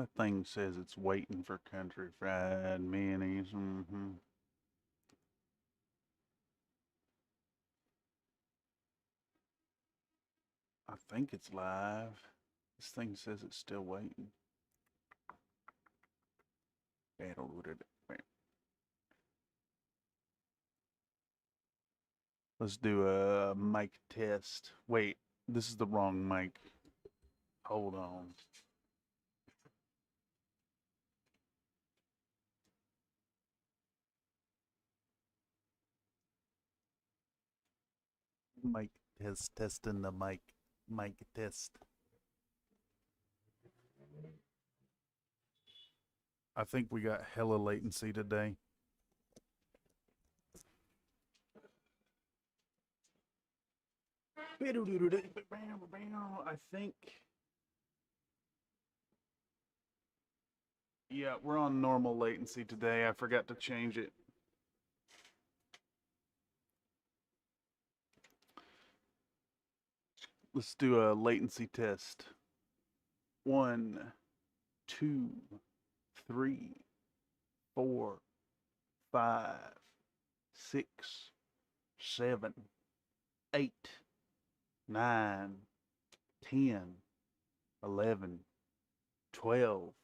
That thing says it's waiting for country fried minis. I think it's live. This thing says it's still waiting. Let's do a mic test. Wait, this is the wrong mic. Hold on. Mic test, testing the mic. Mic test. I think we got hella latency today. I think. Yeah, we're on normal latency today. I forgot to change it. Let's do a latency test. 1, 2, 3, 4, 5, 6, 7, 8, 9, 10, 11, 12,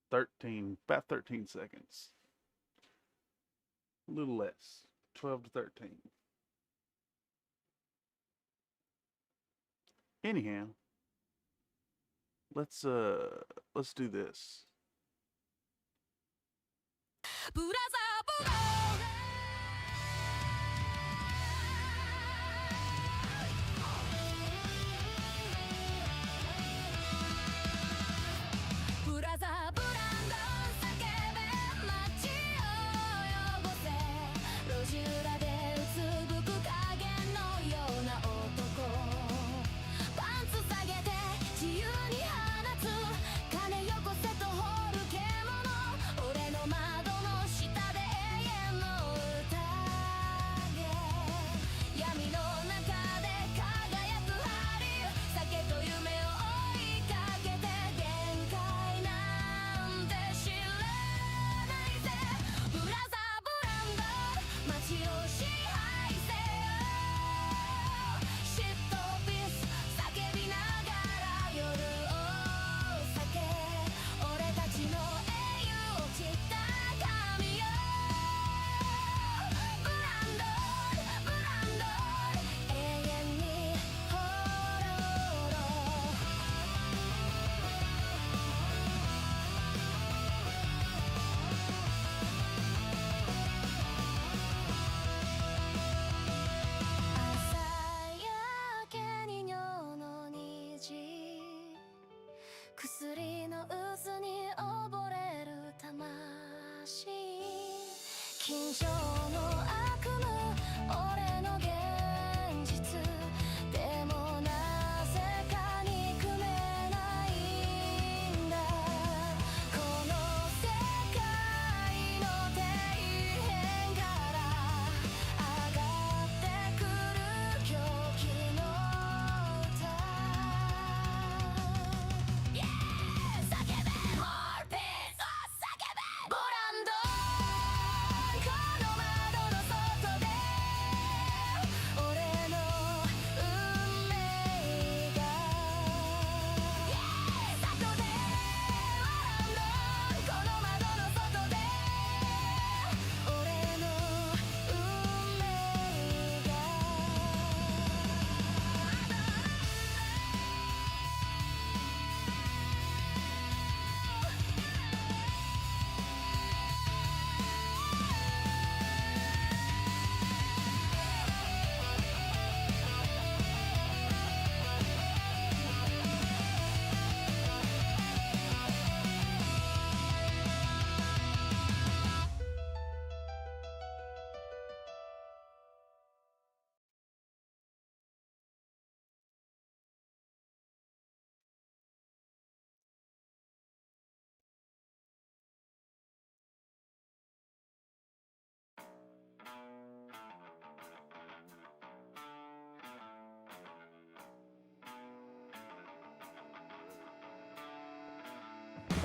13, about 13 seconds. A little less, 12 to 13. Anyhow, let's do this.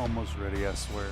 Almost ready, I swear.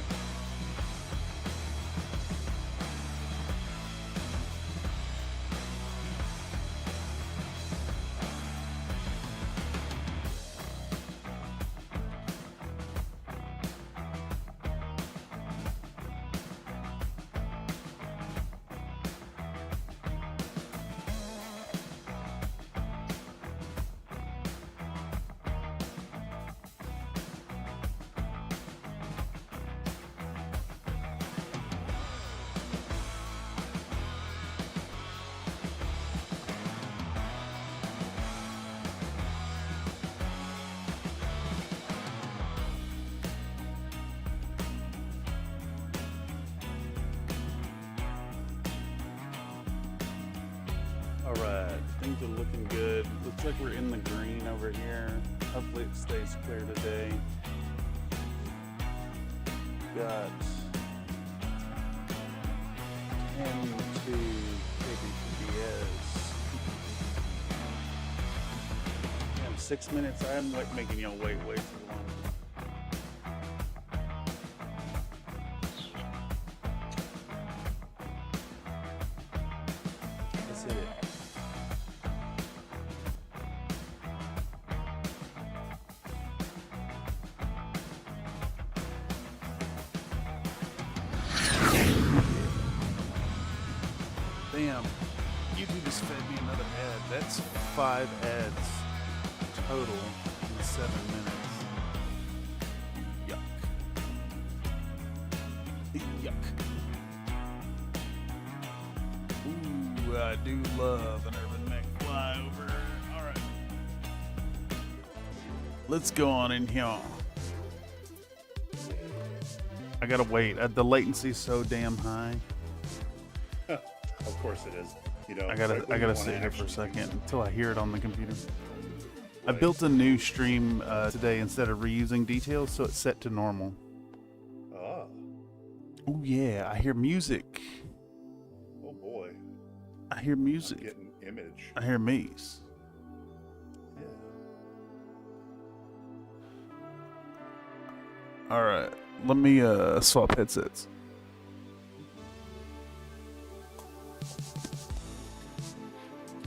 Alright, things are looking good. Looks like we're in the green over here. Hopefully it stays clear today. Got 10 to kbps. Yeah, 6 minutes. I'm like making y'all wait way too long. Let's hit it. Damn, YouTube just fed me another ad. That's 5 ads total in 7 minutes. Yuck. Yuck. Ooh, I do love an urban mech flyover. Alright. Let's go on in here. I gotta wait. The latency's so damn high. Of course it is. You know, I gotta sit here for a second until I hear it on the computer. I Right. built a new stream today instead of reusing details, so it's set to normal. Ah, Oh yeah, I hear music. oh boy. I hear I'm music. getting image. I hear me's. Yeah. All right, let me swap headsets.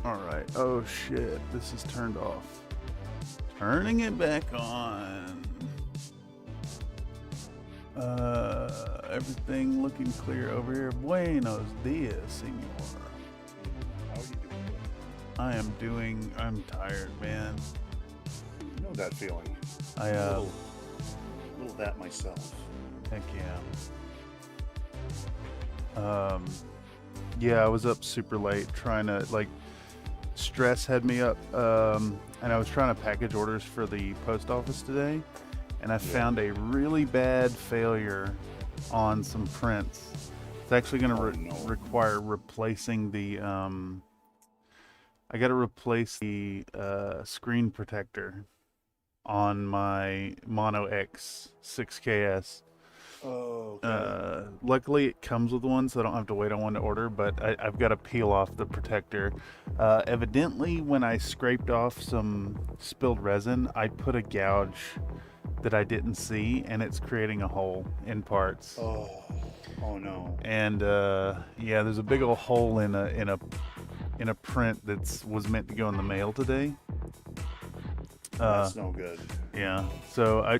All right. Oh shit, this is turned off. Turning it back on. Everything looking clear over here. Buenos dias, senor. How are you doing? I'm tired, man. You know that feeling. I A little that myself. heck yeah. Yeah, I was up super late trying to, like, stress had me up, and I was trying to package orders for the post office today, and I found a really bad failure on some prints. It's actually going to require replacing the, I got to replace the screen protector on my Mono X 6KS. Oh, okay. Luckily it comes with one, so I don't have to wait on one to order, but I've got to peel off the protector. Evidently, when I scraped off some spilled resin, I put a gouge that I didn't see, and it's creating a hole in parts. Oh no. And yeah, there's a big old hole in a print that was meant to go in the mail today. That's no good. Yeah, so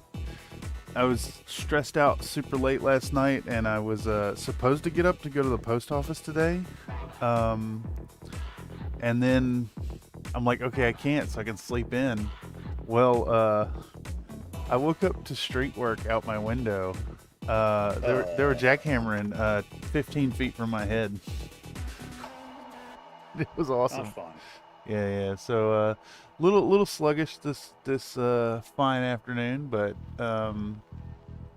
I was stressed out super late last night, and I was supposed to get up to go to the post office today. And then I'm like, okay, I can't, so I can sleep in. Well, I woke up to street work out my window. They were jackhammering 15 feet from my head. It was awesome. Not fun. Yeah. So little sluggish this fine afternoon, but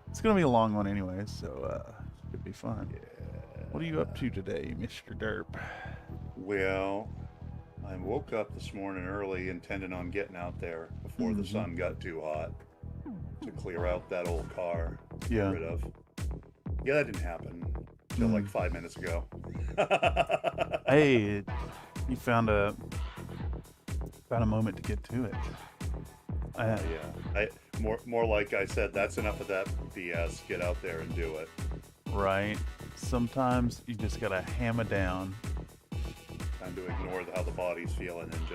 it's gonna be a long one anyway, so it'll be fun. Yeah. What are you up to today, Mr. Derp? Well, I woke up this morning early, intending on getting out there before the sun got too hot to clear out that old car. to Yeah. Get rid of. Yeah, that didn't happen until like 5 minutes ago. Hey, you found a moment to get to it. Yeah. More like I said, that's enough of that BS. Get out there and do it. Right. Sometimes you just gotta hammer down. Time to ignore how the body's feeling and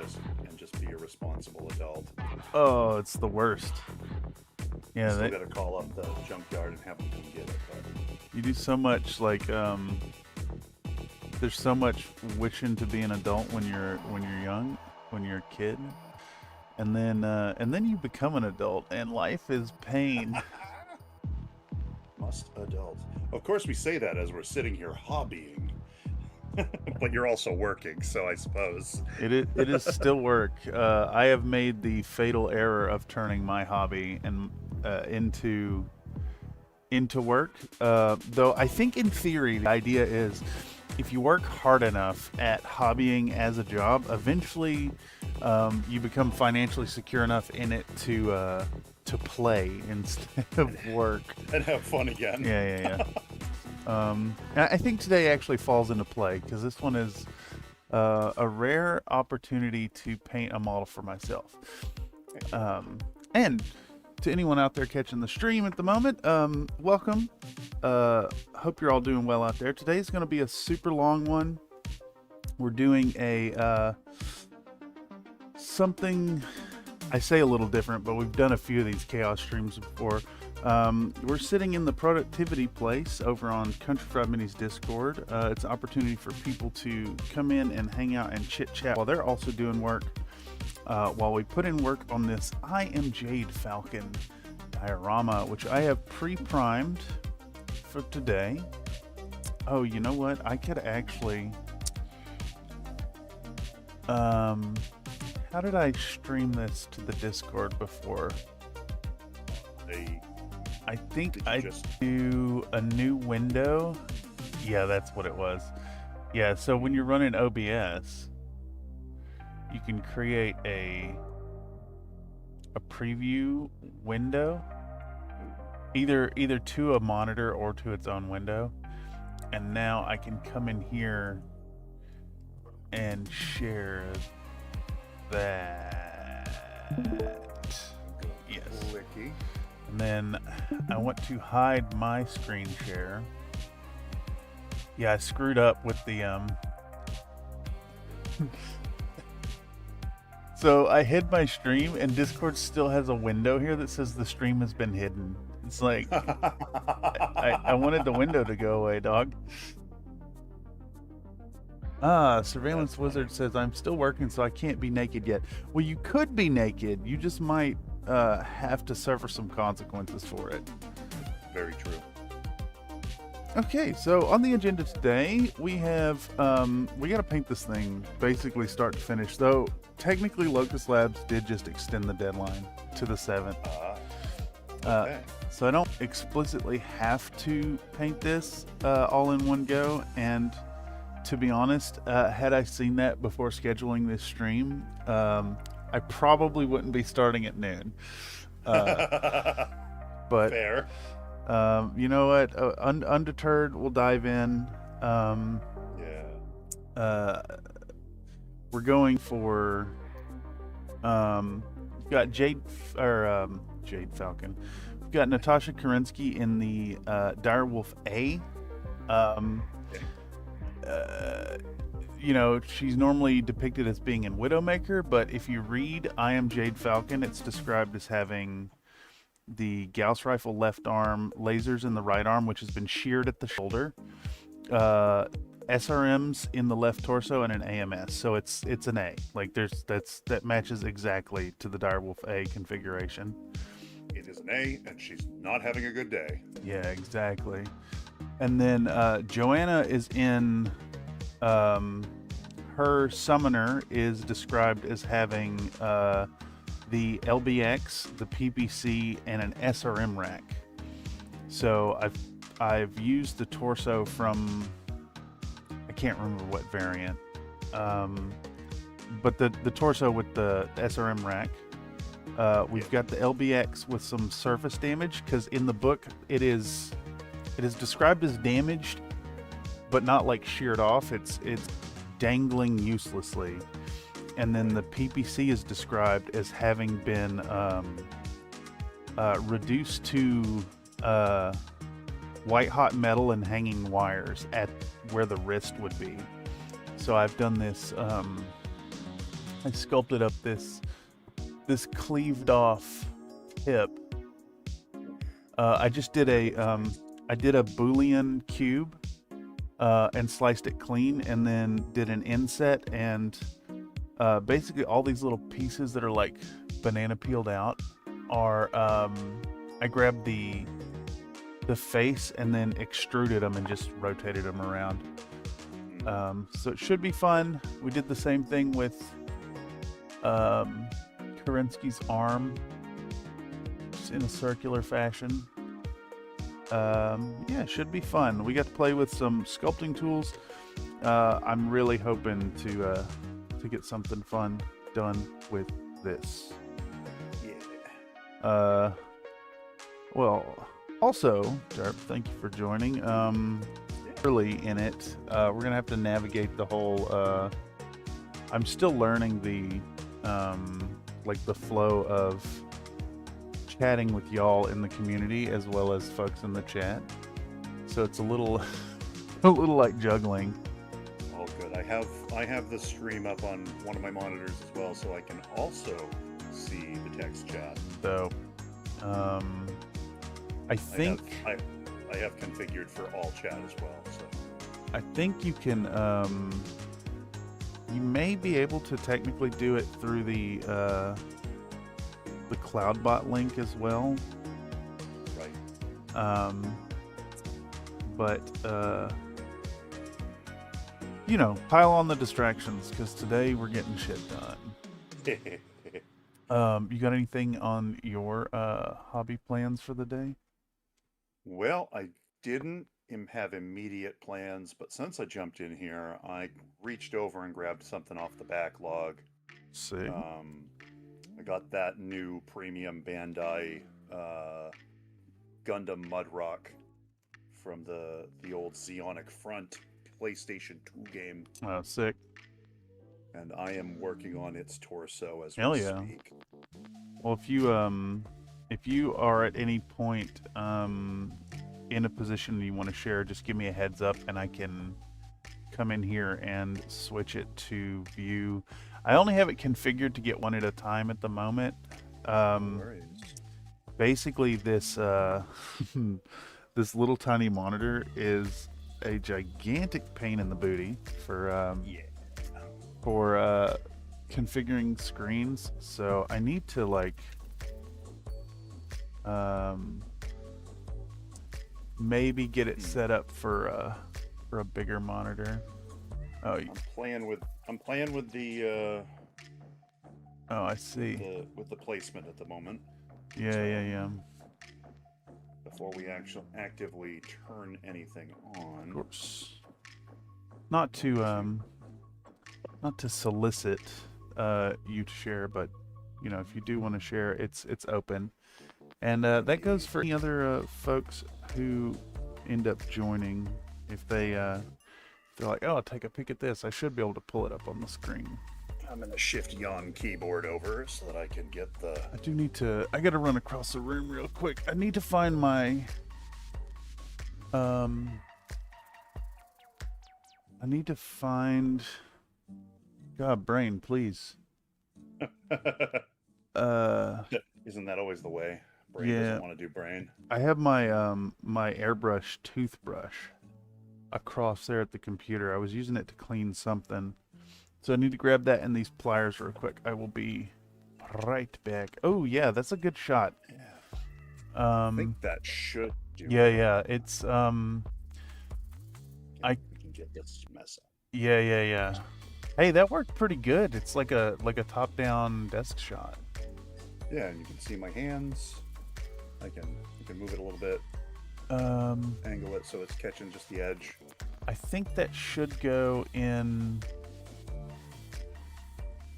just be a responsible adult. Oh, it's the worst. Yeah, Still got to call up the junkyard and have them come get it. But you do so much like there's so much wishing to be an adult when you're young, when you're a kid, and then you become an adult and life is pain. must adult. Of course, we say that as we're sitting here hobbying, but you're also working, so I suppose It is still work. I have made the fatal error of turning my hobby and into work. Though I think in theory the idea is if you work hard enough at hobbying as a job, eventually you become financially secure enough in it to play instead of work and have fun again. Yeah. I think today actually falls into play because this one is a rare opportunity to paint a model for myself. And to anyone out there catching the stream at the moment, welcome. Hope you're all doing well out there. Today's going to be a super long one. We're doing a something, I say a little different, but we've done a few of these chaos streams before. We're sitting in the productivity place over on Country Fried Mini's Discord. It's an opportunity for people to come in and hang out and chit chat while they're also doing work. While we put in work on this I Am Jade Falcon Diorama, which I have pre-primed for today. Oh, you know what? I could actually... how did I stream this to the Discord before? I think I do a new window. Yeah, that's what it was. Yeah, so when you're running OBS, you can create a preview window, either to a monitor or to its own window. And now I can come in here and share that. Yes. Licky. And then I want to hide my screen share. Yeah, I screwed up with the So I hid my stream and Discord still has a window here that says the stream has been hidden. It's like I wanted the window to go away, dog. Surveillance Wizard says I'm still working, so I can't be naked yet. Well, you could be naked. You just might have to suffer some consequences for it. Very true. Okay, so on the agenda today, we have we got to paint this thing basically start to finish. Though technically, Locust Labs did just extend the deadline to the 7th. Okay. So I don't explicitly have to paint this all in one go. And to be honest, had I seen that before scheduling this stream, I probably wouldn't be starting at noon. But fair. You know what? Undeterred, we'll dive in. We're going for we've got Jade Falcon. We've got Natasha Kerensky in the Direwolf A. You know, she's normally depicted as being in Widowmaker, but if you read I Am Jade Falcon, it's described as having the Gauss rifle left arm, lasers in the right arm, which has been sheared at the shoulder, SRMs in the left torso, and an AMS. So it's an A. Like that matches exactly to the Direwolf A configuration. It is an A, and she's not having a good day. Yeah, exactly. And then Joanna is in. Her summoner is described as having the LBX, the PPC, and an SRM rack. So I've used the torso from, I can't remember what variant, but the torso with the SRM rack. We've got the LBX with some surface damage, because in the book it is described as damaged, but not like sheared off. It's dangling uselessly. And then the PPC is described as having been reduced to white hot metal and hanging wires at where the wrist would be. So I've done this. I sculpted up this cleaved off hip. I just did a Boolean cube and sliced it clean, and then did an inset, and basically all these little pieces that are like banana peeled out are I grabbed the face and then extruded them and just rotated them around. So it should be fun. We did the same thing with Kerensky's arm, just in a circular fashion. Yeah, it should be fun. We got to play with some sculpting tools. I'm really hoping to get something fun done with this. Yeah. Well, also, Derp, thank you for joining. Early in it, we're gonna have to navigate the whole. I'm still learning the like the flow of chatting with y'all in the community as well as folks in the chat. So it's a little like juggling. All good. I have the stream up on one of my monitors as well, so I can also see the text chat. So, I think I have configured for all chat as well. So I think you can. You may be able to technically do it through the CloudBot link as well. Right. But you know, pile on the distractions, because today we're getting shit done. You got anything on your hobby plans for the day? Well, I didn't have immediate plans, but since I jumped in here, I reached over and grabbed something off the backlog. See. I got that new premium Bandai Gundam Mudrock from the old Zeonic Front PlayStation 2 game. Oh, sick. And I am working on its torso as Hell we yeah. speak. Well, if you are at any point in a position you want to share, just give me a heads up and I can come in here and switch it to view. I only have it configured to get one at a time at the moment. Basically, this this little tiny monitor is a gigantic pain in the booty for configuring screens. So I need to like maybe get it set up for a bigger monitor. Oh, I'm playing with the oh, I see. with the placement at the moment. Yeah. Before we actually actively turn anything on. Of course. Not to solicit you to share, but you know, if you do want to share, it's open. And that goes for any other folks who end up joining. If they're like, oh, I'll take a peek at this, I should be able to pull it up on the screen. I'm gonna shift yon keyboard over so that I can get the. I gotta run across the room real quick. I need to find my God, brain, please. Isn't that always the way? Brain Yeah. doesn't want to do brain. I have my my airbrush toothbrush across there at the computer. I was using it to clean something. So I need to grab that and these pliers real quick. I will be right back. Oh yeah, that's a good shot. I think that should do. Yeah. It's We can get this mess up. Yeah. Hey, that worked pretty good. It's like a top-down desk shot. Yeah, and you can see my hands. I can move it a little bit. Angle it so it's catching just the edge. I think that should go in.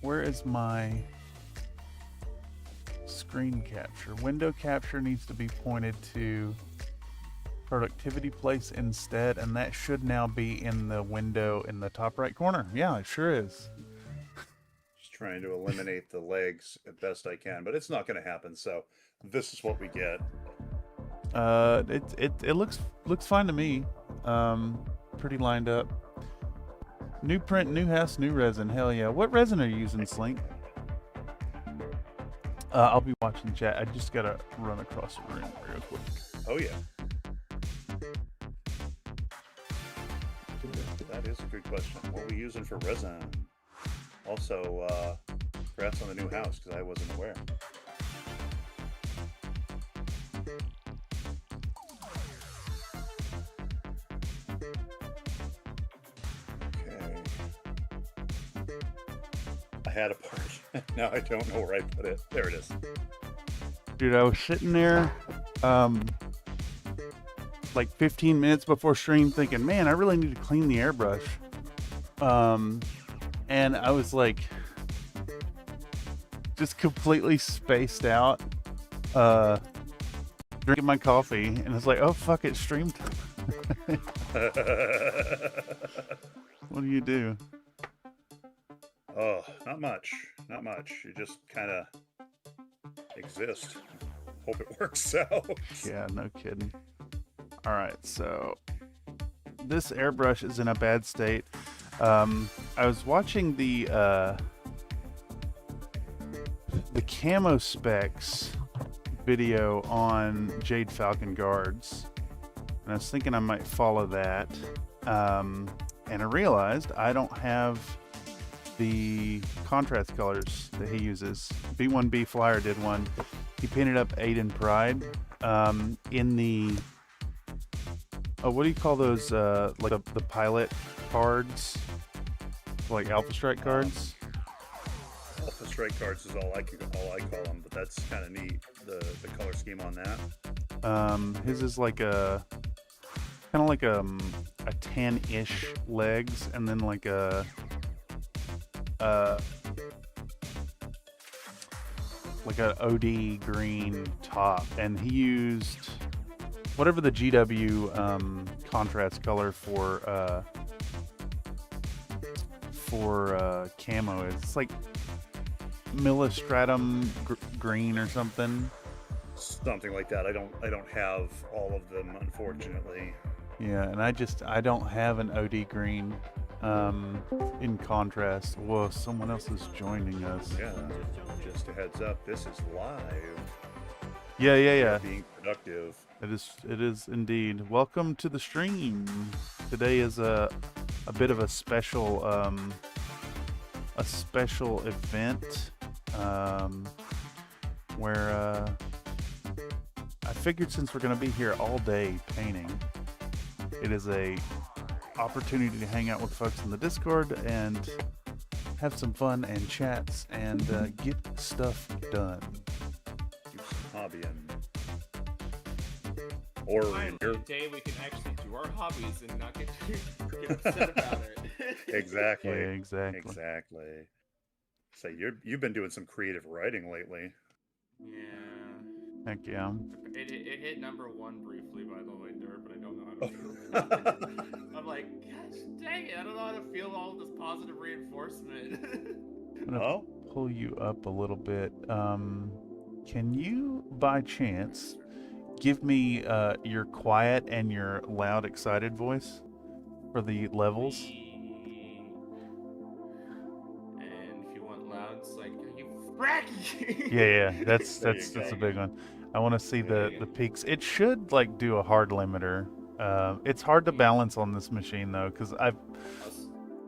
Where is my screen capture? Window capture needs to be pointed to productivity place instead, and that should now be in the window in the top right corner. Yeah, it sure is. Just trying to eliminate the legs as best I can, but it's not going to happen. So this is what we get. It looks fine to me. Pretty lined up. New print, new house, new resin. Hell yeah! What resin are you using, Slink? I'll be watching the chat. I just gotta run across the room real quick. Oh yeah. That is a good question. What are we using for resin? Also, congrats on the new house, because I wasn't aware. Okay. I had a part. Now I don't know where I put it. There it is. Dude, I was sitting there, like 15 minutes before stream thinking, man, I really need to clean the airbrush. And I was like, just completely spaced out, drinking my coffee, and it's like, oh, fuck it, stream time. What do you do? Oh, not much. Not much. You just kind of exist. Hope it works out. Yeah, no kidding. All right, so this airbrush is in a bad state. I was watching the camo specs video on Jade Falcon guards, and I was thinking I might follow that. And I realized I don't have the contrast colors that he uses. B1B Flyer did one. He painted up Aiden Pride in the what do you call those, like the pilot cards, like Alpha Strike cards? Alpha Strike cards is all I call them, but that's kind of neat, the color scheme on that. His is like a kind of like a 10-ish legs, and then like a OD green top, and he used whatever the GW contrast color for camo is. It's like Millistratum green or something. Something like that. I don't have all of them, unfortunately. Yeah, and I don't have an OD green in contrast. Whoa, someone else is joining us. Yeah, just a heads up, this is live. Yeah. Being productive. It is indeed. Welcome to the stream. Today is a bit of a special event where I figured since we're gonna be here all day painting, it is a opportunity to hang out with folks in the Discord and have some fun and chats and get stuff done. Do some hobbying. Or finally, a day we can actually do our hobbies and not get upset about it. Exactly. Yeah, exactly. So you've been doing some creative writing lately. Yeah. Heck yeah. It hit #1 briefly, by the way, Dirt, but I don't know how to feel. I'm like, gosh dang it, I don't know how to feel all this positive reinforcement. I'm gonna pull you up a little bit. Can you, by chance, give me your quiet and your loud, excited voice for the levels? And if you want loud, it's like, are you fracking? Yeah, that's a big one. I want to see the peaks. It should like do a hard limiter. It's hard to balance on this machine though, because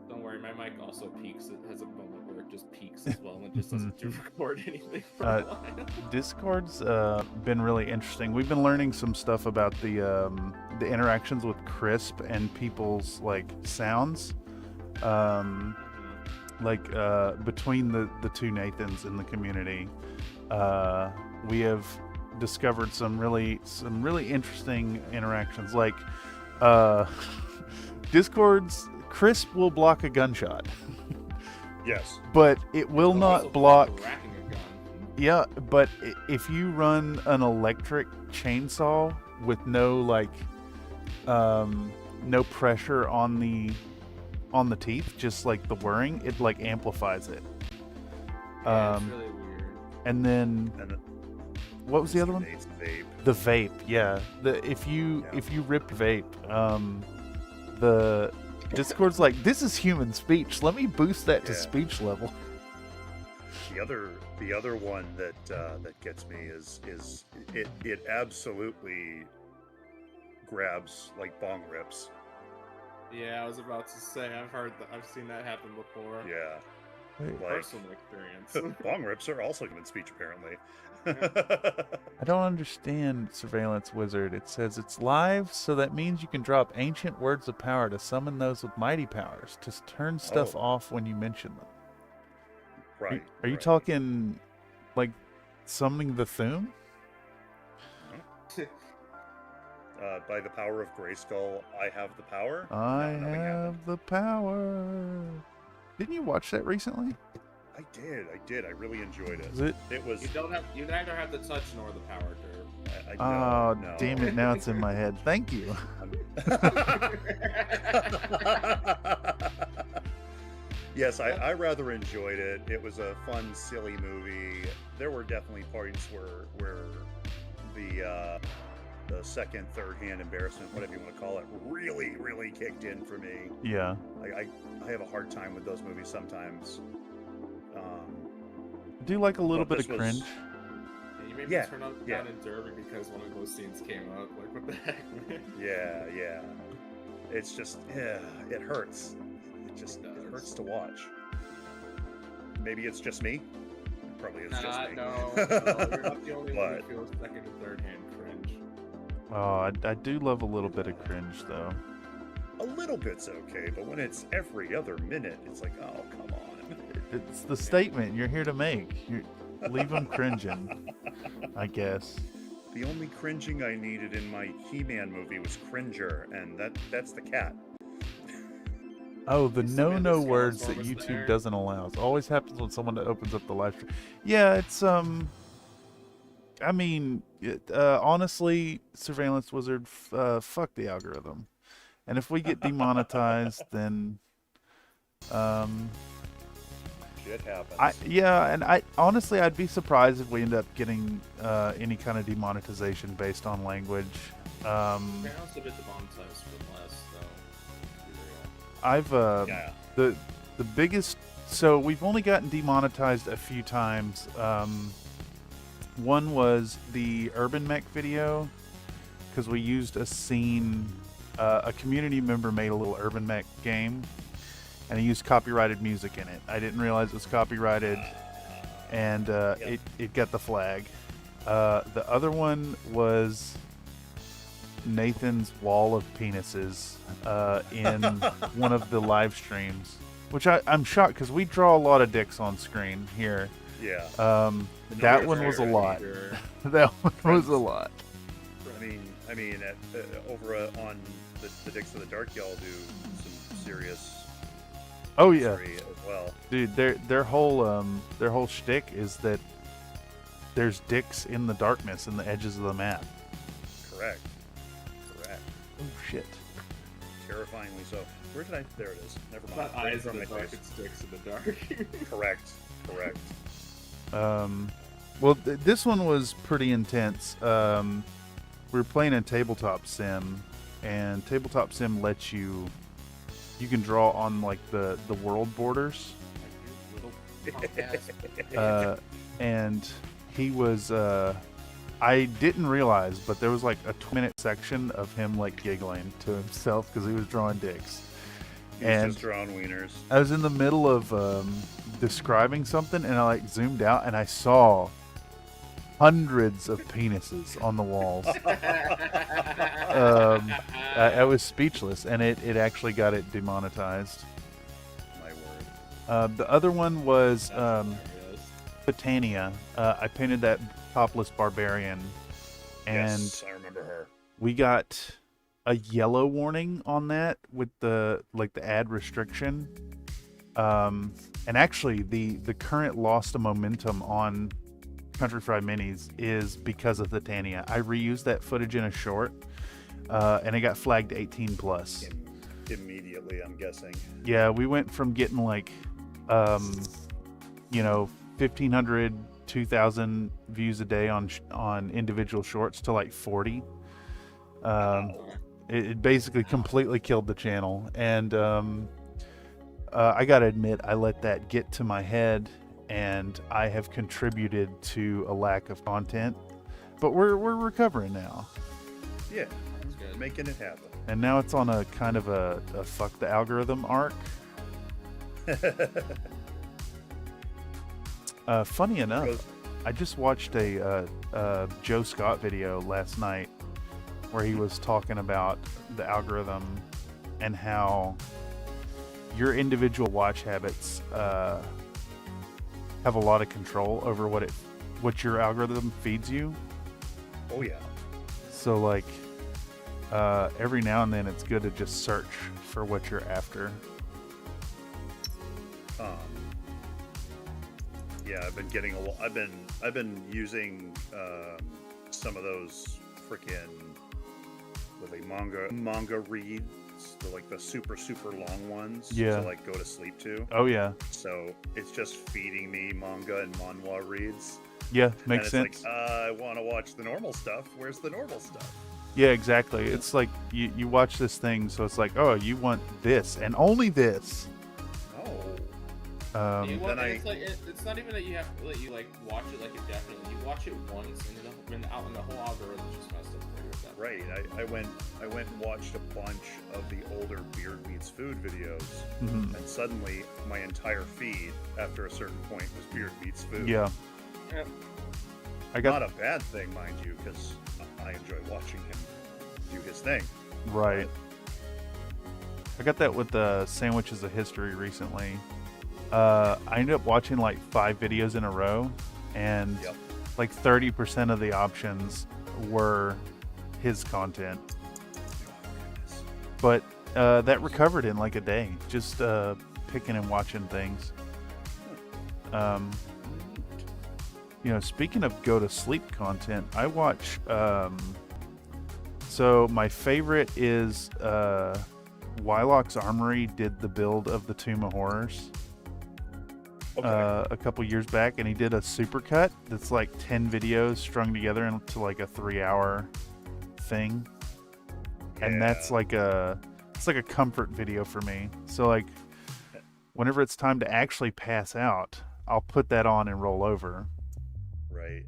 Don't worry, my mic also peaks. It has a moment where it just peaks as well, and it just doesn't record anything for a while. Discord's been really interesting. We've been learning some stuff about the interactions with Crisp and people's like sounds, like between the two Nathans in the community. We have discovered some really interesting interactions, like Discord's Crisp will block a gunshot. Yes. But it will not block. Racking a gun. Yeah, but if you run an electric chainsaw with no like no pressure on the teeth, just like the whirring, it like amplifies it. Yeah, it's really weird. And then What was the other one? Nate's vape. The vape, yeah. If you rip vape, the Discord's like, this is human speech. Let me boost that to Yeah. speech level. The other one that gets me is it absolutely grabs like bong rips. Yeah, I was about to say, I've seen that happen before. Yeah, Wait, like Personal experience. bong rips are also human speech apparently. I don't understand, Surveillance Wizard. It says it's live, so that means you can drop ancient words of power to summon those with mighty powers, to turn stuff Oh. off when you mention them. Right. Are you right. talking like summoning the Thune? By the power of Grayskull, I have the power. I No, nothing have happened. the power. Didn't you watch that recently? I did. I really enjoyed it. Was it? It was. You neither have the touch nor the power, Derp. Oh, no. damn it. Now it's in my head. Thank you. Yes, I rather enjoyed it. It was a fun, silly movie. There were definitely points where the second, third hand embarrassment, whatever you want to call it, really kicked in for me. Yeah. I have a hard time with those movies sometimes. I do like a little But bit of this cringe. was- You made Yeah, me turn on yeah. down in Derby because one of those scenes came up. Like, what the heck, man? Yeah. It's just, it hurts. It does. hurts to watch. Maybe it's just me. It probably is just me. No, you're not the only one But- who feels second and third hand cringe. Oh, I do love a little bit of cringe, though. A little bit's okay, but when it's every other minute, it's like, oh, come on. It's the statement you're here to make. Leave them cringing, I guess. The only cringing I needed in my He-Man movie was Cringer, and that's the cat. Oh, the Samantha no Scott's words that almost YouTube there. doesn't allow. It always happens when someone opens up the live stream. Yeah, it's I mean, honestly, Surveillance Wizard, fuck the algorithm. And if we get demonetized, then Shit happens. I honestly, I'd be surprised if we end up getting any kind of demonetization based on language. They're also a bit demonetized for less, though. I've Yeah. the biggest. So we've only gotten demonetized a few times. One was the Urban Mech video because we used a scene. A community member made a little Urban Mech game, and he used copyrighted music in it. I didn't realize it was copyrighted, and it got the flag. The other one was Nathan's wall of penises in one of the live streams, which I'm shocked because we draw a lot of dicks on screen here. Yeah. That it's one was a very lot. Sure. That one was a lot. I mean, over on the Dicks of the Dark, y'all do some serious. Oh yeah, history as well. dude. Their whole shtick is that there's dicks in the darkness in the edges of the map. Correct. Oh shit. Terrifyingly so. Where did I? There it is. Never mind. Not Right eyes in from the my dark, face. it's sticks in the dark. Correct. Well, this one was pretty intense. We were playing a tabletop sim, and tabletop sim lets you can draw on like the world borders. Like, you little punk ass. And he was I didn't realize, but there was like a 2-minute section of him like giggling to himself because he was drawing dicks. He was And just drawing wieners. I was in the middle of describing something, and I like zoomed out, and I saw hundreds of penises on the walls. I was speechless, and it actually got it demonetized. My word. The other one was Hilarious. Titania. I painted that topless barbarian, and Yes, I remember her. we got a yellow warning on that with the ad restriction. And actually, the current loss of momentum on Country Fried Minis is because of Titania. I reused that footage in a short, and it got flagged 18 plus. Immediately, I'm guessing. Yeah, we went from getting like, 1,500 2,000 views a day on individual shorts to like 40. It basically completely killed the channel, and I gotta admit, I let that get to my head, and I have contributed to a lack of content. But we're recovering now. Yeah, That's good. making it happen. And now it's on a kind of a fuck the algorithm arc. Funny enough, I just watched a Joe Scott video last night where he was talking about the algorithm and how your individual watch habits have a lot of control over what your algorithm feeds you. Oh yeah. So like every now and then it's good to just search for what you're after. Yeah, I've been getting I've been using some of those freaking manga reads, the super long ones. Yeah. To like go to sleep to. Oh yeah. So it's just feeding me manga and manhwa reads. Yeah, makes and sense. Like, I want to watch the normal stuff. Where's the normal stuff? Yeah, exactly. It's like you watch this thing, so it's like, oh, you want this and only this. Oh. You then it's not even that you have to let you like watch it like indefinitely. You watch it once, and then the whole algorithm just messed up for you with that. Right. I went and watched a bunch of the older Beard Meets Food videos, Mhm. and suddenly my entire feed, after a certain point, was Beard Meets Food. Yeah. Yep. I got Not a bad thing, mind you, because I enjoy watching him do his thing. right. I got that with the Sandwiches of History recently. I ended up watching like 5 videos in a row, and Yep. like 30% of the options were his content. But that recovered in like a day, just picking and watching things. Speaking of go to sleep content, I watch. So my favorite is Wylock's Armory did the build of the Tomb of Horrors a couple years back, and he did a supercut that's like 10 videos strung together into like a 3-hour thing. And that's like it's like a comfort video for me. So like whenever it's time to actually pass out, I'll put that on and roll over. Right.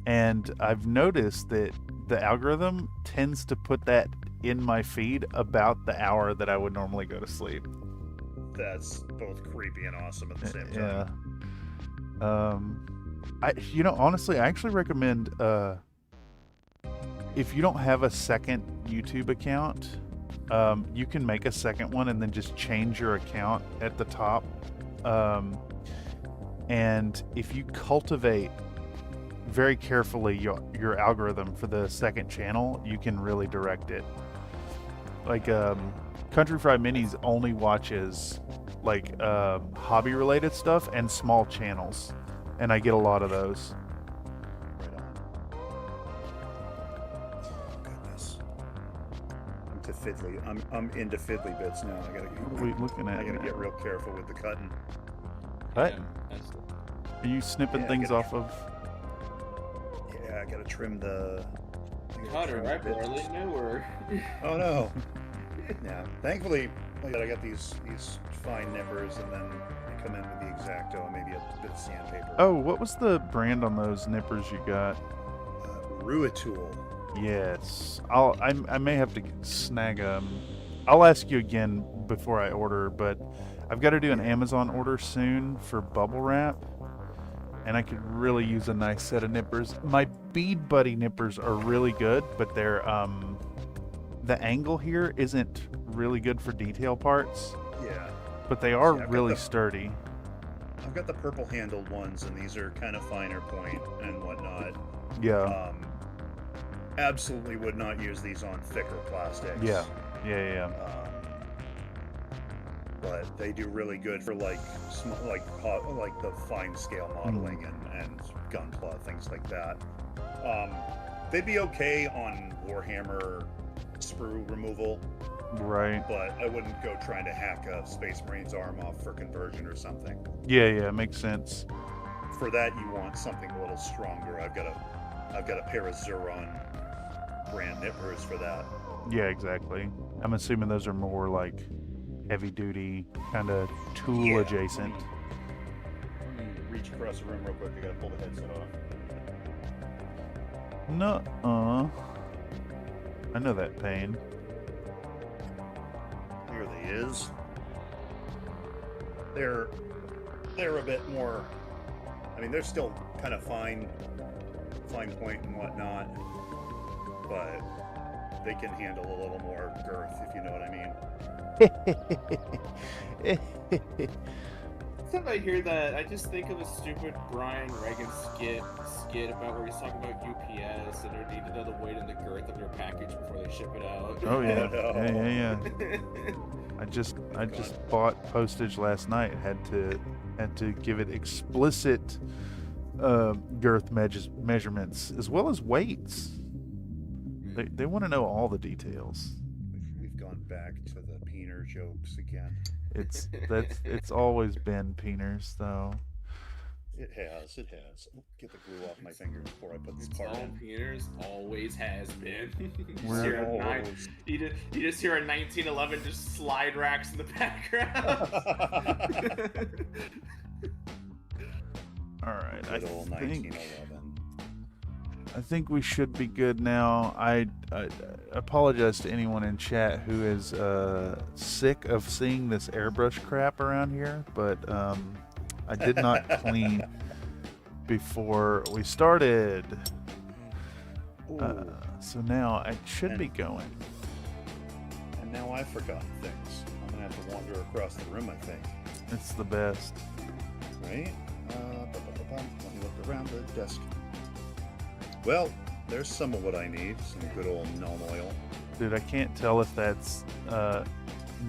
And I've noticed that the algorithm tends to put that in my feed about the hour that I would normally go to sleep. That's both creepy and awesome at the same time. Yeah. Honestly, I actually recommend if you don't have a second YouTube account, you can make a second one and then just change your account at the top. And if you cultivate very carefully your algorithm for the second channel, you can really direct it. Like Country Fried Minis only watches like hobby related stuff and small channels, and I get a lot of those. Right on. Goodness. I'm into fiddly bits now. What are we looking at? I gotta get real careful with the cutting. What? Yeah, Are you snipping Yeah, things get- off of? Yeah, I gotta trim the. Cutter, I barely knew her. Oh no. Yeah. Thankfully, like I got these fine nippers, and then they come in with the X-Acto and maybe a bit of sandpaper. Oh, what was the brand on those nippers you got? Ruitool. Yes, I may have to snag them. I'll ask you again before I order, but I've got to do an Amazon order soon for bubble wrap, and I could really use a nice set of nippers. My Bead Buddy nippers are really good, but they're the angle here isn't really good for detail parts, Yeah. but they are Yeah, I've got really the- sturdy. I've got the purple handled ones, and these are kind of finer point and whatnot. Yeah, Absolutely would not use these on thicker plastics. yeah. But they do really good for like the fine scale modeling and gunpla, things like that. They'd be okay on Warhammer sprue removal, Right. but I wouldn't go trying to hack a Space Marine's arm off for conversion or something. Yeah, makes sense. for that you want something a little stronger. I've got a pair of Zuron brand nippers for that. Yeah, exactly. I'm assuming those are more like heavy duty, kind of tool Yeah. adjacent. Let me reach across the room real quick. I gotta pull the headset off. Nuh-uh. I know that pain. Here they is. They're a bit more. I mean, they're still kind of fine point and whatnot, but they can handle a little more girth, if you know what I mean. Every time I hear that, I just think of a stupid Brian Reagan skit about where he's talking about UPS and they need to know the weight and the girth of their package before they ship it out. Oh yeah, No. yeah. I just bought postage last night. Had to give it explicit girth measurements as well as weights. They want to know all the details. We've gone back to the peener jokes again. It's always been peeners though. It has. Oh, get the glue off my fingers before I put this part All in. Peters always has been. We're- You just hear a 1911 just slide racks in the background. All right, Good old 1911. I think we should be good now. I apologize to anyone in chat who is sick of seeing this airbrush crap around here, but I did not clean before we started. So now I should be going. And now I've forgotten things. I'm gonna have to wander across the room, I think. It's the best. Right? Let me look around the desk. Well, there's some of what I need. Some good old gnome oil. Dude, I can't tell if that's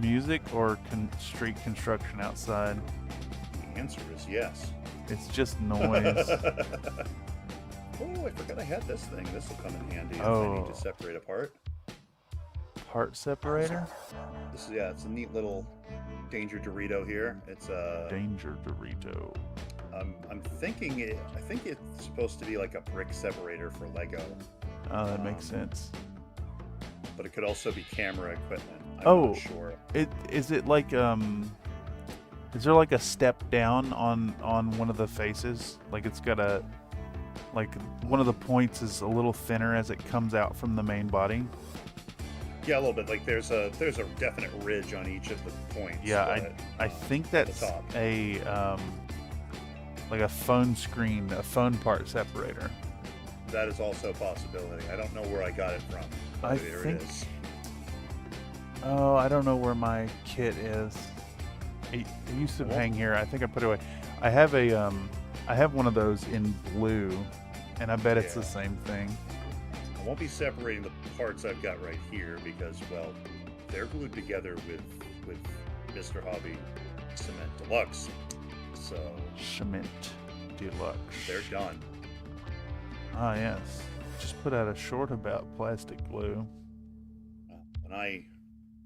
music or street construction outside. The answer is yes. It's just noise. Oh, I forgot I had this thing. This will come in handy if I Oh. need to separate apart. Part separator? It's a neat little Danger Dorito here. It's a. Danger Dorito. I'm thinking I think it's supposed to be like a brick separator for Lego. Oh, that makes sense. But it could also be camera equipment. I'm Oh. not sure. Is it like is there like a step down on one of the faces? Like it's got a one of the points is a little thinner as it comes out from the main body. Yeah, a little bit. Like there's a definite ridge on each of the points. Yeah, but, I think that's top. a like a phone screen, a phone part separator. that is also a possibility. I don't know where I got it from. But I there think- it is. Oh, I don't know where my kit is. It used to hang here. I think I put it away. I have one of those in blue, and I bet it's the Yeah. same thing. I won't be separating the parts I've got right here because, well, they're glued together with Mr. Hobby Cement Deluxe. So Cement Deluxe. they're done. Ah, yes. Just put out a short about plastic glue.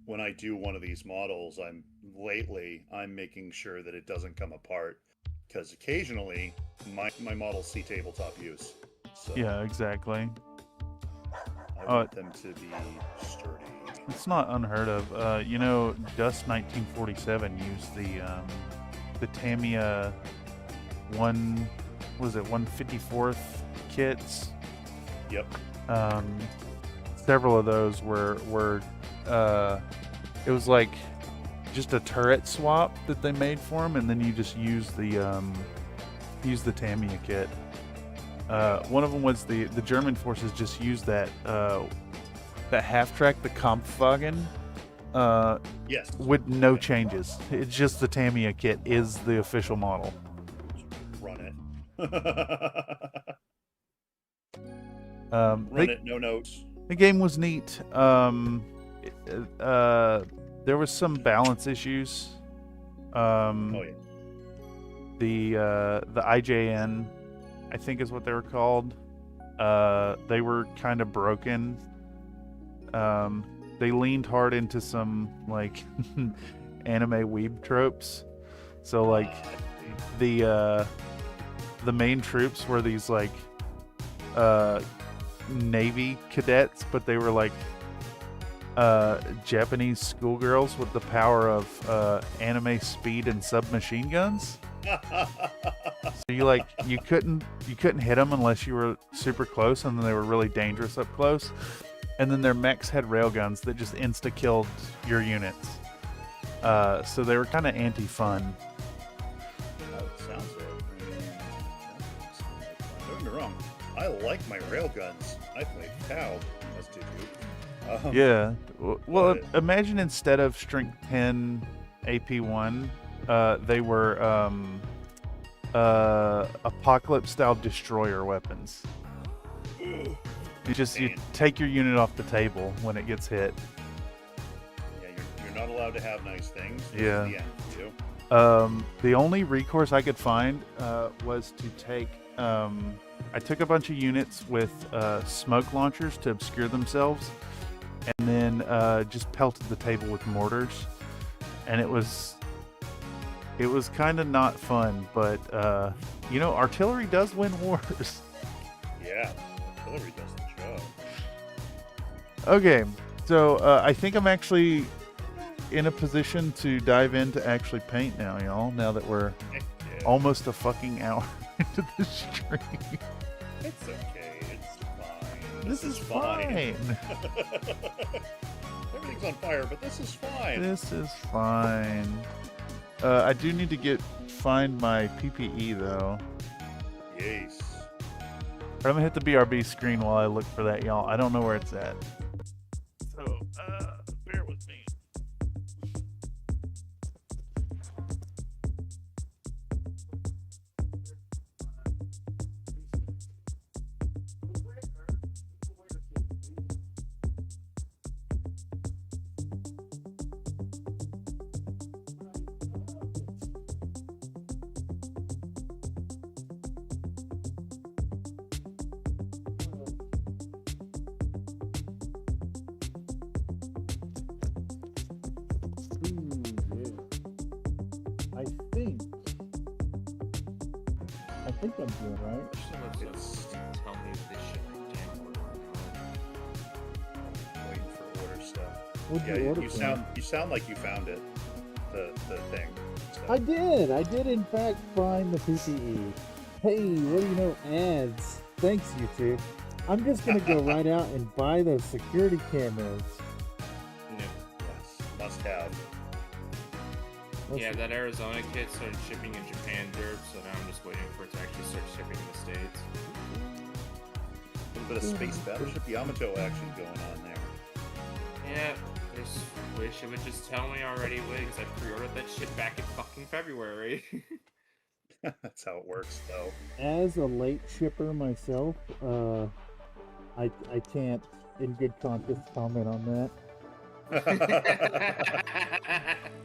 When I do one of these models, I'm making sure that it doesn't come apart because occasionally my models see tabletop use. So Yeah, exactly. I want them to be sturdy. It's not unheard of. Dust 1947 used the Tamiya 154th kits. Yep. Several of those were it was like just a turret swap that they made for them, and then you just use the Tamiya kit. One of them was the German forces just used that half track, the Kampfwagen, Yes. with no changes. It's just the Tamiya kit is the official model. Run it. Run Run it. No notes. The game was neat. There was some balance issues. Oh yeah. The IJN, I think is what they were called. They were kind of broken. They leaned hard into some like anime weeb tropes. So like the the main troops were these like Navy cadets, but they were like Japanese schoolgirls with the power of anime speed and submachine guns. So you couldn't hit them unless you were super close, and then they were really dangerous up close. And then their mechs had railguns that just insta killed your units. So they were kind of anti-fun. That sounds it. Don't get me wrong. I like my railguns. I played POW. As did you. Yeah. Well, but- imagine instead of strength 10 AP1, they were apocalypse style destroyer weapons. You take your unit off the table when it gets hit. Yeah, you're not allowed to have nice things. This is Yeah. the end for you. The only recourse I could find was to take. I took a bunch of units with smoke launchers to obscure themselves, and then just pelted the table with mortars, and it was kind of not fun. But artillery does win wars. Yeah, artillery does the job. Okay, so I think I'm actually in a position to dive into actually paint now, y'all. Now that we're Heck yeah. almost a fucking hour into the stream. It's okay. It's fine. This is fine. Everything's on fire, but this is fine. This is fine. I do need to find my PPE though. Yes. I'm gonna hit the BRB screen while I look for that, y'all. I don't know where it's at. So, bear with me. I think I'm doing right. Tell me this shit right damn Waiting for order stuff. What'd Yeah, you order you from? sound like you found it. The thing. So, I did in fact find the PPE. Hey, what do you know, ads? Thanks, YouTube. I'm just gonna go right out and buy those security cameras. yes, must have. Let's Yeah, see. that Arizona kit started shipping in Japan, Derp, so now I'm just waiting for it to actually start shipping in the States. A little bit of space battleship Yamato action going on there. Yeah, I just wish it would just tell me already, because I pre-ordered that shit back in fucking February. That's how it works, though. As a late shipper myself, I can't, in good conscience, comment on that.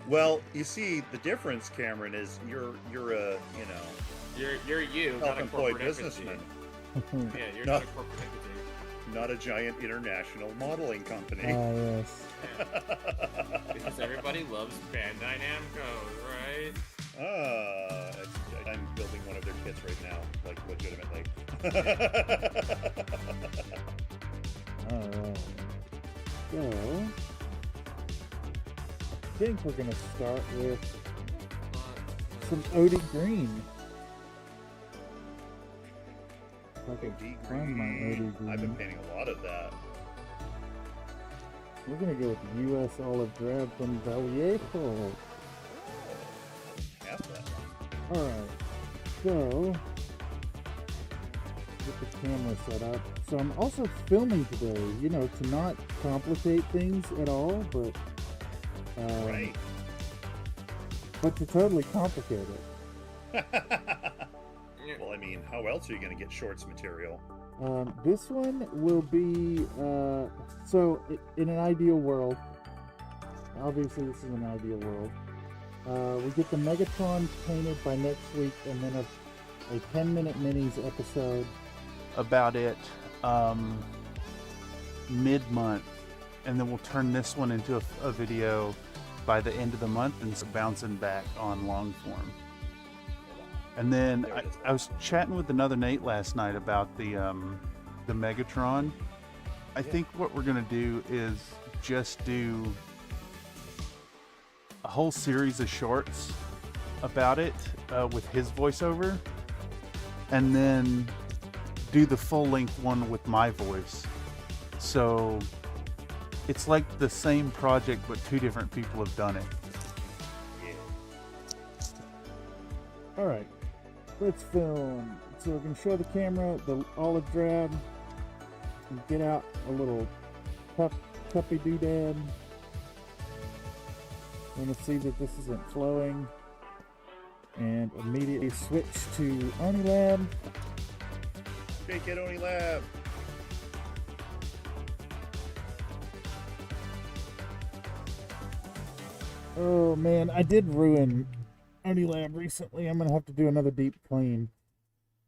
Well, you see, the difference, Cameron, is you're a You're you, not a self-employed corporate businessman, entity. Yeah, you're No. not a corporate entity. not a giant international modeling company. Yes. Because everybody loves Bandai Namco, right? I'm building one of their kits right now, like legitimately. Alright. So, I think we're gonna start with some OD Green. If I can OD find my green. OD Green. I've been painting a lot of that. We're gonna go with US Olive Drab from Vallejo. Have that one. Alright, so get the camera set up. So I'm also filming today, to not complicate things at all, but Right. but to totally complicate it. Well, I mean, how else are you going to get shorts material? This one will be in an ideal world. Obviously, this is an ideal world. We get the Megatron painted by next week, and then a 10-minute minis episode. About it mid-month, and then we'll turn this one into a video by the end of the month and bouncing back on long form. And then There it is. I was chatting with another Nate last night about the Megatron. I think what we're gonna do is just do a whole series of shorts about it with his voiceover, and then do the full-length one with my voice. So it's like the same project, but two different people have done it. Yeah. All right, let's film. So we're gonna show the camera the olive drab. Get out a little cuppy doodad. We're gonna see that this isn't flowing, and immediately switch to Oni Lab. Shake it, Oni Lab. Oh man, I did ruin Oni Lab recently. I'm gonna have to do another deep clean.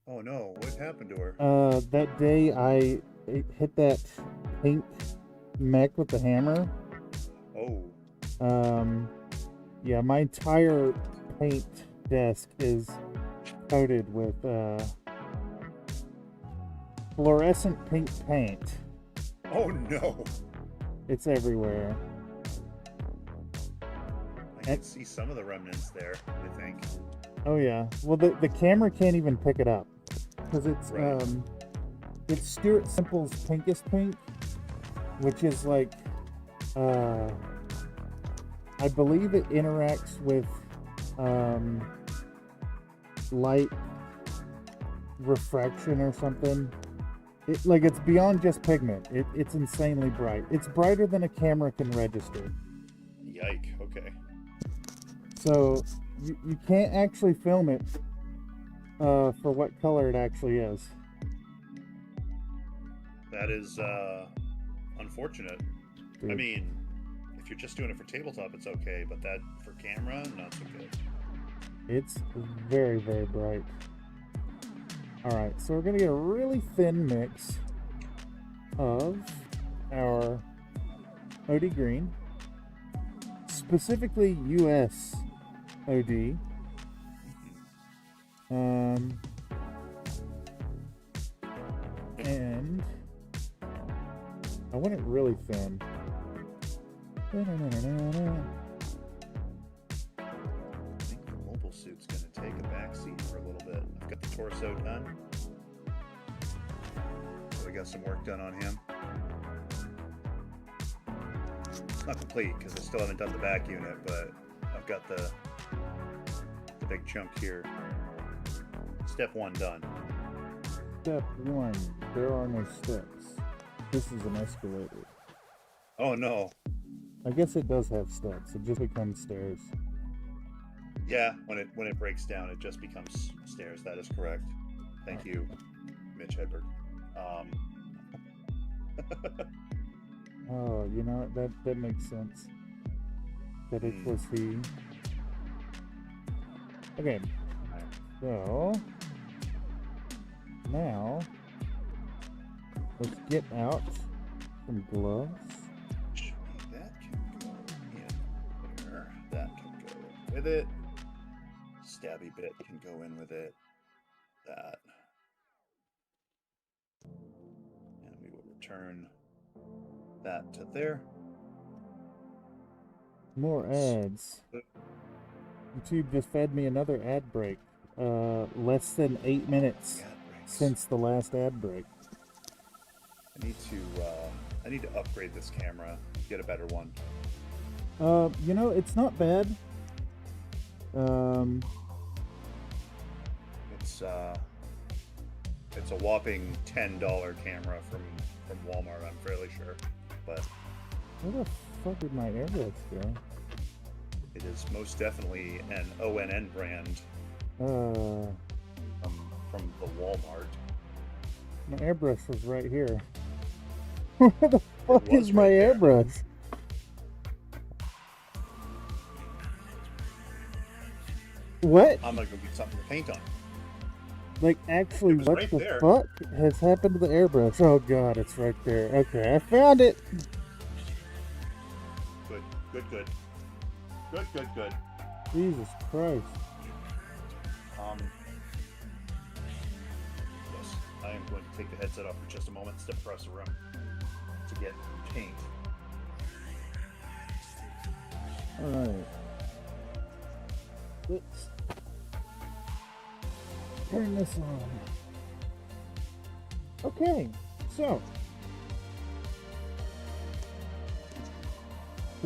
Oh no, what happened to her? That day I hit that pink mech with the hammer. Oh, Yeah, my entire paint desk is coated with fluorescent pink paint. oh no. It's everywhere. I can see some of the remnants there, I think. Oh yeah. Well, the camera can't even pick it up because Right. it's Stuart Simple's Pinkest Pink, which is like I believe it interacts with light refraction or something. It's beyond just pigment. It's insanely bright. It's brighter than a camera can register. Yike, okay. So you can't actually film it for what color it actually is. That is unfortunate. I Dude. mean, if you're just doing it for tabletop, it's okay, but that for camera, not so good. It's very, very bright. Alright, so we're going to get a really thin mix of our OD green, specifically US OD. And I want it really thin. I think the mobile suit's going to take a backseat for a little bit. I've got the torso done. So we got some work done on him. It's not complete because I still haven't done the back unit, but I've got the big chunk here. Step 1 done. Step 1, there are no steps. This is an escalator. Oh no. I guess it does have steps. It just becomes stairs. Yeah, when it breaks down, it just becomes stairs. That is correct. Thank you, Mitch Hedberg. Oh, you know, that makes sense. That it was he. Okay, so now let's get out some gloves. That can go in there. That can go in with it. Stabby bit can go in with it. That. And we will return that to there. More ads. YouTube just fed me another ad break. Less than 8 minutes Ad breaks. since the last ad break. I need to upgrade this camera, get a better one. You know, it's not bad. It's a whopping $10 camera from Walmart, I'm fairly sure. But Where the fuck did my airbrush go? it is most definitely an ONN brand Uh, from the Walmart. my airbrush was right here. Where the fuck was is my right there. airbrush? What? I'm gonna go get something to paint on. Like, actually, It was what right the there. fuck has happened to the airbrush? Oh god, it's right there. Okay, I found it. Good. Jesus Christ. I am going to take the headset off for just a moment, step across the room to get paint. Alright. Let's turn this on. Okay, so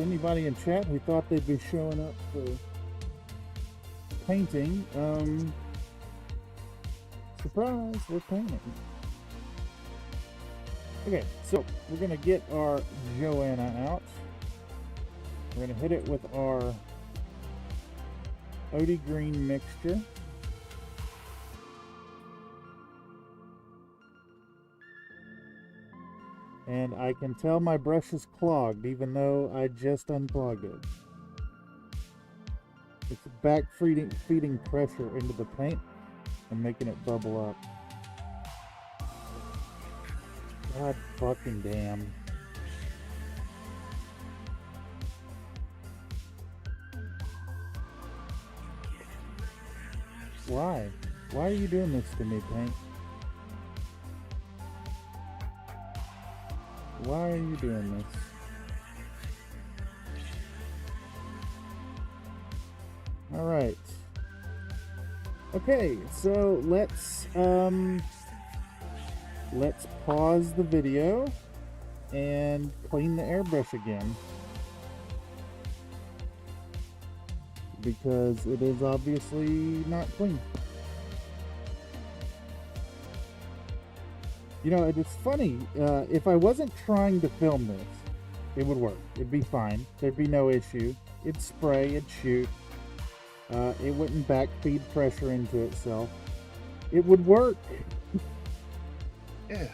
anybody in chat who thought they'd be showing up for painting, surprise, we're painting. Okay, so we're gonna get our Joanna out. We're gonna hit it with our Odie green mixture. And I can tell my brush is clogged, even though I just unclogged it. It's back feeding pressure into the paint and making it bubble up. God fucking damn. Why? Why are you doing this to me, paint? Why are you doing this? Alright. Okay, so let's pause the video and clean the airbrush again. Because it is obviously not clean. You know, it's funny, if I wasn't trying to film this, it would work. It'd be fine. There'd be no issue. It'd spray, it'd shoot. It wouldn't backfeed pressure into itself. It would work. Yeah.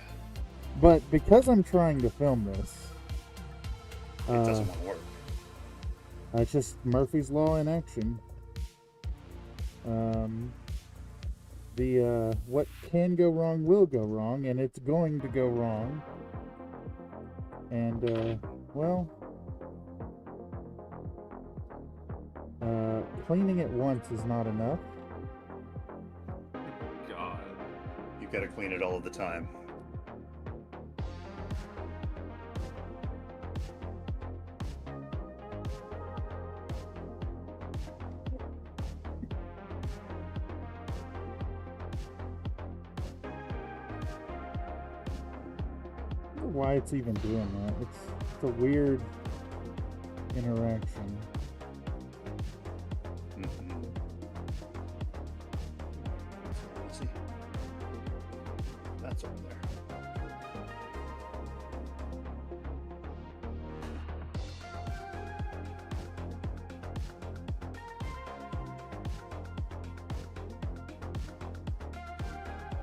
But because I'm trying to film this, It doesn't want to work. it's just Murphy's Law in action. What can go wrong will go wrong, and it's going to go wrong. And, well, cleaning it once is not enough. God. You gotta clean it all of the time. I don't know why it's even doing that. It's a weird interaction. Let's see. That's over there.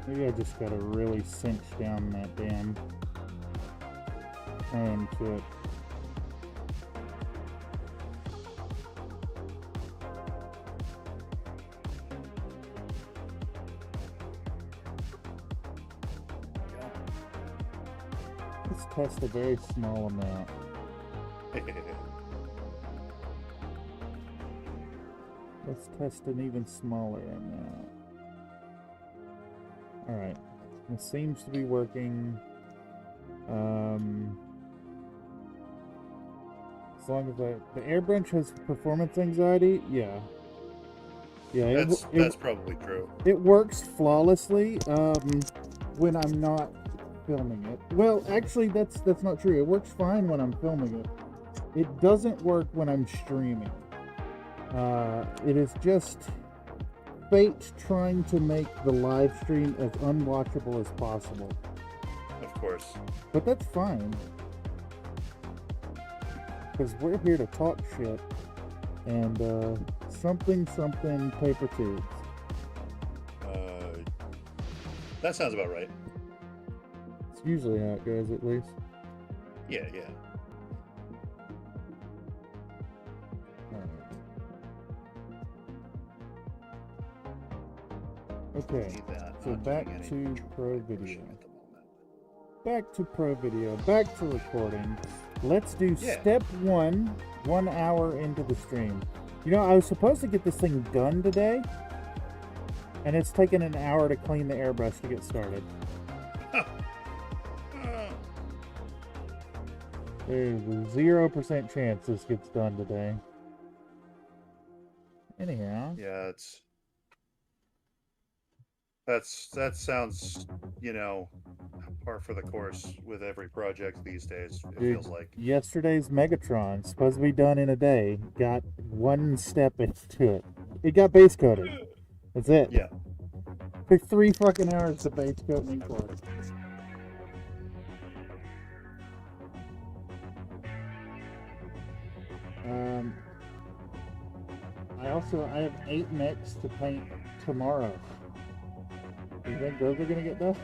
Maybe I just gotta really cinch down that damn tone to it. Let's test a very small amount. Let's test an even smaller amount. Alright, it seems to be working. As long as the airbrush has performance anxiety, yeah. Yeah, That's probably true. it works flawlessly when I'm not filming it. Well, actually, that's not true. It works fine when I'm filming it. It doesn't work when I'm streaming. It is just fate trying to make the live stream as unwatchable as possible. Of course. But that's fine. Because we're here to talk shit. And something paper tubes. That sounds about right. It's usually how it goes, at least. Yeah. Okay, Need that. so Not back doing any to Pro pushing Video. at the moment. Back to Pro Video, back to recording. Let's do Yeah. step 1 hour into the stream. You know, I was supposed to get this thing done today, and it's taken an hour to clean the airbrush to get started. There's a 0% chance this gets done today. Anyhow. Yeah, that sounds, you know, par for the course with every project these days. It Dude, feels like. yesterday's Megatron, supposed to be done in a day, got one step into it. It got base coated. That's it. Yeah. Took 3 fucking hours to base coat and import it. I have 8 mechs to paint tomorrow. Do you think those are gonna get done?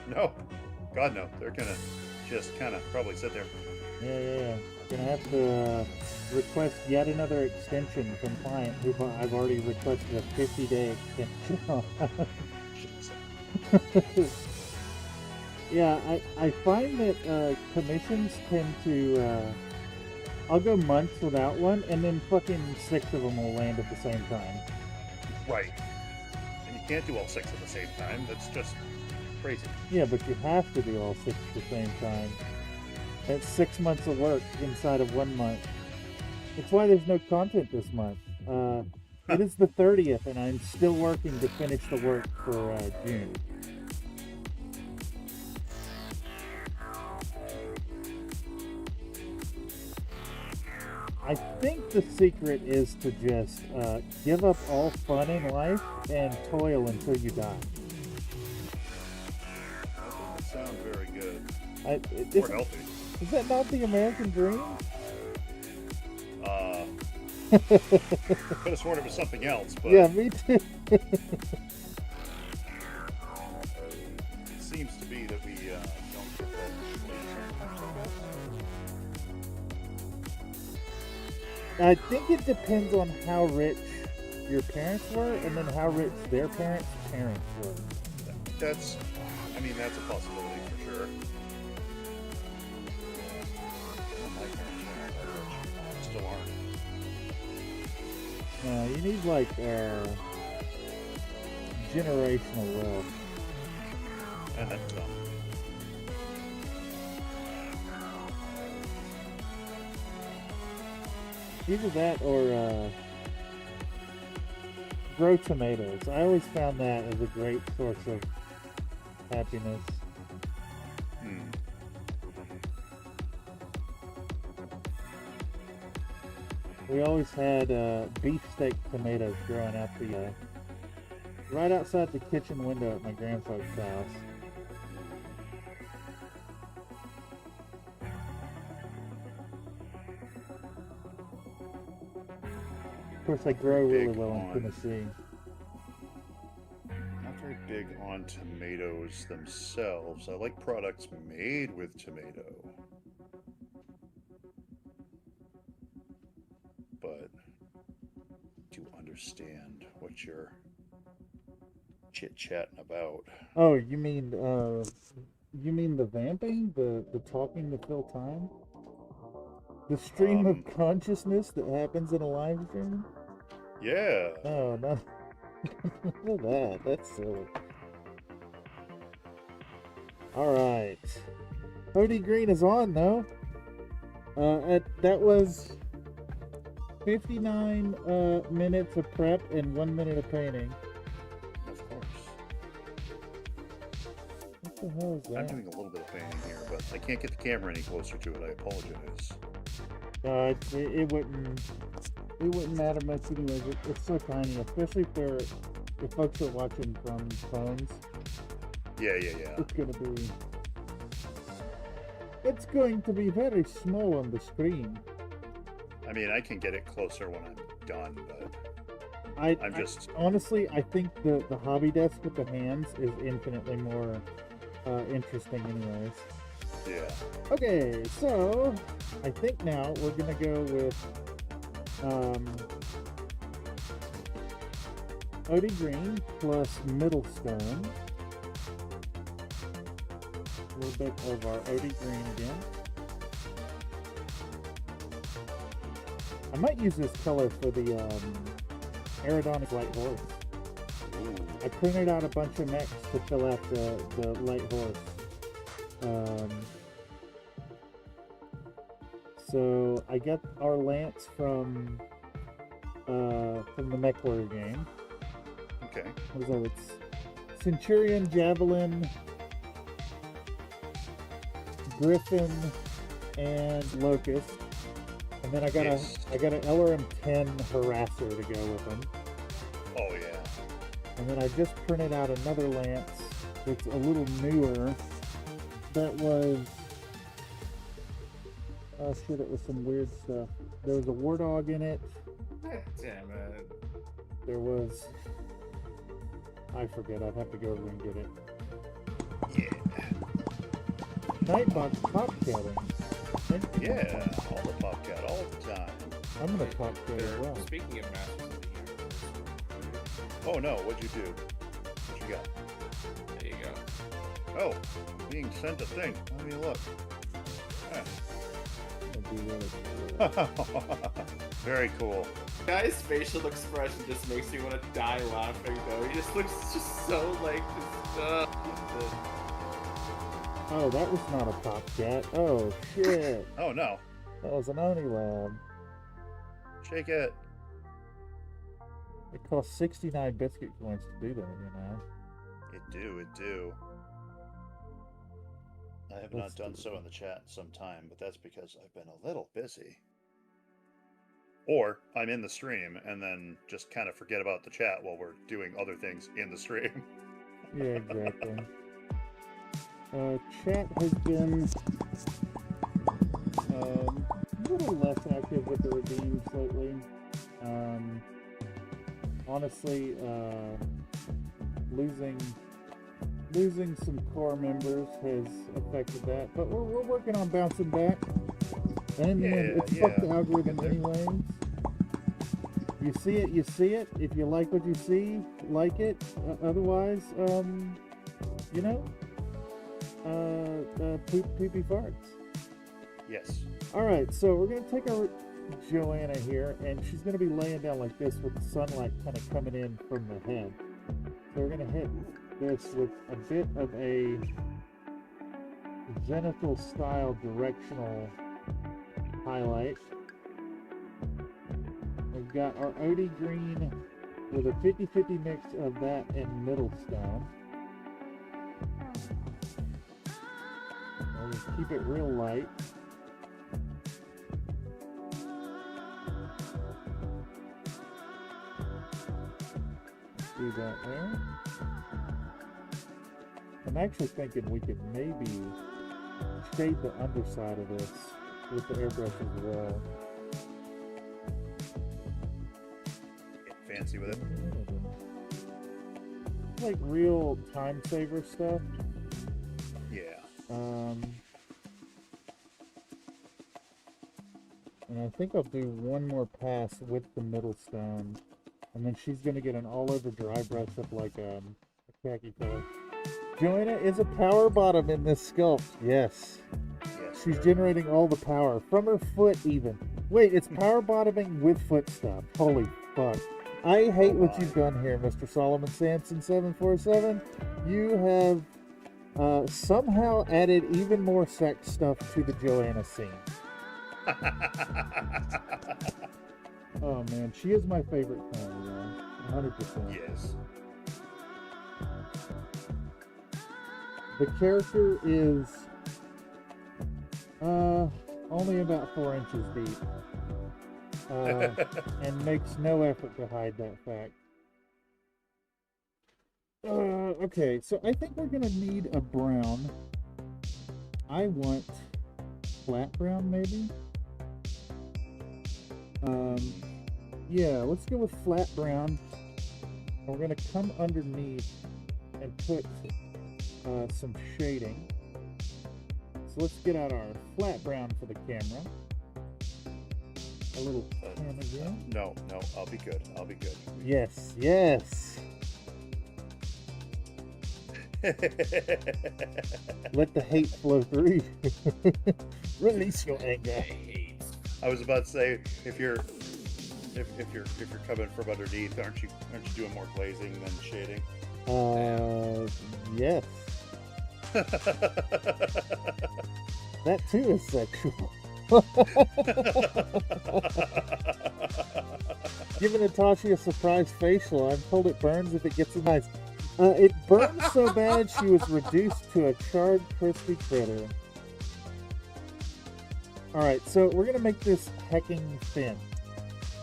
No. God, no. They're gonna just kind of probably sit there. Yeah. Gonna have to request yet another extension from client who I've already requested a 50-day extension on. Yeah, I find that commissions tend to I'll go months without one, and then fucking 6 of them will land at the same time. Right. And you can't do all 6 at the same time. That's just crazy. Yeah, but you have to do all 6 at the same time. That's 6 months of work inside of 1 month. That's why there's no content this month. It is the 30th, and I'm still working to finish the work for June. I think the secret is to just give up all fun in life and toil until you die. That doesn't sound very good. Or healthy. Is that not the American dream? Could have sworn it was something else, but Yeah, me too. it seems to be that we don't get that. I think it depends on how rich your parents were, and then how rich their parents' parents were. That's a possibility for sure. My parents weren't still aren't. You need like generational wealth. And that's dumb. Either that or grow tomatoes. I always found that as a great source of happiness. We always had beefsteak tomatoes growing out the right outside the kitchen window at my grandfather's house. Of course, they grow really well in Tennessee. Not very big on tomatoes themselves. I like products made with tomato. But do understand what you're chit-chatting about. Oh, you mean the vamping? The talking to fill time? The stream of consciousness that happens in a live stream? Yeah. No, not that. That's silly. Alright. Howdy Green is on, though. That was 59 minutes of prep and 1 minute of painting. Of course. What the hell is that? I'm doing a little bit of painting here, but I can't get the camera any closer to it. I apologize. It wouldn't matter much anyways. It's so tiny, especially if folks are watching from phones. Yeah. It's going to be very small on the screen. I mean, I can get it closer when I'm done, but honestly, I think the hobby desk with the hands is infinitely more interesting anyways. Yeah. Okay, so I think now we're gonna go with Odie Green plus Middlestone. A little bit of our Odie Green again. I might use this color for the Aerodonic Light Horse. Ooh. I printed out a bunch of mechs to fill out the Light Horse. So I got our lance from the MechWarrior game. Okay. What is that? It's Centurion, Javelin, Griffin, and Locust. And then I got Yes. a LRM-10 Harasser to go with them. Oh yeah. And then I just printed out another lance that's a little newer. That was, oh shit, it was some weird stuff. There was a war dog in it. God damn it. There was, I forget, I'd have to go over and get it. Yeah. Nightbot Popcatting. Yeah. All the Bobcat all the time. I'm gonna Popcat as well. Speaking of Masters of the Universe. Oh no, what'd you do? What you got? There you go. Oh, being sent a thing. Let me look. That'd be really cool. Very cool. Guy's facial expression just makes me want to die laughing though. He just looks just so like just, Oh, that was not a Popcat. Oh shit. Oh no. That was an Oni Lab. Shake it. It cost 69 biscuit coins to do that, you know. It do. I have Let's not done do so in the chat in some time, but that's because I've been a little busy. Or I'm in the stream and then just kind of forget about the chat while we're doing other things in the stream. Yeah, exactly. Chat has been a little less active with the redeems lately. Honestly, losing some core members has affected that, but we're working on bouncing back. And in the end, it's fuck the algorithm anyways. You see it. If you like what you see, like it. Otherwise, you know, poopy farts. Yes. All right, so we're gonna take our Joanna here, and she's gonna be laying down like this with the sunlight kind of coming in from the head. So we're gonna hit this with a bit of a zenithal style directional highlight. We've got our Odie green with a 50-50 mix of that and middle stone. We'll just keep it real light. Do that there. I'm actually thinking we could maybe shade the underside of this with the airbrush as well. Get fancy with it. Like real time saver stuff. Yeah. And I think I'll do one more pass with the middle stone. And then she's going to get an all-over dry brush up like a khaki color. Joanna is a power bottom in this sculpt. Yes. Yes. She's generating all the power. From her foot even. Wait, it's power bottoming with foot stuff. Holy fuck. I hate what you've done here, Mr. Solomon Sampson 747. You have somehow added even more sex stuff to the Joanna scene. Oh man, she is my favorite fan, 100%. Yes. The character is only about 4 inches deep. And makes no effort to hide that fact. Okay, so I think we're gonna need a brown. I want flat brown, maybe. Yeah, let's go with flat brown. We're gonna come underneath and put some shading. So let's get out our flat brown for the camera. A little camera here. No, I'll be good. Yes, yes. Let the hate flow through. Release your anger. I was about to say, if you're coming from underneath, aren't you doing more glazing than shading? Yes. That too is sexual. Giving Natasha a surprise facial. I'm told it burns if it gets in eyes. It burned so bad she was reduced to a charred, crispy critter. Alright, so we're going to make this hecking thin.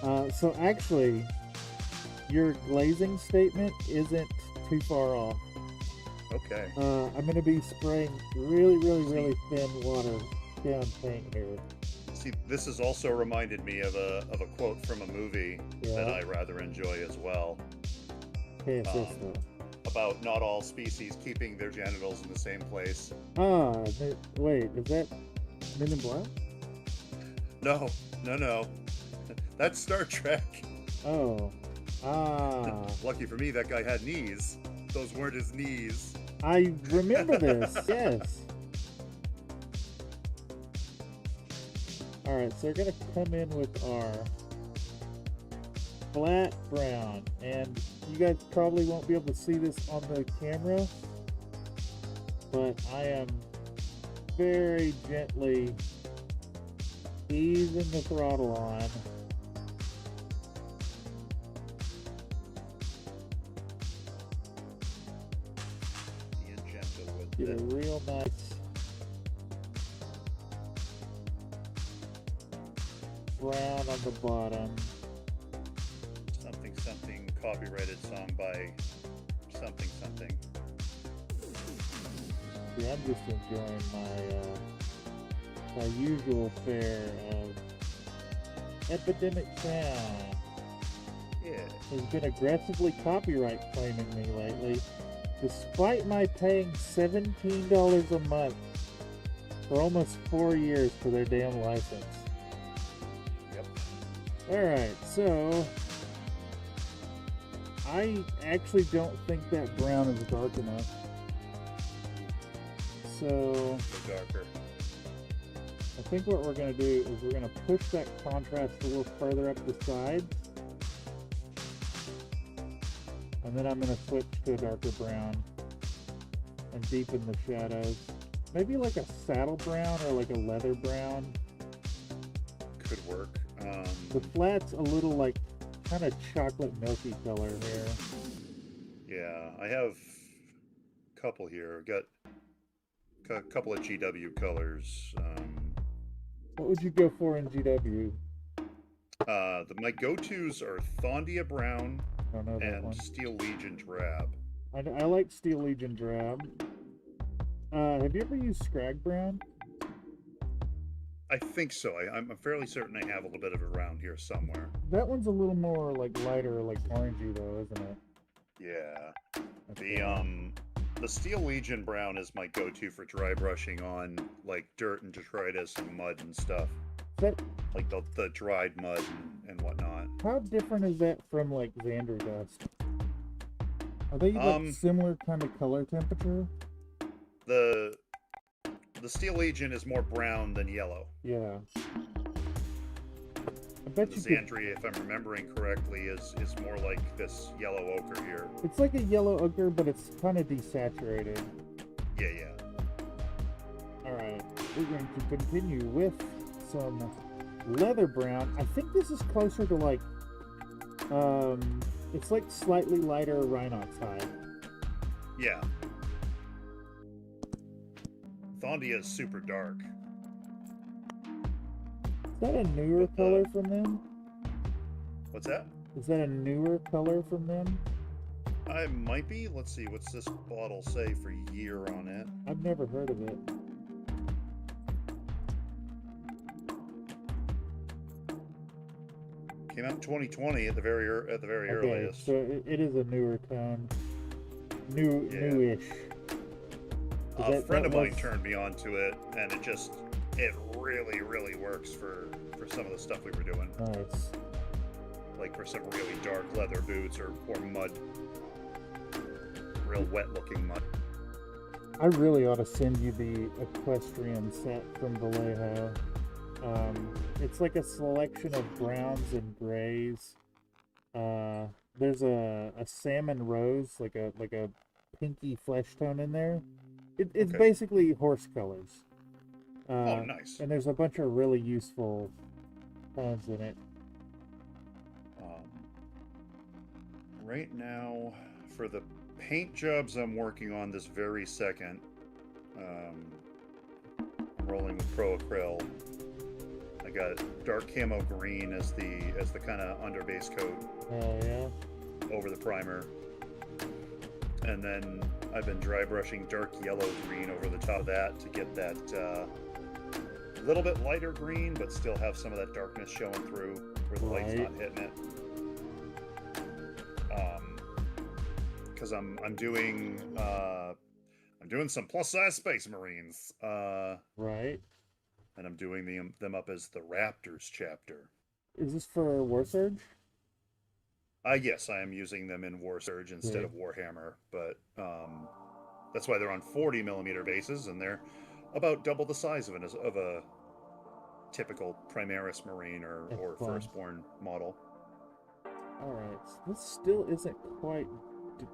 So actually, your glazing statement isn't too far off. Okay. I'm going to be spraying really thin water down paint here. See, this has also reminded me of a quote from a movie that Yeah. I rather enjoy as well. Okay, it's this though. About not all species keeping their genitals in the same place. Wait, is that Men in Black? No. That's Star Trek. Oh. Lucky for me, that guy had knees. Those weren't his knees. I remember this, yes. Alright, so we're going to come in with our flat brown. And you guys probably won't be able to see this on the camera, but I am very gently easing the throttle on. Being gentle with Get a it. real nice brown on the bottom. Something copyrighted song by something. See, I'm just enjoying my usual fare of epidemic sound. Yeah. Has been aggressively copyright claiming me lately, despite my paying $17 a month for almost 4 years for their damn license. Yep. Alright, so I actually don't think that brown is dark enough. So Go darker. I think what we're going to do is we're going to push that contrast a little further up the sides. And then I'm going to switch to a darker brown and deepen the shadows. Maybe like a saddle brown or like a leather brown. Could work. The flat's a little like kind of chocolate milky color here. Yeah, I have a couple here. Got a couple of GW colors. What would you go for in GW? My go-tos are Thondia Brown I don't know that and one. Steel Legion Drab. I like Steel Legion Drab. Have you ever used Scrag Brown? I think so. I'm fairly certain I have a little bit of it around here somewhere. That one's a little more like lighter, like orangey though, isn't it? Yeah. Okay. The Steel Legion Brown is my go-to for dry brushing on like dirt and detritus and mud and stuff. That, Like the dried mud and whatnot. how different is that from like Xander Dust? Are they like similar kind of color temperature? The Steel Legion is more brown than yellow. Yeah. I bet The you could, Xandria, if I'm remembering correctly, is more like this yellow ochre here. it's like a yellow ochre, but it's kind of desaturated. Yeah. Alright, we're going to continue with some leather brown. I think this is closer to like, it's like slightly lighter Rhinox hide. Yeah. Thondia is super dark. Is that a newer color from them? What's that? Is that a newer color from them? I might be. Let's see. What's this bottle say for year on it? I've never heard of it. Came out in 2020 at the very Okay, earliest. so it is a newer tone. Newish. A friend of mine turned me onto it, and it really works for some of the stuff we were doing. Nice. Like for some really dark leather boots or mud. Real wet looking mud. I really ought to send you the equestrian set from Vallejo. It's like a selection of browns and grays. There's a salmon rose, like a pinky flesh tone in there. It's Okay. basically horse colors. Oh, nice. And there's a bunch of really useful tones in it. Right now, for the paint jobs I'm working on this very second, I'm rolling with Pro Acryl. I got dark camo green as the kind of underbase coat. Oh yeah. Over the primer, and then I've been dry brushing dark yellow green over the top of that to get that little bit lighter green, but still have some of that darkness showing through where the light's not hitting it. Because I'm doing some plus size Space Marines. Right. And I'm doing them up as the Raptors chapter. Is this for War Surge? Yes, I am using them in War Surge instead of Warhammer, but that's why they're on 40 millimeter bases, and they're about double the size of a typical Primaris Marine or Firstborn model. All right, so this still isn't quite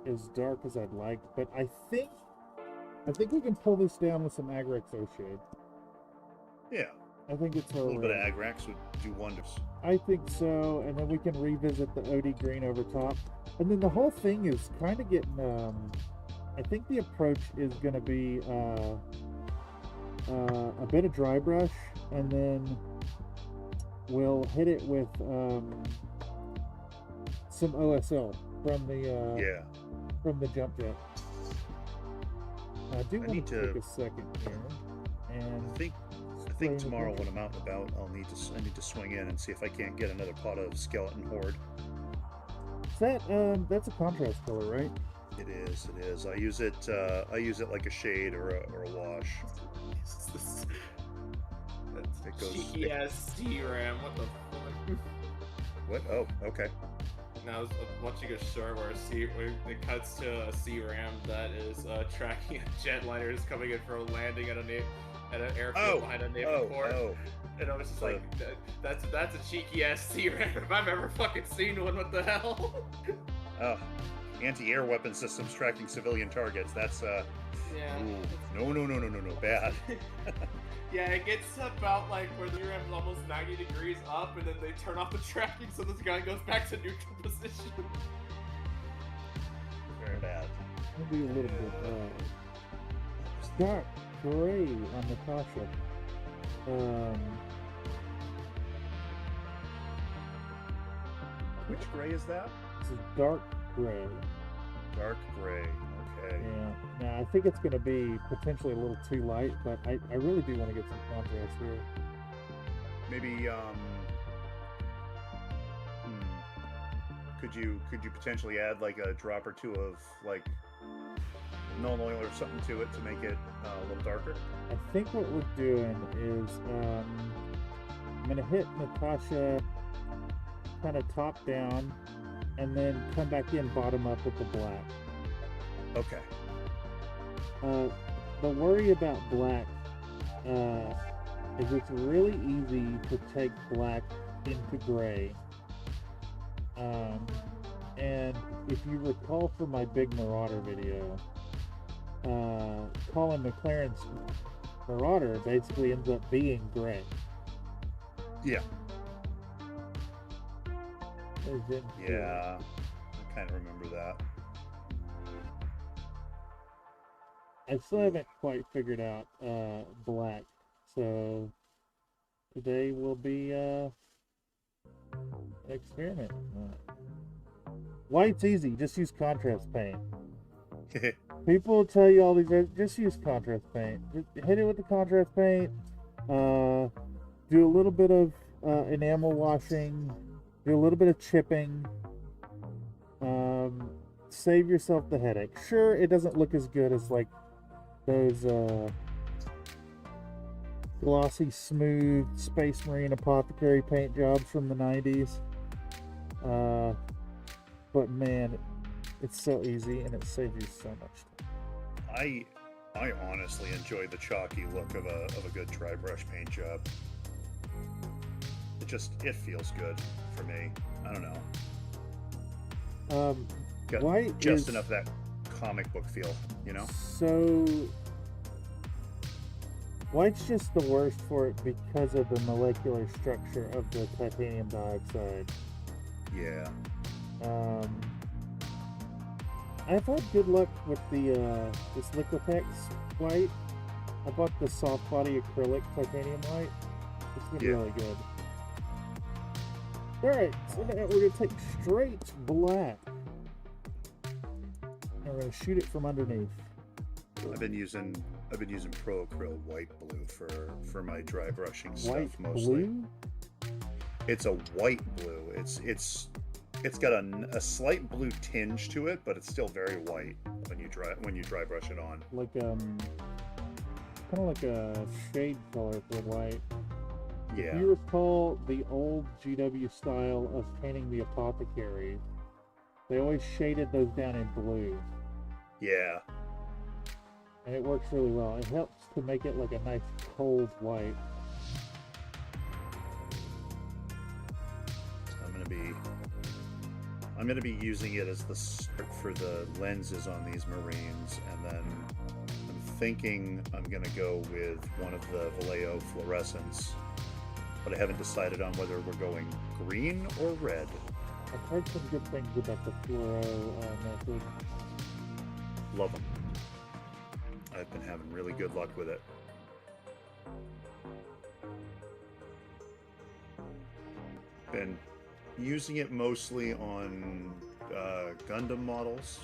as dark as I'd like, but I think we can pull this down with some Agrex O-Shade. Yeah. I think it's a little bit of Agrax would do wonders. I think so, and then we can revisit the OD green over top. And then the whole thing is kind of getting, I think the approach is going to be a bit of dry brush, and then we'll hit it with some OSL from the jump jet. I do want to take a second here, and I think tomorrow when I'm out and about, I need to swing in and see if I can't get another pot of Skeleton Horde. That's a contrast color, right? It is. I use it like a shade or a wash. That's cheeky ass C-RAM. What the fuck? What? Oh, okay. Now I was watching a short where it cuts to a C-RAM that is tracking a jetliner is coming in for a landing at an airfield behind a naval port. And I was just like, that's a cheeky ass C-RAM if I've ever fucking seen one. What the hell? Oh, anti-air weapon systems tracking civilian targets. That's yeah. Ooh, no, bad. Yeah, it gets about like where the RAM is almost 90 degrees up, and then they turn off the tracking, so this guy goes back to neutral position. Very bad. Maybe a little bit dark gray on Natasha. Which gray is that? It's a dark gray. Dark gray. Okay. Yeah. Now I think it's going to be potentially a little too light, but I really do want to get some contrast here. Maybe Could you potentially add like a drop or two of like Null oil or something to it to make it a little darker? I think what we're doing is I'm going to hit Natasha kind of top down and then come back in bottom up with the black. Okay. The worry about black is it's really easy to take black into gray. And if you recall from my big Marauder video, Colin McLaren's Marauder basically ends up being gray. Yeah. Yeah, I kind of remember that. I still haven't quite figured out black, so today will be an experiment. White's easy, just use contrast paint. People will tell you all these, just use contrast paint. Just hit it with the contrast paint, do a little bit of enamel washing, do a little bit of chipping, save yourself the headache. Sure, it doesn't look as good as like those glossy, smooth Space Marine Apothecary paint jobs from the 90s. But man, it's so easy and it saves you so much time. I honestly enjoy the chalky look of a good dry brush paint job. It feels good for me. I don't know. Got white just enough of that comic book feel, you know? So White's just the worst for it because of the molecular structure of the titanium dioxide. Yeah. I've had good luck with the this Liquitex white. I bought the soft body acrylic titanium white. It's been really good. Alright, so now we're gonna take straight black. And we're gonna shoot it from underneath. I've been using Pro Acryl white blue for my dry brushing White stuff mostly. blue? It's a white blue. It's got a slight blue tinge to it, but it's still very white when you dry brush it on. Like kind of like a shade color for white. Yeah. If you recall the old GW style of painting the apothecary, they always shaded those down in blue. Yeah. And it works really well. It helps to make it like a nice cold white. I'm gonna be using it as the start for the lenses on these Marines, and then I'm thinking I'm gonna go with one of the Vallejo fluorescents, but I haven't decided on whether we're going green or red. I've heard some good things about the fluoro method. Love them. I've been having really good luck with it. Been using it mostly on Gundam models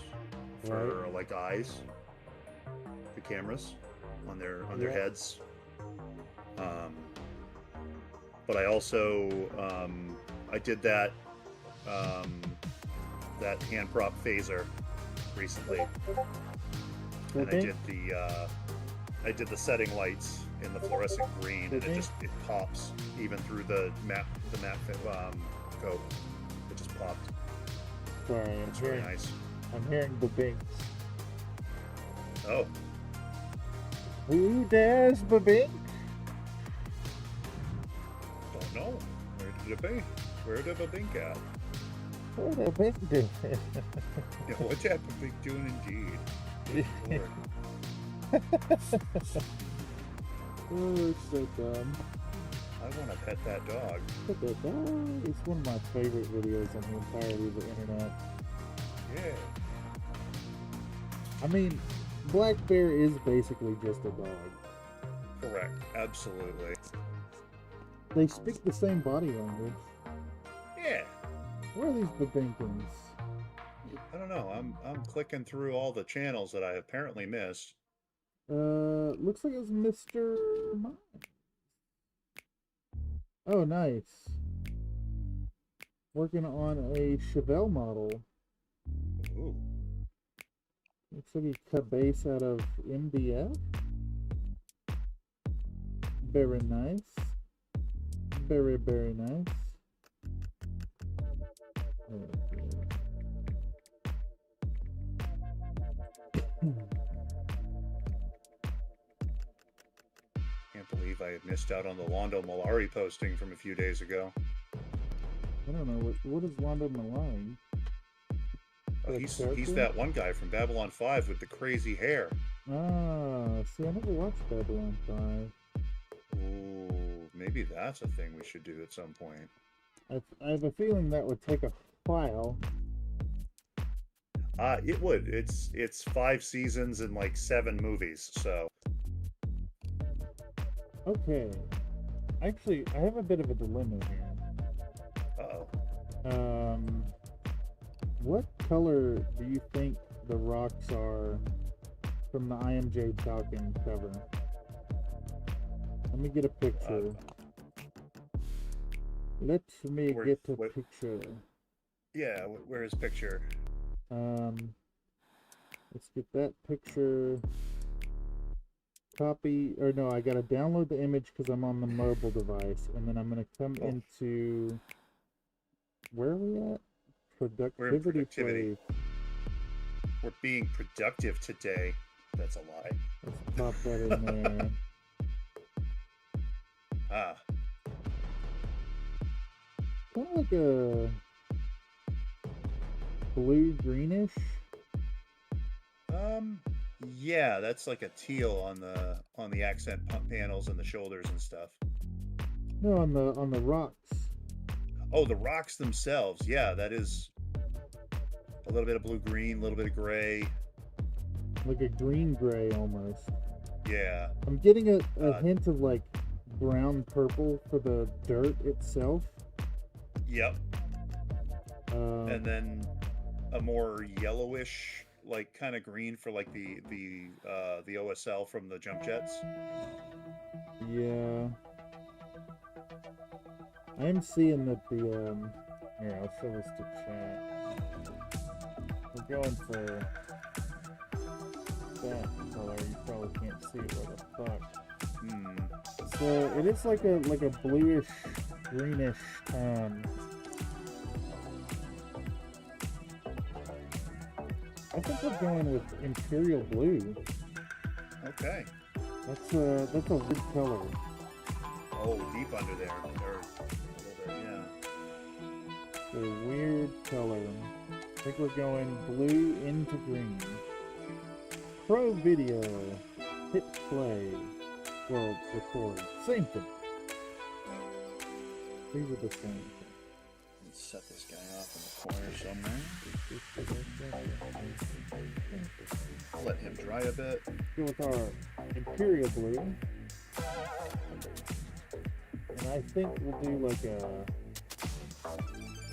for like eyes, the cameras on their heads. But I also I did that hand prop phaser recently, and I did the setting lights in the fluorescent green, and it pops even through the matte coat. It just popped. Sorry, it's very nice. I'm hearing the binks. Oh. Who dares babink? Don't know. Where did it be? Where did the bink at? What did the bink do? Yeah, what's that bink doing indeed? Oh, it's so dumb. I want to pet that dog. Pet that dog? It's one of my favorite videos on the entirety of the internet. Yeah. I mean, Black Bear is basically just a dog. Correct. Absolutely. They speak the same body language. Yeah. Where are these babinkins? I don't know. I'm clicking through all the channels that I apparently missed. Looks like it's Mr. Mine. Oh, nice. Working on a Chevelle model. Ooh. Looks like he cut base out of MDF. Very nice. Very, very nice. Can't believe I had missed out on the Londo Malari posting from a few days ago. I don't know, what is Londo Malari? Oh, he's that one guy from Babylon 5 with the crazy hair. Ah, see, I never watched Babylon 5. Ooh, maybe that's a thing we should do at some point. I have a feeling that would take a while. It would. It's 5 seasons and like 7 movies, so. Okay. Actually, I have a bit of a dilemma here. Uh-oh. What color do you think the rocks are from the I Am Jade Falcon cover? Let me get a picture. Let me get a picture. Yeah, where's picture? Let's get that picture. Copy, or no, I gotta download the image because I'm on the mobile device, and then I'm gonna come into, where are we at? Productivity. Play. We're being productive today. That's a lie. Let's pop that in there. Ah. Kind of like a blue greenish. Yeah, that's like a teal on the accent panels and the shoulders and stuff. No, on the rocks. Oh, the rocks themselves. Yeah, that is a little bit of blue green, a little bit of gray. Like a green gray almost. Yeah. I'm getting a hint of like brown purple for the dirt itself. Yep. And then a more yellowish, like kind of green for like the OSL from the jump jets. Yeah. I'm seeing that the here, I'll show this to chat. We're going for that color. You probably can't see it where the fuck. So it is like a bluish, greenish tone. I think we're going with Imperial Blue. Okay. That's a weird color. Oh, deep under there. Or a little bit, yeah. A weird color. I think we're going blue into green. Pro video. Hit play. Well, record. Same thing. These are the same. Let's set this guy off in the corner somewhere. Let him dry a bit. Go with our Imperial Blue. And I think we'll do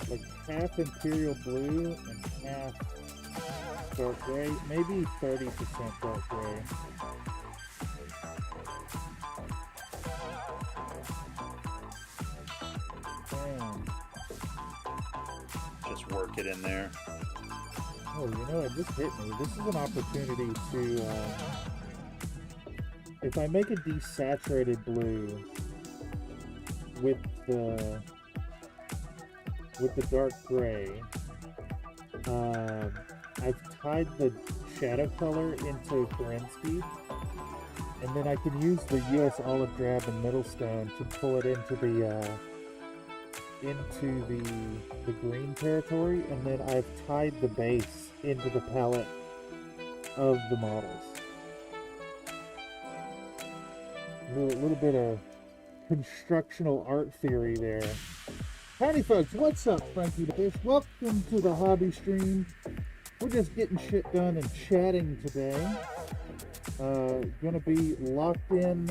like half Imperial Blue and half dark gray. Maybe 30% dark gray. Just work it in there. Oh, you know, it just hit me. This is an opportunity to, if I make a desaturated blue with the dark gray, I've tied the shadow color into Kerensky, and then I can use the US Olive Drab and Middlestone to pull it into the green territory, and then I've tied the base into the palette of the models. A little bit of constructional art theory there. Howdy folks, what's up? Frankie the Fish. Welcome to the hobby stream. We're just getting shit done and chatting today. Gonna be locked in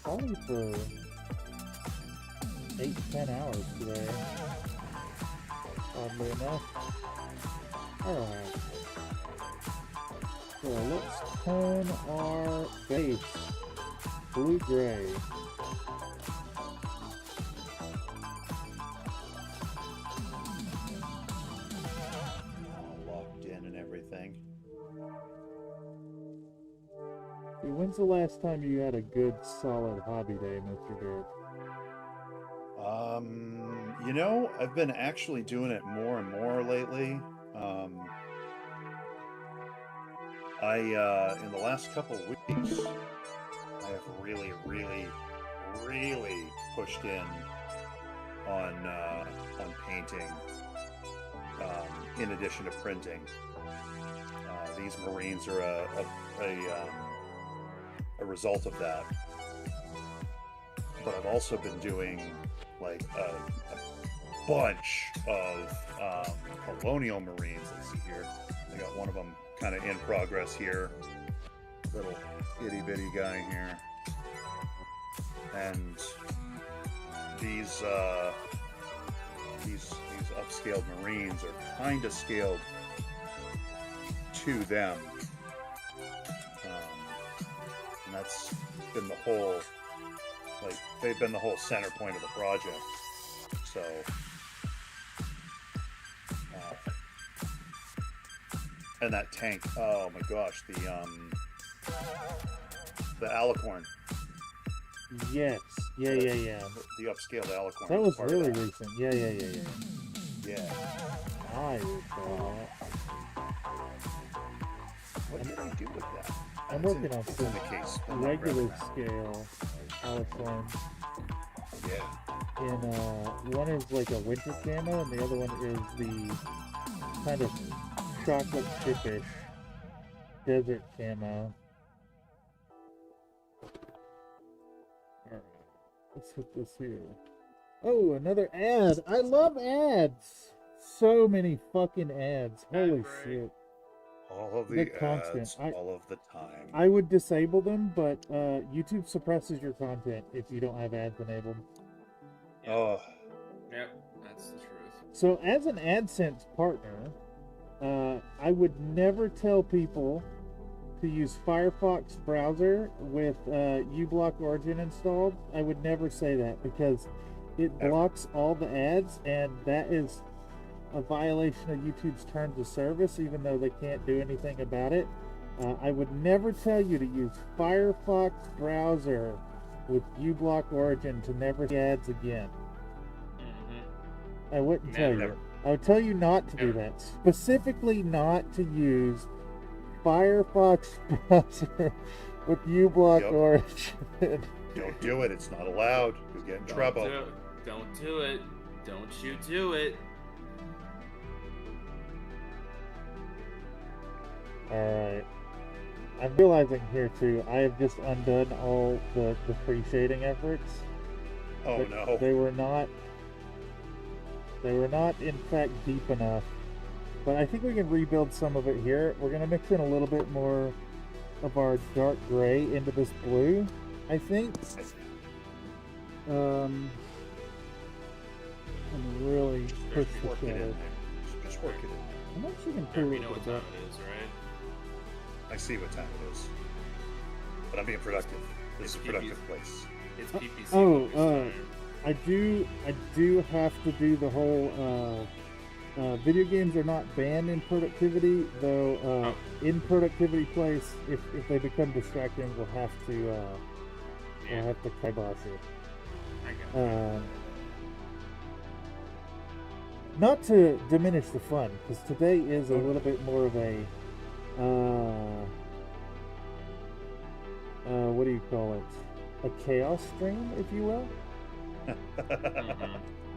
probably for 8 to 10 hours today, oddly enough. Alright, so let's tone our base blue-gray. Locked in and everything. Hey, when's the last time you had a good solid hobby day, Mr. Dirt? You know, I've been actually doing it more and more lately. In the last couple of weeks, I have really pushed in on painting, in addition to printing. These Marines are a result of that. But I've also been doing like a bunch of colonial Marines. Let's see here. I got one of them kind of in progress here. Little itty bitty guy here. And these upscaled Marines are kind of scaled to them. And that's been the whole, like, they've been the whole center point of the project. So, and that tank, oh my gosh, the Alicorn. Yes, yeah. The upscaled Alicorn. That was really recent. Yeah. Yeah. I recall that. What did I do with that? I'm working on some in the case. regular scale Alicorn. Yeah. And one is like a winter camo, and the other one is the kind of chocolate chipish desert camo. Alright, let's hit this here. Oh, another ad. I love ads. So many fucking ads. Holy shit. All of the They're constant. ads, all of the time. I would disable them, but YouTube suppresses your content if you don't have ads enabled. Oh. Yep, that's the truth. So as an AdSense partner, I would never tell people to use Firefox browser with uBlock Origin installed. I would never say that because it blocks all the ads, and that is a violation of YouTube's terms of service, even though they can't do anything about it. I would never tell you to use Firefox browser with uBlock Origin to never see ads again. I wouldn't tell you. I would tell you not to do that. Specifically not to use Firefox browser with uBlock Origin. Don't do it. It's not allowed. You'll get in trouble. Don't do it. Don't you do it. Alright. I'm realizing here too, I have just undone all the free shading efforts. Oh no. They were not in fact deep enough. But I think we can rebuild some of it here. We're gonna mix in a little bit more of our dark gray into this blue, I think. And really push the shadow. Just work it in. I'm actually gonna put We know what time it is, right? I see what time it is. But I'm being productive. This is a productive place. It's PPC. I do have to do the whole video games are not banned in productivity, though in productivity place, if they become distracting, we'll have to kibosh it. Not to diminish the fun, because today is a little bit more of a what do you call it? A chaos stream, if you will.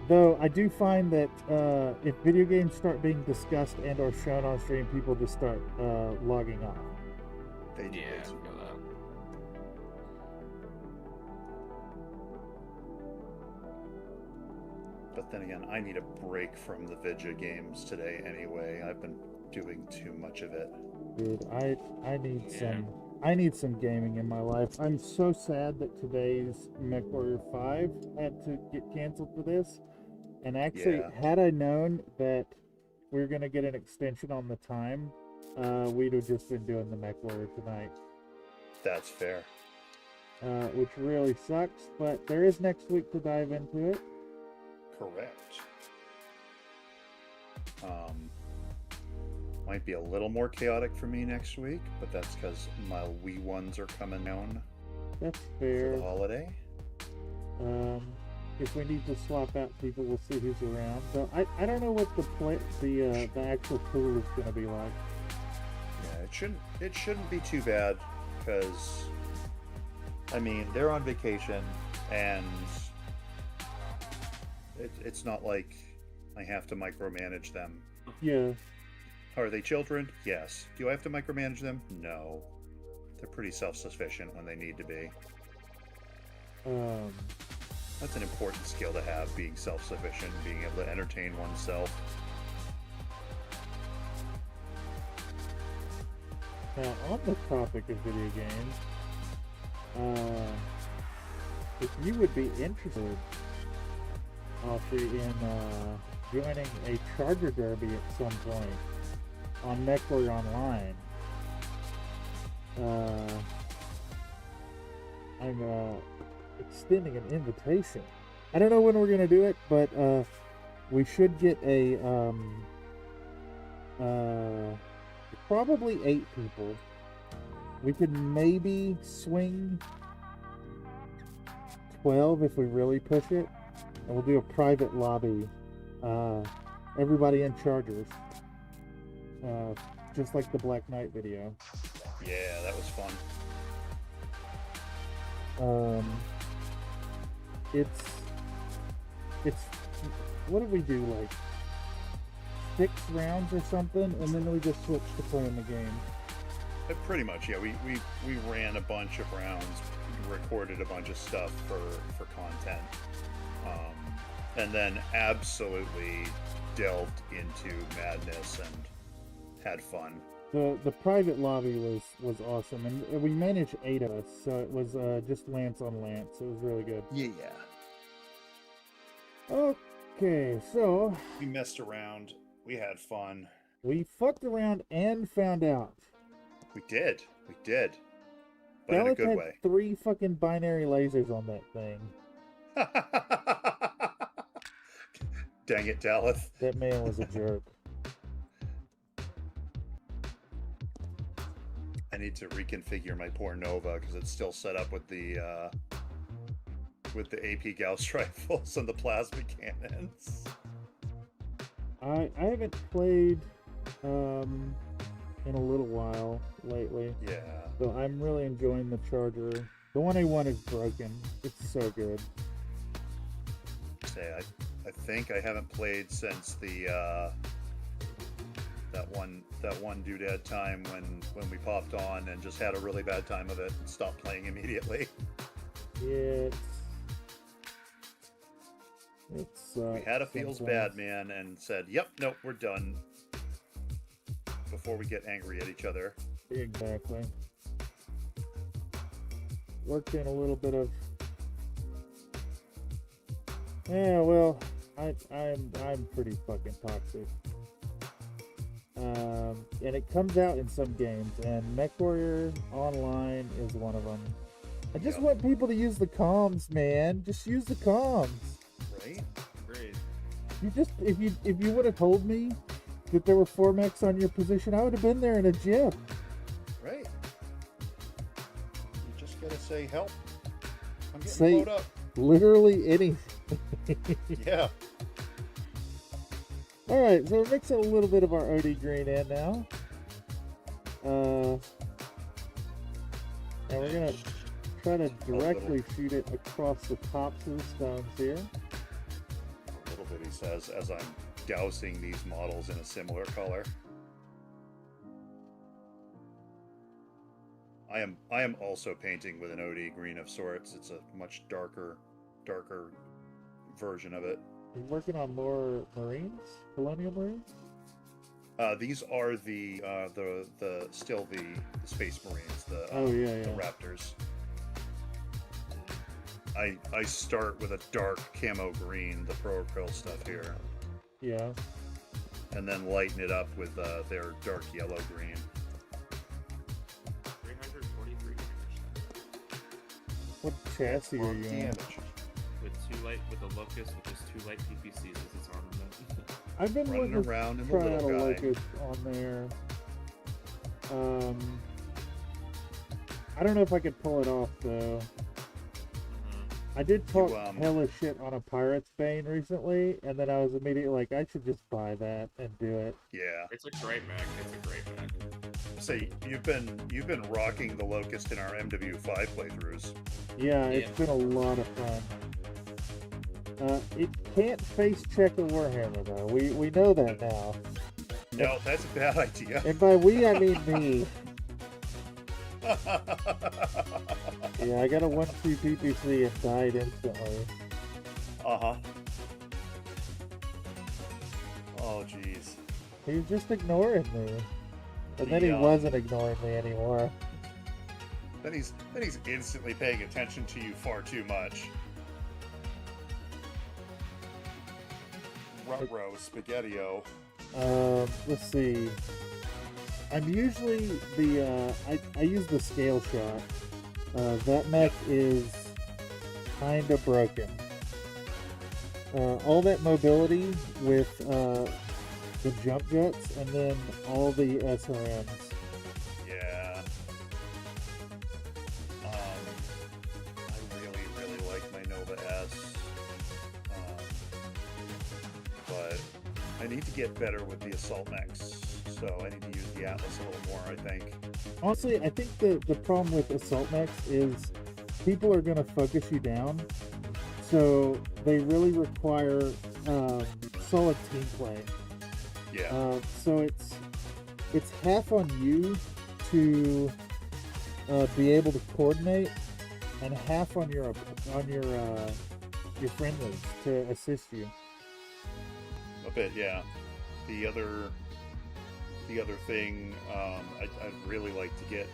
Though I do find that if video games start being discussed and or shown on stream, people just start logging off. They do. Yeah, I feel that. But then again, I need a break from the video games today anyway. I've been doing too much of it. Dude, I need some gaming in my life. I'm so sad that today's MechWarrior 5 had to get canceled for this. And actually, had I known that we were going to get an extension on the time, we'd have just been doing the MechWarrior tonight. That's fair. Which really sucks, but there is next week to dive into it. Correct. Might be a little more chaotic for me next week, but that's because my wee ones are coming down. That's fair. For the holiday. If we need to swap out people, we'll see who's around. So I don't know what the actual pool is going to be like. Yeah, it shouldn't be too bad, because I mean they're on vacation and it's not like I have to micromanage them. Yeah. Are they children? Yes. Do I have to micromanage them? No. They're pretty self-sufficient when they need to be. That's an important skill to have, being self-sufficient, being able to entertain oneself. Now, on the topic of video games, if you would be interested, Autry, in joining a Charger Derby at some point on MechWarrior Online, I'm extending an invitation. I don't know when we're gonna do it, but we should get a probably 8 people. We could maybe swing 12 if we really push it, and we'll do a private lobby. Everybody in Chargers, just like the Black Knight video. Yeah, that was fun. It's what did we do, like 6 rounds or something, and then we just switched to playing the game. Pretty much, yeah. We ran a bunch of rounds, recorded a bunch of stuff for content, and then absolutely delved into madness and had fun. The private lobby was awesome, and we managed 8 of us, so it was just Lance on Lance. It was really good. Yeah. Okay, so We messed around. We had fun. we fucked around and found out. We did. But in a Dallas good had way. 3 fucking binary lasers on that thing. Dang it, Dallas. That man was a jerk. I need to reconfigure my poor Nova because it's still set up with the AP Gauss rifles and the plasma cannons. I haven't played in a little while lately. Yeah. So I'm really enjoying the Charger. The one I want is broken. It's so good. Say, I think I haven't played since the that one doodad time when we popped on and just had a really bad time of it and stopped playing immediately. Yeah, it's We had a feels bad, man, and said, "Yep, nope, we're done." Before we get angry at each other. Exactly. Worked in a little bit of. Yeah, well, I'm pretty fucking toxic. And it comes out in some games, and MechWarrior Online is one of them. I just want people to use the comms, man. Just use the comms. Right? Agreed. If you would have told me that there were 4 mechs on your position, I would have been there in a jiff. Right. You just gotta say, "Help! I'm getting Say- blowed up." Literally anything. Yeah. All right, so we're mixing a little bit of our OD green in now. And we're gonna try to directly shoot it across the tops of the stones here. A little bit, he says, as I'm dousing these models in a similar color. I am also painting with an OD green of sorts. It's a much darker version of it. You're working on more Marines, Colonial Marines. These are the still the Space Marines, the Raptors. I start with a dark camo green, the Pro Acryl stuff here. Yeah. And then lighten it up with their dark yellow green. 343 What chassis are you on? with the Locust, with just 2 light PPCs as its armament. I've been Running wanting around to in the try out a little guy. Locust on there. I don't know if I could pull it off though. I did talk hella shit on a Pirate's Bane recently, and then I was immediately like, I should just buy that and do it. Yeah. It's a great mech. Say you've been rocking the Locust in our MW5 playthroughs. Yeah, it's been a lot of fun. It can't face check a Warhammer though. We know that now. No, that's a bad idea. And by we I mean me. Yeah, I got a 1-2 PPC and died instantly. Uh-huh. Oh jeez. He was just ignoring me. And then he wasn't ignoring me anymore. Then he's instantly paying attention to you far too much. Ruh-roh, spaghetti-o. Let's see. I'm usually I use the scale shot. That mech is kinda broken. All that mobility with the jump jets and then all the SRMs. Yeah. I really like my Nova S. But I need to get better with the assault mechs, so I need to use the Atlas a little more, I think. Honestly, I think the problem with assault mechs is people are going to focus you down, so they really require solid team play. Yeah. So it's half on you to be able to coordinate, and half on your friendlies to assist you. A bit, yeah. The other thing I'd really like to get.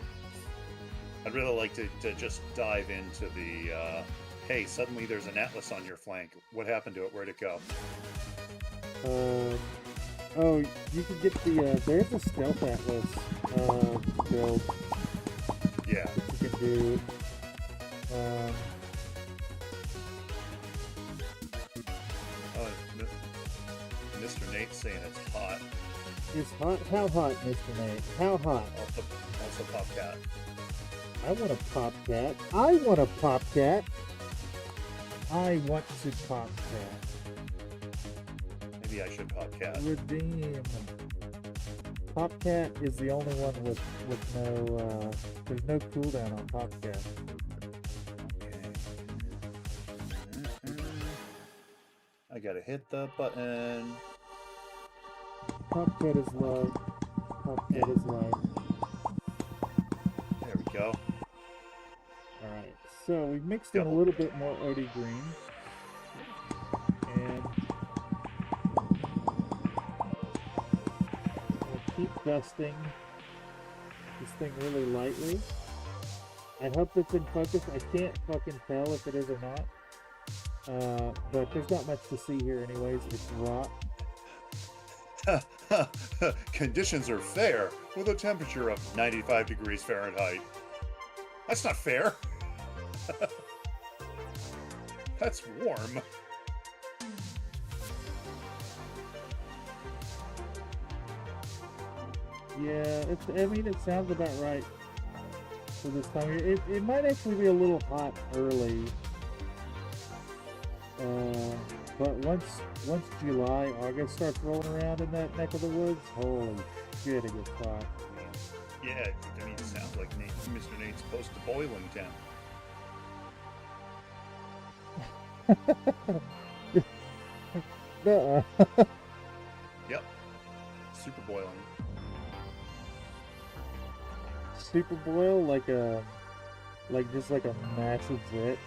I'd really like to just dive into the. Hey, suddenly there's an atlas on your flank. What happened to it? Where'd it go? Oh, you can get the. There's a stealth atlas build. Yeah. That you can do. Mr. Nate's saying it's hot. It's hot? How hot, Mr. Nate? How hot? Also Popcat. I want a Popcat. I want a Popcat. I want to Popcat. Maybe I should Popcat. Redeem. Popcat is the only one with no, there's no cooldown on Popcat. Okay. I gotta hit the button. Popcat is low. Popcat is low. There we go. Alright, so we've mixed in a little bit more OD green. And we'll keep dusting this thing really lightly. I hope it's in focus. I can't fucking tell if it is or not. But there's not much to see here anyways. It's rock. Conditions are fair with a temperature of 95 degrees Fahrenheit. That's not fair. That's warm. Yeah, I mean, it sounds about right for this time of year. It might actually be a little hot early. But once July, August starts rolling around in that neck of the woods, holy shit, it gets hot. Yeah, I mean, it sounds like Mr. Nate's close to boiling temp. Yep. Super boiling. Super boil like just like a massive zit.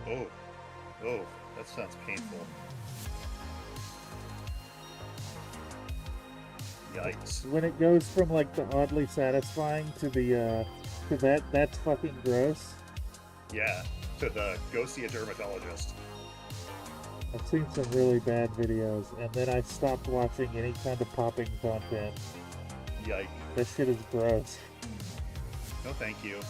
Oh, that sounds painful. Yikes. When it goes from like the oddly satisfying to the to that's fucking gross. Yeah, to the go see a dermatologist. I've seen some really bad videos, and then I stopped watching any kind of popping content. Yikes. That shit is gross. No, thank you.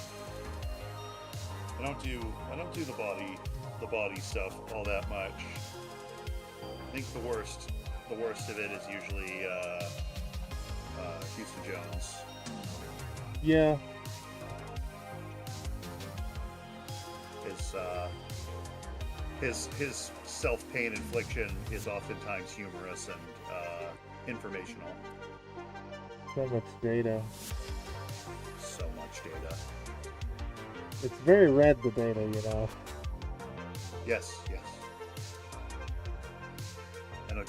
I don't do the body stuff all that much. I think the worst of it is usually Houston Jones. Yeah. His self-pain infliction is oftentimes humorous and informational. So much data. So much data. It's very red, the data, you know. Yes.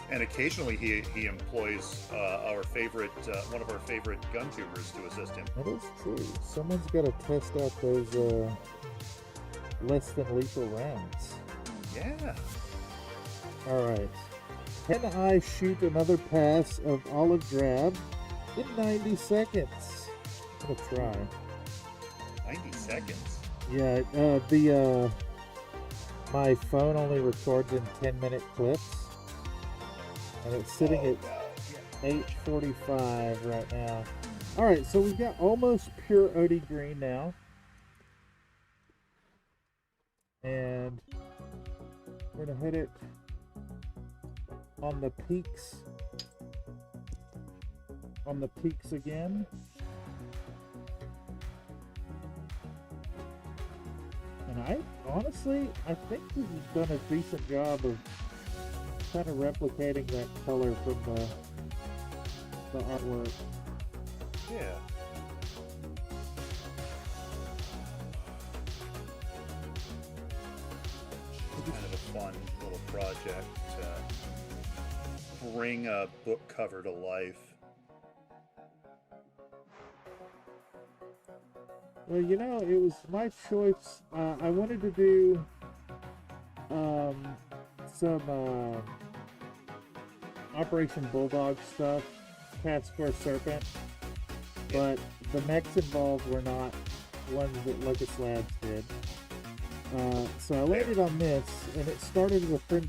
And occasionally he employs our favorite one of our favorite gun tubers to assist him. That is true. Someone's got to test out those less than lethal rounds. Yeah. All right. Can I shoot another pass of olive drab in 90 seconds? I'm gonna try. 90 seconds. Yeah. My phone only records in 10-minute clips. And it's sitting at 8:45 right now. All right, so we've got almost pure OD green now. And we're going to hit it on the peaks. On the peaks again. And I think this has done a decent job of kind of replicating that color from the artwork. Yeah. Kind of a fun little project to bring a book cover to life. Well, you know, it was my choice. I wanted to do some Operation Bulldog stuff, Cat Square Serpent, but the mechs involved were not ones that Lucas Labs did. So I landed on this, and it started with a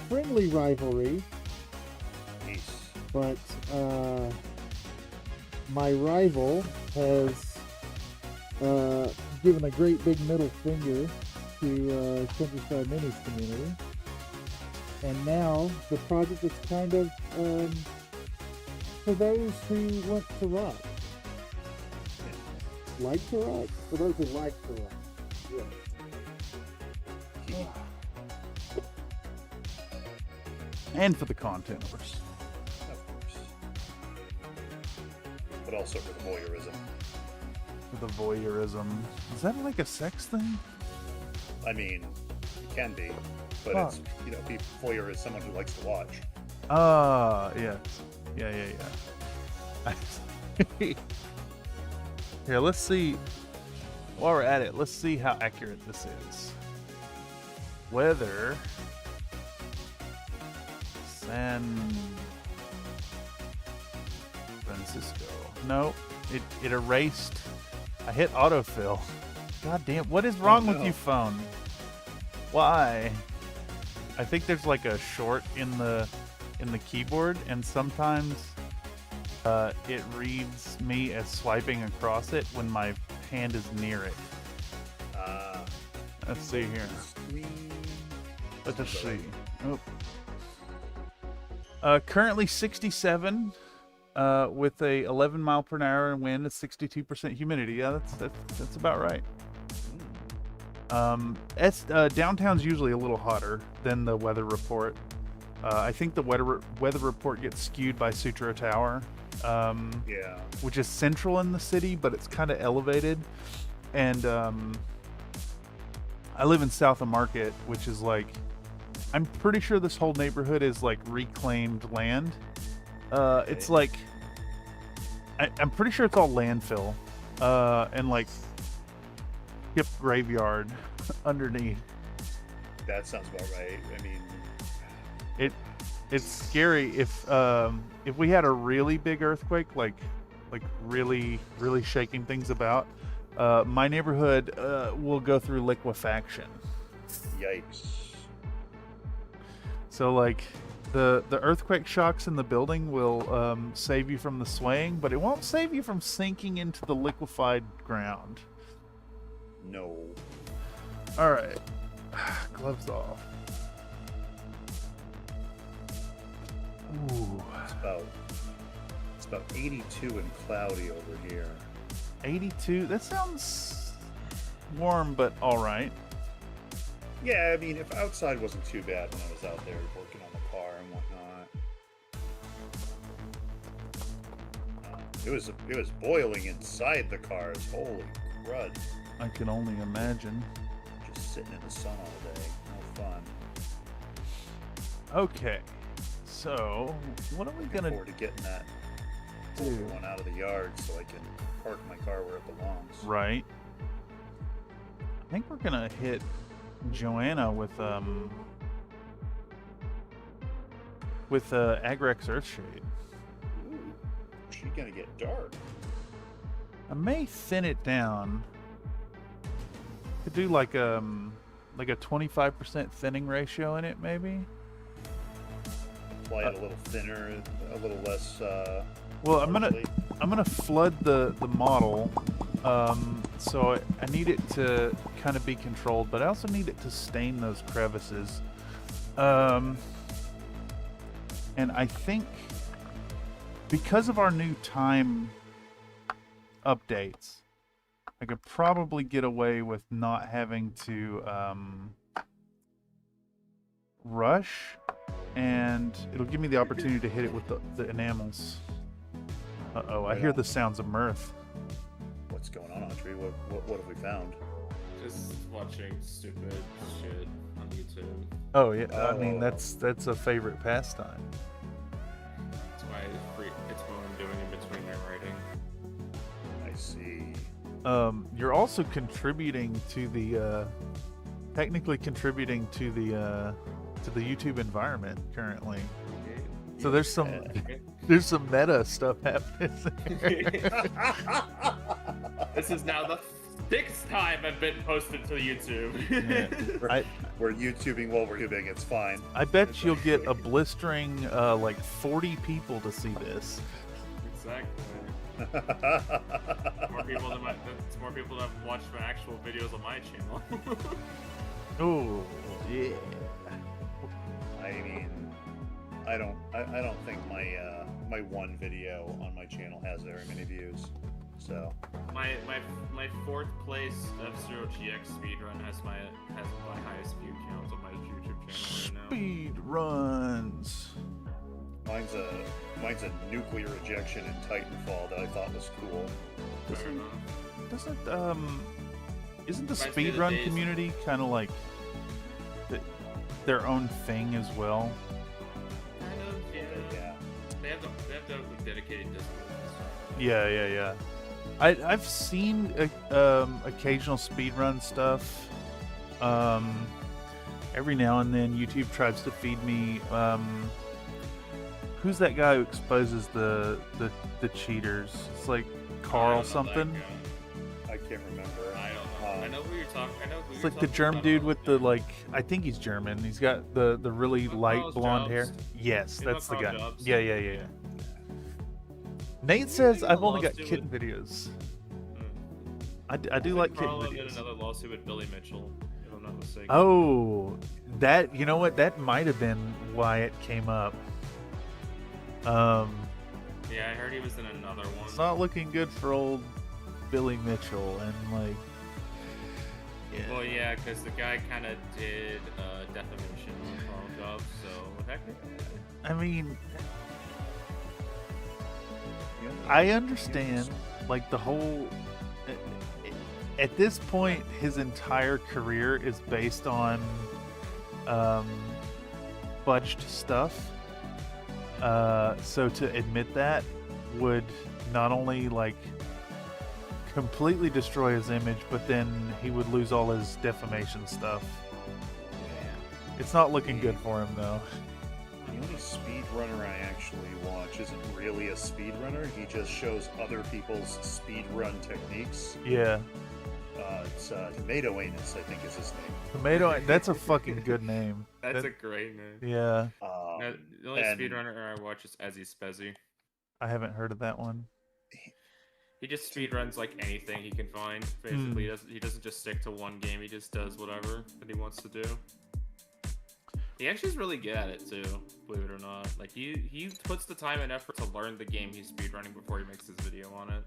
friendly rivalry. Nice. But my rival has given a great big middle finger to Countryside Minis community, and now the project is kind of for those who want to rock, like to rock, for those who like to rock. Yeah. And for the content, of course. Of course. But also for the voyeurism. For the voyeurism. Is that like a sex thing? I mean, it can be, but Fuck. it's, you know, voyeur is someone who likes to watch. Yes. Yeah. Here, let's see. While we're at it, let's see how accurate this is. Weather. San Francisco. No, it erased. I hit autofill. God damn, what is wrong with you, phone? Why? I think there's like a short in the keyboard, and sometimes it reads me as swiping across it when my hand is near it. Let's see here. Let's just see. Oh. Currently 67 with a 11 mile per hour wind, 62% humidity. Yeah, that's about right. Downtown's usually a little hotter than the weather report. I think the weather report gets skewed by Sutro Tower, which is central in the city, but it's kind of elevated. And I live in South of Market, which is like, I'm pretty sure this whole neighborhood is like reclaimed land. It's like, I'm pretty sure it's all landfill, and like hip graveyard underneath. That sounds about right. I mean, it's scary if we had a really big earthquake, like really shaking things about. My neighborhood will go through liquefaction. yikes. So like the earthquake shocks in the building will save you from the swaying, but it won't save you from sinking into the liquefied ground. No. All right, gloves off. Ooh. It's about 82 and cloudy over here. 82. That sounds warm, but all right. Yeah, I mean, if outside wasn't too bad when I was out there working on the car and whatnot. It was boiling inside the cars. Holy crud! I can only imagine. Just sitting in the sun all day. No fun. Okay, so what are we Looking gonna forward to getting that one out of the yard so I can park my car where it belongs. Right. I think we're gonna hit Joanna with Agrex Earthshade. Ooh, she's gonna get dark. I may thin it down. Could do like a 25% thinning ratio in it, maybe. Apply it a little thinner, a little less. Well, I'm gonna flood the model, so I need it to kind of be controlled, but I also need it to stain those crevices. And I think because of our new time updates, I could probably get away with not having to rush, and it'll give me the opportunity to hit it with the enamels. Uh-oh, I hear the sounds of mirth. What's going on, Audrey? What have we found? Just watching stupid shit on YouTube. Oh yeah, I mean that's a favorite pastime. It's when I'm doing in between my writing. I see. you're also contributing to the technically contributing to the YouTube environment currently. So there's some meta stuff happening. This is now the 6th time I've been posted to YouTube. Yeah. We're YouTubing while we're YouTubing. It's fine. I bet you'll get a blistering like 40 people to see this. Exactly. More people that have watched my actual videos on my channel. Oh yeah. I mean, I don't think my one video on my channel has very many views. So my 4th place F0 GX speedrun has my highest view count on my YouTube channel right now. Speed runs. Mine's a nuclear ejection in Titanfall that I thought was cool. Isn't the speedrun community kind of like their own thing as well? Kind of, yeah. They have the dedicated Discord. Yeah. I've seen occasional speedrun stuff. Every now and then YouTube tries to feed me. Who's that guy who exposes the cheaters? It's like Carl something. I can't remember. I don't know. I know who you're talking. It's like the German dude with the like. I think he's German. He's got the really light blonde hair. Yes, that's the guy. Yeah. Nate says I've only got kitten videos. I do like kitten videos. Did another lawsuit with Billy Mitchell, if I'm not mistaken. Oh, that, you know what? That might have been why it came up. Yeah, I heard he was in another one. It's not looking good for old Billy Mitchell, and like. Yeah. Well, yeah, because the guy kind of did defamation on Carl Jobs, so heck. I mean, I understand, like, the whole. At this point, his entire career is based on fudged stuff. So to admit that would not only like completely destroy his image, but then he would lose all his defamation stuff. Yeah. It's not looking good for him though. The only speedrunner I actually watch isn't really a speedrunner. He just shows other people's speedrun techniques. Yeah. It's Tomato Anus, I think is his name. Tomato, that's a fucking good name. That's a great name. Yeah. The only speedrunner I watch is Ezzy Spezzy. I haven't heard of that one. He just speedruns like anything he can find. Basically, he doesn't just stick to one game. He just does whatever that he wants to do. He actually is really good at it too, believe it or not. Like he puts the time and effort to learn the game he's speedrunning before he makes his video on it.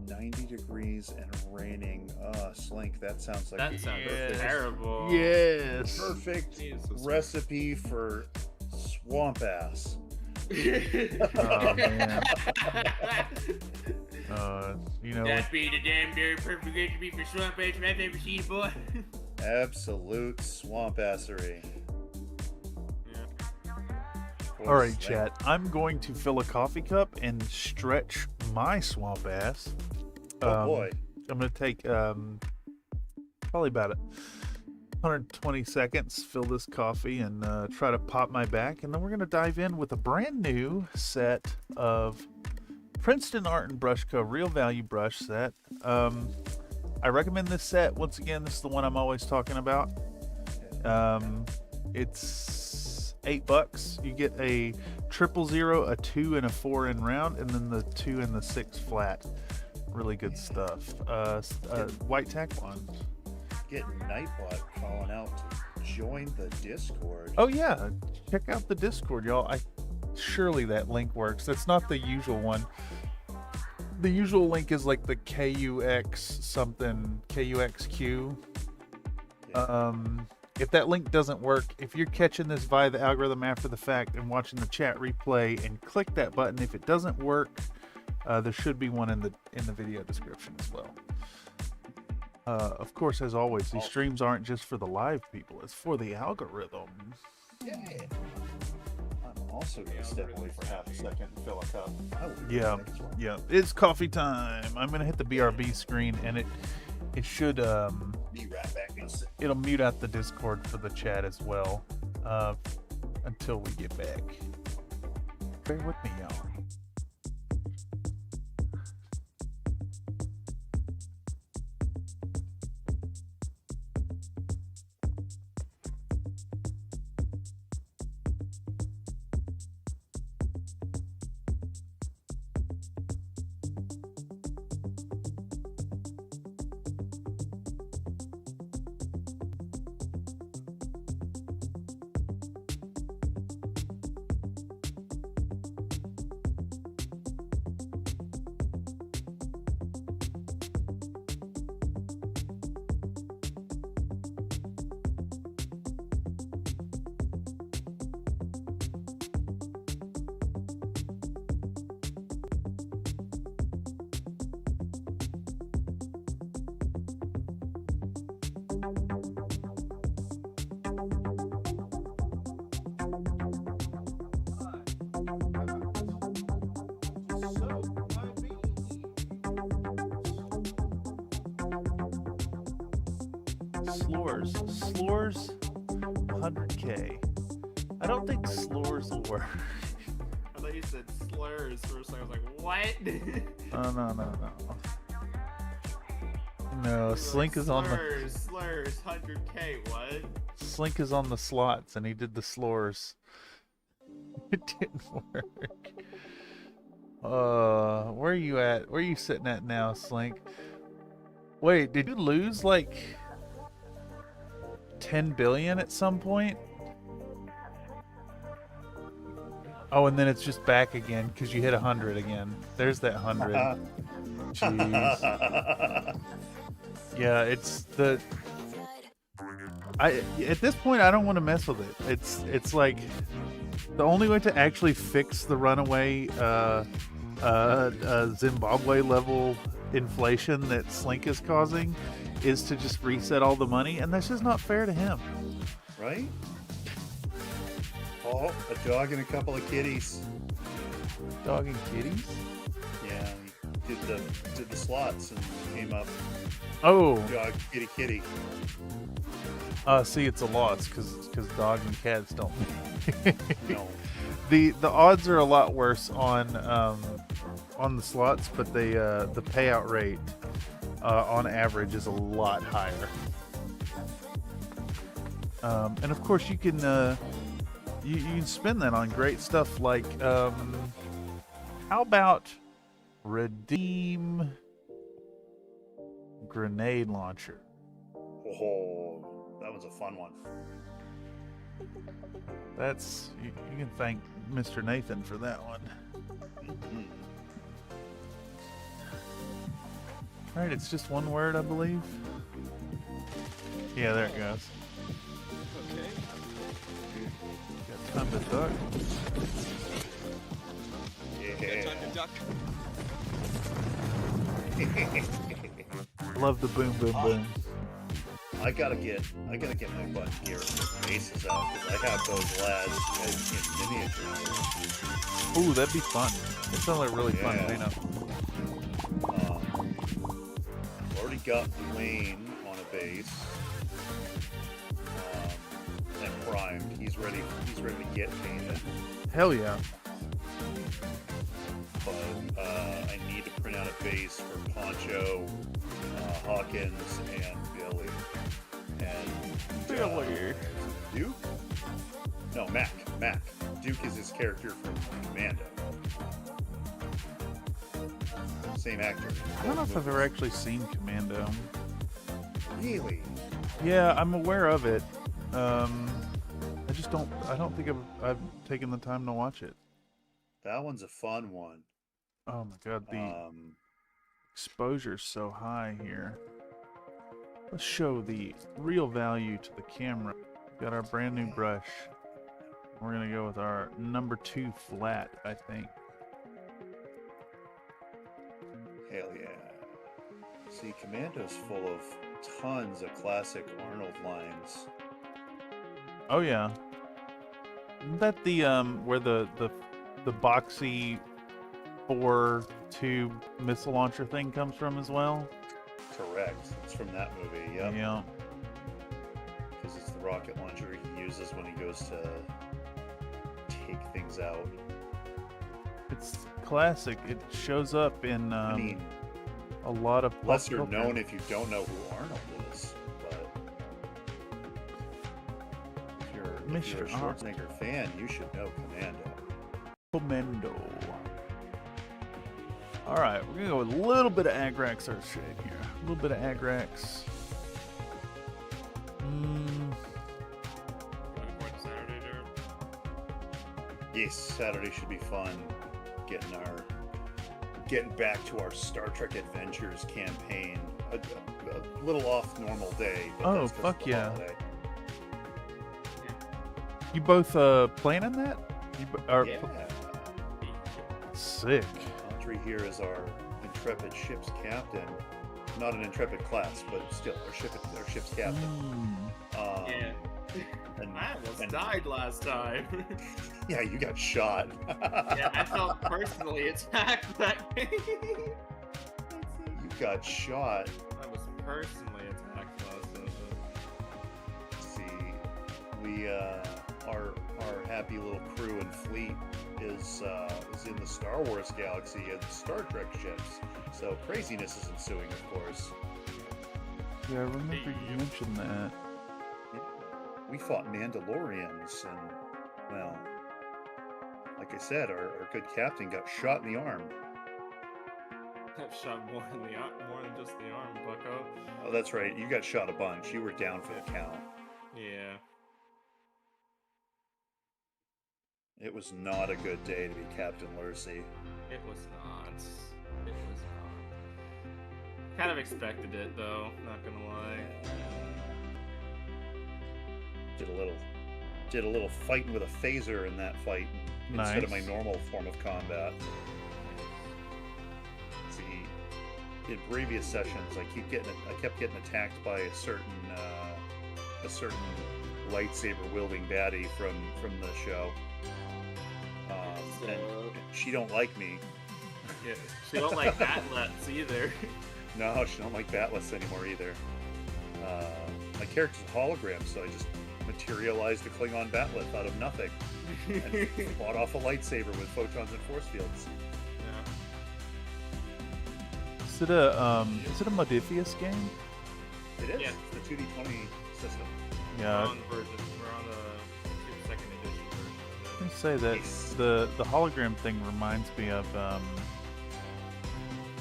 90 degrees and raining. Slink, that sounds like that sounds terrible. Yes. Perfect recipe for swamp ass. Oh man. You know. That be the damn very perfect recipe for swamp ass, my favorite cheese, boy. Absolute swamp assery. All right, chat. I'm going to fill a coffee cup and stretch my swamp ass. Oh boy! I'm going to take probably about 120 seconds, fill this coffee, and try to pop my back, and then we're going to dive in with a brand new set of Princeton Art and Brush Co. Real Value brush set. I recommend this set. Once again, this is the one I'm always talking about. It's $8. You get a 000, a 2, and a 4 in round, and then the 2 and the 6 flat. Really good stuff. White tack one. Getting Nightbot calling out to join the Discord. Oh yeah, check out the Discord, y'all. Surely that link works. That's not the usual one. The usual link is like the KUX something, KUXQ. Yeah. If that link doesn't work, if you're catching this via the algorithm after the fact and watching the chat replay, and click that button. If it doesn't work, there should be one in the video description as well. Of course, as always, these streams aren't just for the live people; it's for the algorithm. Yeah. I'm also gonna step away for half a second and fill a cup. Yeah, yeah. It's coffee time. I'm gonna hit the BRB screen, and it should Be right back in a second. it'll mute out the Discord for the chat as well until we get back. Bear with me, y'all. Slurs 100K. I don't think slurs will work. I thought you said slurs first. I was like, what? No. No, Slink is on the slurs 100K. What? Slink is on the slots, and he did the slurs. It didn't work. Where are you at? Where are you sitting at now, Slink? Wait, did you lose like 10 billion at some point? Oh, and then it's just back again because you hit 100 again. There's that 100. Jeez. Yeah, it's the. At this point I don't want to mess with it. It's like the only way to actually fix the runaway Zimbabwe level inflation that Slink is causing is to just reset all the money, and that's just not fair to him. Right? Oh, a dog and a couple of kitties. Dog and kitties? Yeah, he did the slots and came up. Oh. Dog, kitty. See, it's a loss because dogs and cats don't. No. The odds are a lot worse on the slots, but the payout rate on average is a lot higher. And of course you can you can spend that on great stuff like how about redeem grenade launcher? Oh, that was a fun one. That's you can thank Mr. Nathan for that one. Mm-hmm. All right, it's just one word, I believe. Yeah, there it goes. Okay. Got time to duck. Yeah. Time to duck. Love the boom, boom, boom. I gotta get my butt gear and bases out because I have those lads in miniature. Ooh, that'd be fun. It sounds like really fun, Yeah. you know. Already got Wayne on a base and primed. He's ready to get painted. Hell yeah. But I need to print out a base for Poncho, Hawkins, and Billy. And Billy. Duke? No, Mac. Duke is his character from Commando. Same actor. I don't know if I've ever actually seen Commando. Really? Yeah, I'm aware of it. I don't think I've taken the time to watch it. That one's a fun one. Oh my god, the exposure's so high here. Let's show the real value to the camera. We've got our brand new brush. We're gonna go with our number 2 flat, I think. Hell yeah. See, Commando's full of tons of classic Arnold lines. Oh yeah. Isn't that the where the boxy 4-tube missile launcher thing comes from as well? Correct. It's from that movie. Yep. Yeah. Because it's the rocket launcher he uses when he goes to take things out. It's classic. It shows up in I mean, a lot of pop lesser culture. known if you don't know who Arnold is, but if you're a Schwarzenegger fan, you should know Commando. All right, we're gonna go with a little bit of Agrax Earth Shade here. A little bit of Agrax. Saturday, Jared? Yes, Saturday should be fun. Getting back to our Star Trek Adventures campaign. A little off normal day. But Oh, that's 'cause fuck of the yeah. holiday. You both playing in that? Yeah. Sick. Audrey here is our intrepid ship's captain. Not an intrepid class, but still our ship's captain. Yeah. I almost died last time. Yeah, you got shot. Yeah, I felt personally attacked that game. You got shot. I was personally attacked last time. See, we our happy little crew and fleet is in the Star Wars galaxy and Star Trek ships. So craziness is ensuing, of course. Yeah, I remember you mentioned that. Yeah. We fought Mandalorians, and well, like I said, our good captain got shot in the arm. I've shot more than just the arm, bucko. Oh, that's right. You got shot a bunch. You were down for the count. Yeah. It was not a good day to be Captain Lurcy. It was not. It was not. Kind of expected it, though. Not gonna lie. Did a little fighting with a phaser in that fight instead of my normal form of combat. See, in previous sessions, I kept getting attacked by a certain lightsaber wielding baddie from the show. And she don't like me. Yeah, she don't like Batlets either. No, she don't like Batlets anymore either. My character's a hologram, so I just materialized a Klingon Batlet out of nothing and fought off a lightsaber with photons and force fields. Yeah. Is it a Modifius game? It is. Yeah. It's the 2D20 system. Yeah. We're on the second edition version I of can it. say that the hologram thing reminds me of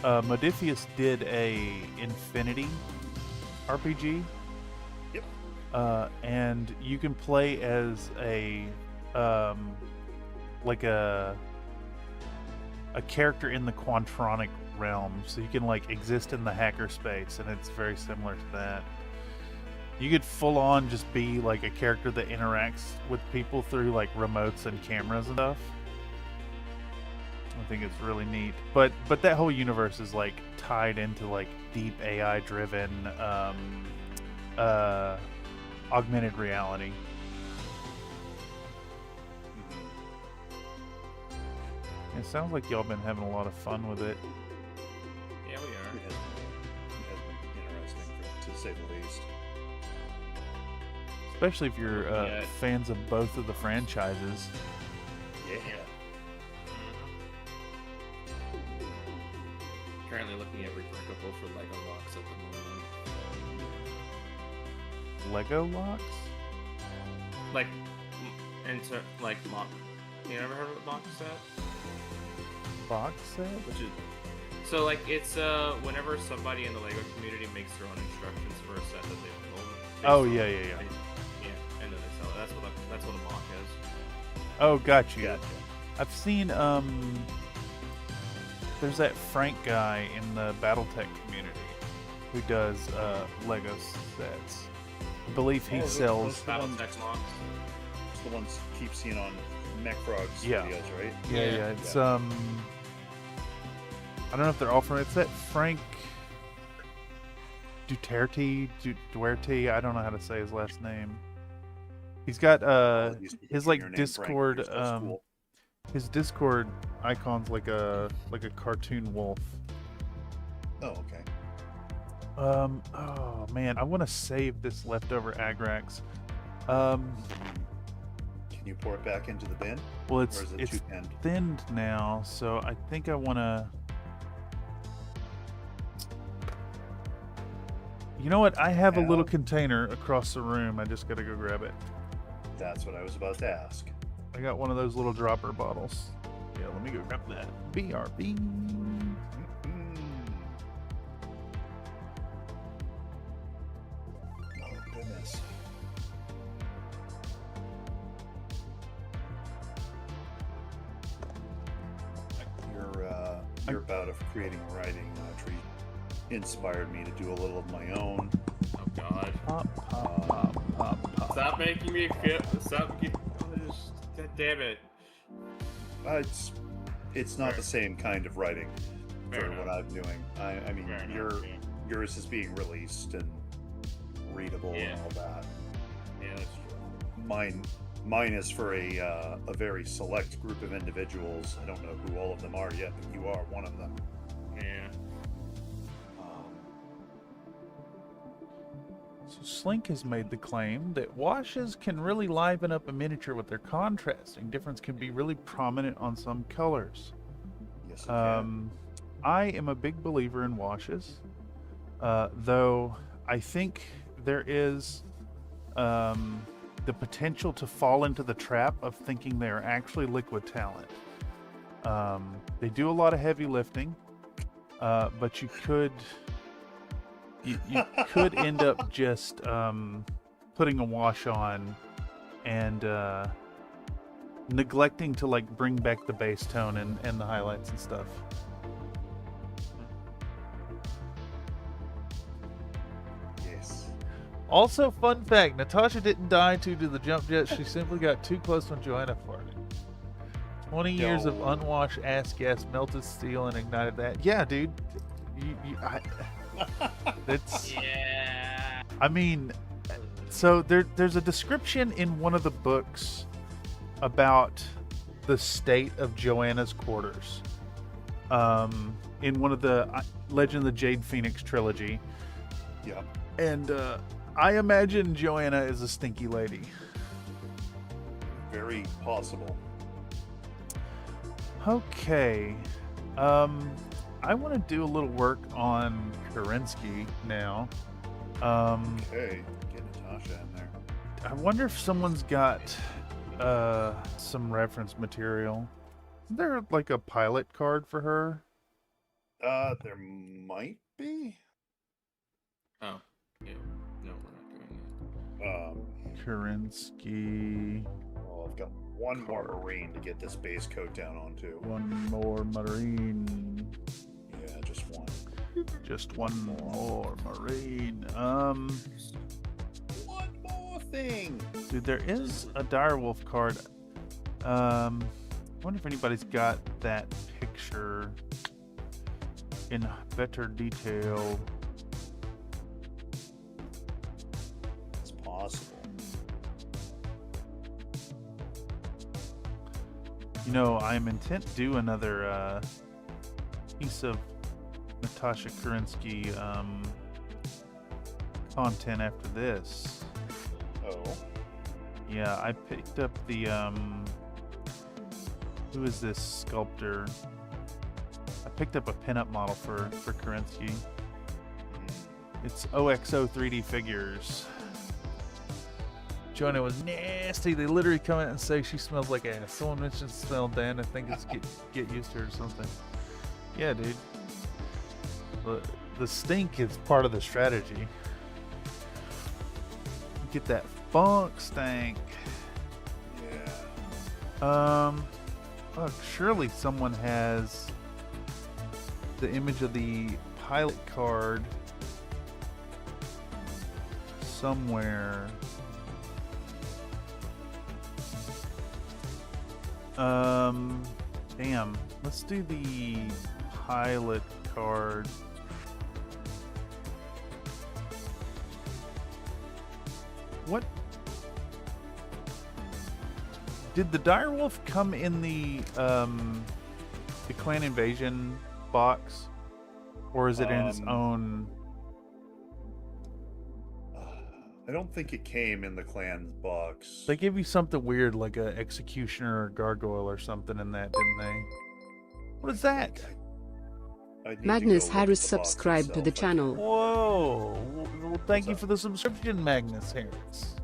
Modifius did a Infinity RPG. Yep. And you can play as a character in the Quantronic realm, so you can like exist in the hacker space, and it's very similar to that. You could full on just be like a character that interacts with people through like remotes and cameras and stuff. I think it's really neat. But that whole universe is like tied into like deep AI driven augmented reality. It sounds like y'all been having a lot of fun with it. Yeah, we are. It has been interesting, to say the least. Especially if you're fans of both of the franchises. Yeah. Currently looking at Remarkable for Lego Locks at the moment. Lego locks? Like mock. You never heard of a box set? Box set? Which is so like it's whenever somebody in the Lego community makes their own instructions for a set that they build. Oh yeah. Yeah, and then they sell it. That's what a mock is. Oh, got you. Gotcha. I've seen there's that Frank guy in the BattleTech community who does Lego sets. I believe he sells. BattleTech mocks. It's the ones you keep seeing on MechFrog's videos, right? Yeah. It's I don't know if they're all from. It's that Frank Duarte. I don't know how to say his last name. He's got Apologies for his butchering like your name, Frank, but Discord you're so cool. his Discord icon's like a cartoon wolf. Oh, okay. Oh man, I want to save this leftover Agrax. Can you pour it back into the bin? Well, Or it's is it it's too thinned? thinned now, so I think I want to. You know what? I have a little container across the room. I just gotta go grab it. That's what I was about to ask. I got one of those little dropper bottles. Yeah, let me go grab that. BRB. Oh, goodness. Your bout of creating a writing tree inspired me to do a little of my own. Oh God. Pop, pop, pop, pop, pop. Stop making me feel. God damn it. It's not the same kind of writing Fair for enough. what I'm doing. I mean, Fair enough, yeah. yours is being released and readable Yeah. and all that. Yeah, that's true. Mine is for a very select group of individuals. I don't know who all of them are yet, but you are one of them. Yeah. So Slink has made the claim that washes can really liven up a miniature with their contrasting. Difference can be really prominent on some colors. Yes, it can. I am a big believer in washes, though I think there is the potential to fall into the trap of thinking they're actually liquid talent. They do a lot of heavy lifting, but you could end up just putting a wash on and neglecting to like bring back the base tone and the highlights and stuff. Yes. Also, fun fact, Natasha didn't die due to the jump jet. She simply got too close when Joanna farted. 20 years of No. unwashed ass gas melted steel and ignited that. Yeah, dude. It's. Yeah. I mean, so there's a description in one of the books about the state of Joanna's quarters. In one of the Legend of the Jade Phoenix trilogy. Yeah. And I imagine Joanna is a stinky lady. Very possible. Okay. I want to do a little work on Kerensky now. Okay. Get Natasha in there. I wonder if someone's got some reference material. Is there like a pilot card for her? There might be. Oh. Yeah. No, we're not doing Kerensky. Well, I've got one more Marine to get this base coat down onto. One more Marine. Yeah, just one. Just one more Marine. One more thing. Dude, there is a Direwolf card. I wonder if anybody's got that picture in better detail. It's possible. You know, I'm intent to do another piece of Natasha Kerensky content after this. Oh. Yeah, I picked up the who is this sculptor? I picked up a pinup model for Kerensky. It's OXO 3D figures. Joanna was nasty. They literally come out and say she smells like ass. Someone mentioned smell Dan. I think it's get used to it or something. Yeah, dude. The stink is part of the strategy. Get that funk stank. Yeah. Look, surely someone has the image of the pilot card somewhere. Damn. Let's do the pilot card. What? Did the direwolf come in the Clan Invasion box, or is it in its own? I don't think it came in the clan box. They gave you something weird like a executioner or gargoyle or something in that, didn't they? What is that? Magnus Harris subscribed to the channel. Whoa! Well, thank you for the subscription, Magnus Harris.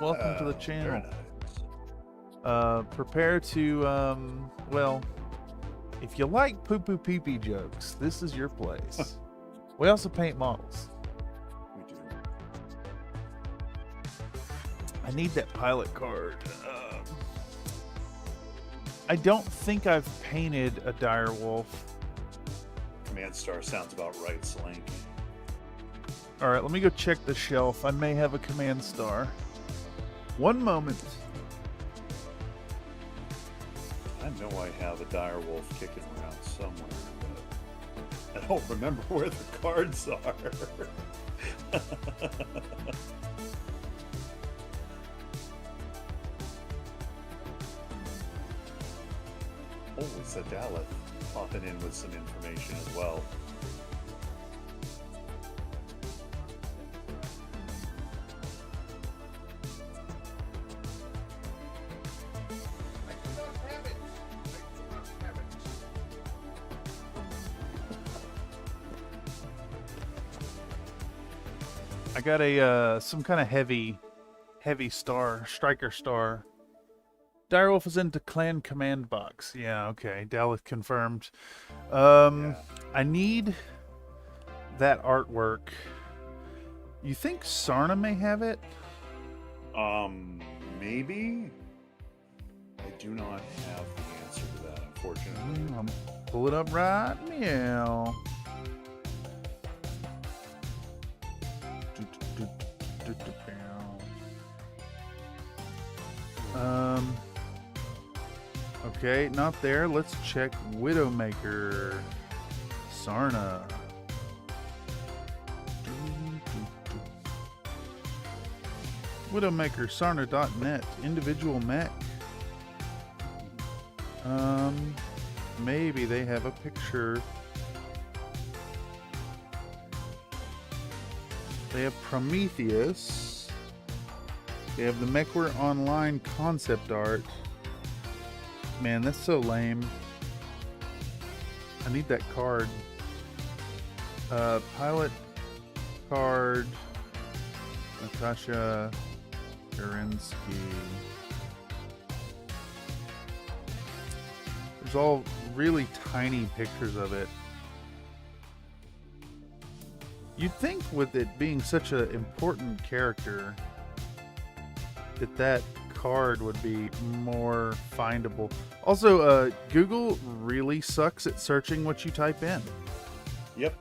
Welcome to the channel. Nice. Prepare to well, if you like poo-poo pee-pee jokes, this is your place. We also paint models. We do. I need that pilot card. I don't think I've painted a direwolf. Command Star sounds about right, Slank. All right, let me go check the shelf. I may have a command star. One moment. I know I have a direwolf kicking around somewhere, but I don't remember where the cards are. Oh, it's a Daleth popping in with some information as well. I got a some kind of heavy star, striker star. Direwolf is into clan command box. Yeah, okay. Daleth confirmed. Yeah. I need that artwork. You think Sarna may have it? Maybe? I do not have the answer to that, unfortunately. I'm pull it up right now. Okay, not there. Let's check Widowmaker. Sarna. Widowmaker, Sarna.net, individual mech. Maybe they have a picture. They have Prometheus. They have the MechWare Online concept art. Man, that's so lame. I need that card. Pilot card. Natasha Garinsky. There's all really tiny pictures of it. You'd think with it being such an important character that card would be more findable. Also, Google really sucks at searching what you type in. Yep.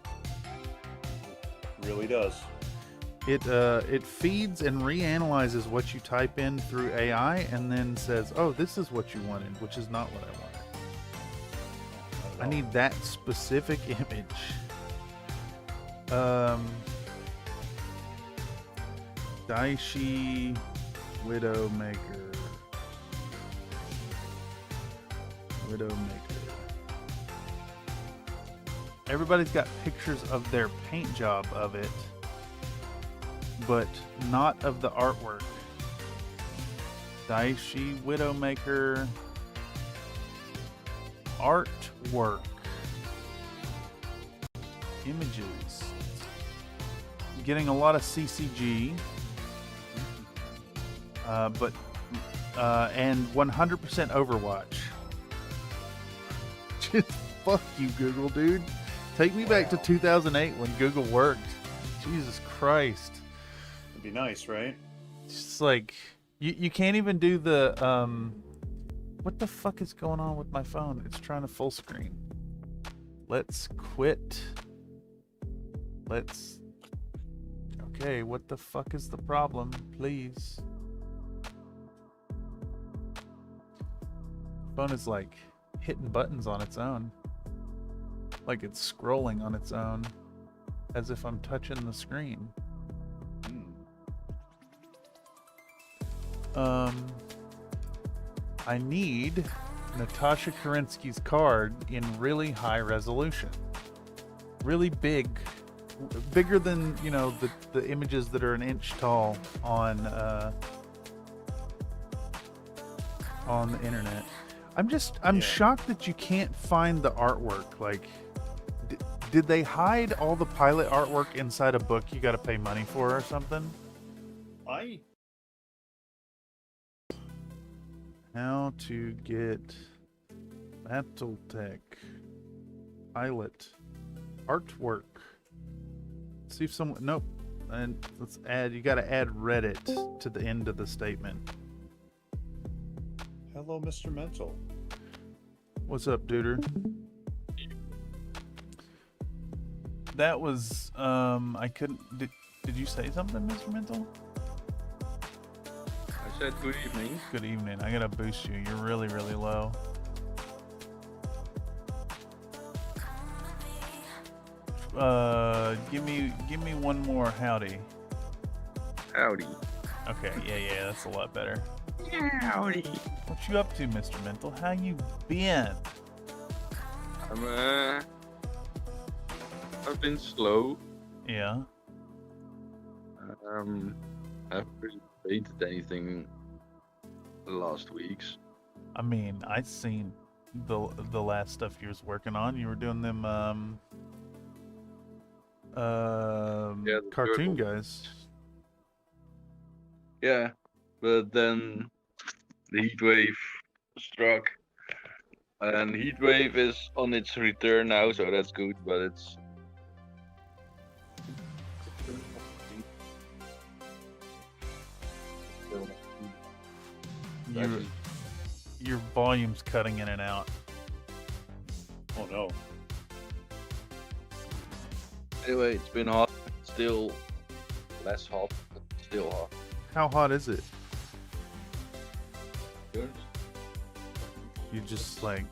Really does. It feeds and reanalyzes what you type in through AI and then says, oh, this is what you wanted, which is not what I wanted. I need that specific image. Daishi Widowmaker. Everybody's got pictures of their paint job of it, but not of the artwork. Daishi Widowmaker artwork. Images. I'm getting a lot of CCG. And 100% Overwatch. Just fuck you, Google, dude. Take me back to 2008 when Google worked. Jesus Christ. It'd be nice, right? It's just like, you can't even do the, what the fuck is going on with my phone? It's trying to full screen. Let's quit. Okay, what the fuck is the problem? Please. Phone is like hitting buttons on its own. Like it's scrolling on its own. As if I'm touching the screen. I need Natasha Kerensky's card in really high resolution. Really big. Bigger than, you know, the images that are an inch tall on the internet. I'm shocked that you can't find the artwork. Like, did they hide all the pilot artwork inside a book you got to pay money for or something? How to get BattleTech pilot artwork. See if someone. Nope. And let's add. You got to add Reddit to the end of the statement. Hello, Mr. Mental. What's up, duder? That was I couldn't. Did you say something, Mr. Mental? I said good evening. Good evening. I gotta boost you. You're really, really low. Give me one more howdy. Howdy. Okay, yeah, that's a lot better. Howdy. What you up to, Mr. Mental? How you been? I've been slow. Yeah. I haven't really painted anything the last weeks. I mean, I've seen the last stuff you was working on. You were doing them cartoon guys. Yeah, but then the heat wave struck, and heat wave is on its return now, so that's good. But it's Your volume's cutting in and out. Oh no. Anyway, it's been hot. Still less hot, but still hot. How hot is it? Good. You just like.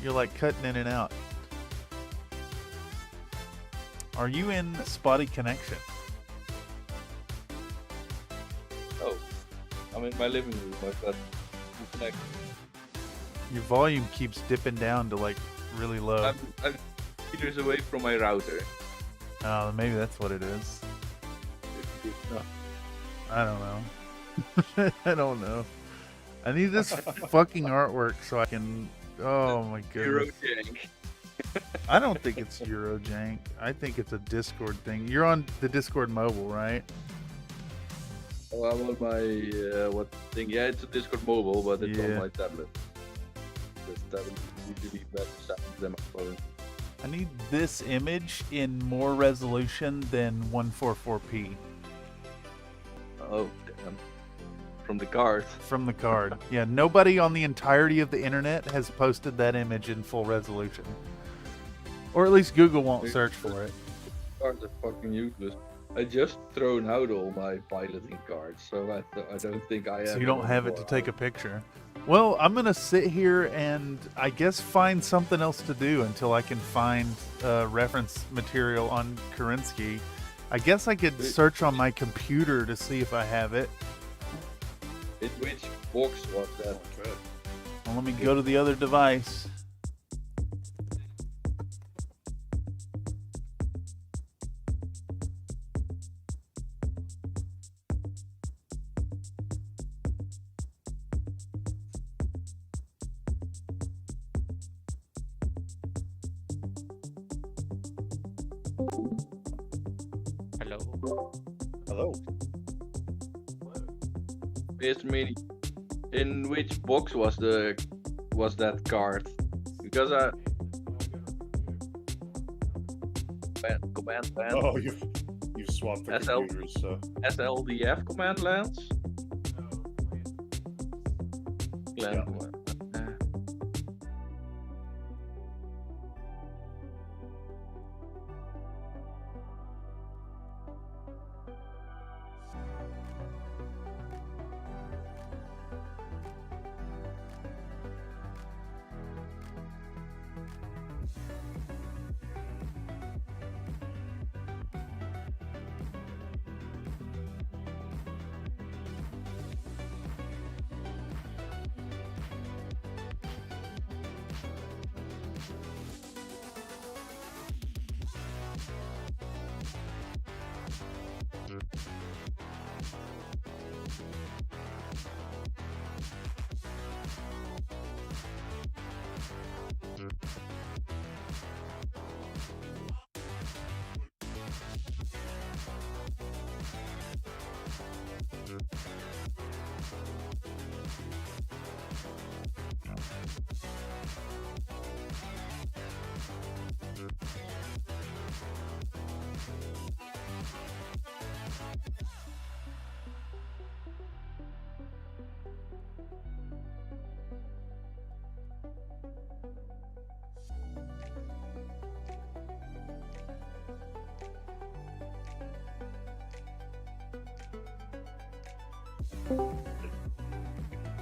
You're like cutting in and out. Are you in spotty connection? Oh, I'm in my living room. I've got connection. Your volume keeps dipping down to like really low. I'm meters away from my router. Oh, maybe that's what it is. No. I don't know. I don't know. I need this fucking artwork so I can. Oh my goodness. Eurojank. I don't think it's Eurojank. I think it's a Discord thing. You're on the Discord mobile, right? Oh, I'm on my what thing? Yeah, it's a Discord mobile, but it's on Yeah. my tablet. This tablet is usually better sound than my phone. I need this image in more resolution than 144p Oh, damn. From the card. from the card. Yeah, nobody on the entirety of the internet has posted that image in full resolution. Or at least Google won't search for it. Cards are fucking useless. I just thrown out all my piloting cards, so I don't think I have. So you don't have it to take a picture. Well, I'm going to sit here and I guess find something else to do until I can find reference material on Kerensky. I guess I could search on my computer to see if I have it. In which box was that? Well, let me go to the other device. Hello. Mr. Mini, in which box was that card? Because I command land. Oh, you've swapped the SL. computers. So. SLDF command lands. Yeah.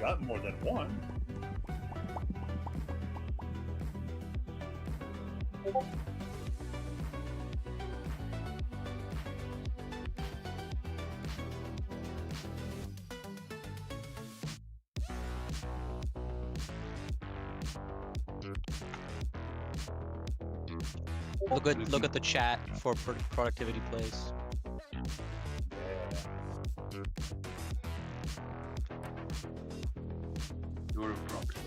Got more than one. Look at the chat for productivity plays. You're a proxy.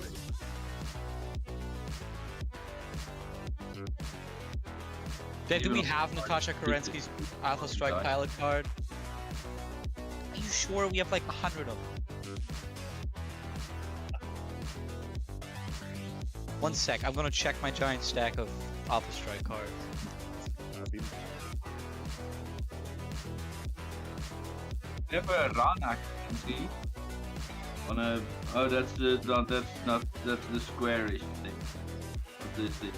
Dave, do we have Natasha Kerensky's Alpha Strike pilot card? Are you sure we have like 100 of them? One sec, I'm gonna check my giant stack of Alpha Strike cards. Never a Rana can see. On a that's the squarish thing. What is it?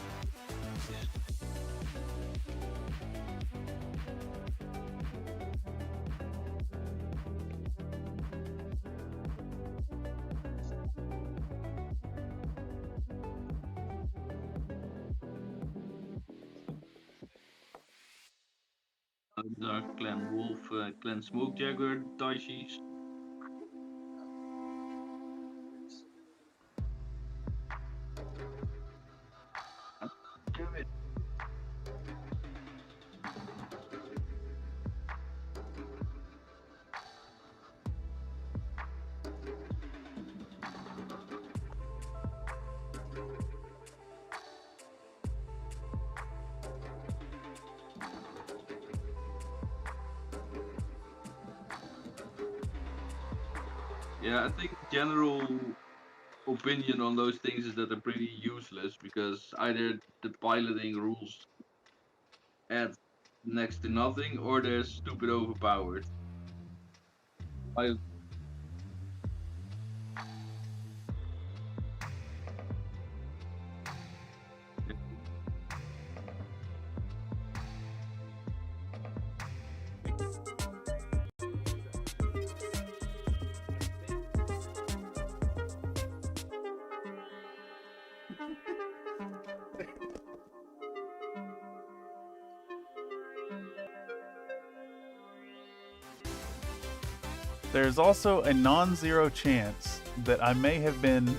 Dark Clan Wolf, Clan Smoke Jagger, Daishis. Yeah, I think general opinion on those things is that they're pretty useless because either the piloting rules add next to nothing or they're stupid overpowered. There's also a non-zero chance that I may have been.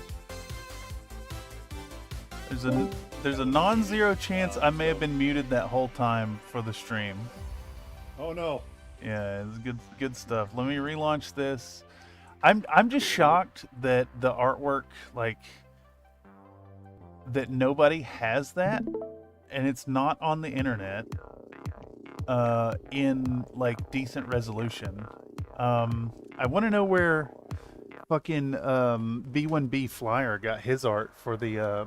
There's a non-zero chance I may have been muted that whole time for the stream. Oh no. Yeah, it's good stuff. Let me relaunch this. I'm just shocked that the artwork, like, that nobody has that, and it's not on the internet in like decent resolution. I want to know where fucking B1B Flyer got his art for the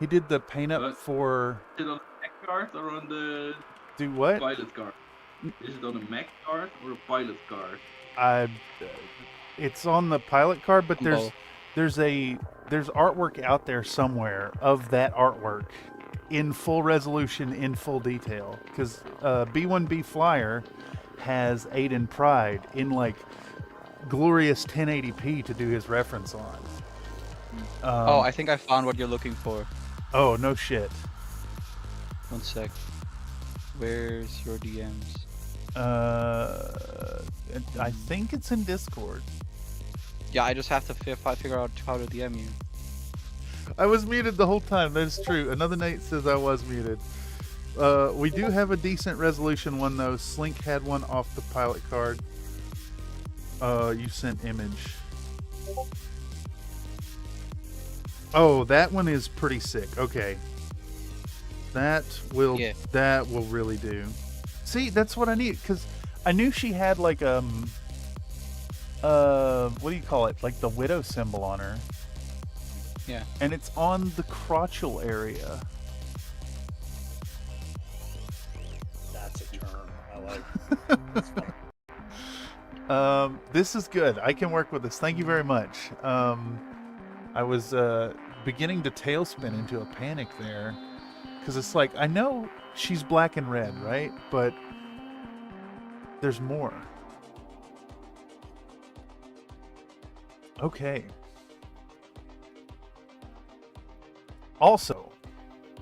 he did the paint up for. Is it on the mech card or on the do what? Pilot card? Is it on a mech card or a pilot card? It's on the pilot card, but Both. there's artwork out there somewhere of that artwork in full resolution, in full detail, because B1B Flyer has Aiden Pride in like glorious 1080p to do his reference on. Oh, I think I found what you're looking for. Oh, no shit. One sec. Where's your DMs? I think it's in Discord. Yeah, I just have to figure out how to DM you. I was muted the whole time. That is true. Another Nate says I was muted. We do have a decent resolution one though. Slink had one off the pilot card. You sent image. Oh, that one is pretty sick. Okay. That will really do. See, that's what I need, because I knew she had like what do you call it? Like the widow symbol on her. Yeah. And it's on the crotchal area. That's a term I like. That's funny. This is good. I can work with this. Thank you very much. I was beginning to tailspin into a panic there, because it's like, I know she's black and red, right? But there's more. Okay. Also,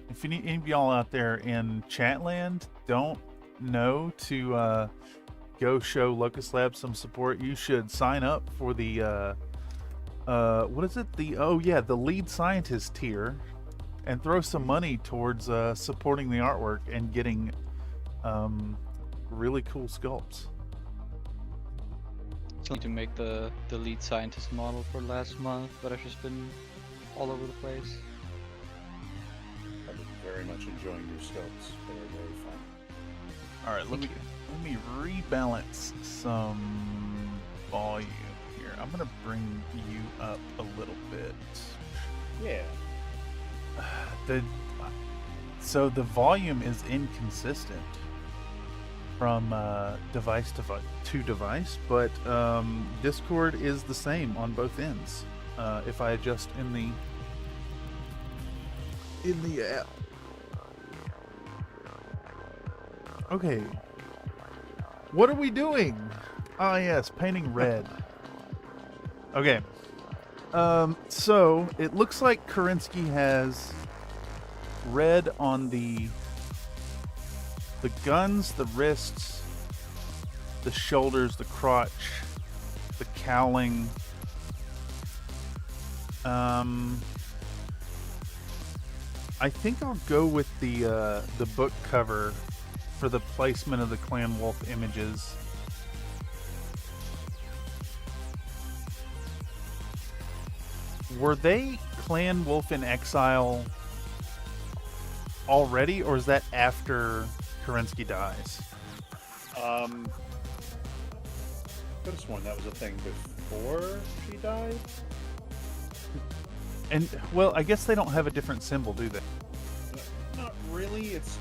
if any of y'all out there in Chatland don't know to go show Locust Labs some support, you should sign up for the what is it? The lead scientist tier, and throw some money towards supporting the artwork and getting really cool sculpts. Still need to make the lead scientist model for last month, but I've just been all over the place. I've been very much enjoying your sculpts. They're very fun. All right, let me rebalance some volume here. I'm gonna bring you up a little bit. Yeah. So the volume is inconsistent from device to device, but Discord is the same on both ends. If I adjust in the app. Okay. What are we doing? Ah, yes, painting red. Okay. So it looks like Kerensky has red on the guns, the wrists, the shoulders, the crotch, the cowling. I think I'll go with the book cover for the placement of the Clan Wolf images. Were they Clan Wolf in Exile already, or is that after Kerensky dies? I could have sworn that was a thing before she died. And, well, I guess they don't have a different symbol, do they? Not really. It's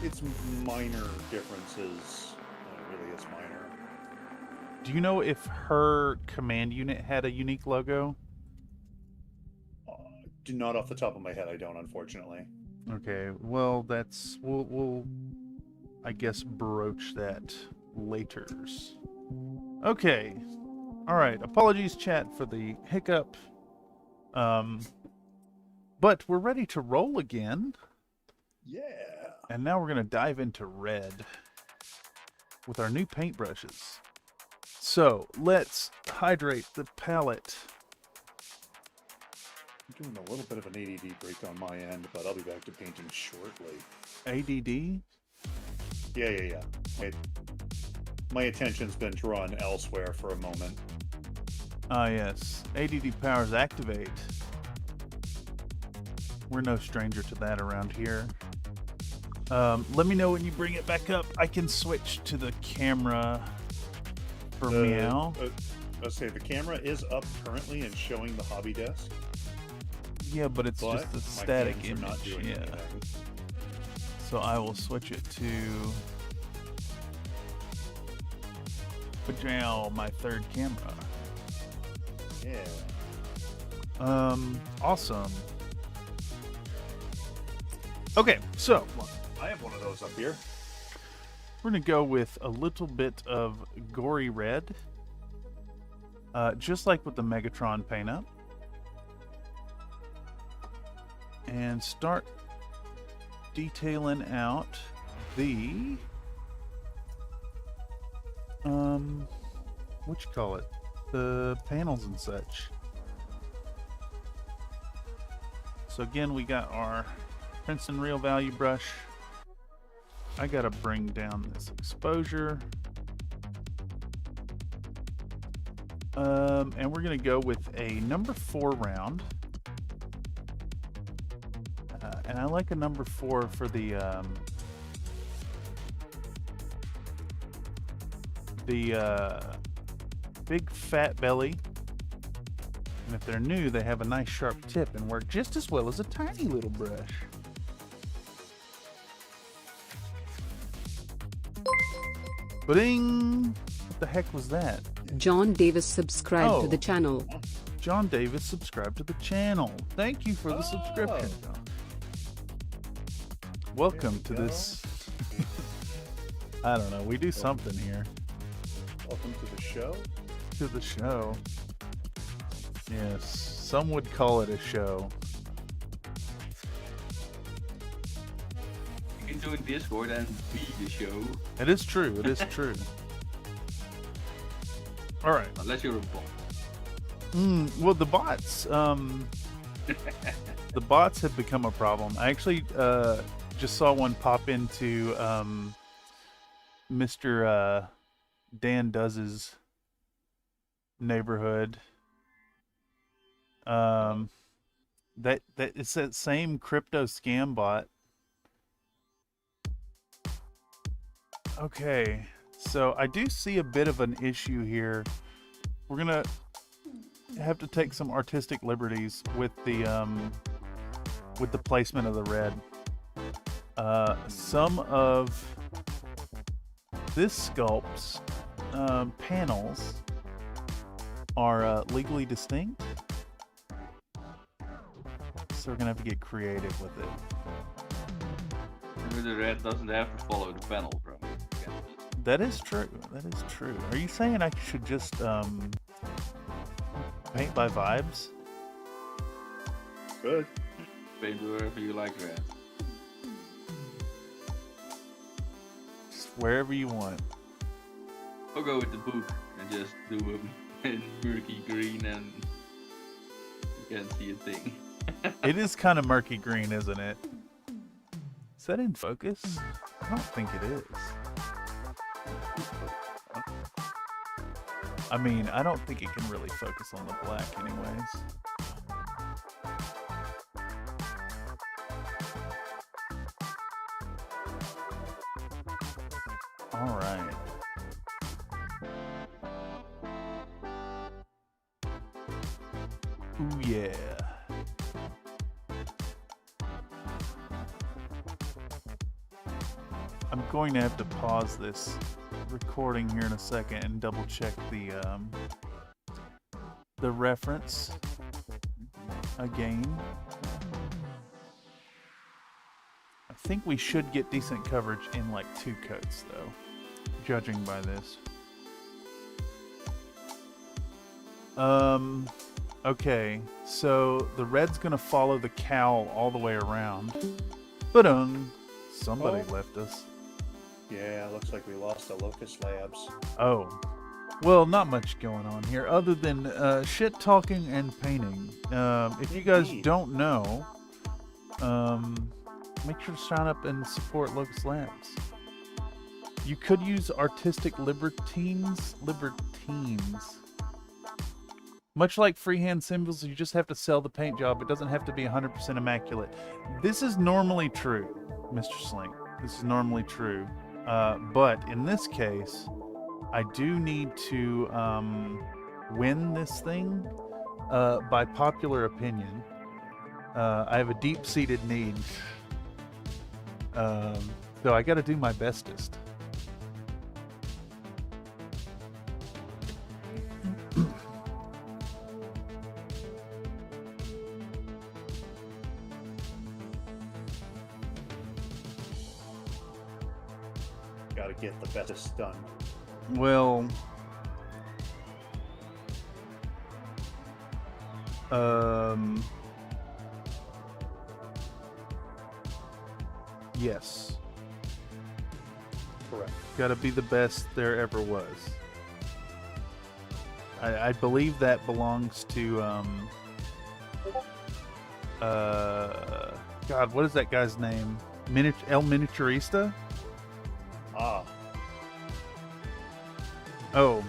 minor differences. It really is minor. Do you know if her command unit had a unique logo? Not off the top of my head, I don't, unfortunately. Okay, well, we'll I guess broach that laters. Okay, all right. Apologies, chat, for the hiccup. But we're ready to roll again. Yeah. And now we're gonna dive into red with our new paintbrushes. So let's hydrate the palette. I'm doing a little bit of an ADD break on my end, but I'll be back to painting shortly. ADD? Yeah. My attention's been drawn elsewhere for a moment. Ah, yes. ADD powers activate. We're no stranger to that around here. Let me know when you bring it back up. I can switch to the camera for Meow. Let's say the camera is up currently and showing the hobby desk. Yeah, but it's just a static image. Not doing anything. So I will switch it to Pajal, my third camera. Yeah. Awesome. Okay, so I have one of those up here. we're gonna go with a little bit of gory red, just like with the Megatron paint up, and start detailing out the what you call it, the panels and such. So again, we got our Princeton Real Value brush. I gotta bring down this exposure. And we're gonna go with a number 4 round. And I like a number 4 for the big fat belly. And if they're new, they have a nice sharp tip and work just as well as a tiny little brush. Ba-ding! What the heck was that? John Davis subscribed to the channel. John Davis subscribed to the channel. Thank you for the subscription. Welcome to this. I don't know. We do something here. Welcome to the show. To the show. Yes, some would call it a show. You can join Discord and be the show. It is true. It is true. All right. Unless you're a bot. Well, the bots. The bots have become a problem. I actually just saw one pop into Mr. Dan Does's neighborhood. That it's that same crypto scam bot. Okay, so I do see a bit of an issue here. We're gonna have to take some artistic liberties with the placement of the red. Some of this sculpt's panels are legally distinct, so we're gonna have to get creative with it. The red doesn't have to follow the panel from it. That is true. That is true. Are you saying I should just paint by vibes? Good. Paint wherever you like red. Just wherever you want. I'll go with the book and just do them in murky green and you can't see a thing. It is kind of murky green, isn't it? Is that in focus? I don't think it is. I mean, I don't think it can really focus on the black anyways. All right. Ooh, yeah. I'm going to have to pause this recording here in a second and double check the reference again. I think we should get decent coverage in like 2 coats though, judging by this. Okay, so the red's gonna follow the cowl all the way around. Somebody left us. Yeah, looks like we lost the Locust Labs. Oh. Well, not much going on here other than shit talking and painting. If you guys don't know, make sure to sign up and support Locust Labs. You could use artistic libertines. Much like freehand symbols, you just have to sell the paint job. It doesn't have to be 100% immaculate. This is normally true, Mr. Slink. This is normally true. But in this case, I do need to win this thing by popular opinion. I have a deep-seated need. So I got to do my bestest. Gotta get the bestest done. Well, yes. Correct. Gotta be the best there ever was. I believe that belongs to, God, what is that guy's name? El Miniaturista? Ah. Oh.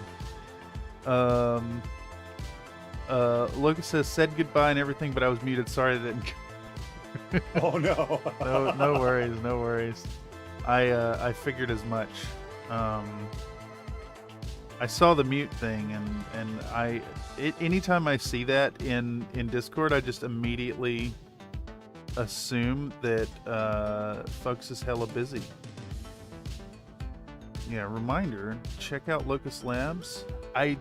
Lucas said goodbye and everything, but I was muted. Sorry that didn't. Oh no. No worries, no worries. I figured as much. I saw the mute thing, and anytime I see that in Discord, I just immediately assume that folks is hella busy. Yeah, reminder, check out Locust Labs. I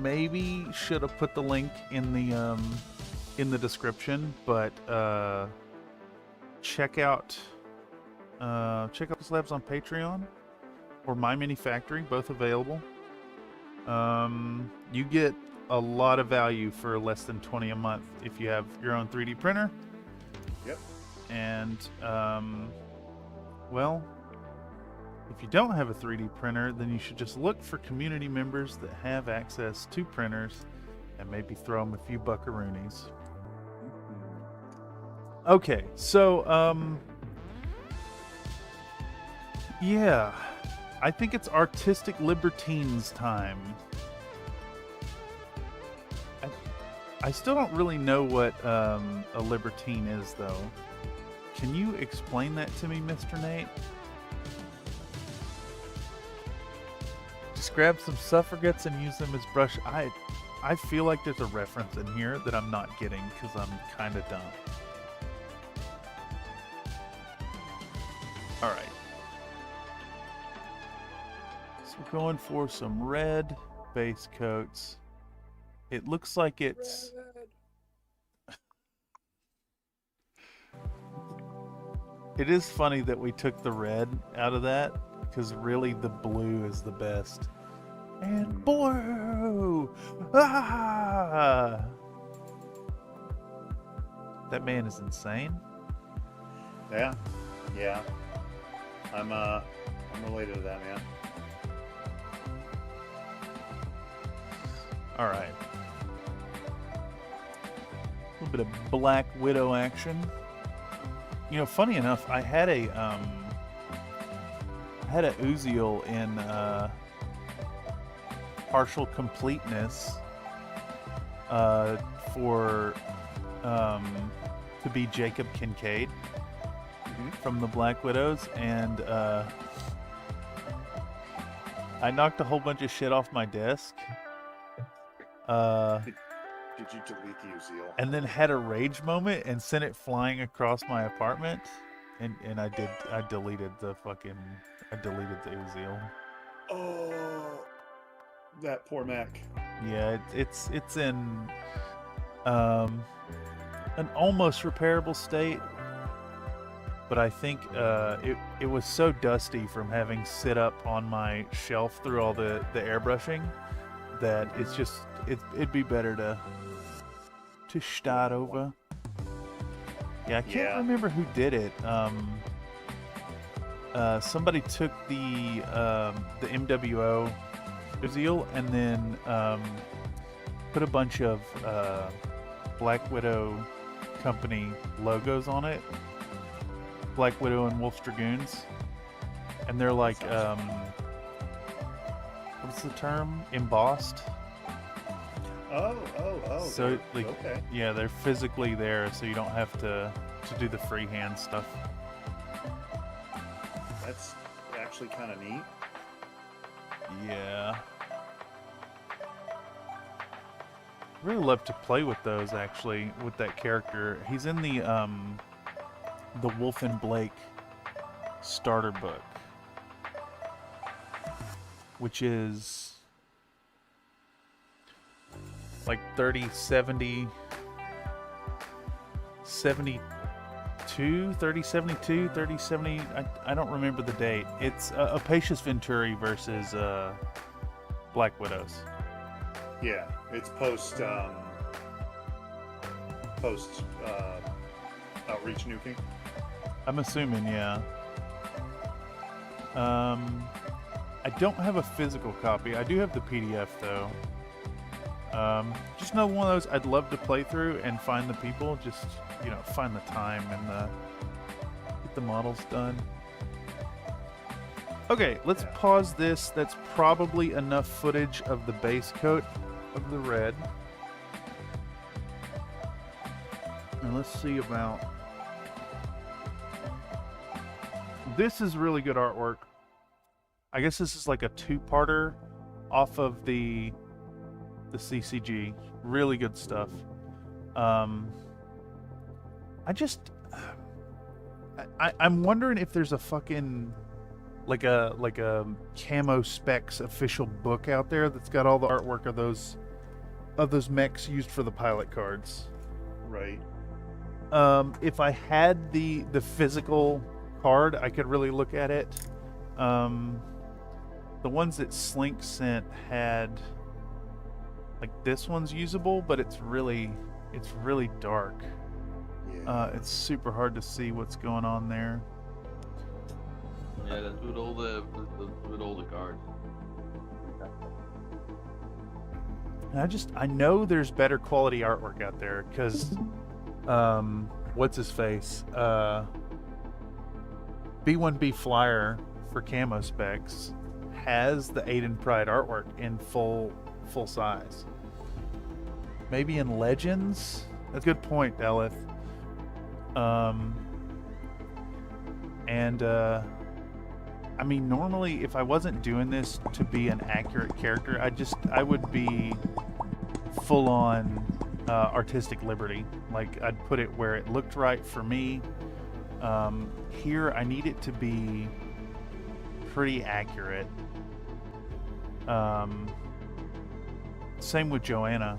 maybe should have put the link in the description, but check out Locust Labs on Patreon or My Mini Factory, both available. You get a lot of value for less than 20 a month if you have your own 3D printer. Yep. And, well, if you don't have a 3D printer, then you should just look for community members that have access to printers and maybe throw them a few buckaroonies. Okay, so, yeah, I think it's Artistic Libertines time. I still don't really know what a libertine is, though. Can you explain that to me, Mr. Nate? Just grab some suffragettes and use them as brush. I feel like there's a reference in here that I'm not getting because I'm kind of dumb. All right. So we're going for some red base coats. It looks like it's... It is funny that we took the red out of that, because really the blue is the best. And blue! Ah! That man is insane. Yeah. Yeah. I'm related to that man. All right. A little bit of Black Widow action. You know, funny enough, I had a Uziel in partial completeness for to be Jacob Kincaid from the Black Widows, and I knocked a whole bunch of shit off my desk. Did you delete the Uziel? And then had a rage moment and sent it flying across my apartment, and I deleted the Uziel. Oh, that poor Mac. Yeah, it's in an almost repairable state, but I think it was so dusty from having sit up on my shelf through all the airbrushing that it's just it'd be better to start over. Yeah, I can't remember who did it. Somebody took the MWO Uziel and then put a bunch of Black Widow company logos on it. Black Widow and Wolf's Dragoons. And they're like, what's the term? Embossed? Oh. So, like, okay. yeah, they're physically there, so you don't have to do the freehand stuff. That's actually kind of neat. Yeah. Really love to play with those, actually, with that character. He's in the Wolf and Blake starter book, which is like 30, 70, 72, 30, 72, 30, 70, I don't remember the date. It's Apacious Venturi versus Black Widows. Yeah, it's post outreach nuking. I'm assuming, yeah. I don't have a physical copy. I do have the PDF though. Just another one of those I'd love to play through and find the people. Just, you know, find the time and get the models done. Okay, let's pause this. That's probably enough footage of the base coat of the red. And let's see about... This is really good artwork. I guess this is like a two-parter off of the CCG. Really good stuff. I'm wondering if there's a fucking like a Camo Specs official book out there that's got all the artwork of those mechs used for the pilot cards. Right. If I had the physical card, I could really look at it. The ones that Slink sent had Like this one's usable, but it's really dark. Yeah. It's super hard to see what's going on there. Yeah, that's with all the cards. And I know there's better quality artwork out there because, what's his face? B1B Flyer for camo specs has the Aiden Pride artwork in full size. Maybe in Legends? That's a good point, Elith. I mean, normally if I wasn't doing this to be an accurate character, I would be full on artistic liberty. Like I'd put it where it looked right for me. Here I need it to be pretty accurate. Same with Joanna.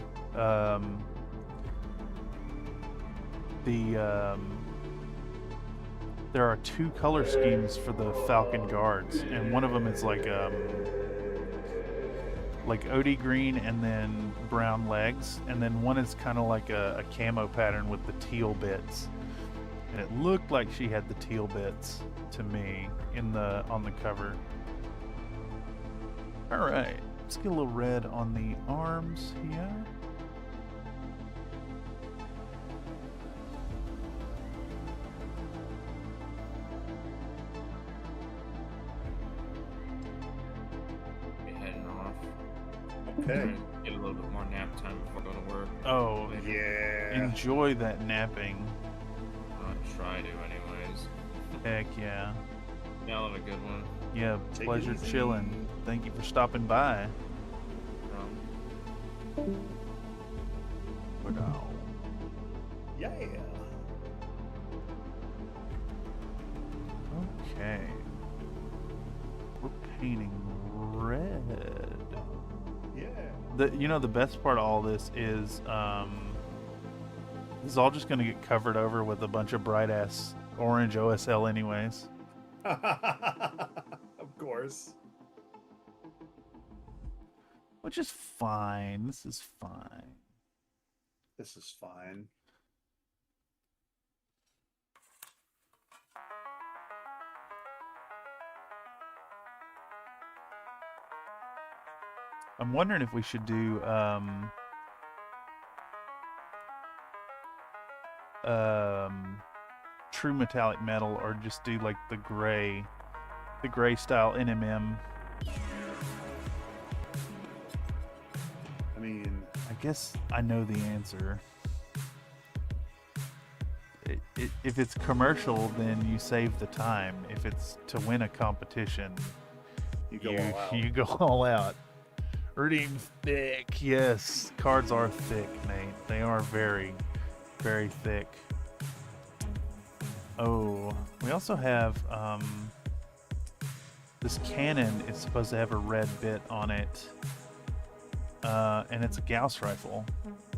There are 2 color schemes for the Falcon guards, and one of them is like OD green and then brown legs, and then one is kind of like a camo pattern with the teal bits. And it looked like she had the teal bits to me on the cover. All right, let's get a little red on the arms here. Okay. Get a little bit more nap time before I go to work. Oh, Yeah. enjoy that napping. I'll try to, anyways. Heck yeah. Y'all have a good one. Yeah, Take it pleasure easy. chilling. Thank you for stopping by. Yeah. Okay. We're painting red. Yeah. The best part of all this is this is all just gonna get covered over with a bunch of bright ass orange OSL anyways. Of course. Which is fine. This is fine. This is fine. I'm wondering if we should do true metallic metal or just do like the gray style NMM. I mean, I guess I know the answer. If it's commercial, then you save the time. If it's to win a competition, you go all out. You go all out. Reading thick, yes. Cards are thick, Nate. They are very, very thick. Oh, we also have this cannon is supposed to have a red bit on it, and it's a Gauss rifle,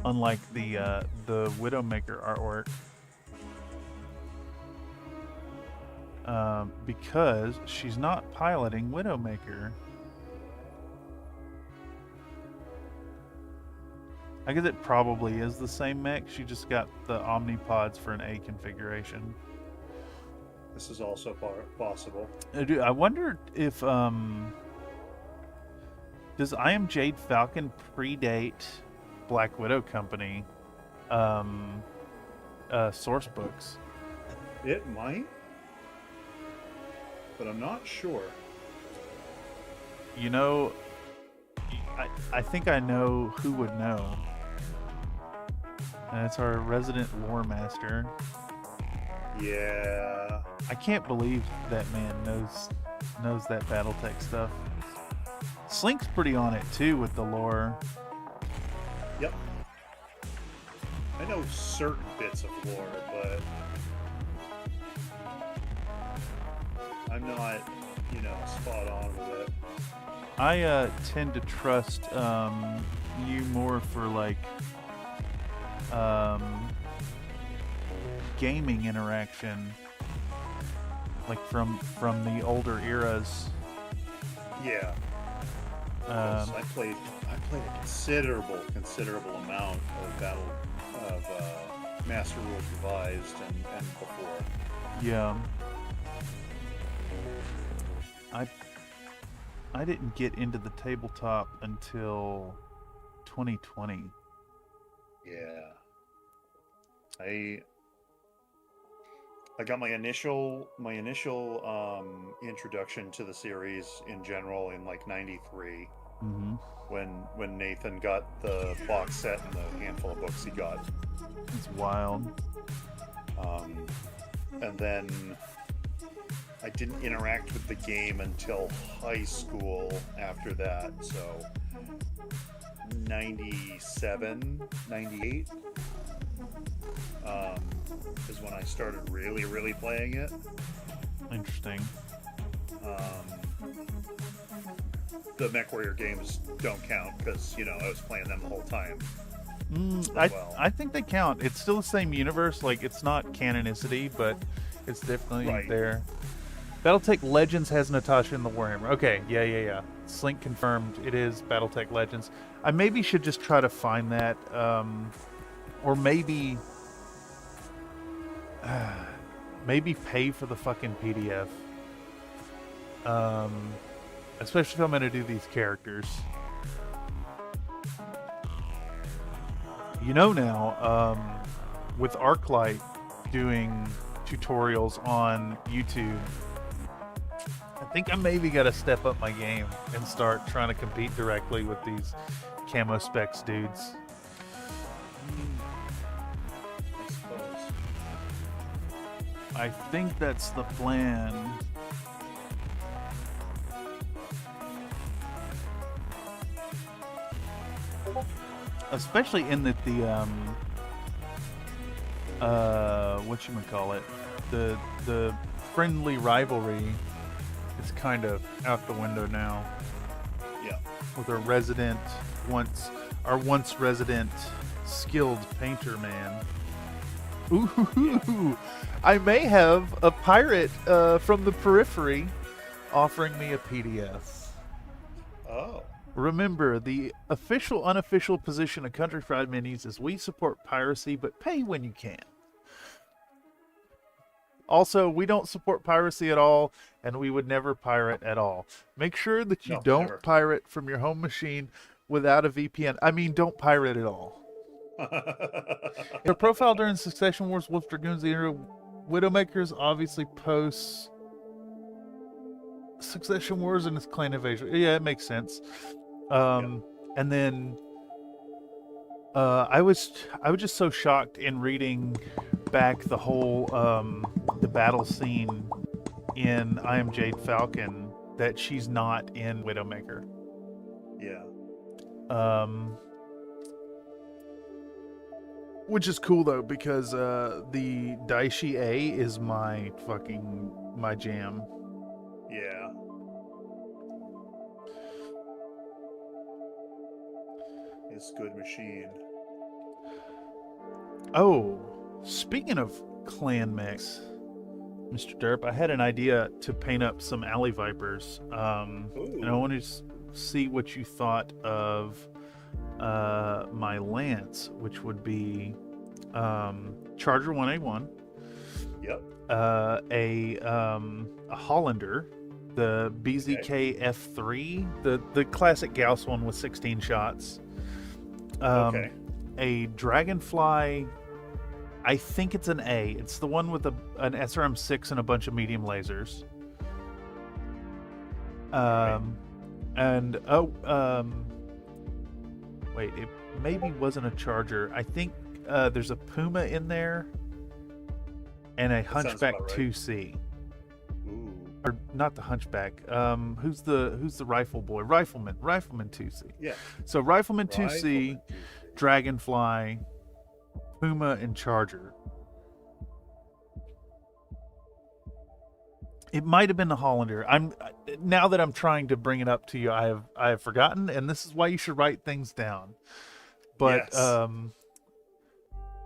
unlike the Widowmaker artwork. Because she's not piloting Widowmaker. I guess it probably is the same mech. She just got the Omnipods for an A configuration. This is also possible. I wonder if does I Am Jade Falcon predate Black Widow Company source books? It might, but I'm not sure. You know, I think I know who would know. And it's our resident lore master. Yeah. I can't believe that man knows that BattleTech stuff. Slink's pretty on it too with the lore. Yep. I know certain bits of lore, but I'm not, spot on with it. I tend to trust you more for like gaming interaction, like from the older eras. Yeah. I played a considerable amount of Master Rules Revised and before. Yeah. I didn't get into the tabletop until 2020. Yeah. I got my initial introduction to the series in general in like '93, when Nathan got the box set and the handful of books he got. It's wild. And then I didn't interact with the game until high school after that, so 97, 98 is when I started really playing it. Interesting. The MechWarrior games don't count because, I was playing them the whole time. I think they count. It's still the same universe. Like, it's not canonicity, but it's definitely there. BattleTech Legends has Natasha in the Warhammer. Okay, yeah. Slink confirmed. It is BattleTech Legends. I maybe should just try to find that, or maybe pay for the fucking PDF. Especially if I'm going to do these characters. Now, with Arclight doing tutorials on YouTube, I think I maybe got to step up my game and start trying to compete directly with these camo specs dudes. I suppose. I think that's the plan. Especially in that the friendly rivalry is kind of out the window now. Yeah. With our once resident skilled painter man. Ooh, I may have a pirate from the periphery offering me a PDF. Oh. Remember, the official, unofficial position of Country Fried Minis is we support piracy, but pay when you can. Also, we don't support piracy at all, and we would never pirate at all. Make sure that you don't never pirate from your home machine without a VPN. I mean, don't pirate at all. Their profile during Succession Wars, Wolf Dragoons, the era Widowmakers obviously posts Succession Wars and its clan invasion. Yeah, it makes sense. And then I was just so shocked in reading back the whole the battle scene in I Am Jade Falcon that she's not in Widowmaker. Yeah. Which is cool though, because the Daishi A is my jam. Yeah. It's good machine. Oh, speaking of clan mechs, Mr. Derp, I had an idea to paint up some alley vipers. And I wanted to see what you thought of my lance, which would be Charger 1A1. Yep. A Hollander, the BZK F3, the classic Gauss one with 16 shots. A Dragonfly, I think it's an A. It's the one with an SRM6 and a bunch of medium lasers. Wait, it maybe wasn't a Charger. I think there's a Puma in there and a Hunchback 2C. Ooh. Or not the Hunchback. Who's the rifle boy? Rifleman 2C. Yeah. So Rifleman 2C, Dragonfly, Puma, and Charger. It might have been the Hollander. Now that I'm trying to bring it up to you, I have forgotten, and this is why you should write things down. But yes.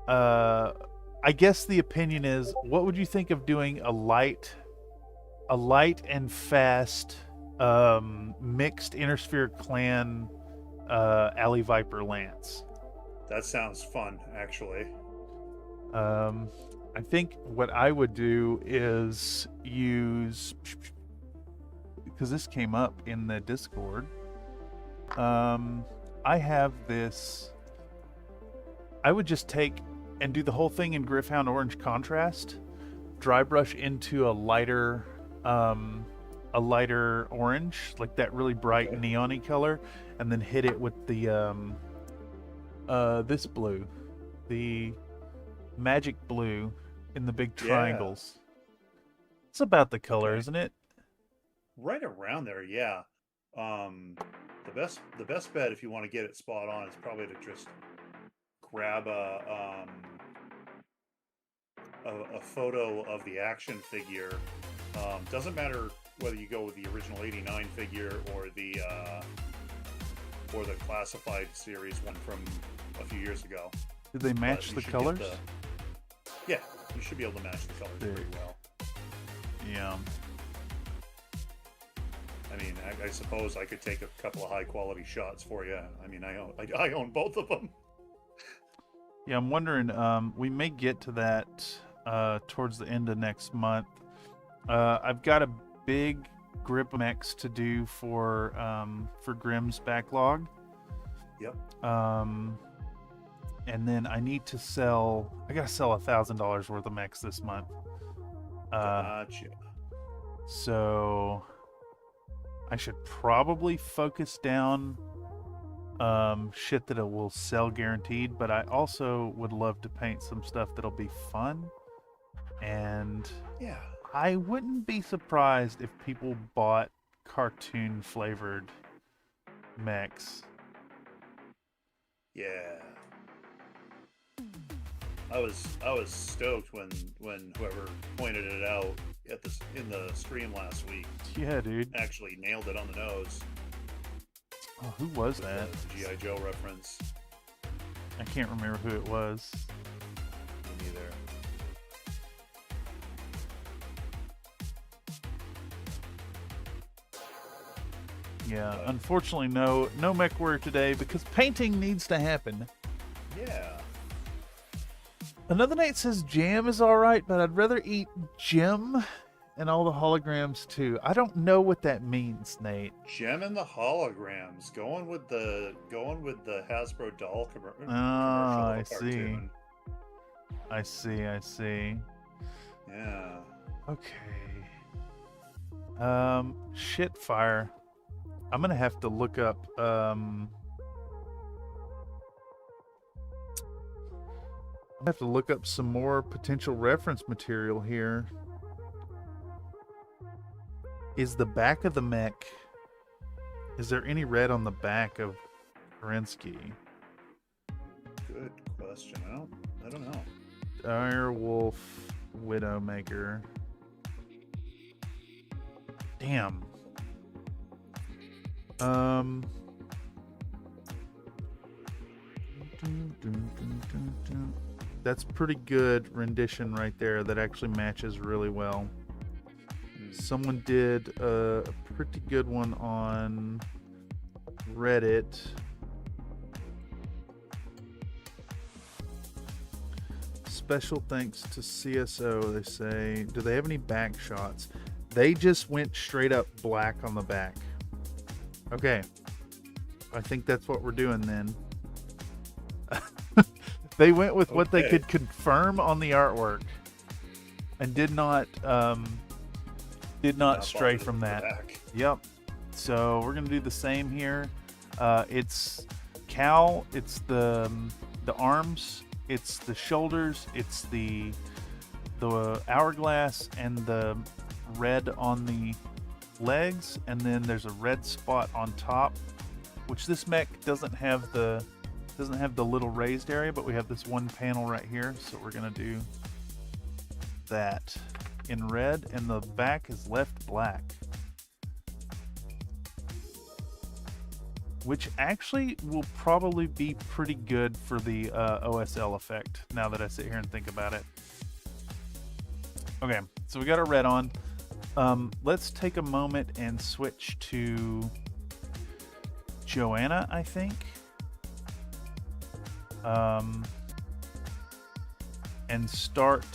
I guess the opinion is, what would you think of doing a light and fast mixed Intersphere Clan Alley Viper Lance. That sounds fun, actually. I think what I would do is use, because this came up in the Discord. I have this. I would just take and do the whole thing in Gryph-hound Orange contrast, dry brush into a lighter orange, like that really bright neon-y color, and then hit it with the this blue, the magic blue in the big triangles. It's about the color, isn't it? Right around there, yeah. The best bet if you want to get it spot on is probably to just grab a photo of the action figure. Doesn't matter whether you go with the original '89 figure or the classified series one from a few years ago. Did they match the colors? Yeah, you should be able to match the colors pretty well. Yeah. I mean, I suppose I could take a couple of high quality shots for you. I mean, I own both of them. Yeah, I'm wondering. We may get to that towards the end of next month. I've got a big grip mix to do for Grimm's backlog. Yep. And then I need to sell. I gotta sell $1,000 worth of mechs this month. Gotcha. So I should probably focus down shit that it will sell guaranteed, but I also would love to paint some stuff that'll be fun. And yeah, I wouldn't be surprised if people bought cartoon flavored mechs. Yeah. I was stoked when whoever pointed it out in the stream last week. Yeah, dude. Actually nailed it on the nose. Oh, who was that? The G.I. Joe reference. I can't remember who it was. Me neither. Yeah, unfortunately no mech warrior today because painting needs to happen. Yeah. Another Night says jam is alright, but I'd rather eat gem and all the holograms too. I don't know what that means, Nate. Gem and the holograms. Going with the Hasbro doll commercial. I cartoon. see. I see. Yeah. Okay. Shitfire. I'm gonna have to look up I have to look up some more potential reference material here. Is the back of the mech, is there any red on the back of Kerensky? Good question. I don't know. Direwolf Widowmaker. Damn. That's pretty good rendition right there. That actually matches really well. Someone did a pretty good one on Reddit. Special thanks to CSO, they say. Do they have any back shots? They just went straight up black on the back. Okay. I think that's what we're doing then. They went with what they could confirm on the artwork and did not stray from that. Yep. So we're gonna do the same here. It's cowl, it's the arms, it's the shoulders, it's the hourglass, and the red on the legs, and then there's a red spot on top, which this mech doesn't have the little raised area, but we have this one panel right here, so we're gonna do that in red, and the back is left black, which actually will probably be pretty good for the OSL effect now that I sit here and think about it. Okay, so we got our red on. Let's take a moment and switch to Joanna, I think. And start.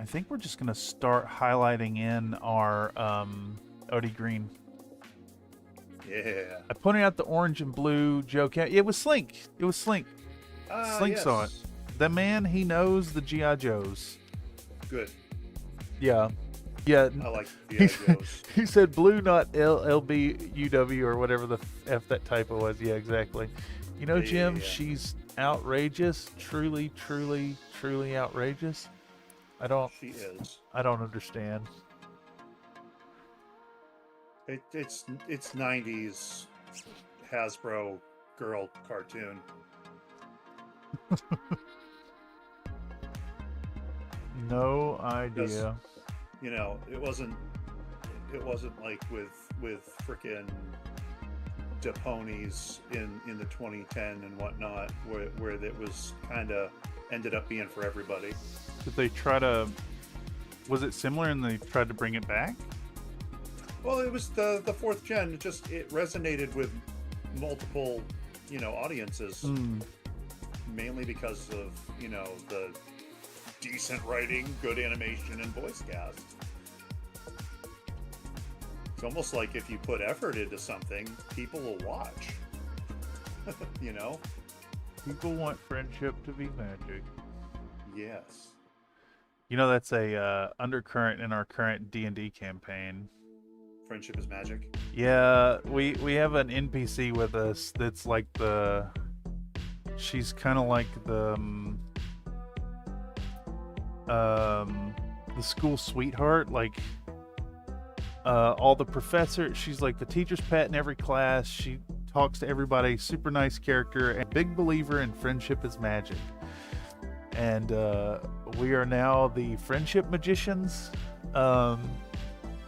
I think we're just gonna start highlighting in our OD green. Yeah. I pointed out the orange and blue Joe Cat. It was Slink. It was Slink. Slink Yes. saw it. The man, he knows the G.I. Joes. Good. Yeah. Yeah. I like the Joes. He said blue, not LBUW or whatever the F that typo was. Yeah, exactly. You know, Jim, Yeah. she's outrageous. Truly, truly, truly outrageous. I don't understand. It's 90s Hasbro girl cartoon. No idea. You know, it wasn't like with frickin' Deponies in the 2010 and whatnot, where it was kind of ended up being for everybody. Did they try to? Was it similar and they tried to bring it back? Well, it was the 4th gen. It resonated with multiple, audiences. Mainly because of, the decent writing, good animation, and voice cast. It's almost like if you put effort into something, people will watch. People want friendship to be magic. Yes. That's a undercurrent in our current D&D campaign. Friendship is magic. Yeah, we have an NPC with us that's like she's kind of like the school sweetheart, like all the professor. She's like the teacher's pet in every class. She talks to everybody. Super nice character and big believer in friendship is magic. And we are now the friendship magicians.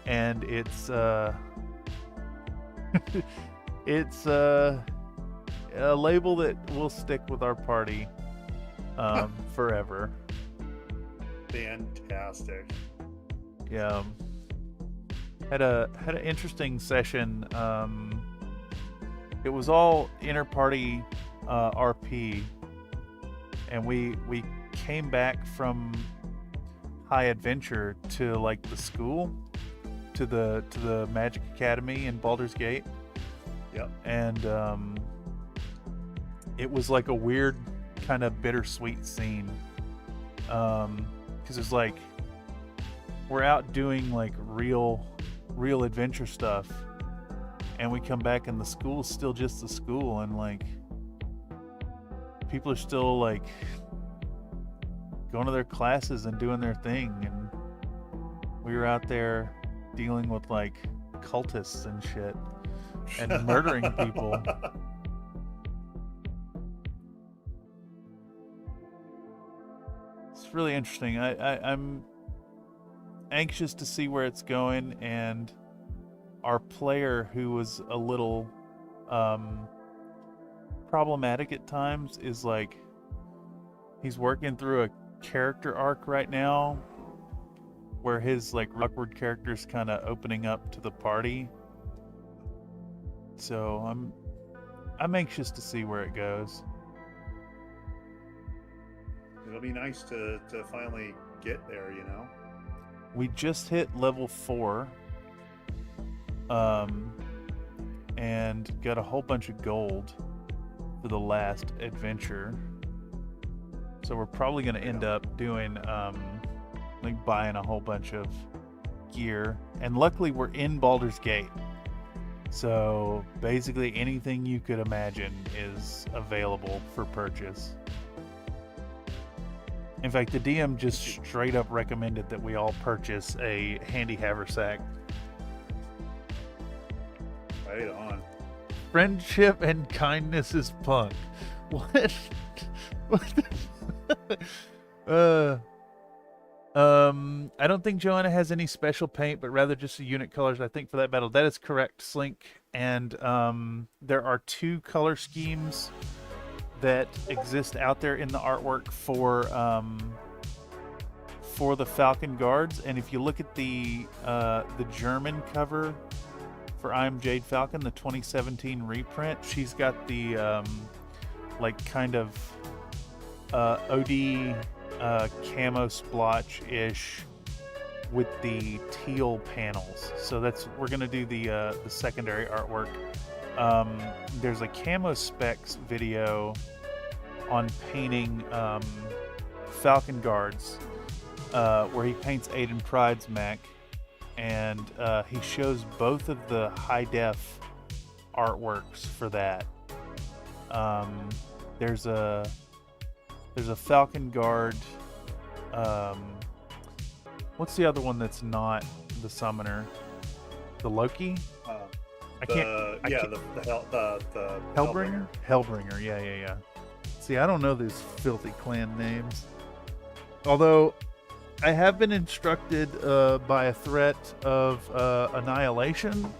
And it's it's a label that will stick with our party forever. Fantastic. Yeah. Had an interesting session. It was all inter-party RP, and we came back from High Adventure to like the school, to the Magic Academy in Baldur's Gate. Yep. And it was like a weird kind of bittersweet scene, because it's like we're out doing like real adventure stuff, and we come back and the school's still just the school, and like people are still like going to their classes and doing their thing, and we were out there dealing with like cultists and shit and murdering people. It's really interesting. I'm anxious to see where it's going, and our player, who was a little problematic at times, is like he's working through a character arc right now where his like awkward character's kind of opening up to the party. So I'm anxious to see where it goes. It'll be nice to finally get there, We just hit level 4, and got a whole bunch of gold for the last adventure. So we're probably going to end up doing, like buying a whole bunch of gear. And luckily we're in Baldur's Gate. So basically anything you could imagine is available for purchase. In fact, the DM just straight up recommended that we all purchase a handy haversack. Right on. Friendship and kindness is punk. What? I don't think Joanna has any special paint, but rather just the unit colors, I think, for that battle. That is correct, Slink. And there are 2 color schemes that exist out there in the artwork for for the Falcon Guards, and if you look at the German cover for I Am Jade Falcon, the 2017 reprint, she's got the like kind of OD camo splotch-ish with the teal panels. So we're gonna do the secondary artwork. There's a camo specs video on painting Falcon Guards where he paints Aiden Pride's mech, and he shows both of the high def artworks for that. There's a Falcon Guard. What's the other one that's not the summoner? The Loki? The Hellbringer? Hellbringer, yeah. See, I don't know these filthy clan names. Although, I have been instructed by a threat of annihilation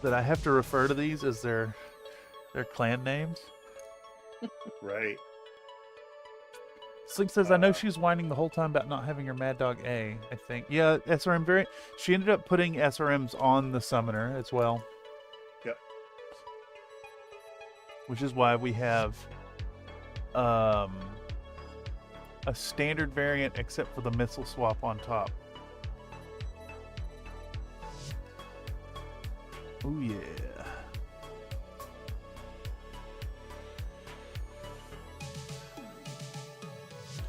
that I have to refer to these as their clan names. Right. Sling says, I know she was whining the whole time about not having her Mad Dog A, I think. Yeah, SRM very... She ended up putting SRMs on the summoner as well. Yep. Which is why we have a standard variant except for the missile swap on top. Oh yeah.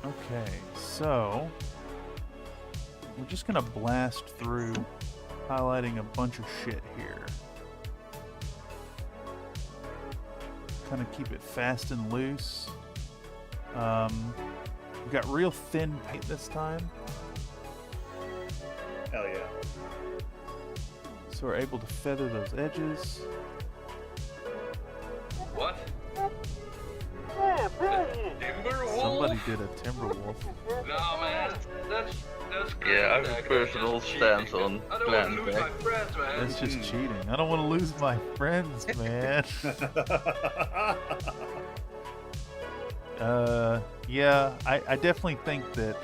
Okay, so we're just gonna blast through highlighting a bunch of shit here. Kind of keep it fast and loose. We've got real thin paint this time. Hell yeah. So we're able to feather those edges. What? Somebody did a Timberwolf. No, man, that's yeah, I have a personal stance on clan back. That's just cheating. I don't want to lose my friends, man. Yeah, I definitely think that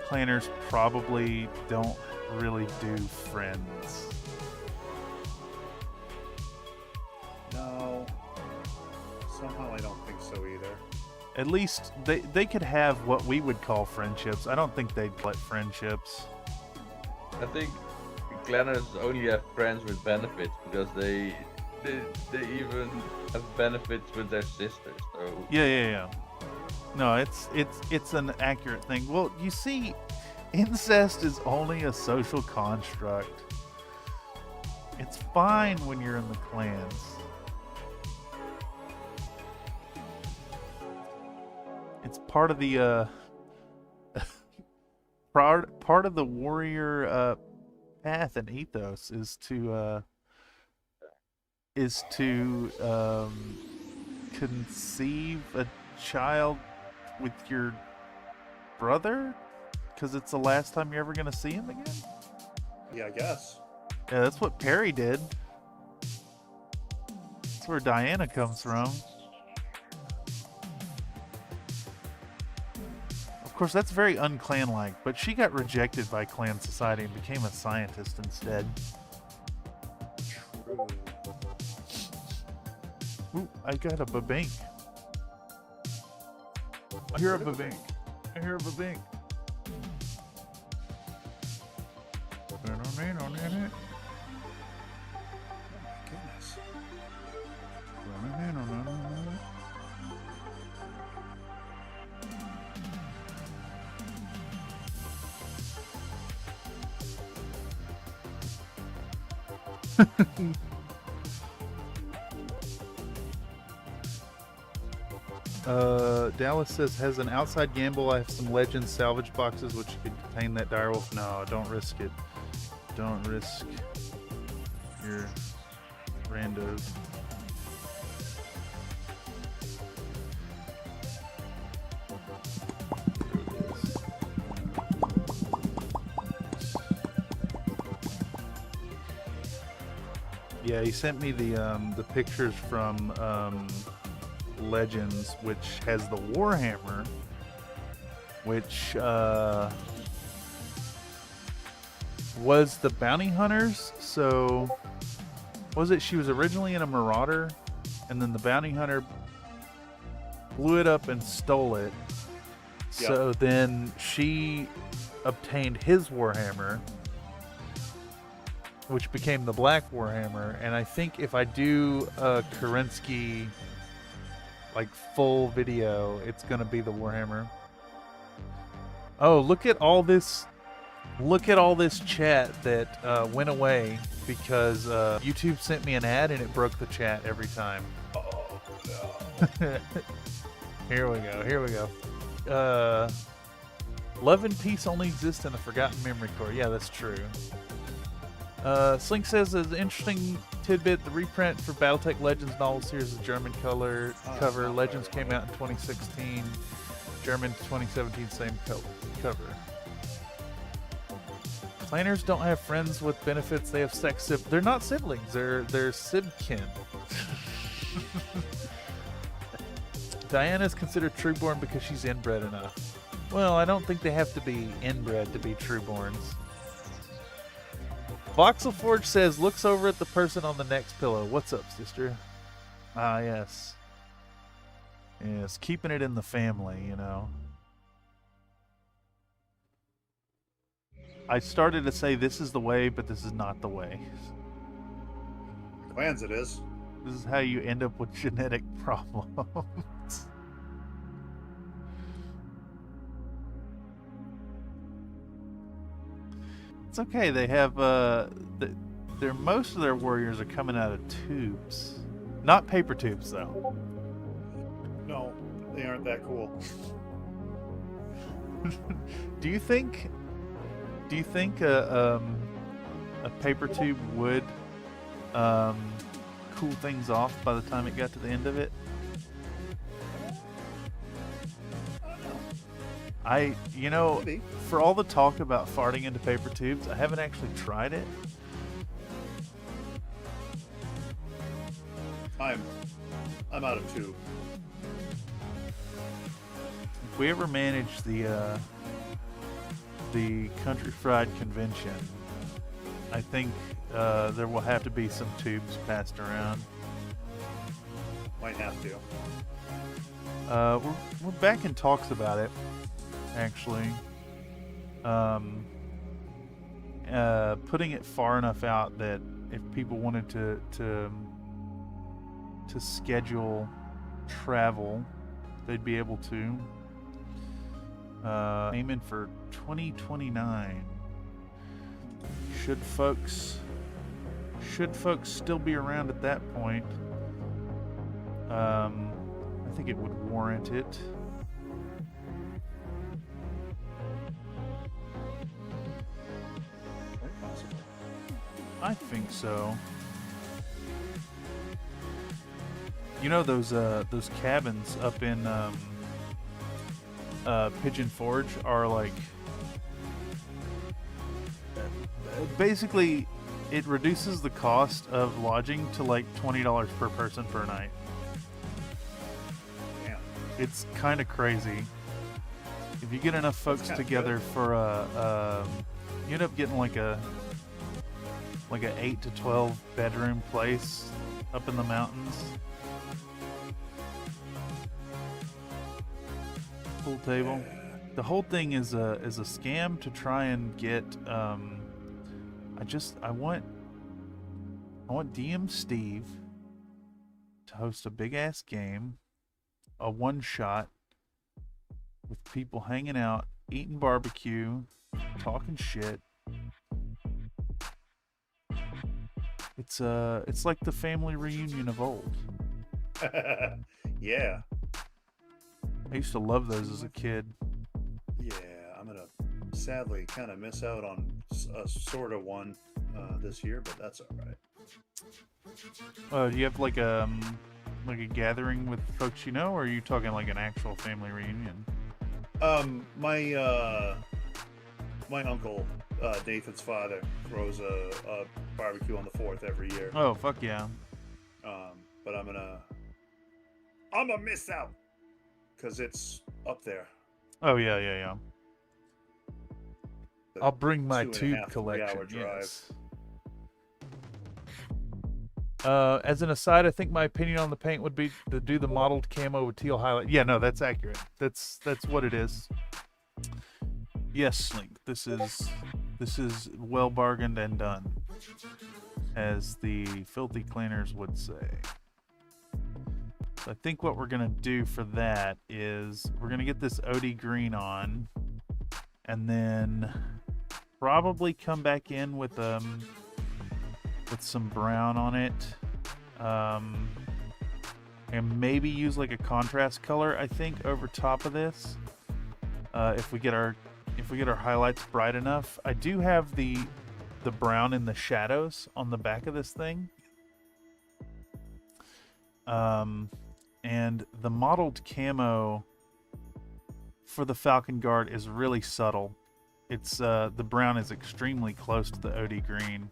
planners probably don't really do friends. No. Somehow I don't think so either. At least they could have what we would call friendships. I don't think they'd let friendships. I think clanners only have friends with benefits because they even have benefits with their sisters. So Yeah. No, it's an accurate thing. Well, you see, incest is only a social construct. It's fine when you're in the clans. It's part of the part of the warrior path and ethos is to conceive a child with your brother, because it's the last time you're ever gonna see him again. Yeah, I guess. Yeah, that's what Perry did. That's where Diana comes from. Of course, that's very unclan-like, but she got rejected by clan society and became a scientist instead. True. Ooh, I got a babink. I hear a babink. I hear a babink. Goodness. Dallas says, has an outside gamble. I have some Legends salvage boxes which could contain that direwolf. No, don't risk it. Don't risk your randos. Yeah, he sent me the pictures from Legends, which has the Warhammer, which was the bounty hunters. So was it she was originally in a marauder, and then the bounty hunter blew it up and stole it. Yep. So then she obtained his Warhammer, which became the Black Warhammer. And I think if I do a Kerensky like full video, it's gonna be the Warhammer. Oh, look at all this! Look at all this chat that went away because YouTube sent me an ad and it broke the chat every time. Oh no. Here we go. Here we go. Love and peace only exist in a forgotten memory core. Yeah, that's true. Slink says there's an interesting tidbit. The reprint for BattleTech Legends novel series is German cover. Legends came out in 2016. German 2017, same cover. Planners don't have friends with benefits. They have sex siblings. They're not siblings. They're sibkin. Diana's considered trueborn because she's inbred enough. Well, I don't think they have to be inbred to be trueborns. Voxelforge says, looks over at the person on the next pillow. What's up, sister? Ah, yes. Yes, keeping it in the family, you know. I started to say this is the way, but this is not the way. Clans it is. This is how you end up with genetic problems. It's okay. They have most of their warriors are coming out of tubes, not paper tubes though. No, they aren't that cool. Do you think a paper tube would cool things off by the time it got to the end of it? Maybe. For all the talk about farting into paper tubes, I haven't actually tried it. I'm out of tube. If we ever manage the Country Fried Convention, I think there will have to be some tubes passed around. Might have to. We're back in talks about it, actually. Putting it far enough out that if people wanted to schedule travel, they'd be able to. Aiming for 2029. Should folks still be around at that point? I think it would warrant it. I think so. You know those cabins up in Pigeon Forge are like basically it reduces the cost of lodging to like $20 per person per night. Yeah. It's kind of crazy. If you get enough folks together for you end up getting like a 8 to 12 bedroom place up in the mountains. Pool table. The whole thing is a scam to try and get. I want DM Steve to host a big ass game, a one shot with people hanging out, eating barbecue, talking shit. It's like the family reunion of old. Yeah. I used to love those as a kid. Yeah, I'm gonna sadly kind of miss out on a sort of one this year, but that's all right. Do you have like a gathering with folks you know, or are you talking like an actual family reunion? My uncle, Nathan's father, throws a barbecue on the 4th every year. Oh, fuck yeah. But I'm gonna miss out because it's up there. Oh yeah, yeah, yeah. The I'll bring my 2.5 tube 3 collection. hour drive. Yes. As an aside, I think my opinion on the paint would be to do the mottled camo with teal highlight. Yeah, no, that's accurate. That's what it is. Yes, Slink. This is well bargained and done, as the filthy cleaners would say. So I think what we're gonna do for that is we're gonna get this OD green on, and then probably come back in with some brown on it, and maybe use like a contrast color, I think, over top of this, if we get our highlights bright enough. I do have the brown in the shadows on the back of this thing, and the mottled camo for the Falcon Guard is really subtle. It's the brown is extremely close to the OD green.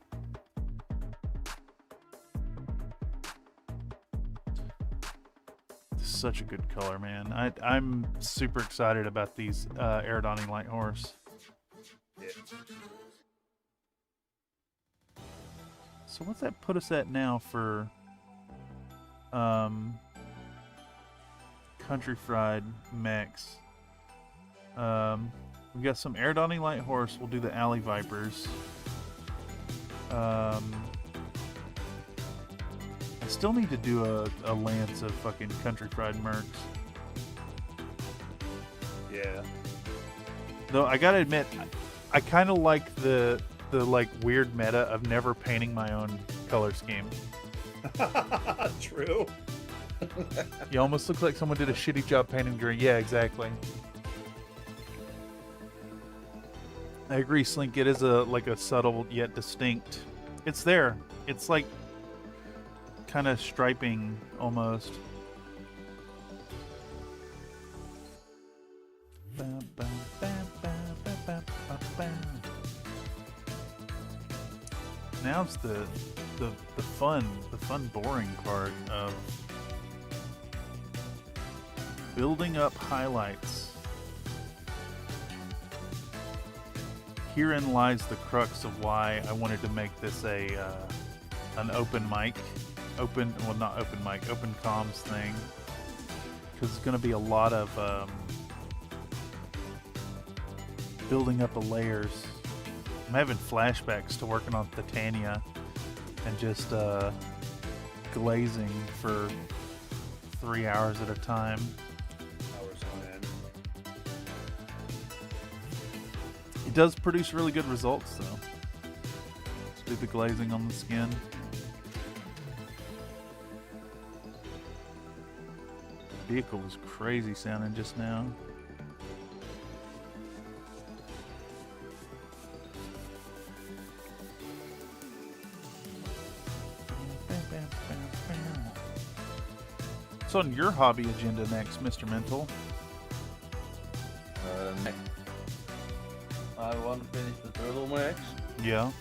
Such a good color, man. I'm super excited about these Aerodani Light Horse. Yeah. So what's that put us at now for Country Fried mechs? We got some Aerodani Light Horse. We'll do the Alley Vipers. I still need to do a lance of fucking Country Fried Mercs. Yeah. Though I gotta admit, I kind of like the like weird meta of never painting my own color scheme. True. You almost look like someone did a shitty job painting green. Yeah, exactly. I agree, Slink. It is like a subtle yet distinct. It's there. It's like kind of striping almost. Now it's the fun boring part of building up highlights. Herein lies the crux of why I wanted to make this an open mic, open comms thing, because it's going to be a lot of building up of layers. I'm having flashbacks to working on Titania and just glazing for 3 hours at a time. Hours on end. It does produce really good results, though. Let's do the glazing on the skin. Vehicle was crazy sounding just now. What's on your hobby agenda next, Mr. Mental? Next, I want to finish the turtlenecks Yeah.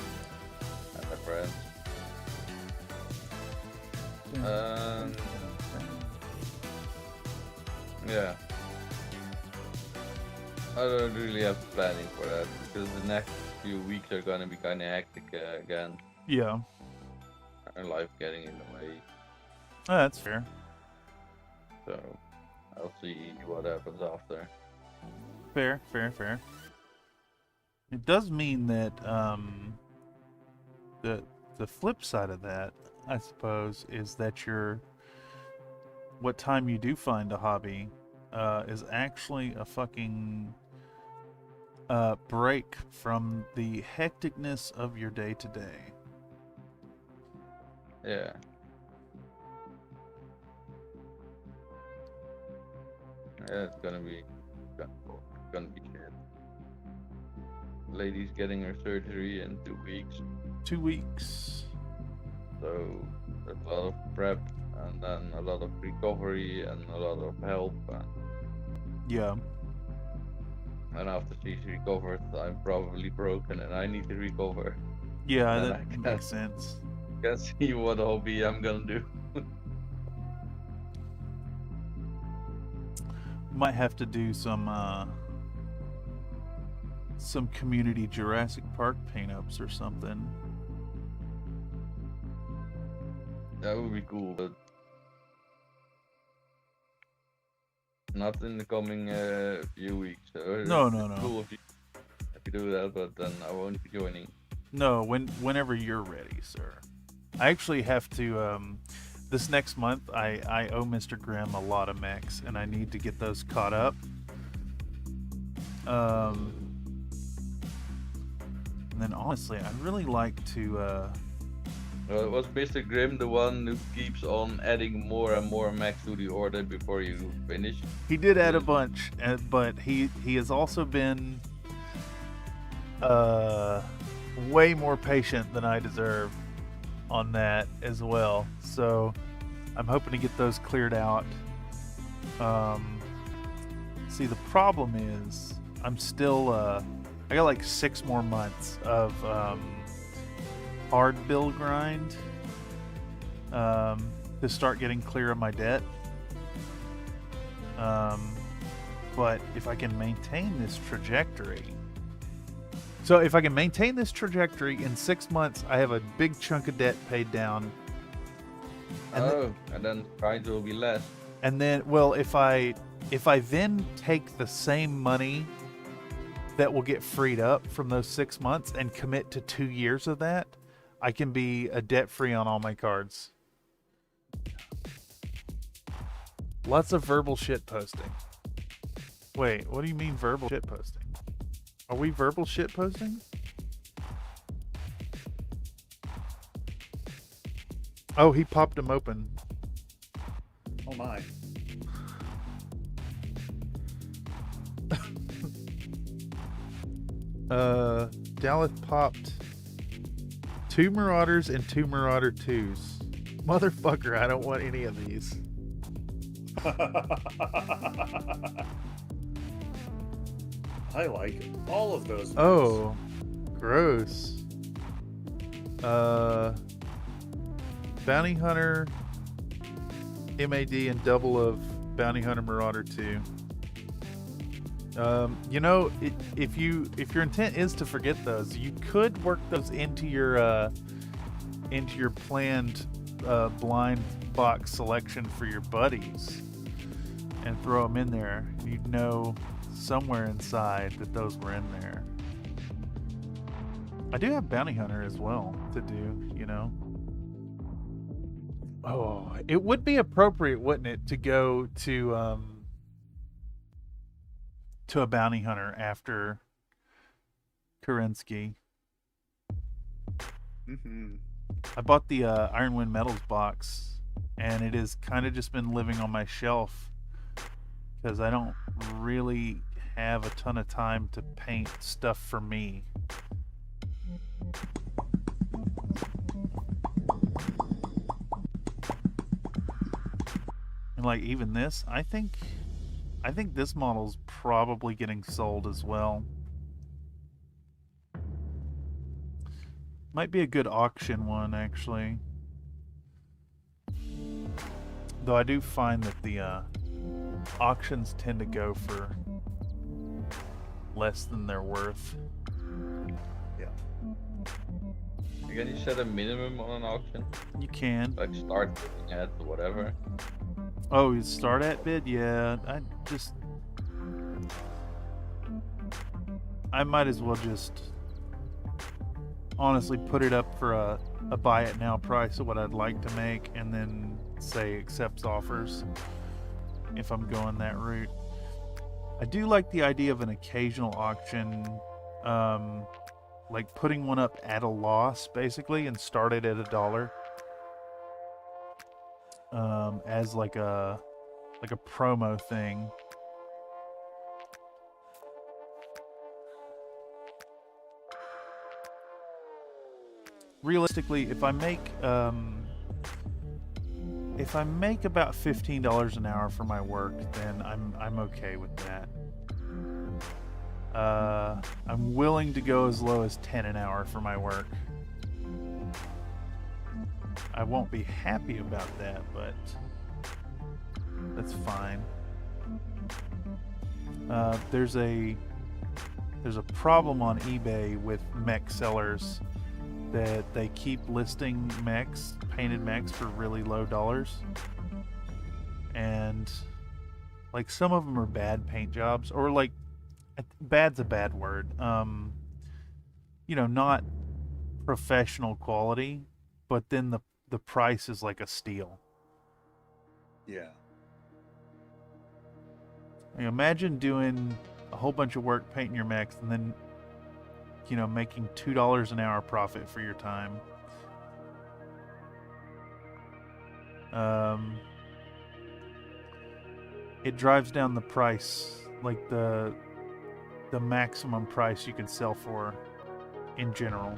and my friends. Yeah. I don't really have planning for that because the next few weeks are gonna be kind of hectic again. Yeah. And life getting in the way. Oh, that's fair. So I'll see what happens after. Fair. It does mean that the flip side of that, I suppose, is that what time you do find a hobby is actually a fucking break from the hecticness of your day to day. Yeah. Yeah, it's gonna be shit. Lady's getting her surgery in 2 weeks. 2 weeks. So there's a lot of prep and then a lot of recovery and a lot of help. Yeah. And after she's recovered, I'm probably broken and I need to recover. Yeah, And that makes sense. Can't see what hobby I'm gonna do. Might have to do some some community Jurassic Park paint-ups or something. That would be cool, but not in the coming few weeks. So No. Cool if you do that, but then I won't be joining. No, whenever you're ready, sir. I actually have to. This next month, I owe Mr. Grimm a lot of mechs, and I need to get those caught up. And then honestly, I'd really like to. Was Mr. Grimm the one who keeps on adding more and more mechs to the order before you finish? He did add a bunch, but he has also been way more patient than I deserve on that as well. So I'm hoping to get those cleared out. See, the problem is I'm still I got like 6 more months of hard bill grind to start getting clear of my debt. But if I can maintain this trajectory, in 6 months, I have a big chunk of debt paid down. And then grind will be less. And then, well, if I then take the same money that will get freed up from those 6 months and commit to 2 years of that, I can be a debt-free on all my cards. Lots of verbal shit posting. Wait, what do you mean verbal shit posting? Are we verbal shit posting? Oh, he popped them open. Oh my. Dallas popped 2 Marauders and 2 Marauder 2s. Motherfucker, I don't want any of these. I like all of those. Oh, gross. Bounty Hunter, MAD, and double of Bounty Hunter Marauder 2. You know, if your intent is to forget those, you could work those into your planned blind box selection for your buddies and throw them in there. You'd know somewhere inside that those were in there. I do have Bounty Hunter as well to do, you know. Oh, it would be appropriate, wouldn't it, to go to a Bounty Hunter after Kerensky. Mm-hmm. I bought the Ironwind Metals box, and it has kind of just been living on my shelf because I don't really have a ton of time to paint stuff for me. And like even this, I think this model's probably getting sold as well. Might be a good auction one, actually. Though I do find that the auctions tend to go for less than they're worth. Yeah. Can you set a minimum on an auction? You can. Like start at whatever. Oh, you start at bid? Yeah, I might as well just honestly put it up for a buy it now price of what I'd like to make, and then say accepts offers if I'm going that route. I do like the idea of an occasional auction, like putting one up at a loss basically and start it at $1. As like a promo thing. Realistically, if I make about $15 an hour for my work, then I'm okay with that. I'm willing to go as low as 10 an hour for my work. I won't be happy about that, but that's fine. There's a there's a problem on eBay with mech sellers that they keep listing mechs, painted mechs, for really low dollars. And like some of them are bad paint jobs, or like bad's a bad word. You know, not professional quality, but then the price is like a steal. Yeah. I mean, imagine doing a whole bunch of work painting your mechs and then, you know, making $2 an hour profit for your time. It drives down the price, like the maximum price you can sell for in general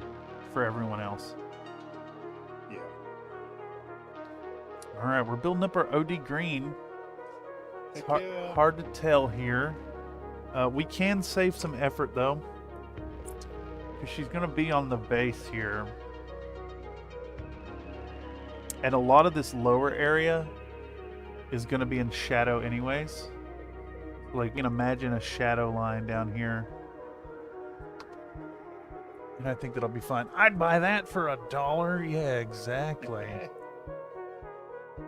for everyone else. Yeah. All right, we're building up our OD green. It's Heck yeah. hard to tell here. We can save some effort though, because she's going to be on the base here. And a lot of this lower area is going to be in shadow anyways. Like, you can imagine a shadow line down here. And I think that'll be fine. I'd buy that for $1. Yeah, exactly.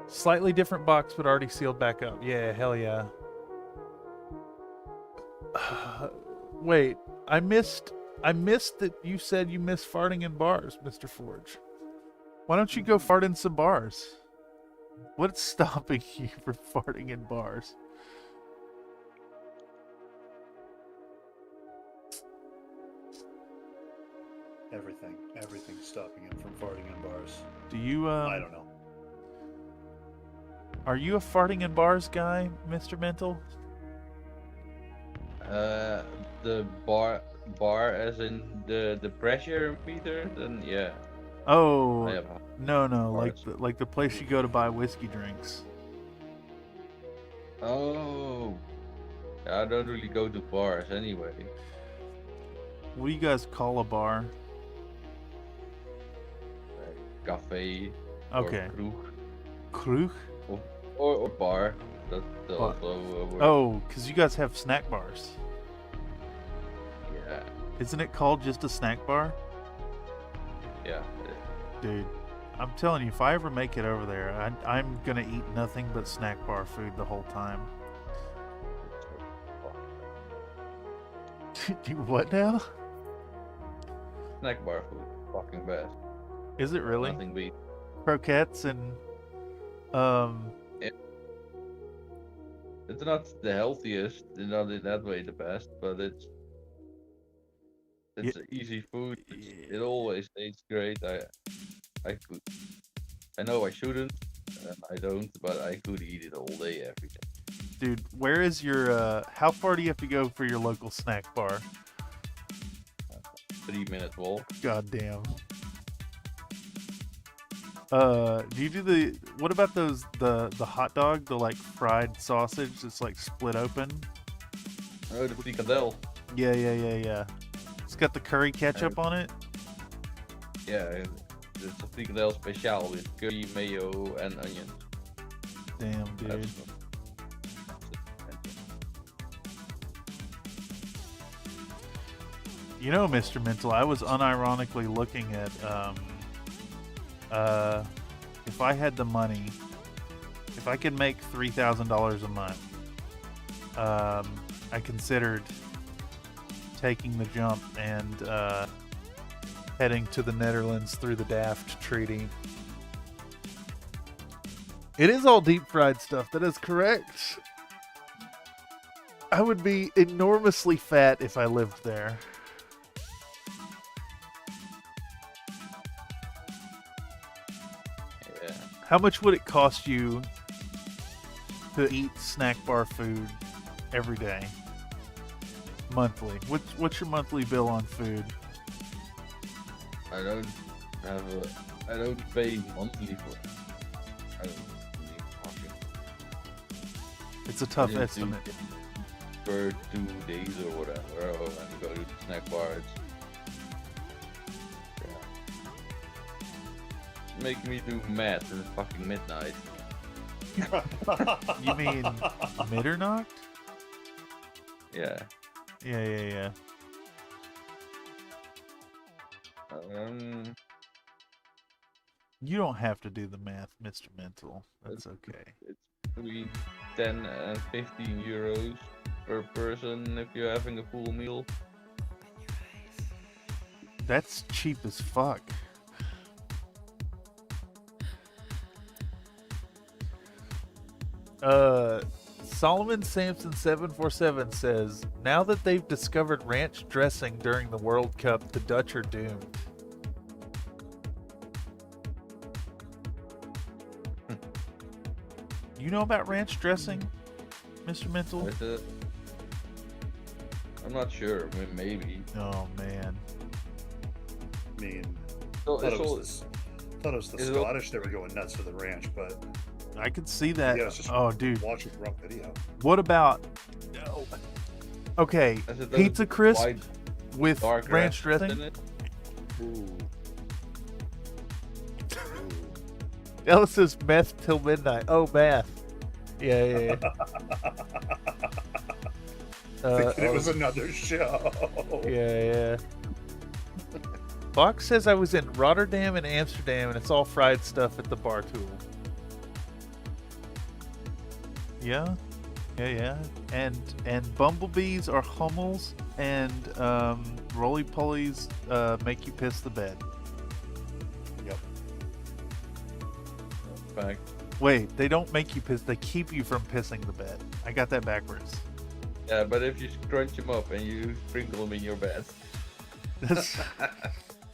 Slightly different box, but already sealed back up. Yeah, hell yeah. Wait, I missed that you said you miss farting in bars, Mr. Forge. Why don't you go fart in some bars? What's stopping you from farting in bars? Everything's stopping him from farting in bars. Do you, I don't know. Are you a farting in bars guy, Mr. Mental? The bar as in the pressure meter, then yeah. Oh, I have no, bars. like the place you go to buy whiskey drinks. Oh, I don't really go to bars anyway. What do you guys call a bar? Cafe. Okay. Or kroeg. Kroeg? Or bar. That's Bar. also a word. Oh, because you guys have snack bars. Yeah. Isn't it called just a snack bar? Yeah. Dude, I'm telling you, if I ever make it over there, I'm gonna eat nothing but snack bar food the whole time. Do what now? Snack bar food. Fucking best. Is it really? Nothing beat. Croquettes and It's not the healthiest, not in that way the best, but it's easy food. It always tastes great. I could. I know I shouldn't, and I don't, but I could eat it all day, every day. dude, where is your how far do you have to go for your local snack bar? 3-minute walk. God damn. Do you do what about those the hot dog, the like fried sausage that's like split open? Oh, the frikandel. Yeah. It's got the curry ketchup on it. Yeah, it's a frikandel special with curry, mayo, and onions. Damn, dude. That's You know, Mr. Mental, I was unironically looking at if I had the money, if I could make $3,000 a month, I considered taking the jump and heading to the Netherlands through the Daft Treaty. It is all deep fried stuff, that is correct. I would be enormously fat if I lived there. How much would it cost you to eat snack bar food every day? Monthly. What's your monthly bill on food? I don't pay monthly for it. I don't really fucking. It's a tough I just do estimate. Per 2 days or whatever, and go to the snack bar. Make me do math at fucking midnight. You mean Mitternacht? Yeah. Yeah. You don't have to do the math, Mr. Mental. That's okay. It's between 10 and 15 euros per person if you're having a full meal. That's cheap as fuck. Solomon Sampson 747 says, now that they've discovered ranch dressing during the World Cup, the Dutch are doomed. You know about ranch dressing, Mr. Mental? I'm not sure. I mean, maybe. Oh man. I mean, So, thought it was the Scottish that were going nuts for the ranch, but I could see that. yeah, it's just oh, dude. watch a rough video. What about? Okay, pizza crisp with ranch dressing. Ooh. Ella says meth till midnight. Oh, math. Yeah. Thinking it was another show. Yeah. Fox says I was in Rotterdam and Amsterdam, and it's all fried stuff at the bar tool. Yeah. And bumblebees are hummels, and roly-polies make you piss the bed. Yep. Fact. Wait, they don't make you piss. They keep you from pissing the bed. I got that backwards. Yeah, but if you crunch them up and you sprinkle them in your bed. That's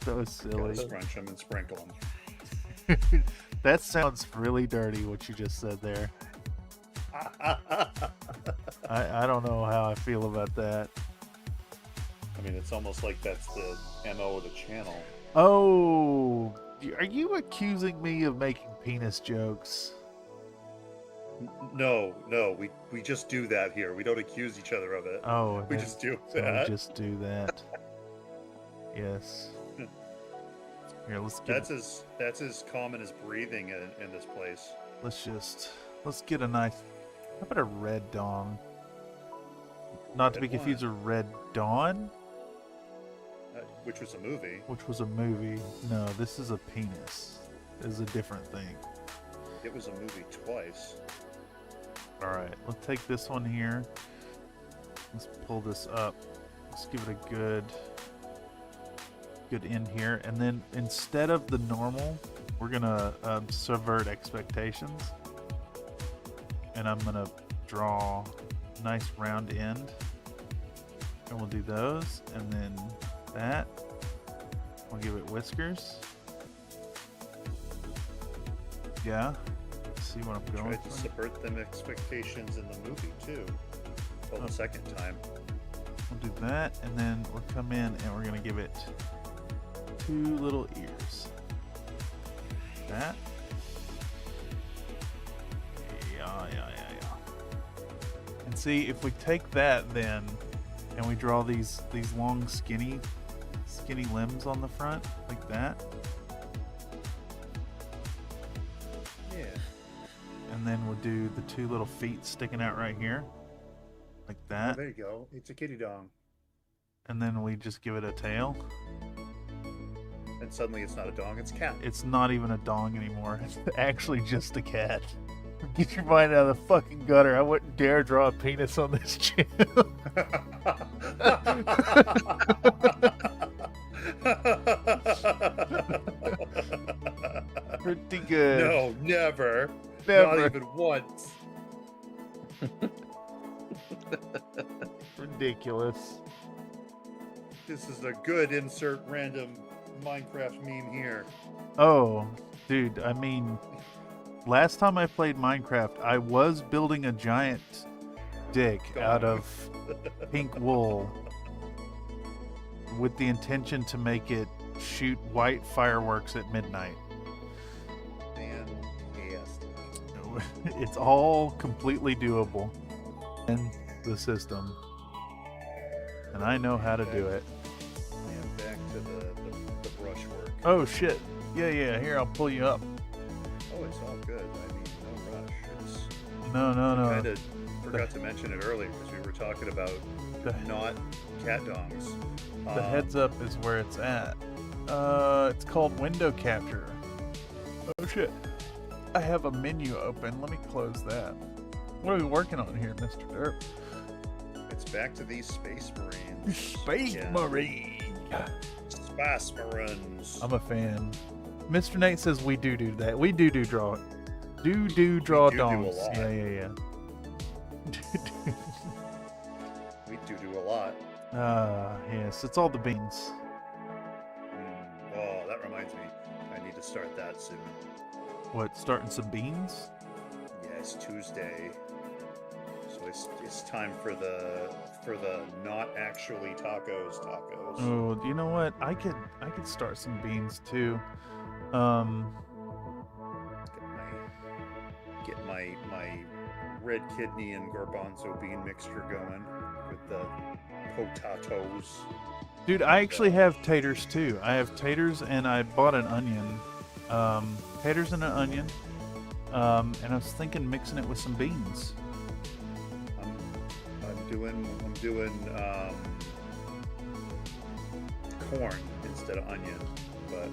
so silly. Scrunch them and sprinkle them. That sounds really dirty, what you just said there. I don't know how I feel about that. I mean, it's almost like that's the MO of the channel. Oh, are you accusing me of making penis jokes? No, we just do that here. We don't accuse each other of it. Oh, we just do so that. we just do that. Yes. Here, let's get. That's as common as breathing in this place. Let's get a nice. How about a red dong? Not to be confused with Red Dawn, which was a movie. Which was a movie. No, this is a penis. This is a different thing. It was a movie twice. All right, let's take this one here. Let's pull this up. Let's give it a good in here, and then instead of the normal, we're gonna subvert expectations, and I'm gonna draw a nice round end, and we'll do those, and then that. We'll give it whiskers. Yeah. See what I'm going Tried to for? subvert them expectations in the movie too. Well, the second time. We'll do that, and then we'll come in and we're gonna give it 2 little ears. That. Yeah. And see, if we take that then, and we draw these long skinny limbs on the front, like that. Yeah. And then we'll do the 2 little feet sticking out right here, like that. Oh, there you go. It's a kitty dong. And then we just give it a tail. And suddenly it's not a dong, it's a cat. It's not even a dong anymore. It's actually just a cat. Get your mind out of the fucking gutter. I wouldn't dare draw a penis on this channel. Pretty good. No, never. Never. Not even once. Ridiculous. This is a good insert random Minecraft meme here. Oh, dude, I mean, last time I played Minecraft, I was building a giant dick out of pink wool with the intention to make it shoot white fireworks at midnight. Fantastic. It's all completely doable in the system, and I know how to do it. And back to the brushwork. Oh shit! Yeah. Here, I'll pull you up. Oh, it's all good. I mean, no rush. It's No. kind of forgot to mention it earlier because we were talking about not cat dongs. The heads up is where it's at. It's called window capture. Oh shit. I have a menu open. Let me close that. What are we working on here, Mr. Derp? It's back to these Space Marines. Space Marine. Space Marines. I'm a fan. Mr. Nate says we do that. We do draw it. Draw domes. Yeah. We do a lot. Yes, it's all the beans. Oh, that reminds me. I need to start that soon. What, starting some beans? Yeah, it's Tuesday. So it's time for the not actually tacos. Oh, you know what? I could start some beans too. Get my red kidney and garbanzo bean mixture going with the potatoes. Dude, I actually have taters too. I have taters and I bought an onion. Taters and an onion. And I was thinking mixing it with some beans. I'm doing corn instead of onion, but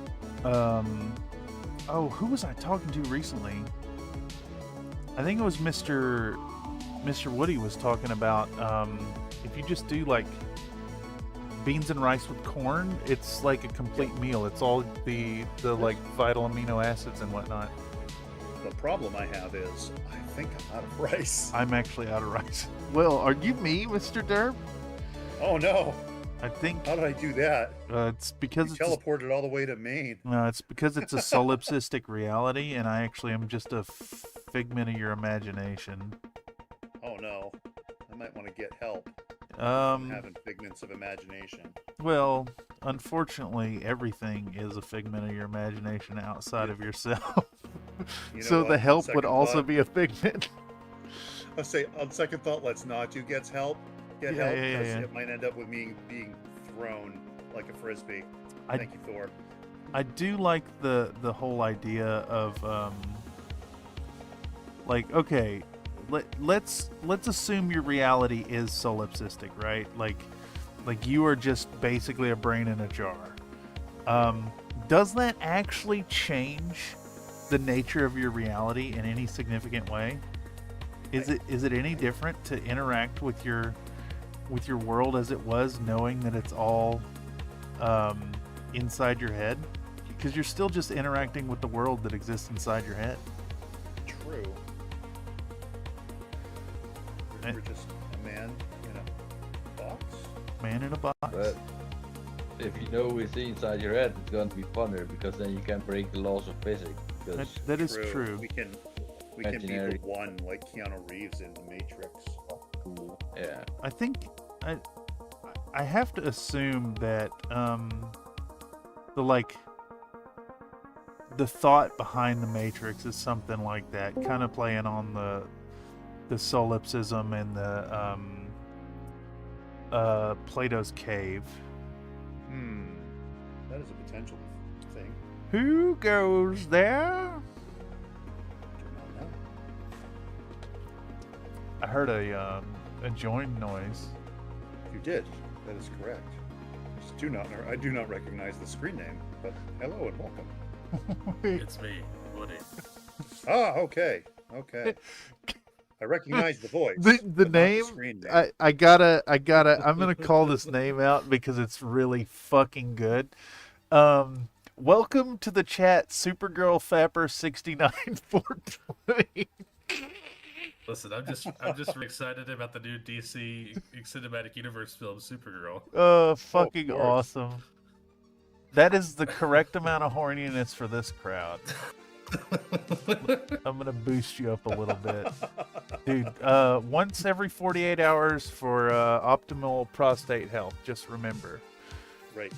oh, who was I talking to recently? I think it was Mr. Woody was talking about if you just do like beans and rice with corn, it's like a complete meal. It's all the like vital amino acids and whatnot. The problem I have is I think I'm out of rice. I'm actually out of rice. Well, are you me, Mr. Derb? Oh no. I think. How did I do that? It's because you teleported all the way to Maine. No, it's because it's a solipsistic reality, and I actually am just a figment of your imagination. Oh no, I might want to get help. I'm having figments of imagination. Well, unfortunately, everything is a figment of your imagination outside of yourself. So the help would also be a figment. I'll say on second thought, let's not do get help because it might end up with me being thrown like a frisbee. Thank you, Thor. I do like the whole idea of like, okay, let's assume your reality is solipsistic, right? Like you are just basically a brain in a jar. Does that actually change the nature of your reality in any significant way? Is it any different to interact with your world as it was, knowing that it's all inside your head? Because you're still just interacting with the world that exists inside your head. True. We're just a man in a box. Man in a box. But if you know what's inside your head, it's going to be funner because then you can break the laws of physics. That is true. We can be the one like Keanu Reeves in The Matrix. Cool. Yeah. I think I have to assume that the thought behind the Matrix is something like that, kind of playing on the solipsism and the Plato's cave. That is a potential thing. Who goes there? I heard a join noise. You did. That is correct. I do not recognize the screen name, but hello and welcome. It's me, Woody. Ah, okay. I recognize the voice. The name. I gotta. I'm gonna call this name out because it's really fucking good. Welcome to the chat, Supergirl Fapper 69420. Listen, I'm just really excited about the new DC Cinematic Universe film, Supergirl. Fucking awesome. That is the correct amount of horniness for this crowd. I'm gonna boost you up a little bit, dude. Once every 48 hours for optimal prostate health. Just remember. Right.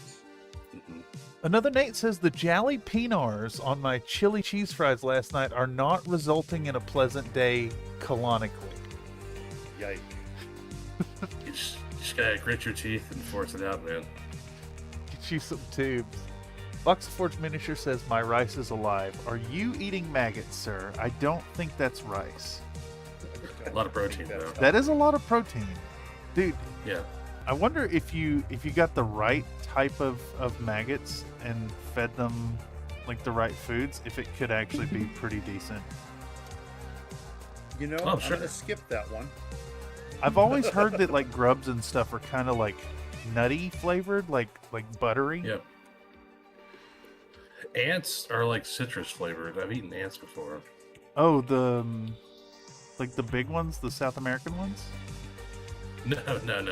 Another Nate says the jolly pinars on my chili cheese fries last night are not resulting in a pleasant day canonically. Yikes. You just gotta grit your teeth and force it out, man. Get you some tubes. Box of Forge Miniature says my rice is alive. Are you eating maggots, sir? I don't think that's rice. A lot of protein, though. That is a lot of protein, dude. Yeah. I wonder if you got the right type of maggots and fed them like the right foods, if it could actually be pretty decent. You know, Oh, I'm sure. gonna skip that one. I've always heard that like grubs and stuff are kind of like nutty flavored, like buttery. Yep. Ants are like citrus flavored. I've eaten ants before. Oh, the like the big ones, the South American ones. No,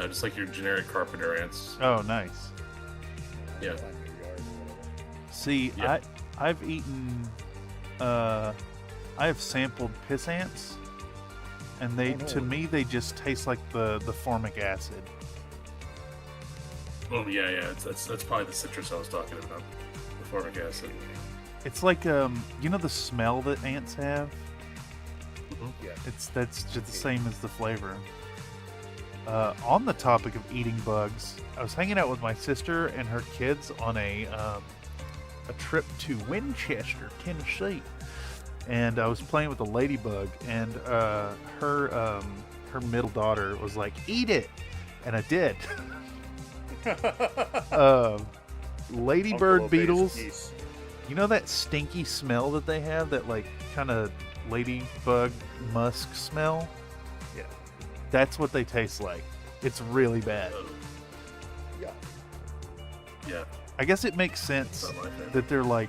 just like your generic carpenter ants. Oh, nice. Yeah. See, Yeah. I've eaten, I have sampled piss ants, and they to me they just taste like the formic acid. Oh yeah. That's probably the citrus I was talking about. The formic acid. It's like you know the smell that ants have. Yeah. That's just the same as the flavor. On the topic of eating bugs, I was hanging out with my sister and her kids on a trip to Winchester, Tennessee, and I was playing with a ladybug, and her middle daughter was like, "Eat it," and I did. Ladybird beetles. You know that stinky smell that they have, that like kind of ladybug musk smell? Yeah. That's what they taste like. It's really bad. Yeah. Yeah. I guess it makes sense Not my favorite. that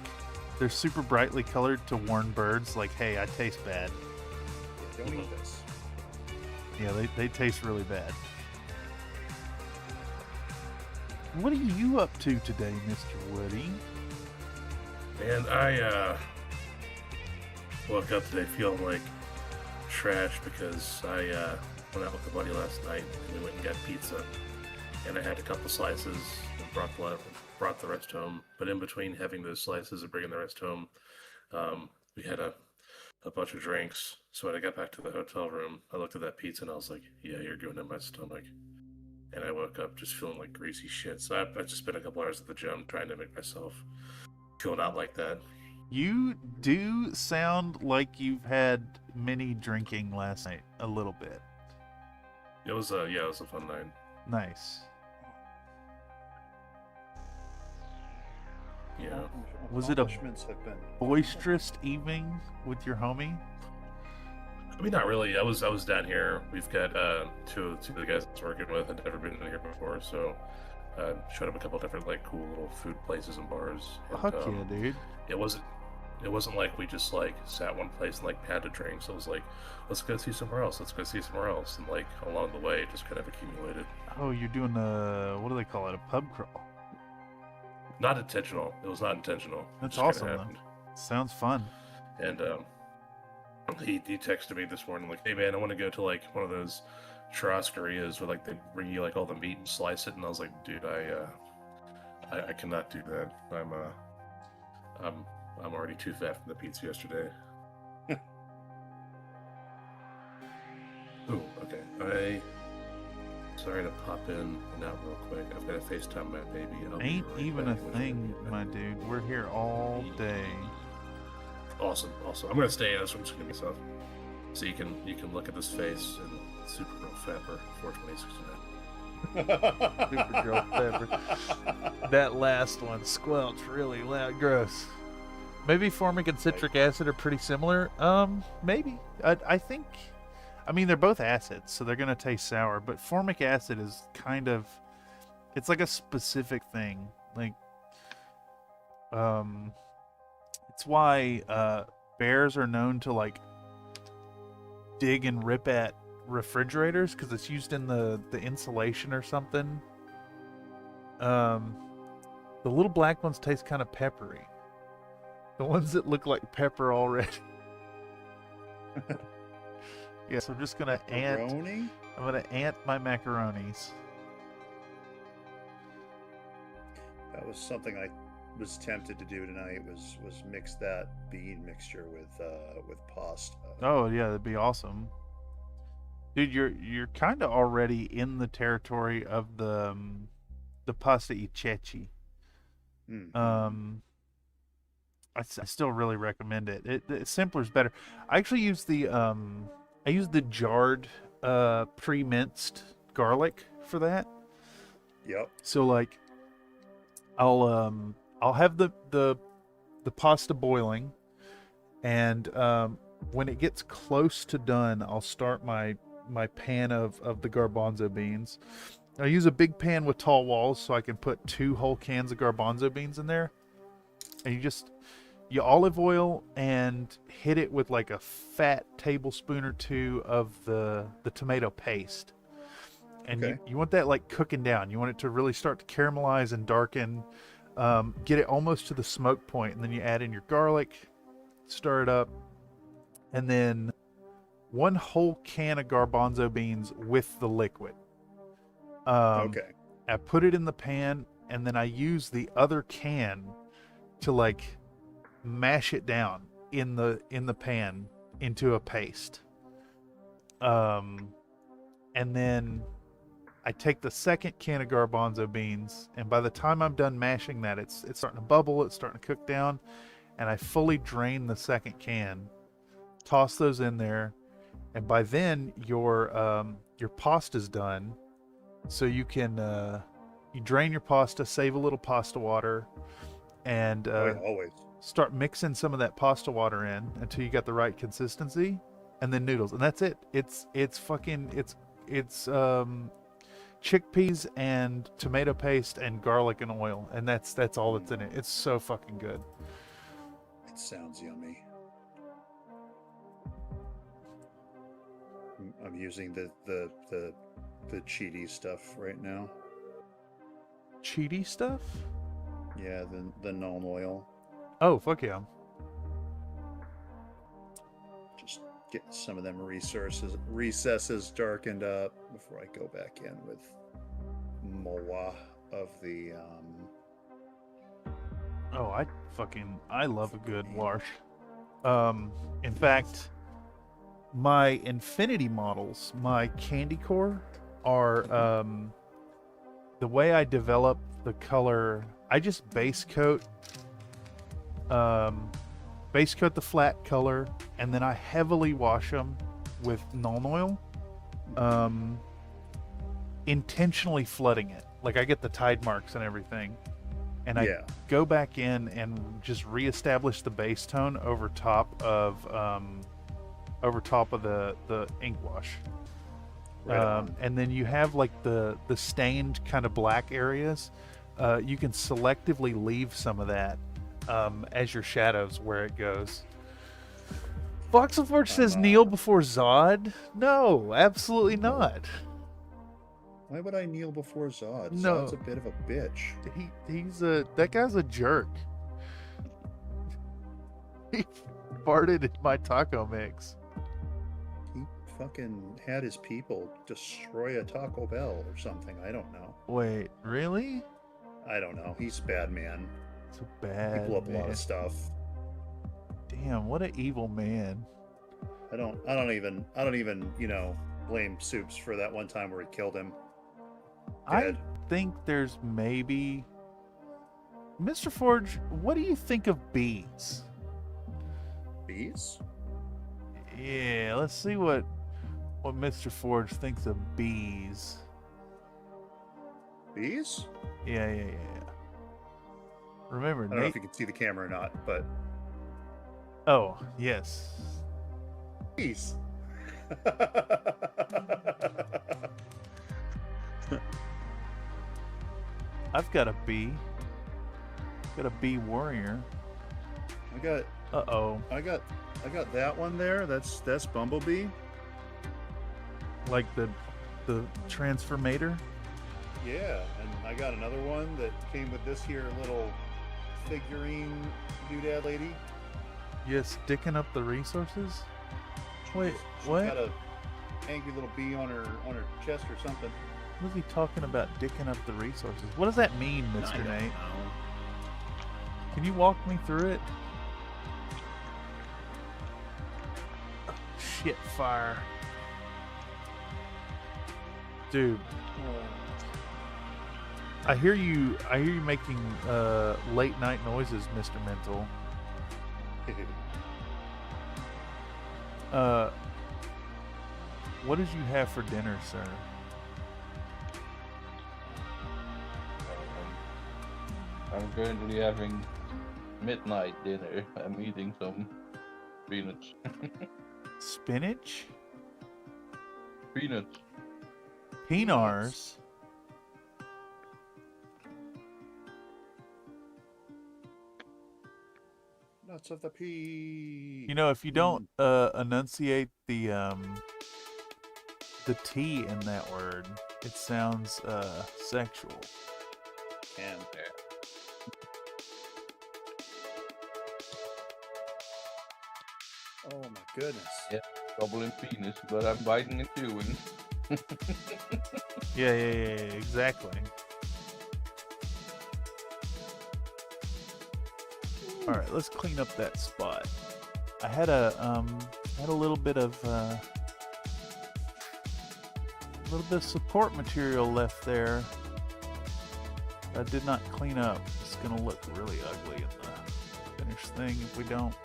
they're super brightly colored to warn birds like, hey, I taste bad. Yeah, don't eat this. Yeah, they taste really bad. What are you up to today, Mr. Woody? And I woke up today feeling like trash because I went out with a buddy last night and we went and got pizza, and I had a couple slices and brought the rest home. But in between having those slices and bringing the rest home, we had a bunch of drinks. So when I got back to the hotel room, I looked at that pizza and I was like, "Yeah, you're going in my stomach." And I woke up just feeling like greasy shit. So I just spent a couple hours at the gym trying to make myself feel not like that. You do sound like you've had many drinking last night, a little bit. It was a fun night. Nice. Yeah. Was it a Accomplishments have been boisterous evening with your homie? I mean, not really. I was down here. We've got two of the guys I was working with had never been in here before, so showed up a couple different like cool little food places and bars. And, Fuck yeah, dude. It wasn't like we just like sat one place and like pounded drinks. It was like, let's go see somewhere else. Let's go see somewhere else. And like along the way, it just kind of accumulated. Oh, you're doing what do they call it? A pub crawl. Not intentional. It was not intentional. That's It just awesome, kinda though. happened. Sounds fun. And he texted me this morning like, "Hey man, I want to go to like one of those churrascarias where like they bring you like all the meat and slice it." And I was like, "Dude, I cannot do that. I'm already too fat from the pizza yesterday." Ooh, okay. Sorry to pop in and out real quick. I've got to FaceTime my baby. I'll be Ain't right even a back. thing, my dude. We're here all day. Awesome. I'm gonna stay in this room to myself, so you can look at this face and super real Fapper 42069. Supergirl Pepper. That last one squelched really loud. Gross. Maybe formic and citric acid are pretty similar. Maybe. I think. I mean, they're both acids, so they're gonna taste sour. But formic acid is kind of. It's like a specific thing. Like. It's why bears are known to like dig and rip at refrigerators, because it's used in the insulation or something. The little black ones taste kind of peppery. The ones that look like pepper already. Yeah, so I'm just gonna Macaroni? I'm gonna ant my macaronis. That was something I was tempted to do tonight. Was mix that bean mixture with pasta. Oh yeah, that'd be awesome. Dude, you're kind of already in the territory of the pasta e ceci. I still really recommend it. Simpler is better. I actually use the jarred pre-minced garlic for that. Yep. So like, I'll have the pasta boiling, and when it gets close to done, I'll start my pan of the garbanzo beans. I use a big pan with tall walls so I can put 2 whole cans of garbanzo beans in there. And you olive oil and hit it with like a fat tablespoon or 2 of the tomato paste. And Okay. you want that like cooking down. You want it to really start to caramelize and darken. Get it almost to the smoke point, and then you add in your garlic, stir it up, and then 1 whole can of garbanzo beans with the liquid. Okay. I put it in the pan, and then I use the other can to like mash it down in the pan into a paste. And then I take the second can of garbanzo beans, and by the time I'm done mashing that, it's starting to bubble, it's starting to cook down, and I fully drain the second can, toss those in there, and by then your pasta's done. So you can you drain your pasta, save a little pasta water, and Always. start mixing some of that pasta water in until you got the right consistency, and then noodles, and that's it. It's chickpeas and tomato paste and garlic and oil, and that's all that's in it. It's so fucking good. It sounds yummy. I'm using the cheaty stuff right now. Cheaty stuff? Yeah, the gnome oil. Oh, fuck yeah. Just get some of them recesses darkened up before I go back in with more of the Oh, I love a good wash. In fact, my infinity models, my candy core, are the way I develop the color. I just base coat the flat color, and then I heavily wash them with gnome oil, intentionally flooding it. Like I get the tide marks and everything, and I go back in and just reestablish the base tone over top of the ink wash. And then you have like the stained kind of black areas. You can selectively leave some of that as your shadows where it goes. Voxelforge says kneel before Zod. No, absolutely not. Why would I kneel before Zod? No. Zod's a bit of a bitch. That guy's a jerk. He farted in my taco mix. He fucking had his people destroy a Taco Bell or something. I don't know. Wait, really? I don't know. He's a bad man. It's a bad He blew up man. a lot of stuff. Damn, what an evil man. I don't even, blame Soups for that one time where he killed him. I think there's maybe... Mr. Forge, what do you think of bees? Bees? Yeah, let's see what Mr. Forge thinks of bees. Bees? Yeah. Remember, I don't know if you can see the camera or not, but... Oh, yes. Bees. I've got a bee. Got a bee warrior. I got that one there. That's Bumblebee. Like the transformator. Yeah, and I got another one that came with this here little figurine doodad lady. You sticking up the resources? Wait, She's what? got a angry little bee on her chest or something. What is he talking about, dicking up the resources? What does that mean, Mr. Nate? Can you walk me through it? Oh, shit, fire. Dude. I hear you making late night noises, Mr. Mental. What did you have for dinner, sir? I'm currently having midnight dinner. I'm eating some peanuts. Spinach? Peanuts. Peanars? Nuts of the pea. You know, if you don't enunciate the T in that word, it sounds sexual. And oh my goodness. Yeah, gobbling penis, but I'm biting and chewing. Yeah, exactly. All right, let's clean up that spot. I had a little bit of support material left there. I did not clean up. It's gonna look really ugly in the finished thing if we don't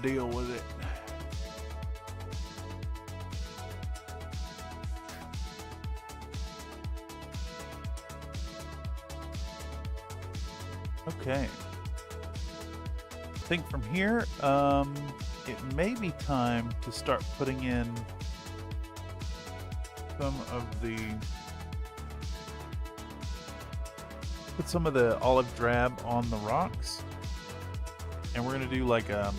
deal with it. Okay. I think from here, it may be time to start putting in some of the olive drab on the rocks, and we're gonna do like a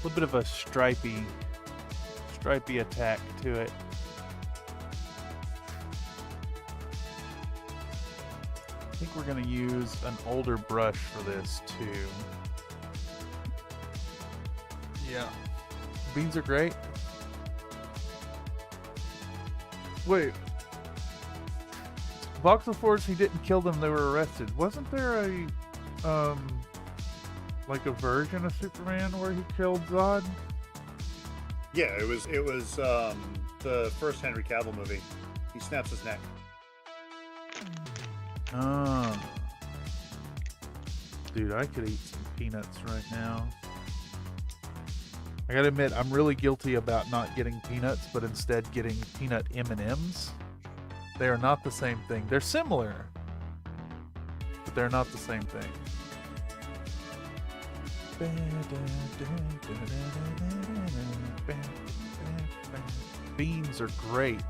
little bit of a stripy attack to it. I think we're gonna use an older brush for this too. Yeah, beans are great. Wait, Voxel Force, he didn't kill them, they were arrested. Wasn't there a like a version of Superman where he killed Zod? Yeah, it was the first Henry Cavill movie. He snaps his neck. Oh. Dude, I could eat some peanuts right now. I gotta admit, I'm really guilty about not getting peanuts, but instead getting peanut M&Ms. They are not the same thing. They're similar, but they're not the same thing. Beans are great.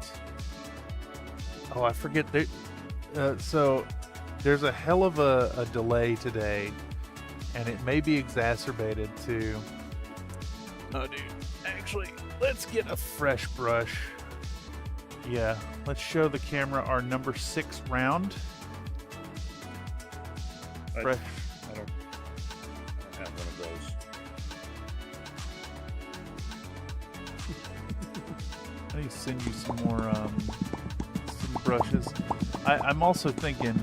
Oh, I forget. So there's a hell of a delay today, and it may be exacerbated too. Oh, dude. Actually, let's get a fresh brush. Yeah, let's show the camera our number 6 round. Fresh. I don't have one of those. I need to send you some more some brushes. I'm also thinking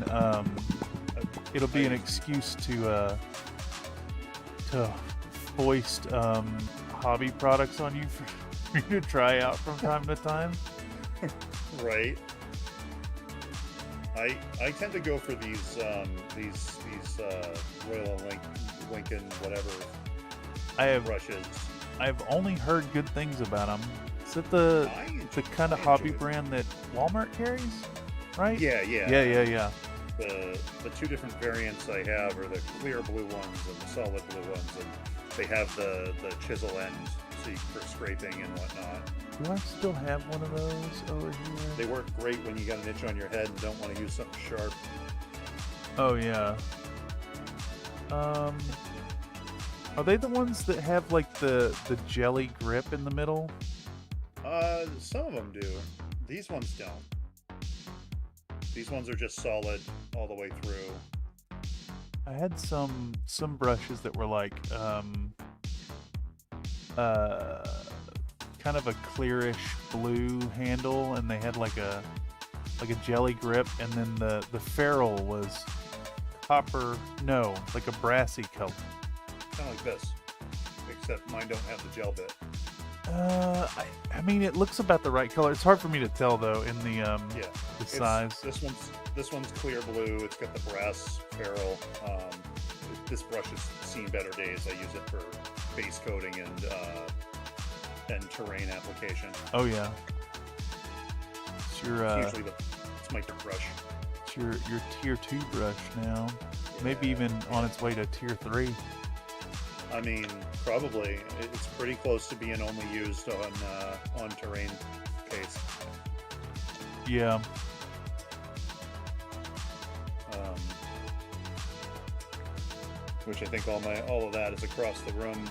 it'll be an excuse to foist hobby products on you for you to try out from time to time. Right. I tend to go for these Royal Lincoln whatever brushes. I've only heard good things about them. Is it the kind of hobby brand that Walmart carries? Right? Yeah. The two different variants I have are the clear blue ones and the solid blue ones, and they have the chisel end for scraping and whatnot. Do I still have one of those over here? They work great when you got an itch on your head and don't want to use something sharp. Oh yeah. Are they the ones that have like the jelly grip in the middle? Some of them do. These ones don't. These ones are just solid all the way through. I had some brushes that were like kind of a clearish blue handle, and they had like a jelly grip, and then the ferrule was copper, no, like a brassy color. Kind of like this, except mine don't have the gel bit. I mean, it looks about the right color. It's hard for me to tell though in the size. This one's clear blue. It's got the brass ferrule. This brush has seen better days. I use it for base coating and terrain application. Oh yeah. It's my brush. It's it's your tier 2 brush now. Maybe even on its way to tier 3. I mean, probably. It's pretty close to being only used on terrain case. Yeah. Which I think all of that is across the room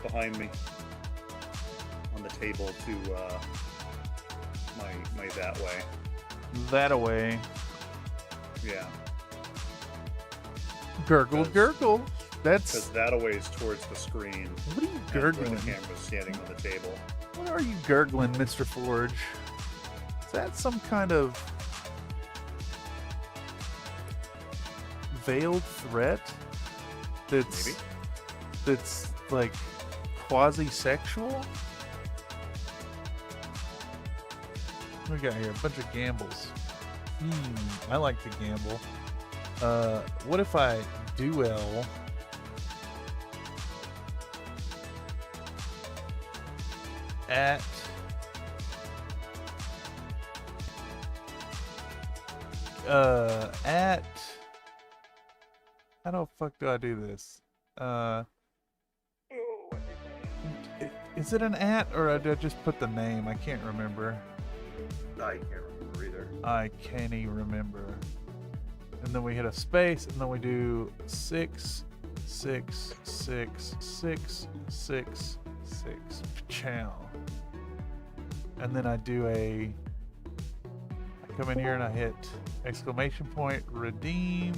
behind me on the table to my that way. That away. Yeah. Gurgle, gurgle. Because That's. that away is towards the screen. What are you and gurgling? the camera's standing on the table. What are you gurgling, Mr. Forge? Is that some kind of veiled threat? Maybe. That's like quasi-sexual? What we got here? A bunch of gambles. I like to gamble. What if I duel at how the fuck do I do this? Is it an at or did I just put the name? I can't remember. I can't remember either. I can't even remember. And then we hit a space, and then we do 6, 6, 6, 6, 6, 6. Chow. And then I do I come in here and I hit exclamation point, redeem,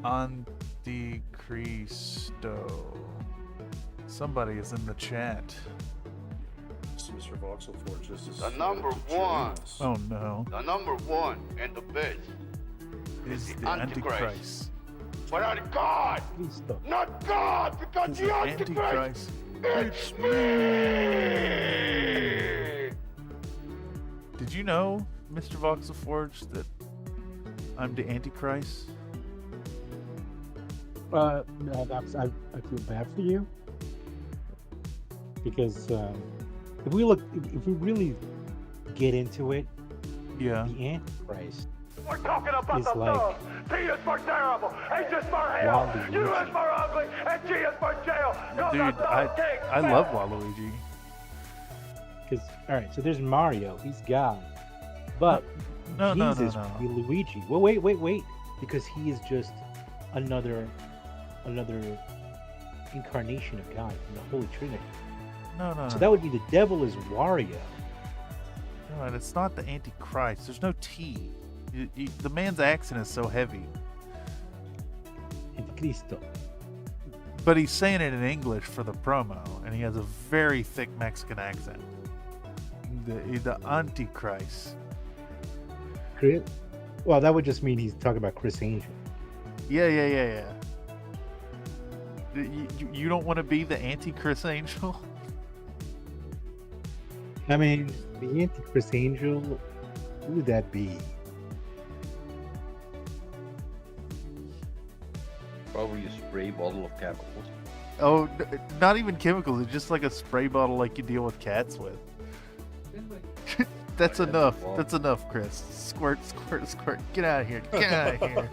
Anticristo. Somebody is in the chat. Mr. Voxel Forge, this is The number one. Oh no. The number one and the best Is the Antichrist. But not God! Not God! Because Is the the Antichrist, Antichrist. it's me! Did you know, Mr. Voxel Forge, that I'm the Antichrist? No, I feel bad for you because if we really get into it, Yeah. the Antichrist We're talking about is the like thug. T is for terrible, H is for hell, Waluigi. U is for ugly, and G is for jail. Go Dude, the thug king. I love Waluigi. because all right. So there's Mario, he's God, but No, no, no, Jesus no. would be Luigi. Well, wait, because he is just another incarnation of God from the Holy Trinity. No. So that would be the devil is Wario. No, and it's not the Antichrist. There's no T. The man's accent is so heavy. Anticristo. But he's saying it in English for the promo, and he has a very thick Mexican accent. The Antichrist. Well, that would just mean he's talking about Chris Angel. Yeah. You don't want to be the anti-Chris Angel? I mean, the Anti-Chris Angel, who would that be? Probably a spray bottle of chemicals. Oh, not even chemicals. It's just like a spray bottle like you deal with cats with. That's enough. That's enough, Chris. Squirt, squirt, squirt. Get out of here. Get out of here.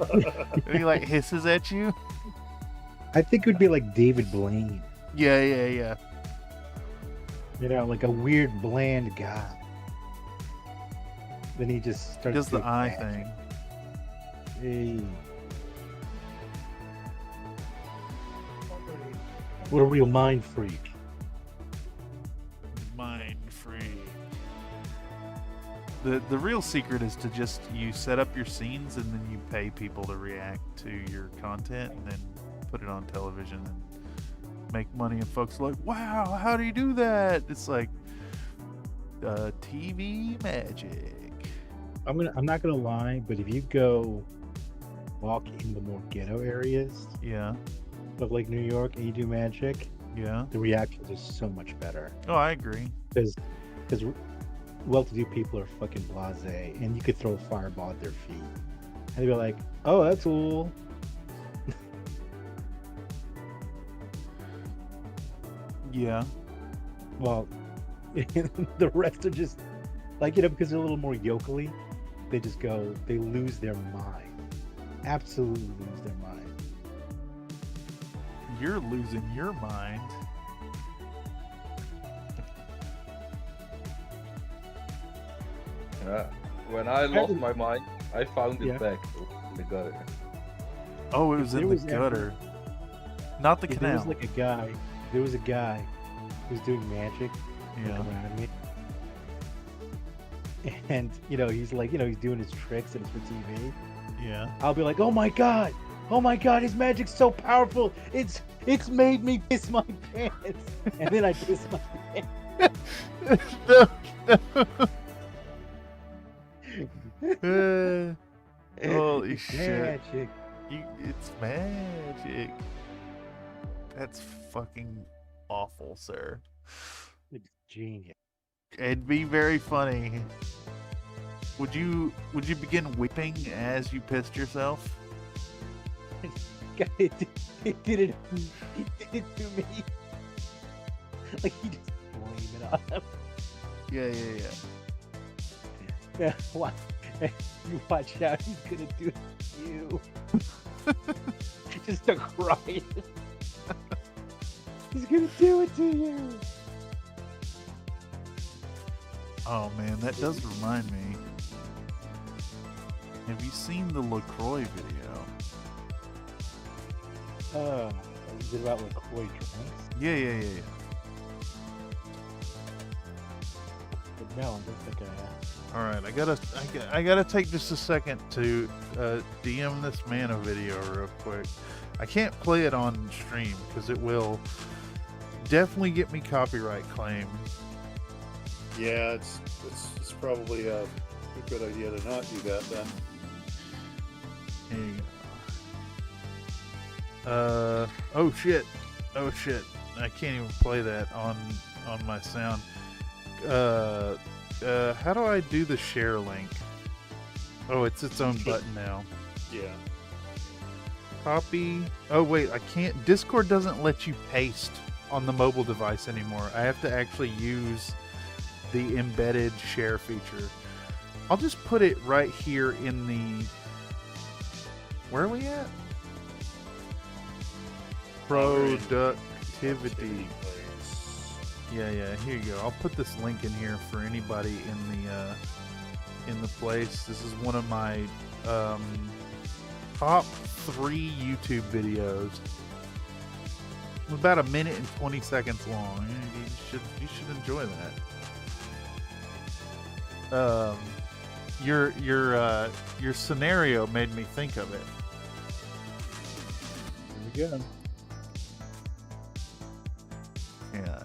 And he like hisses at you. I think it would be like David Blaine. Yeah. You know, like a weird, bland guy. Then he just starts Does the doing eye magic. thing. Hey. What a real mind freak. Mind freak. The real secret is to just you set up your scenes and then you pay people to react to your content and then put it on television and make money, and folks are like, wow, how do you do that? It's like TV magic. I'm not gonna lie, but if you go walk in the more ghetto areas Yeah. of like New York and you do magic, Yeah. the reactions are so much better. Oh, I agree. Because well-to-do people are fucking blasé, and you could throw a fireball at their feet, and they'd be like, "Oh, that's cool." Yeah. Well, the rest are just like, you know, because they're a little more yokely. they just go, they lose their mind. Absolutely lose their mind. You're losing your mind. When I lost my mind, I found it back in the gutter. Oh, it was in the gutter. Not the canal. There was like a guy. There was a guy who was doing magic around me. And, he's like, he's doing his tricks and it's for TV. Yeah. I'll be like, oh my god, his magic's so powerful. It's made me piss my pants. And then I piss my pants. Holy It's shit. magic. It's magic. That's fucking awful, sir. It's genius. It'd be very funny. Would you begin weeping as you pissed yourself? It did it to me. Like, he just blame it on him. Yeah. Yeah, you watch out, he's gonna do it to you. Just start crying. He's gonna do it to you. Oh man, that does remind me. Have you seen the LaCroix video? Is it about LaCroix drinks? Yeah. But no, I don't think I have. All right, I gotta take just a second to DM this man a video real quick. I can't play it on stream because it will definitely get me copyright claim. Yeah, it's probably a good idea to not do that then. Here you go. Oh shit. I can't even play that on my sound. How do I do the share link? Oh, it's its own button now. Yeah. Copy. Oh wait, I can't. Discord doesn't let you paste on the mobile device anymore. I have to actually use the embedded share feature. I'll just put it right here in the... Where are we at? Productivity. Yeah, here you go. I'll put this link in here for anybody in the place. This is one of my top 3 YouTube videos. About 1 minute and 20 seconds long. You should enjoy that. Your scenario made me think of it. Here we go. Yeah.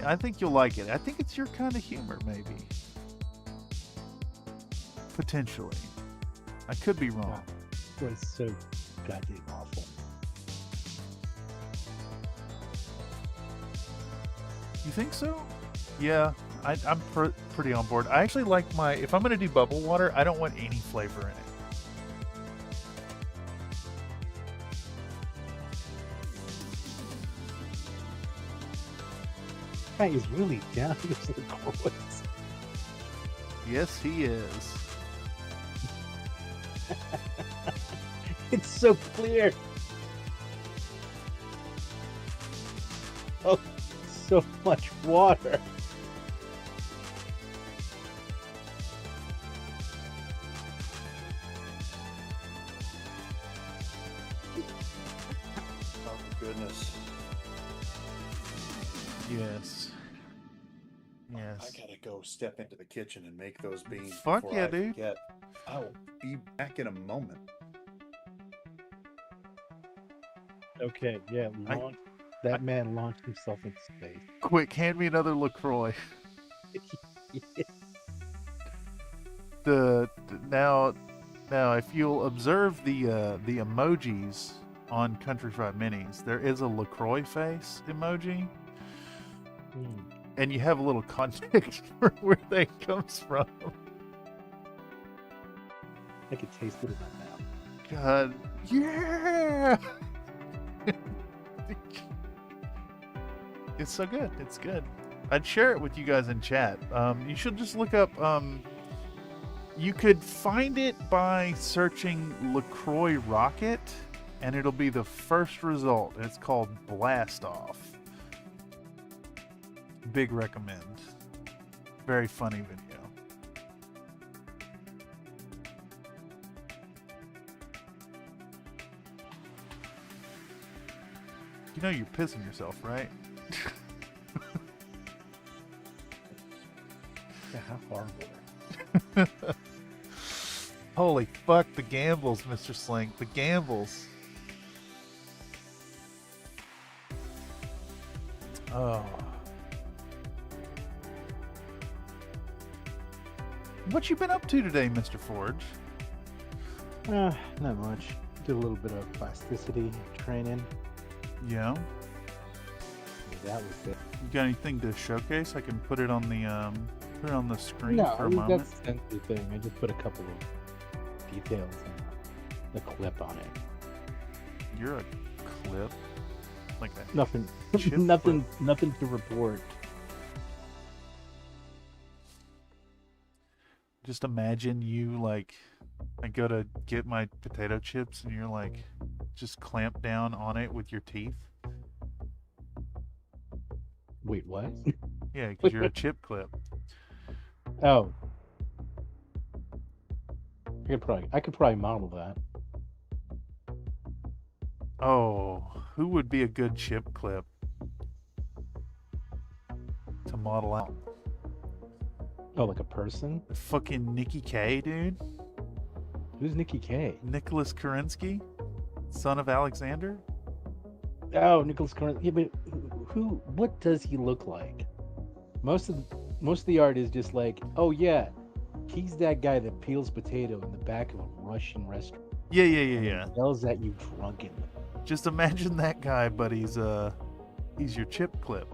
I think you'll like it. I think it's your kind of humor, maybe. Potentially. I could be wrong. It was so goddamn awful. You think so? Yeah, I'm pretty on board. I actually like if I'm going to do bubble water, I don't want any flavor in it. Guy is really down to the LaCroix. Yes, he is. It's so clear. Oh, so much water. Oh, goodness. Yes. I gotta go step into the kitchen and make those beans. Fuck before yeah, I dude. forget. I'll be back in a moment. Okay, yeah, that man launched himself into space. Quick, hand me another LaCroix. Now, if you'll observe the emojis on Country Fried Minis, there is a LaCroix face emoji. And you have a little context for where that comes from. I could taste it in my mouth. God, yeah! It's so good. It's good. I'd share it with you guys in chat. You should just look up. You could find it by searching LaCroix Rocket, and it'll be the first result. It's called Blast Off. Big recommend. Very funny video. You know you're pissing yourself, right? Yeah, how far away? Holy fuck, the gambles, Mr. Slink. The gambles. Oh. What you been up to today, Mr. Forge? Not much. Did a little bit of plasticity training. Yeah. That was it. You got anything to showcase? I can put it on the screen for a moment. That's the sensory thing. I just put a couple of details and the clip on it. You're a clip? Like that? Nothing. Chip nothing. clip. Nothing to report. Just imagine you like, I go to get my potato chips and you're like, just clamp down on it with your teeth. Wait, what? Yeah, because you're a chip clip. Oh. I could probably model that. Oh, who would be a good chip clip to model out? Oh, like a person? Fucking Nikki K, dude. Who's Nikki K? Nicholas Kerensky, son of Alexander. Oh, Nicholas Kerensky. Yeah, but who? What does he look like? Most of the art is just like, oh yeah, he's that guy that peels potato in the back of a Russian restaurant. Yeah. And yells at you drunkenly. Just imagine that guy, but he's your chip clip.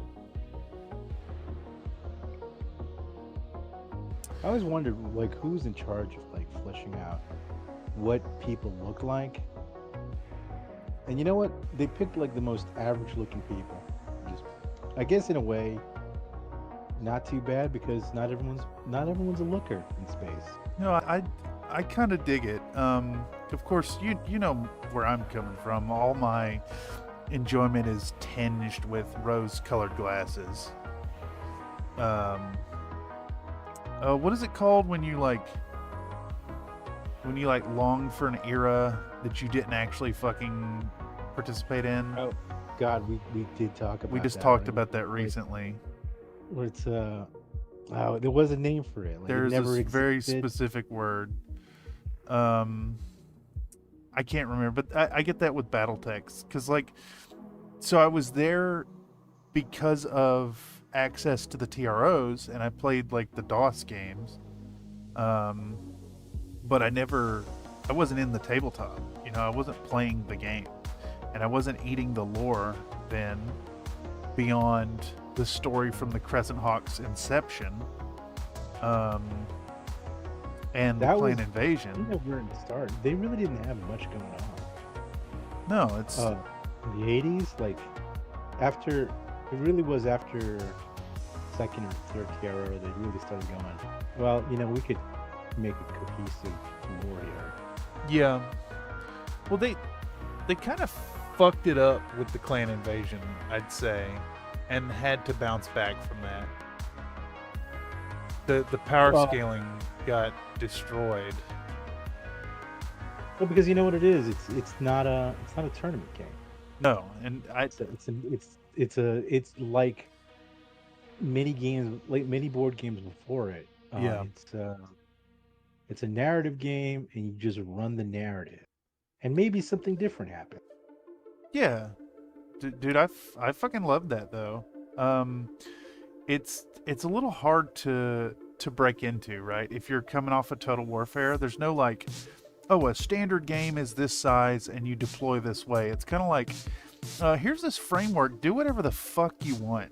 I always wondered, like, who's in charge of like fleshing out what people look like. And you know what? They picked like the most average-looking people. Just, I guess in a way, not too bad because not everyone's a looker in space. No, I kind of dig it. Of course, you know where I'm coming from. All my enjoyment is tinged with rose-colored glasses. What is it called when you like long for an era that you didn't actually fucking participate in? Oh God, we did talk about. We just that, talked right? about that recently. Where it's there was a name for it. Like, There's it never a very existed. specific word. I can't remember, but I get that with BattleTech because so I was there because of access to the TROs, and I played like the DOS games. But I wasn't in the tabletop. You know, I wasn't playing the game, and I wasn't eating the lore then beyond the story from the Crescent Hawk's inception, and the Clan Invasion. I think that where it started. They really didn't have much going on. No, it's in the 80s, like after it really was after second or third TRO they really started going, well, you know, we could make a cohesive lore here. Yeah. Well, they kind of fucked it up with the Clan Invasion, I'd say, and had to bounce back from that. The power scaling got destroyed. Well, because you know what it is. It's not a tournament game. No, and it's like many games, like many board games before it. Yeah. It's a narrative game, and you just run the narrative, and maybe something different happens. Yeah, dude, I fucking love that though. It's a little hard to break into, right? If you're coming off of Total Warfare, there's no like, oh, a standard game is this size and you deploy this way. It's kind of like, here's this framework, do whatever the fuck you want.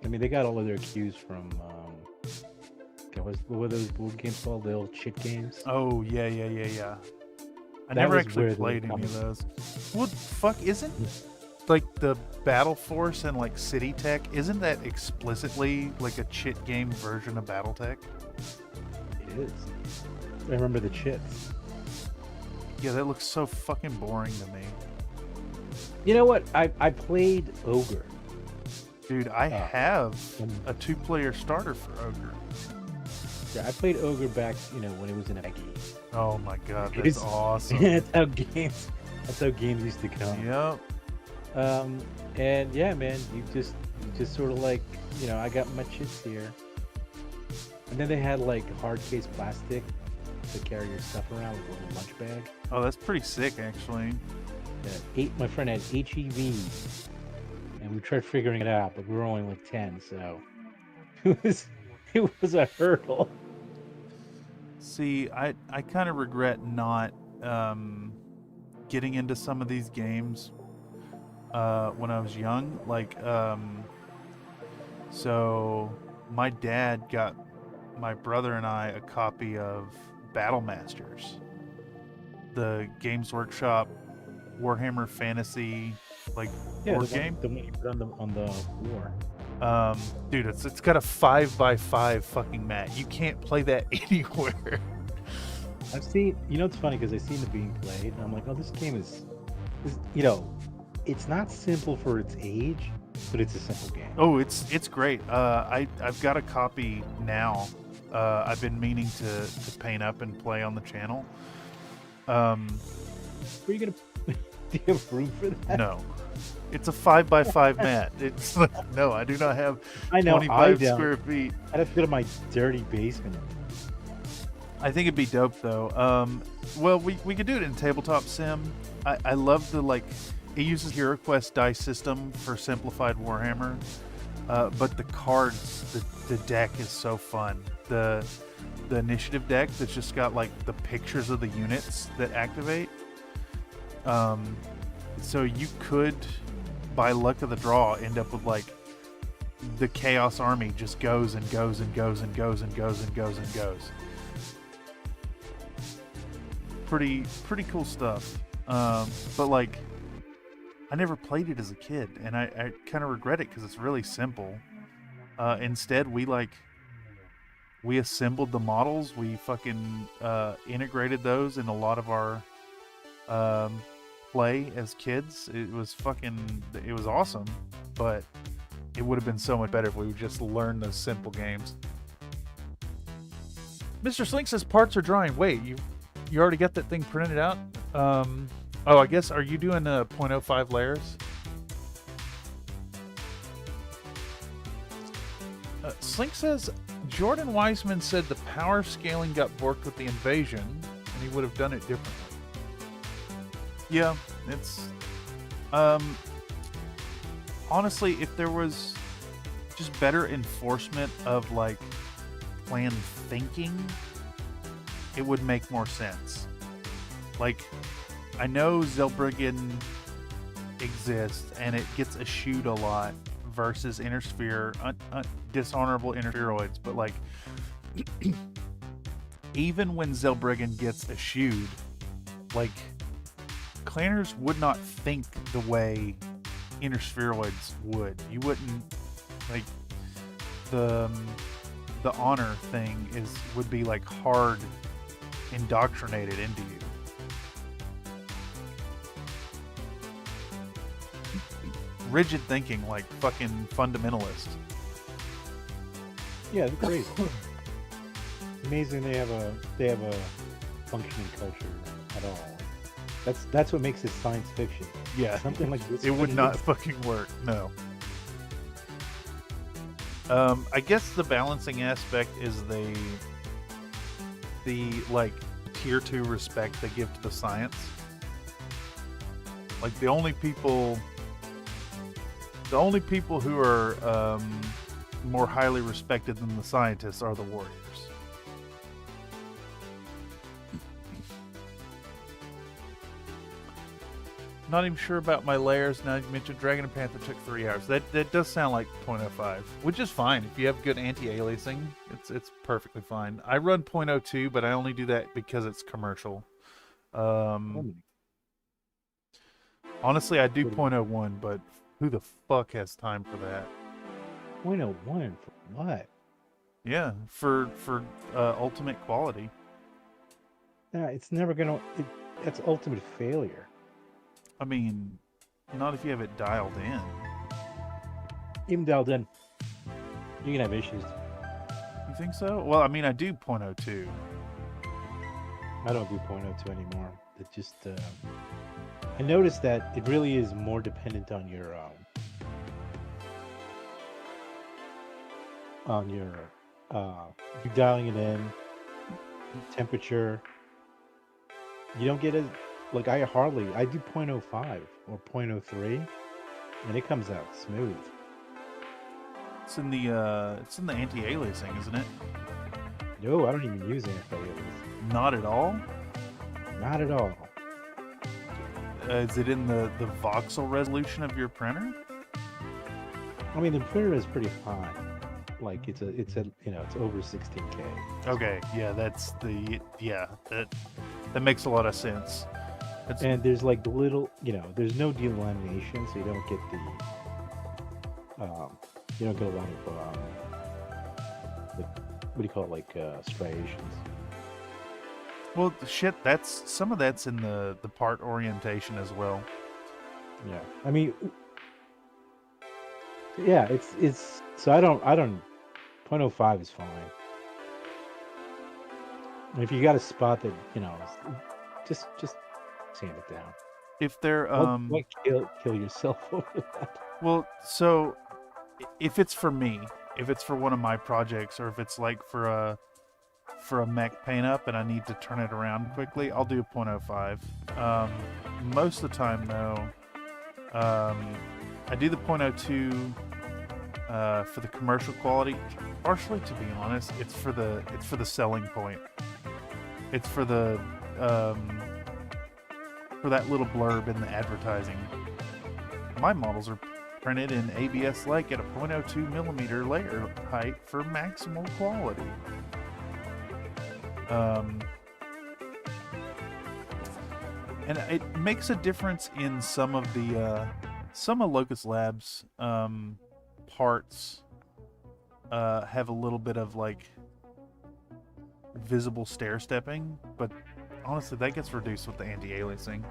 I mean, they got all of their cues from what were those board games called? The old chit games? Oh yeah. I never actually played any of those. What fuck isn't like the Battle Force and like City Tech, isn't that explicitly like a chit game version of BattleTech? It is. I remember the chits. Yeah, that looks so fucking boring to me. You know what? I played Ogre. Dude, I have a 2-player starter for Ogre. Yeah, I played Ogre back, when it was in Aggie. Oh my god, that's awesome. That's how games used to come. Yep. And yeah, man, you just sort of like, I got my chits here. And then they had like hard case plastic to carry your stuff around with a little lunch bag. Oh, that's pretty sick, actually. My friend had HEV, and we tried figuring it out, but we were only like 10, so it was a hurdle. See, I kind of regret not getting into some of these games when I was young. Like, so my dad got my brother and I a copy of Battle Masters, the Games Workshop Warhammer Fantasy board game. The one you put on the war. Dude, it's got a 5x5 fucking mat. You can't play that anywhere. I've seen, it's funny because I've seen it being played, and I'm like, oh, this game is it's not simple for its age, but it's a simple game. Oh, it's great. I've got a copy now. I've been meaning to paint up and play on the channel. Where are you gonna? Do you have room for that? No. It's a 5x5 mat. It's like, no, I do not have 25 square feet. I'd have to go to my dirty basement. I think it'd be dope though. Well, we could do it in tabletop sim. I love the it uses HeroQuest dice system for simplified Warhammer, but the cards, the deck is so fun. The initiative deck that's just got the pictures of the units that activate. So you could, by luck of the draw, end up with the Chaos Army just goes and goes and goes and goes and goes and goes and goes. Pretty cool stuff. But I never played it as a kid, and I kind of regret it because it's really simple. Instead, we assembled the models. We fucking integrated those in a lot of our play as kids. It was awesome, but it would have been so much better if we would just learn those simple games. Mr. Slink says parts are drying. Wait, you already got that thing printed out? Oh, I guess, are you doing 0.05 layers? Slink says, Jordan Weisman said the power scaling got borked with the invasion, and he would have done it differently. Yeah, it's... honestly, if there was just better enforcement of, planned thinking, it would make more sense. I know Zellbriggen exists, and it gets eschewed a lot versus Intersphere, dishonorable interferoids, but even when Zellbriggen gets eschewed, clanners would not think the way interspheroids would. You wouldn't, the honor thing would be hard indoctrinated into you. Rigid thinking, fucking fundamentalist. Yeah, they're crazy. Amazing they have a functioning culture at all. That's what makes it science fiction. Yeah, something like this. It would not fucking work. No. I guess the balancing aspect is the tier 2 respect they give to the science. The only people who are more highly respected than the scientists are the warriors. Not even sure about my layers. Now you mentioned Dragon and Panther took 3 hours. That does sound like 0.05, which is fine. If you have good anti-aliasing, it's perfectly fine. I run 0.02, but I only do that because it's commercial. Honestly, I do 0.01, but who the fuck has time for that? 0.01 for what? Yeah, for ultimate quality. Yeah, it's never gonna. That's ultimate failure. I mean, not if you have it dialed in. Even dialed in, you can have issues. You think so? Well, I mean, I do 0.02. I don't do 0.02 anymore. It just. I noticed that it really is more dependent on your you dialing it in, temperature. You don't get as like I do 0.05 or 0.03, and it comes out smooth. It's in the anti-aliasing, isn't it? No, I don't even use anti-aliasing. Not at all. Not at all. Is it in the voxel resolution of your printer? I mean, the printer is pretty high. Like it's over 16K. Okay, yeah, that makes a lot of sense. And there's like the little, there's no delamination, so you don't get a lot of what do you call it, like striations. Well, shit, some of that's in the part orientation as well. Yeah, I mean, yeah, it's so I don't 0.05 is fine. And if you got a spot that just sand it down. If they're don't kill yourself over that. Well, so if it's for me, if it's for one of my projects, or if it's like for a mech paint up and I need to turn it around quickly, I'll do a 0.05. Most of the time though, I do the 0.02 for the commercial quality. Partially, to be honest, it's for the selling point. It's for the for that little blurb in the advertising. My models are printed in ABS like at a 0.02 millimeter layer height for maximal quality. And it makes a difference in some of Locust Labs parts have a little bit of like visible stair stepping, but honestly that gets reduced with the anti-aliasing.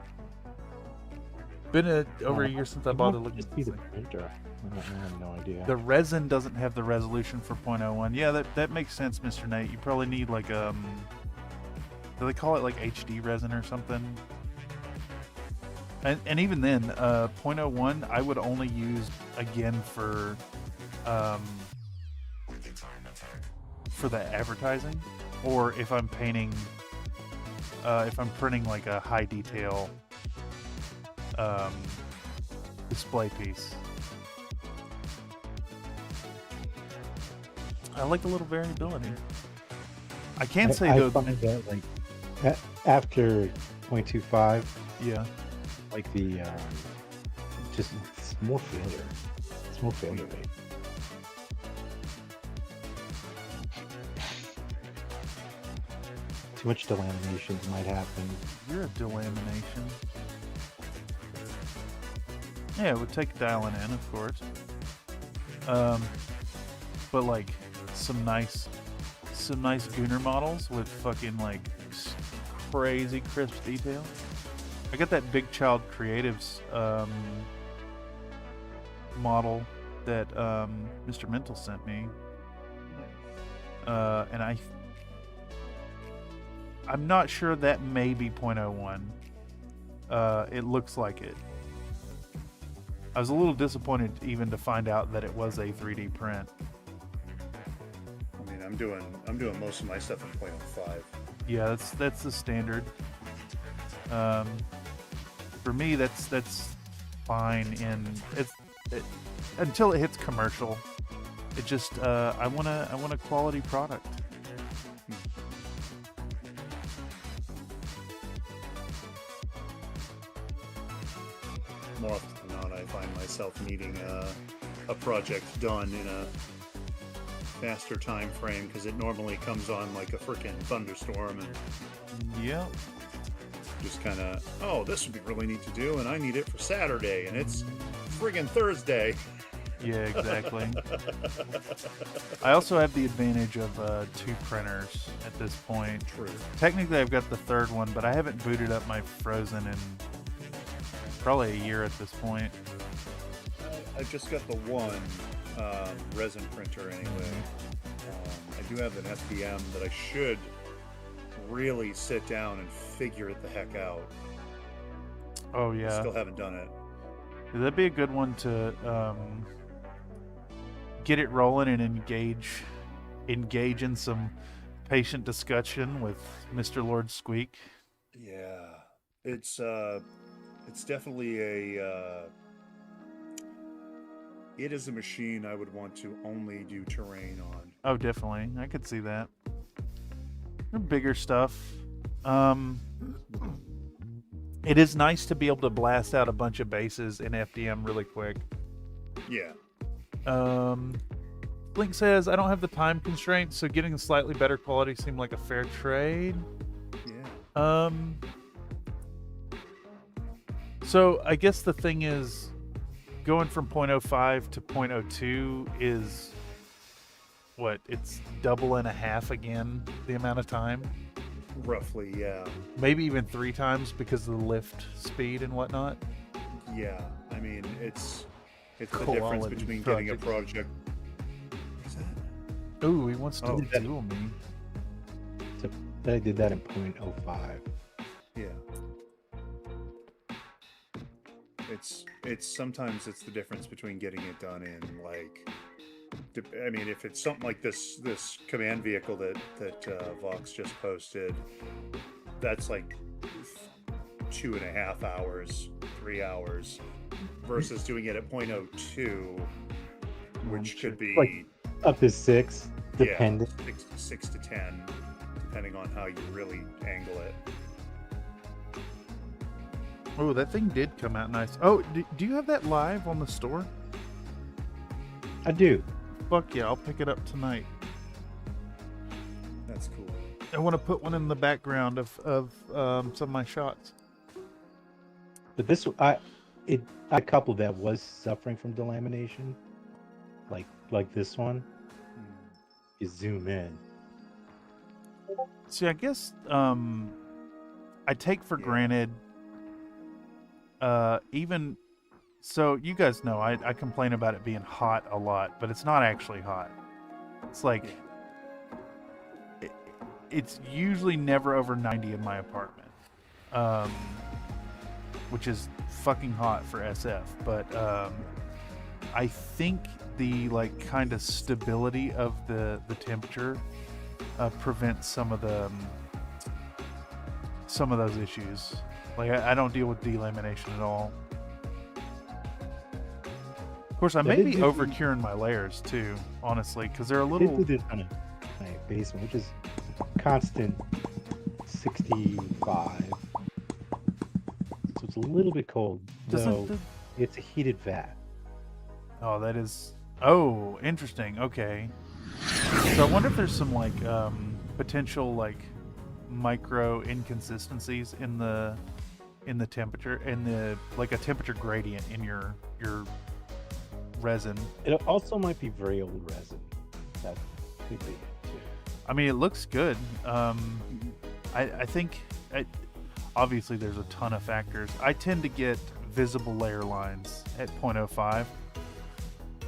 Been over a year since I bought a Locust printer. I have no idea. The resin doesn't have the resolution for 0.01. Yeah, that makes sense, Mr. Nate. You probably need like do they call it like HD resin or something? And even then, 0.01 I would only use again for the advertising, or if I'm painting, if I'm printing like a high detail display piece. I like a little variability. I can't say though. I find that like after 0.25, yeah, like the just it's more failure. It's more failure rate. Too much delaminations might happen. You're a delamination. Yeah, it would take dialing in, of course. But like some nice Gooner models with fucking like crazy crisp detail. I got that Big Child Creatives model that Mr. Mental sent me, and I'm not sure that may be 0.01. It looks like it. I was a little disappointed even to find out that it was a 3D print. I mean, I'm doing most of my stuff in 0.05. Yeah, that's the standard. For me, that's fine. Until it hits commercial. It just I want a quality product. More often than not, I find myself needing a project done in a faster time frame because it normally comes on like a freaking thunderstorm. And yeah, just kind of, oh, this would be really neat to do, and I need it for Saturday, and it's friggin' Thursday. Yeah, exactly. I also have the advantage of 2 printers at this point. True. Technically, I've got the 3rd one, but I haven't booted up my Frozen in probably a year at this point. I've just got the one resin printer anyway. I do have an FDM that I should really sit down and figure it the heck out. Oh yeah. Still haven't done it. That'd be a good one to get it rolling and engage in some patient discussion with Mr. Lord Squeak. Yeah, it's definitely it is a machine I would want to only do terrain on. Oh, definitely. I could see that. They're bigger stuff. It is nice to be able to blast out a bunch of bases in FDM really quick. Yeah. Blink says, I don't have the time constraints, so getting a slightly better quality seemed like a fair trade. Yeah. So I guess the thing is, going from 0.05 to 0.02 is what? It's double and a half again the amount of time. Roughly, yeah. Maybe even 3 times because of the lift speed and whatnot. Yeah, I mean it's the Quality difference between getting a project. What's that? Ooh, he wants to that- duel me. So I did that in 0.05. Yeah. It's sometimes it's the difference between getting it done in like. I mean, if it's something like this command vehicle that Vox just posted, that's like 2.5 hours, 3 hours, versus doing it at 0.02, which could be Like up to 6, depending. Yeah, 6 to 10, depending on how you really angle it. Oh, that thing did come out nice. Oh, do you have that live on the store? I do. Fuck yeah, I'll pick it up tonight. That's cool. I want to put one in the background of some of my shots. But this, a couple that was suffering from delamination, like this one, you zoom in. See, I guess I take for granted even. So you guys know I complain about it being hot a lot, but it's not actually hot. It's like it's usually never over 90 in my apartment, which is fucking hot for SF. But I think the like kind of stability of the temperature prevents some of those issues. Like I don't deal with delamination at all. Of course, I may be over curing my layers too, honestly, because they're a little. They do this on my basement, which is constant 65, so it's a little bit cold. Though it's a heated vat. Oh, that is. Oh, interesting. Okay. So I wonder if there's some like potential like micro inconsistencies in the temperature, in the like a temperature gradient in your resin. It also might be very old resin. That could be it too. I mean, it looks good. I think obviously there's a ton of factors. I tend to get visible layer lines at 0.05,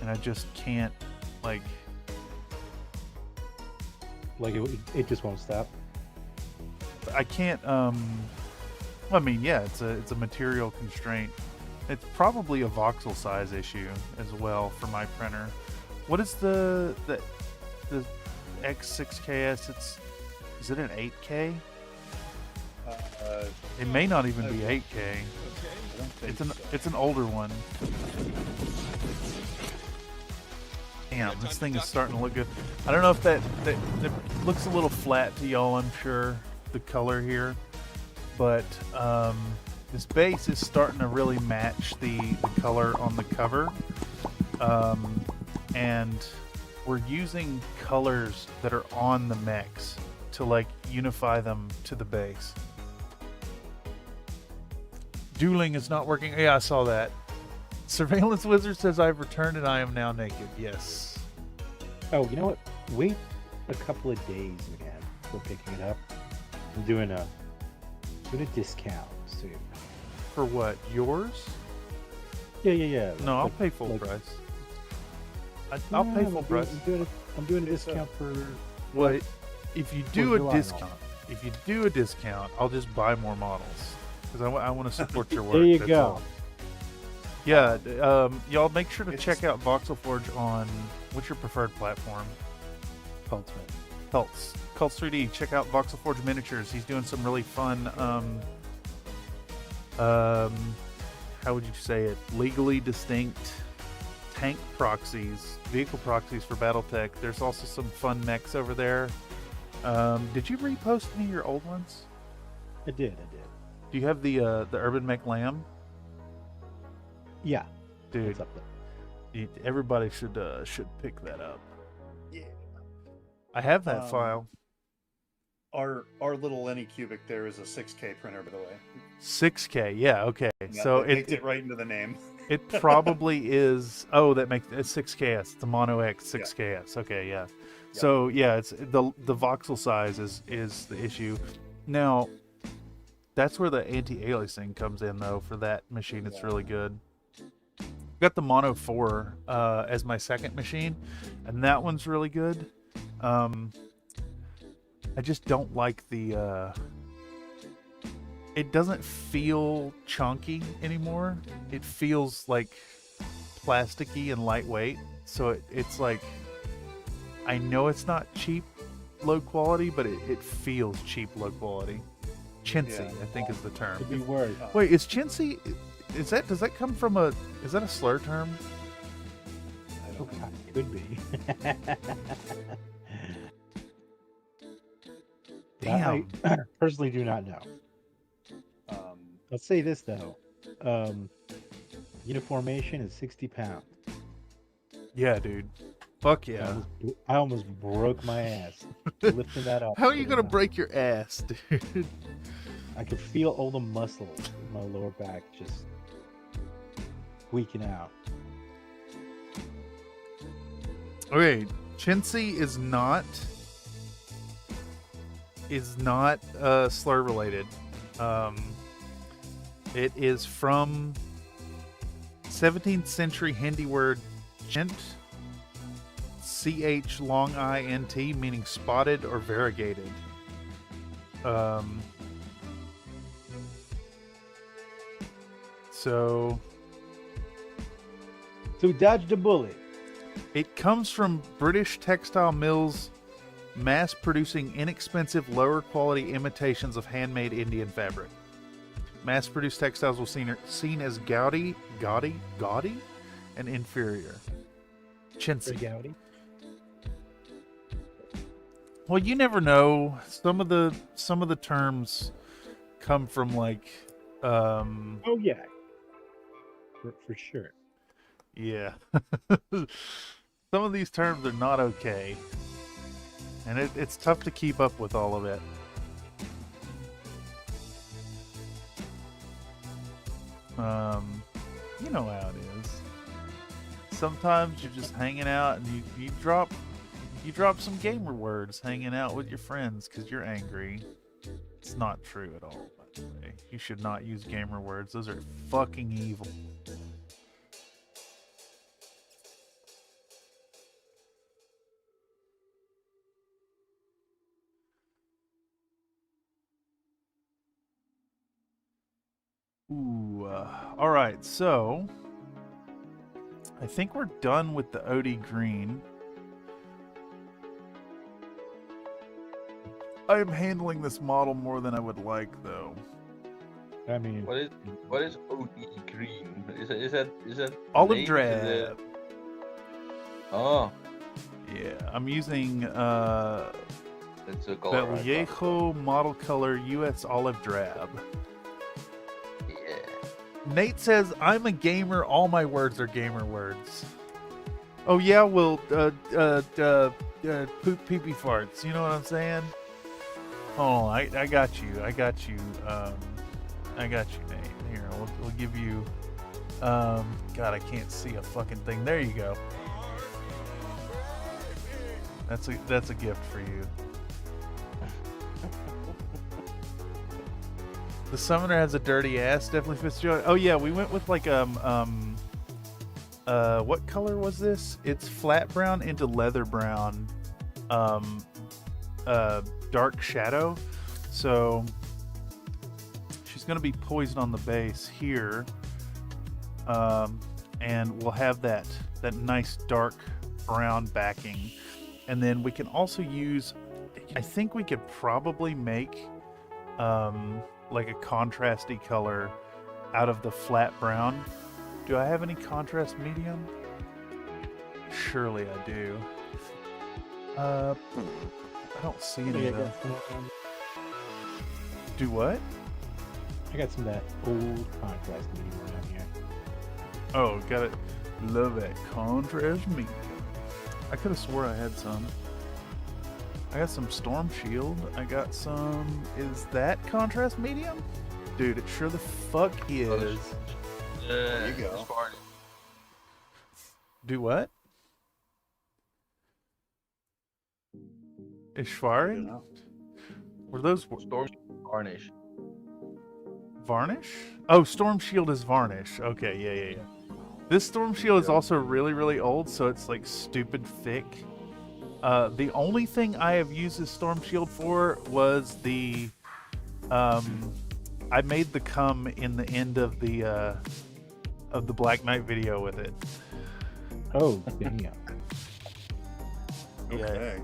and I just can't like it just won't stop. I can't. I mean, yeah, it's a material constraint. It's probably a voxel size issue as well for my printer. What is the X6KS? Is it an 8K? It may not even be 8K. It's an older one. Damn, this thing is starting to look good. I don't know if that looks a little flat to y'all, I'm sure, the color here, but this base is starting to really match the color on the cover, and we're using colors that are on the mechs to like unify them to the base. Dueling is not working. Yeah, I saw that. Surveillance Wizard says I've returned and I am now naked. Yes. Oh, you know what? Wait a couple of days again for picking it up. I'm doing a discount soon. For what? Yours? Yeah. No, I'll pay full price. I'll pay full price. I'm doing a discount for what? If you do a July discount, I'll just buy more models because I want to support your work. There you that's go. all. Yeah, y'all make sure to check out Voxel Forge on what's your preferred platform? Cults. Cults 3D. Check out Voxel Forge Miniatures. He's doing some really fun. How would you say it? Legally distinct tank proxies, vehicle proxies for BattleTech. There's also some fun mechs over there. Did you repost any of your old ones? I did. Do you have the Urban Mech Lamb? Yeah, dude. it's up there. Everybody should pick that up. Yeah. I have that file. Our little Anycubic there is a 6K printer, by the way. 6K, yeah, okay. Yeah, so it baked it right into the name. It probably is. Oh, that makes it's 6KS. It's the Mono X 6KS. Yeah. Okay, yeah. So yeah, it's the voxel size is the issue. Now, that's where the anti-aliasing comes in, though. For that machine, it's really good. Got the Mono 4 as my second machine, and that one's really good. I just don't like the. It doesn't feel chunky anymore. It feels like plasticky and lightweight. So it's like, I know it's not cheap, low quality, but it feels cheap, low quality. Chintzy, I think is the term. Could be word. Wait, is chintzy? Does that come from is that a slur term? Could be. Damn. I personally do not know. I'll say this though. Uniformation is 60 pounds. Yeah, dude. Fuck yeah. I almost broke my ass lifting that up. How are you gonna break your ass, dude? I could feel all the muscles in my lower back just tweaking out. Okay, chintzy is not slur related. It is from 17th century Hindi word chint, ch long int, meaning spotted or variegated. So dodge the bullet. It comes from British textile mills mass producing inexpensive, lower quality imitations of handmade Indian fabric. Mass produced textiles were seen as gaudy, and inferior. Chintzy. Gaudy. Well, you never know. Some of the terms come from like. Oh yeah. For sure. Yeah. Some of these terms are not okay. And it's tough to keep up with all of it. You know how it is. Sometimes you're just hanging out and you drop some gamer words hanging out with your friends because you're angry. It's not true at all, by the way. You should not use gamer words. Those are fucking evil. Ooh, all right, so I think we're done with the OD green. I am handling this model more than I would like, though. I mean, what is OD green? Is that olive drab? Oh, yeah, I'm using it's a color Vallejo model color US olive drab. Nate says, I'm a gamer, all my words are gamer words. Oh yeah, well, poop pee-pee farts, you know what I'm saying? Oh, I got you, Nate. Here, we'll give you. God, I can't see a fucking thing. There you go. That's a gift for you. The summoner has a dirty ass. Definitely fits Joey. Oh yeah, we went with like what color was this? It's flat brown into leather brown, dark shadow. So she's gonna be poised on the base here, and we'll have that nice dark brown backing, and then we can also use. I think we could probably make like a contrasty color out of the flat brown. Do I have any contrast medium? Surely I do. I don't see any though. Do what? I got some of that old contrast medium around here. Oh, got it. Love that contrast medium. I could have swore I had some. I got some Storm Shield. I got some. Is that contrast medium? Dude, it sure the fuck is. There you go. Do what? Ishvari? Were those Storm varnish? Varnish? Oh, Storm Shield is varnish. Okay, yeah. This Storm Shield is also really, really old, so it's like stupid thick. The only thing I have used this Storm Shield for was the I made the cum in the end of the Black Knight video with it. Oh, damn. Okay.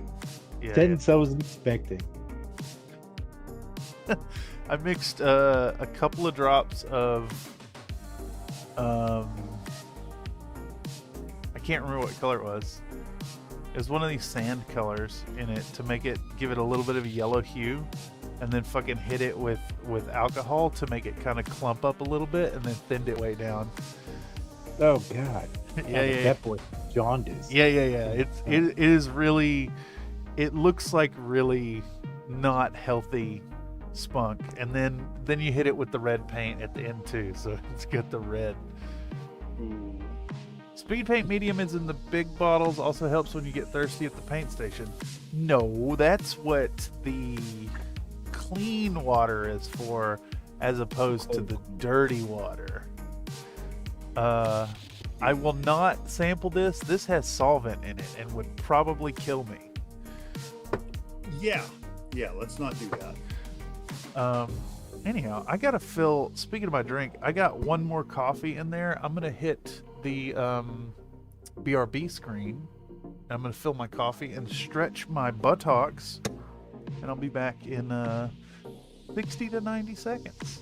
Yeah. Sentence I wasn't expecting. I mixed a couple of drops of I can't remember what color it was. It was one of these sand colors in it to give it a little bit of a yellow hue, and then fucking hit it with alcohol to make it kind of clump up a little bit, and then thinned it way down. Oh god. Yeah. That boy jaundice. Yeah. It is really. It looks like really not healthy spunk, and then you hit it with the red paint at the end too, so it's got the red. Ooh. Speed paint medium is in the big bottles. Also helps when you get thirsty at the paint station. No, that's what the clean water is for, as opposed to the dirty water. I will not sample this. This has solvent in it and would probably kill me. Yeah, let's not do that. Anyhow, I gotta fill. Speaking of my drink, I got one more coffee in there. I'm gonna hit the BRB screen. I'm gonna fill my coffee and stretch my buttocks, and I'll be back in 60 to 90 seconds.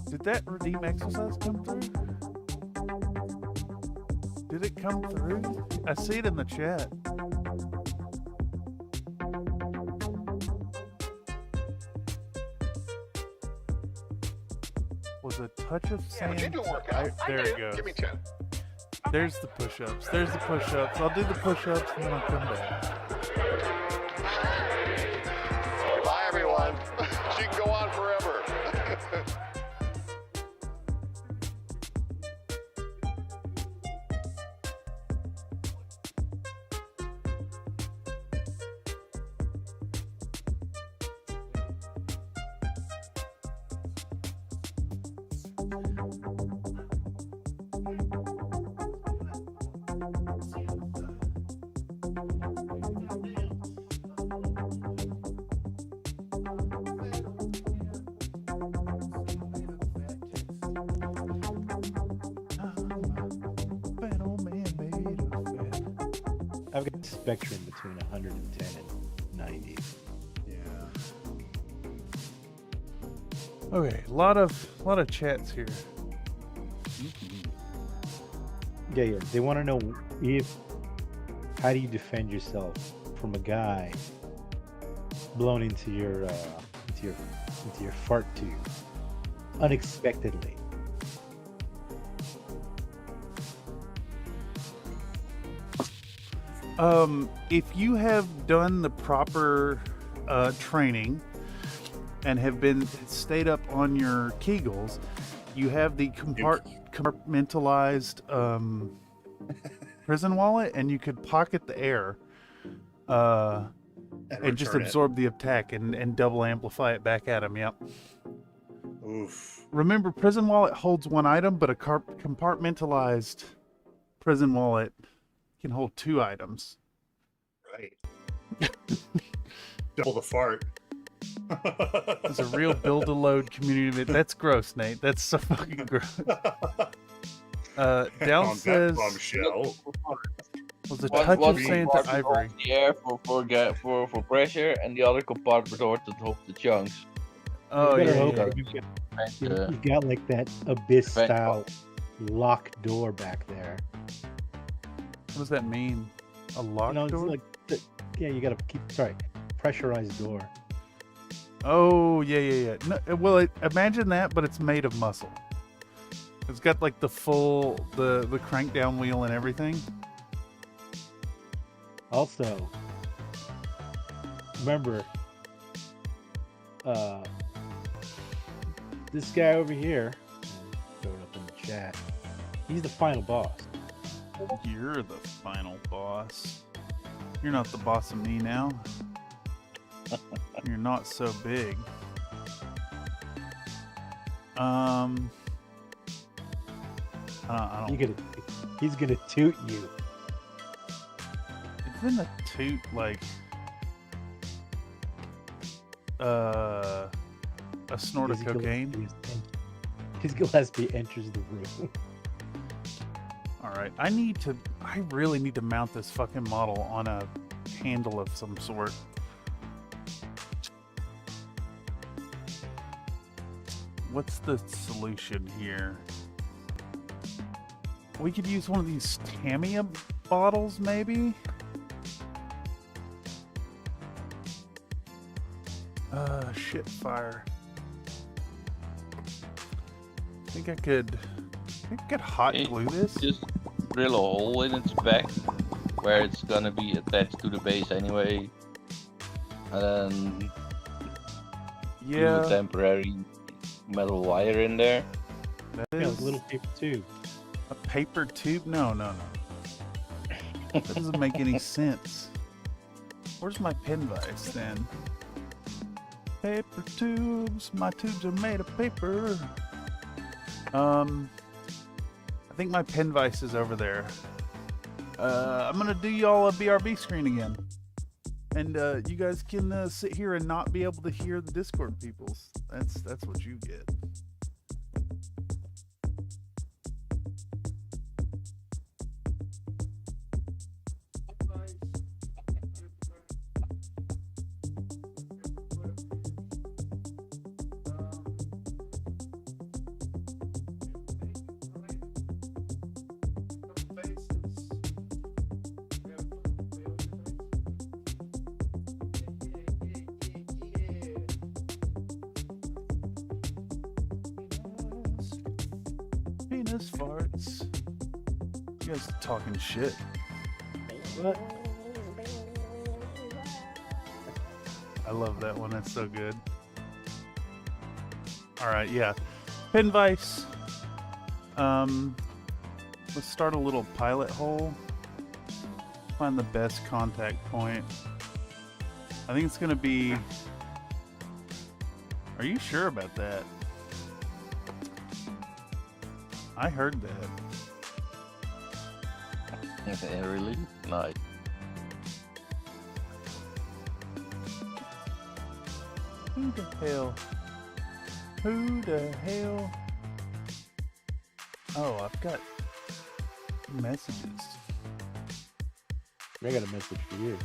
Did that redeem exercise come through? Did it come through? I see it in the chat. Was a touch of sand. There it goes. Give me 10. There's the push-ups. There's the push-ups. I'll do the push-ups and then I'll come back. Bye, everyone. She can go on forever. I've got a spectrum between 110 and 90. Yeah. Okay, a lot of chats here. Yeah. They want to know how do you defend yourself from a guy blown into your fart tube unexpectedly. If you have done the proper training and have stayed up on your Kegels, you have the compartmentalized prison wallet, and you could pocket the air and just absorb the attack and double amplify it back at him. Yep. Oof. Remember, prison wallet holds one item, but a compartmentalized prison wallet can hold 2 items. Right. Double the fart. It's a real build-a-load community. That's gross, Nate. That's so fucking gross. Down says was a touch of Santa Ivory. The air for pressure, and the other compartment or to hold the chunks. Oh yeah. You've got like that abyss-style lock door back there. What does that mean? A lock door? Like you gotta pressurized door. Oh yeah. No, well, imagine that, but it's made of muscle. It's got like the crank down wheel and everything. Also, remember, this guy over here, throw it up in the chat, he's the final boss. You're the final boss. You're not the boss of me now. You're not so big. I don't. He's gonna toot you. Isn't a toot like a snort of cocaine? His Gillespie enters the room. Alright, I really need to mount this fucking model on a handle of some sort. What's the solution here? We could use one of these Tamiya bottles, maybe? Shit fire. I think I could hot glue this. Just drill a hole in its back where it's gonna be attached to the base anyway. And then glue a temporary metal wire in there. That is a little paper tube. A paper tube? No. That doesn't make any sense. Where's my pen vise then? Paper tubes. My tubes are made of paper. I think my pen vise is over there. I'm gonna do y'all a BRB screen again. And you guys can sit here and not be able to hear the Discord peoples. That's what you get. Penis farts. You guys are talking shit. What? I love that one. That's so good. All right, yeah. Pen vise. Let's start a little pilot hole. Find the best contact point. I think it's gonna be. Are you sure about that? I heard that. Really? Nice. Who the hell? Who the hell? Oh, I've got messages. I got a message for you.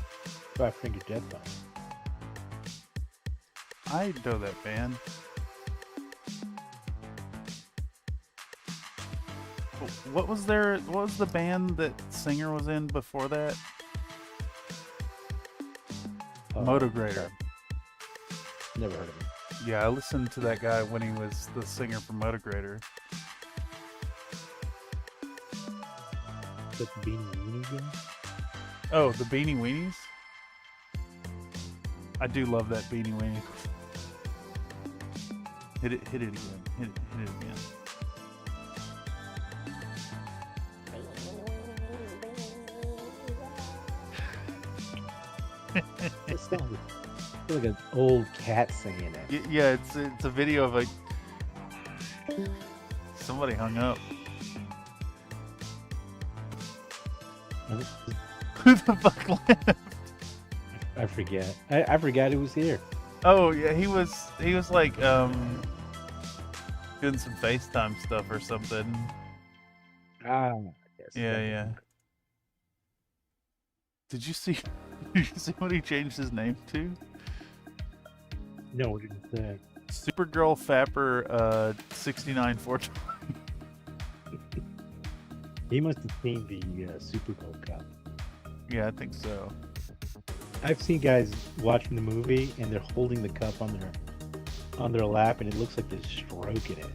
Five Finger Death Bone. I know that band. What was the band that singer was in before that? Motograder. Never heard of him. Yeah, I listened to that guy when he was the singer for Motograder. Is that the Beanie Weenie game? Oh, the Beanie Weenies? I do love that Beanie Weenie. Hit it again. Hit it again. It sounds like an old cat singing it. Yeah, it's a video of somebody hung up. Who the fuck left? I forget. I forgot he was here. Oh yeah, he was like doing some FaceTime stuff or something. Ah, yes. Yeah. Did you see what he changed his name to? No, what did he say? Supergirl Fapper 6942. He must have seen the Supergirl Cup. Yeah, I think so. I've seen guys watching the movie and they're holding the cup on their lap, and it looks like they're stroking it.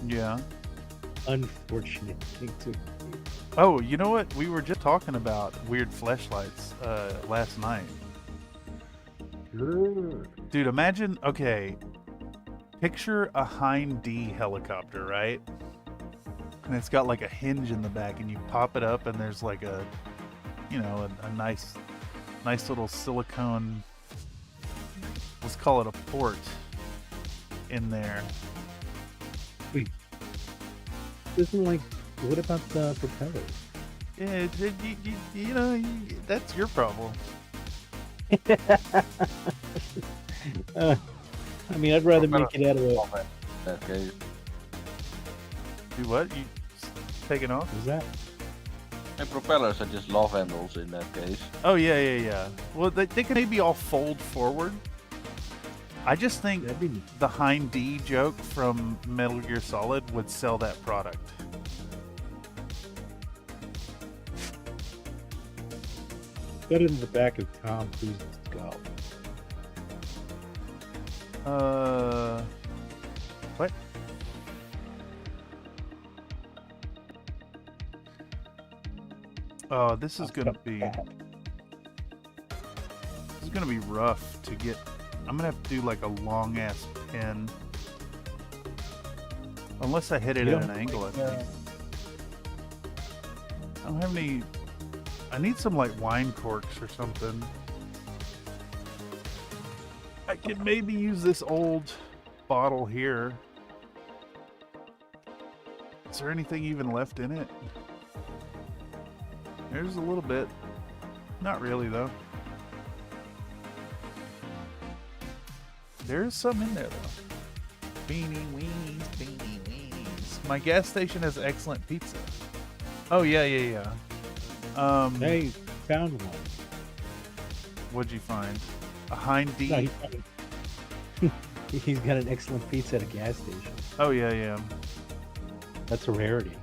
Yeah. Unfortunate thing to. Oh, you know what? We were just talking about weird fleshlights last night. Dude, imagine, okay, picture a Hind D helicopter, right? And it's got like a hinge in the back, and you pop it up and there's like a, you know, a nice little silicone, let's call it a port in there. Wait, isn't like, what about the propellers? Yeah, you know, that's your problem. I mean, I'd rather make it out of a... Okay. Do what? You taking off? Is that? And propellers are just love handles in that case. Oh yeah. Well, they can maybe all fold forward. I just think the Hind D joke from Metal Gear Solid would sell that product. Better than the back of Tom Cruise's skull. What? Oh, this is gonna be rough to get. I'm gonna have to do like a long ass pin, unless I hit it at an angle. I think. I don't have any. I need some like wine corks or something. I could maybe use this old bottle here. Is there anything even left in it? There's a little bit. Not really though. There's some in there though. Beanie weenies, beanie weenies. My gas station has excellent pizza. Oh yeah. Hey, found one. What'd you find? A Hind D? No, he's got an excellent pizza at a gas station. Oh yeah. That's a rarity.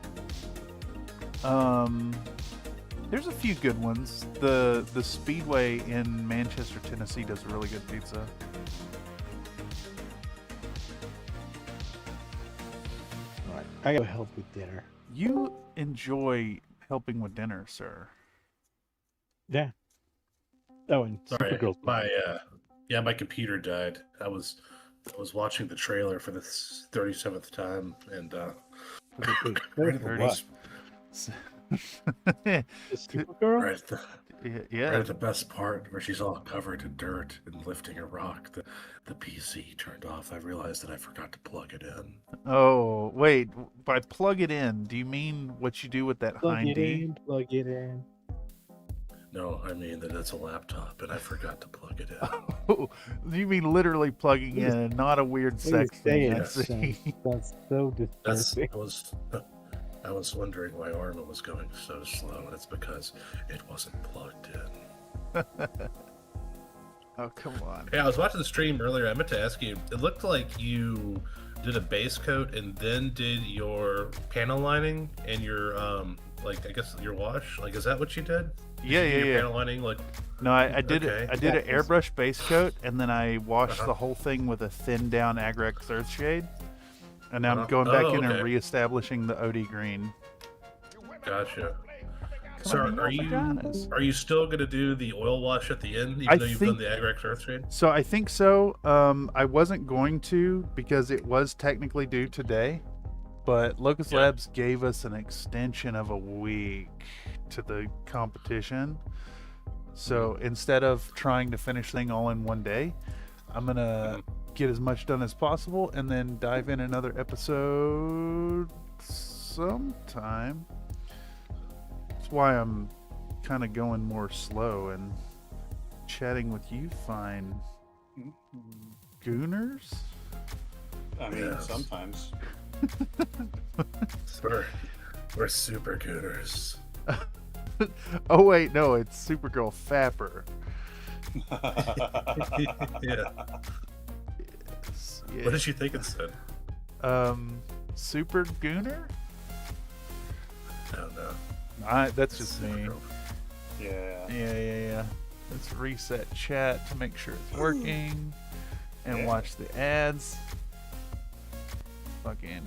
There's a few good ones. The Speedway in Manchester, Tennessee does a really good pizza. Alright, I gotta help with dinner. You enjoy helping with dinner, sir. Yeah. Oh, and Sorry, Supergirl. my computer died. I was watching the trailer for the 37th time, and right at the best part where she's all covered in dirt and lifting a rock, the PC turned off. I realized that I forgot to plug it in. Oh, wait. By plug it in, do you mean what you do with that Hind D? Plug it in. No, I mean that it's a laptop and I forgot to plug it in. Oh, you mean literally plugging in, not a weird sex thing. That's so disturbing. I was wondering why Arma was going so slow, and it's because it wasn't plugged in. Oh, come on. Yeah, I was watching the stream earlier. I meant to ask you, it looked like you did a base coat and then did your panel lining and your, like, I guess your wash. Like, is that what you did? Yeah. Panel lining, like... No, I did okay. I did an airbrush base coat, and then I washed the whole thing with a thin down Agrex Earthshade. And now I'm going back in and reestablishing the OD green. Gotcha. So are you still going to do the oil wash at the end, even though you've done the Agrex Earthshade? So I think so. I wasn't going to because it was technically due today, but Locust Labs gave us an extension of a week to the competition. So instead of trying to finish thing all in one day, I'm gonna get as much done as possible and then dive in another episode sometime. That's why I'm kind of going more slow and chatting with you fine gooners. I mean, sometimes. We're super gooners. Oh wait, no, it's Supergirl Fapper. Yeah. Yeah. What did you think it said? Super Gooner? I don't know. That's just me. Yeah. Let's reset chat to make sure it's working. And watch the ads. Fucking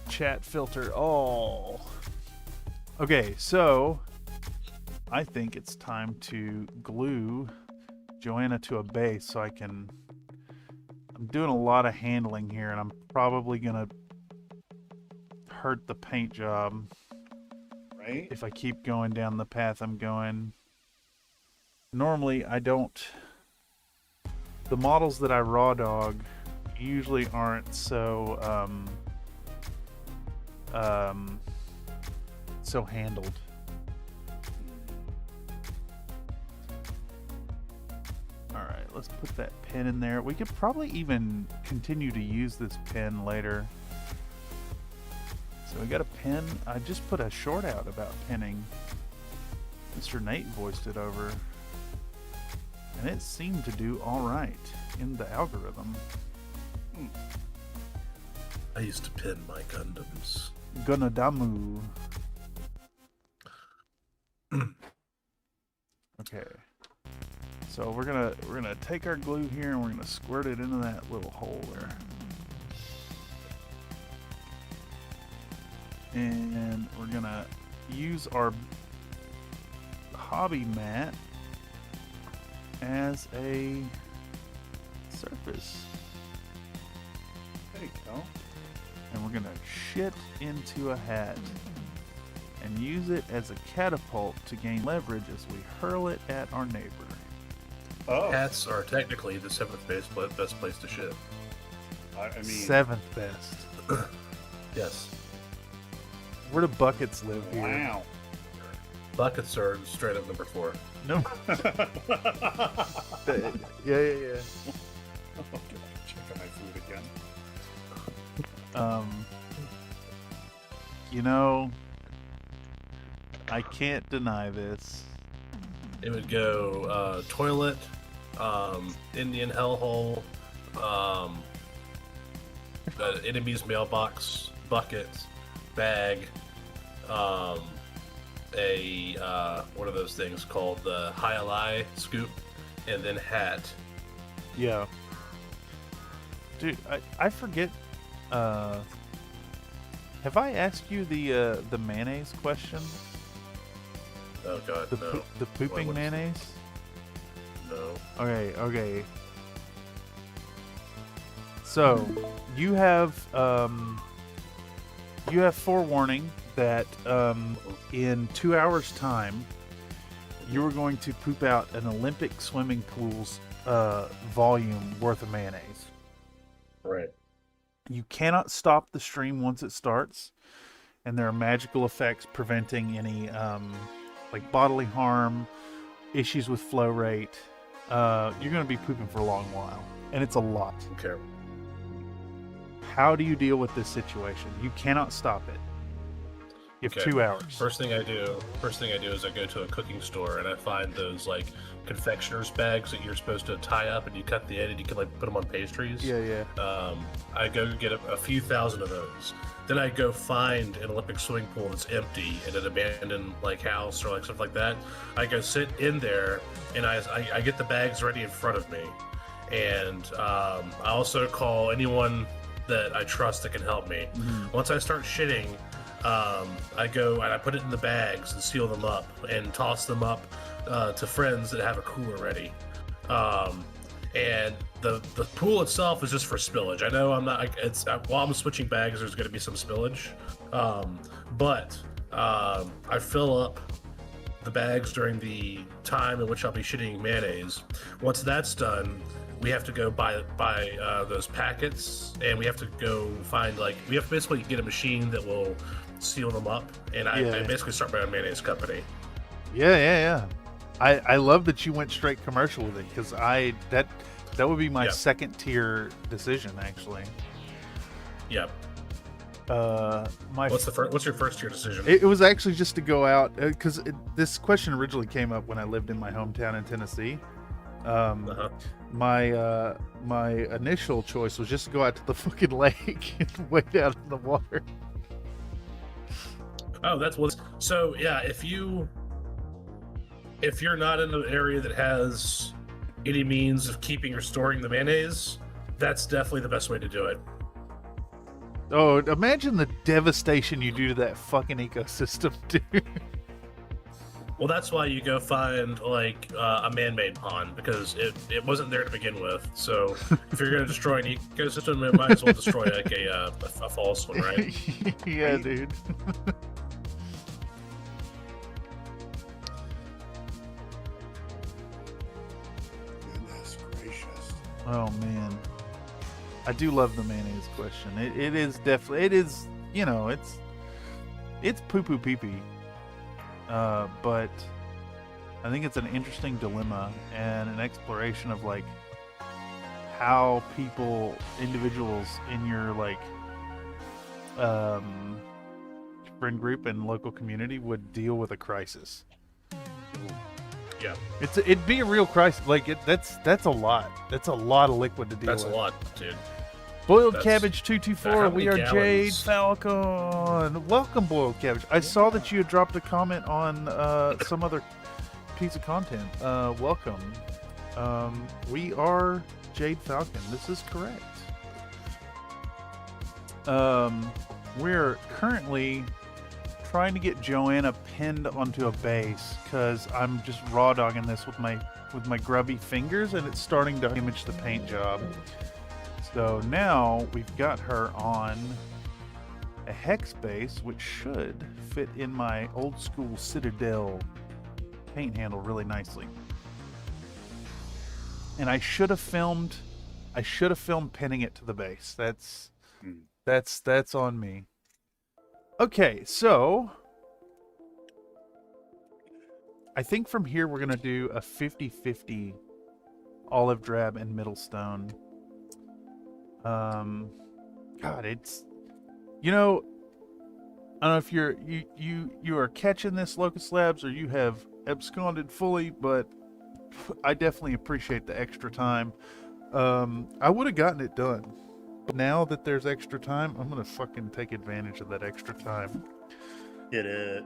chat filter all. Okay, so I think it's time to glue Joanna to a base so I can... I'm doing a lot of handling here, and I'm probably gonna hurt the paint job. Right? If I keep going down the path I'm going. Normally, I don't... The models that I raw dog usually aren't so, so handled. Alright, let's put that pin in there. We could probably even continue to use this pin later. So we got a pin. I just put a short out about pinning. Mr. Nate voiced it over. And it seemed to do alright in the algorithm. I used to pin my Gundams. Gunadamu. Okay. So we're gonna take our glue here and we're gonna squirt it into that little hole there. And we're gonna use our hobby mat as a surface. There you go. And we're gonna shit into a hat and use it as a catapult to gain leverage as we hurl it at our neighbor. Hats are technically the 7th best place to shit. I mean... 7th best. Yes. Where do buckets live here? Wow. Buckets are straight up number 4. No. Yeah. Checking my food again. You know, I can't deny this. It would go toilet, Indian hellhole, enemy's mailbox, bucket, bag, what are those things called? The high scoop, and then hat. Yeah. Dude, I forget. Have I asked you the mayonnaise question? Oh god, no. The pooping mayonnaise? No. Okay. So, you have forewarning that in 2 hours' time, you are going to poop out an Olympic swimming pool's volume worth of mayonnaise. Right. You cannot stop the stream once it starts, and there are magical effects preventing any like bodily harm, issues with flow rate. You're going to be pooping for a long while, and it's a lot. Okay. How do you deal with this situation? You cannot stop it. You have 2 hours. First thing I do is I go to a cooking store and I find those like confectioner's bags that you're supposed to tie up and you cut the end and you can like put them on pastries. Yeah. I go get a few thousand of those. Then I go find an Olympic swimming pool that's empty in an abandoned like house or like stuff like that. I go sit in there and I get the bags ready in front of me. And I also call anyone that I trust that can help me. Once I start shitting, I go and I put it in the bags and seal them up and toss them up to friends that have a cooler ready. And the pool itself is just for spillage. I know I'm not. While I'm switching bags, there's going to be some spillage, but I fill up the bags during the time in which I'll be shitting mayonnaise. Once that's done, we have to go buy those packets, and we have to go find we have to basically get a machine that will seal them up, and I basically start my own mayonnaise company. Yeah. I love that you went straight commercial with it, because that would be my second tier decision actually. Yep. What's your first tier decision? It was actually just to go out, because this question originally came up when I lived in my hometown in Tennessee. My initial choice was just to go out to the fucking lake and wade out in the water. Oh, that's what. So yeah, if you're not in an area that has any means of keeping or storing the mayonnaise, that's definitely the best way to do it. Oh, imagine the devastation you do to that fucking ecosystem, dude. Well, that's why you go find a man-made pond, because it wasn't there to begin with. So if you're going to destroy an ecosystem, it might as well destroy a false one, right? Yeah, dude. Goodness gracious. Oh man, I do love the mayonnaise question. It is definitely it's poo poo pee pee. But I think it's an interesting dilemma and an exploration of how individuals in your friend group and local community would deal with a crisis. Yeah, it'd be a real crisis. That's a lot. That's a lot of liquid to deal with. That's a lot, dude. Boiled Cabbage 224, we are gallons? Jade Falcon. Welcome, Boiled Cabbage. I saw that you had dropped a comment on some other piece of content. Welcome. We are Jade Falcon. This is correct. We're currently trying to get Joanna pinned onto a base because I'm just raw dogging this with my grubby fingers, and it's starting to image the paint job. So now we've got her on a hex base, which should fit in my old school Citadel paint handle really nicely. And I should have filmed pinning it to the base. That's on me. Okay, so I think from here we're going to do a 50-50 olive drab and middle stone. God, it's, I don't know if you are catching this, Locust Labs, or you have absconded fully, but I definitely appreciate the extra time. I would have gotten it done, but now that there's extra time, I'm gonna fucking take advantage of that extra time. Get it.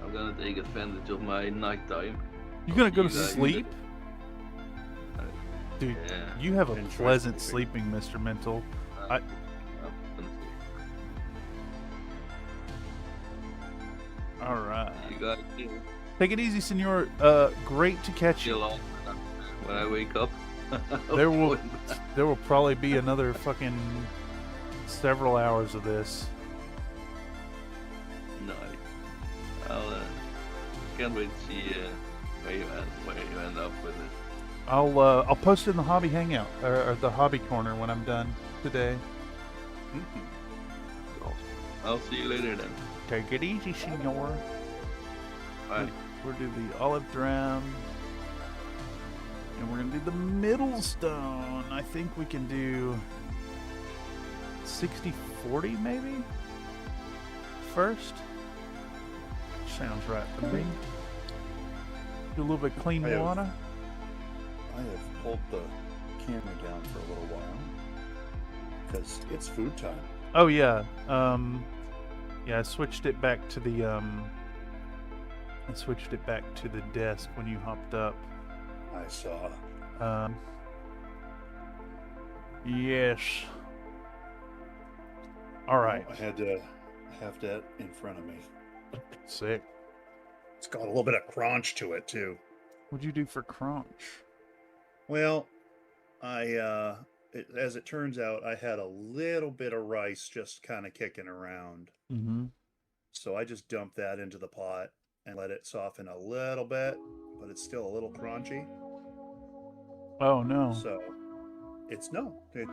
I'm gonna take advantage of my nighttime. You gonna go to sleep? Dude, you have a pleasant sleeping, Mr. Mental. Alright. You got Take it easy, senor. Great to catch you. When I wake up. There will probably be another fucking several hours of this. Nice. I'll can't wait to see where you end up with it. I'll post it in the hobby hangout or the hobby corner when I'm done today. So, I'll see you later then. Take it easy, senor. Bye. We'll do the olive dram. And we're gonna do the middle stone. I think we can do 60-40 maybe? First? Sounds right to me. Do a little bit of clean water. I have pulled the camera down for a little while because it's food time. Oh yeah. Yeah, I switched it back to the desk when you hopped up. I saw. Yes. All right. I have that in front of me. Sick. It's got a little bit of crunch to it too. What'd you do for crunch? Well, as it turns out, I had a little bit of rice just kind of kicking around. Mm-hmm. So I just dumped that into the pot and let it soften a little bit, but it's still a little crunchy. Oh no. So it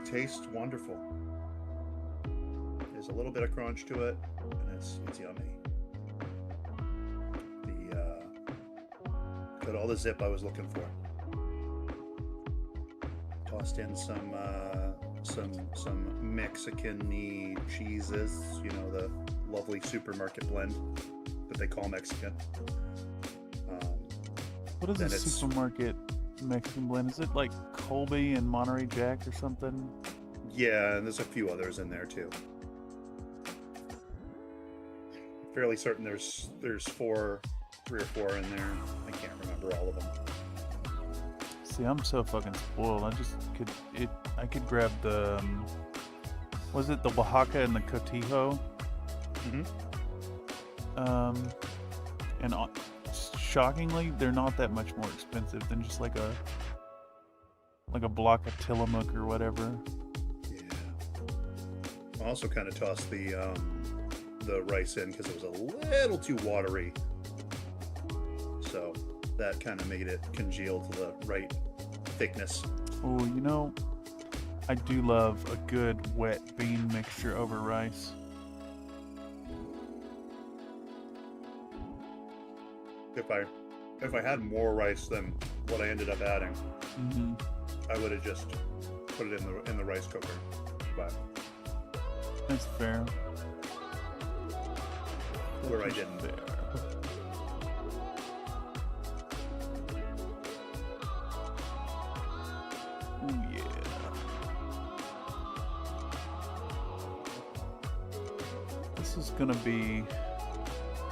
tastes wonderful. There's a little bit of crunch to it, and it's yummy. Got all the zip I was looking for. Tossed in some Mexican-y cheeses, the lovely supermarket blend that they call Mexican. What is a supermarket Mexican blend? Is it like Colby and Monterey Jack or something? Yeah, and there's a few others in there too. Fairly certain there's 3 or 4 in there. I can't remember all of them. See, I'm so fucking spoiled. I could grab the was it the Oaxaca and the Cotijo? Mm-hmm. And shockingly, they're not that much more expensive than just like a block of Tillamook or whatever. Yeah. I also kind of tossed the rice in because it was a little too watery. So that kind of made it congeal to the right thickness. Oh, I do love a good wet bean mixture over rice. If I had more rice than what I ended up adding, I would have just put it in the rice cooker. But that's fair. Where I didn't. Fair. Oh yeah. This is gonna be.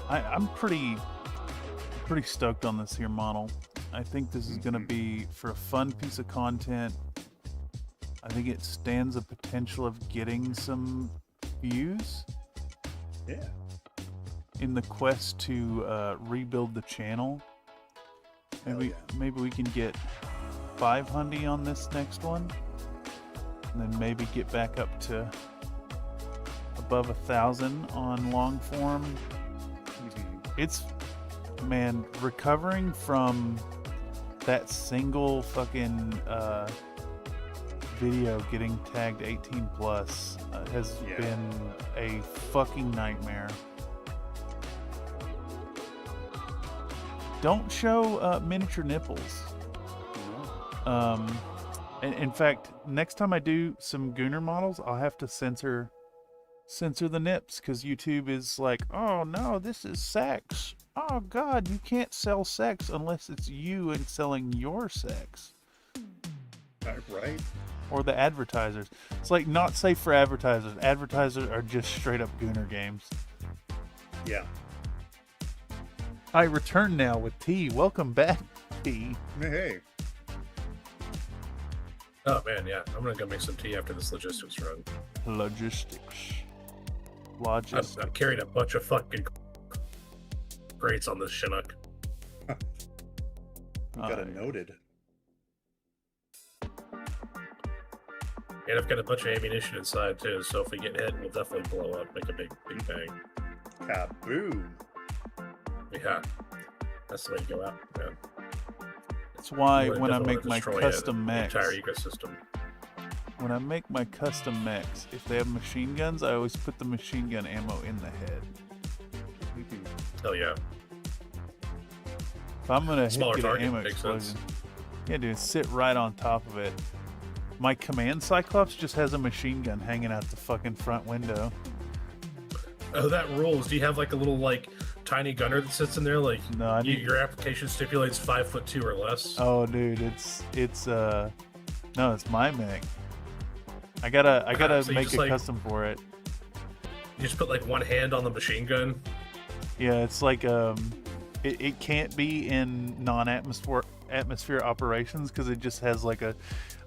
I'm pretty stoked on this here model. I think this is gonna be for a fun piece of content. I think it stands a potential of getting some views. Yeah. In the quest to rebuild the channel. Maybe we can get 500 on this next one, and then maybe get back up to above 1,000 on long form. It's, man, recovering from that single fucking video getting tagged 18 plus has been a fucking nightmare. Don't show miniature nipples. And in fact, next time I do some Gooner models, I'll have to censor the nips, because YouTube is like, oh no, this is sex. Oh god, you can't sell sex unless it's you and selling your sex. Right. Or the advertisers. It's like not safe for advertisers. Advertisers are just straight up Gooner games. Yeah. I return now with T. Welcome back, T. Hey. Oh man, yeah. I'm gonna go make some tea after this logistics run. Logistics. I'm carrying a bunch of fucking crates on this Chinook. Got it noted. And I've got a bunch of ammunition inside too, so if we get hit, we'll definitely blow up, make a big bang. Kaboom! Yeah, that's the way to go out, man. That's why when I make my custom mechs, entire ecosystem. When I make my custom mechs, if they have machine guns, I always put the machine gun ammo in the head. Hell yeah. If I'm gonna Smaller get an target ammo makes explosion, sense. Yeah, dude, sit right on top of it. My command Cyclops just has a machine gun hanging out the fucking front window. Oh, that rules. Do you have like a little like tiny gunner that sits in there? Like, no, your application stipulates 5'2" or less. Oh, dude, it's no, it's my Meg. I gotta so make a like, custom for it. You just put like one hand on the machine gun. Yeah, it's like it can't be in atmosphere operations because it just has like a.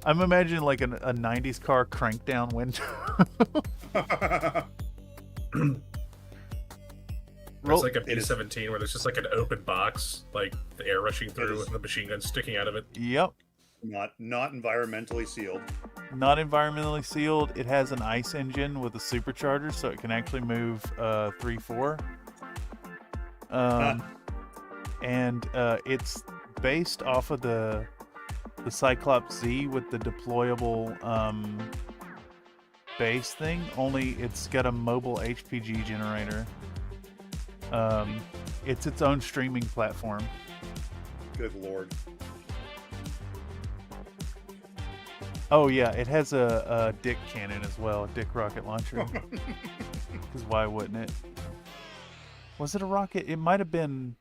I'm imagining like a 90s car crankdown window. It's like a B-17 where there's just like an open box, like the air rushing through and the machine gun sticking out of it. Yep. Not environmentally sealed. Not environmentally sealed. It has an ice engine with a supercharger, so it can actually move 3-4. And it's based off of the Cyclops Z with the deployable base thing. Only it's got a mobile HPG generator. It's its own streaming platform. Good lord. Oh yeah, it has a dick cannon as well, a dick rocket launcher. Because why wouldn't it? Was it a rocket? It might have been.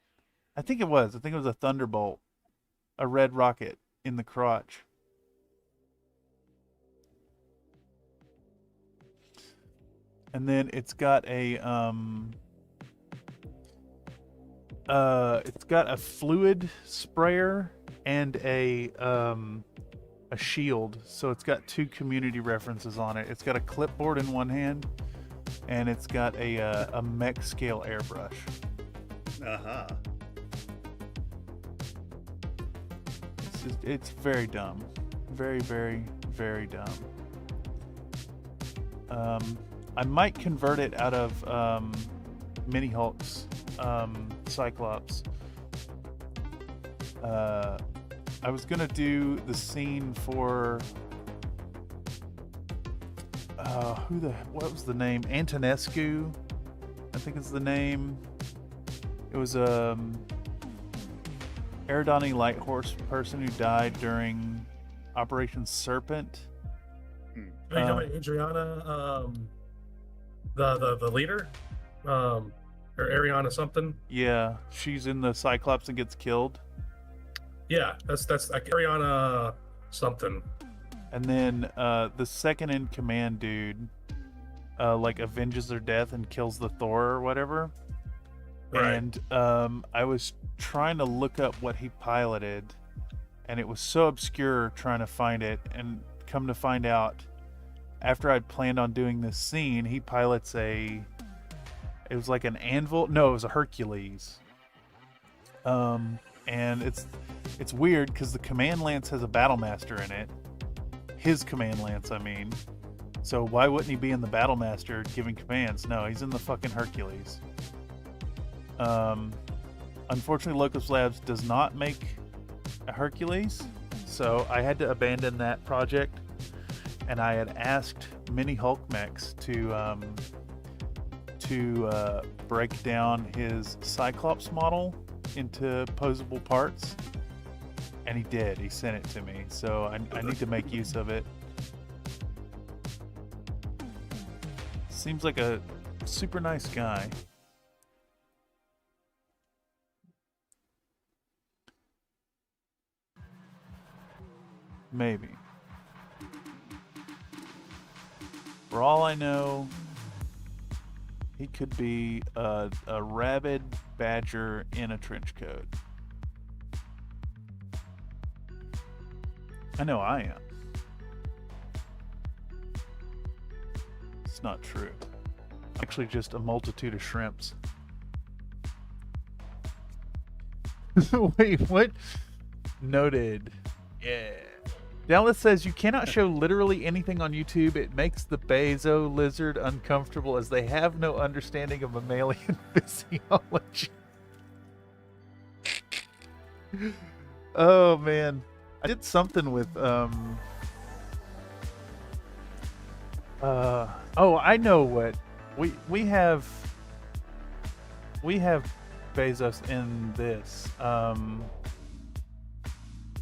I think it was. I think it was a Thunderbolt, a red rocket in the crotch. And then it's got a fluid sprayer and a shield, so it's got two community references on it. It's got a clipboard in one hand, and it's got a mech scale airbrush. Uh-huh. It's very dumb. Very, very, very dumb. I might convert it out of Mini Hulk's Cyclops. I was gonna do the scene for what was the name? Antonescu, I think is the name. It was Eridani Light Horse person who died during Operation Serpent. Are you talking about Adriana, the leader, or Ariana something? Yeah, she's in the Cyclops and gets killed. Yeah, that's like Ariana something. And then the second in command dude, like avenges their death and kills the Thor or whatever. Right. And I was trying to look up what he piloted, and it was so obscure trying to find it. And come to find out, after I'd planned on doing this scene, he pilots it was like an anvil. No, it was a Hercules. And it's weird because the command lance has a battle master in it. His command lance, I mean. So why wouldn't he be in the battle master giving commands? No, he's in the fucking Hercules. Unfortunately, Locust Labs does not make a Hercules, so I had to abandon that project. And I had asked Mini Hulk Mechs to break down his Cyclops model into posable parts, and he did. He sent it to me, so I need to make use of it. Seems like a super nice guy. Maybe. For all I know, he could be a rabid badger in a trench coat. I know I am. It's not true. Actually, just a multitude of shrimps. Wait, what? Noted. Yeah. Dallas says you cannot show literally anything on YouTube. It makes the Bezo lizard uncomfortable as they have no understanding of mammalian physiology. Oh man, I did something with oh, I know what we have Bezos in this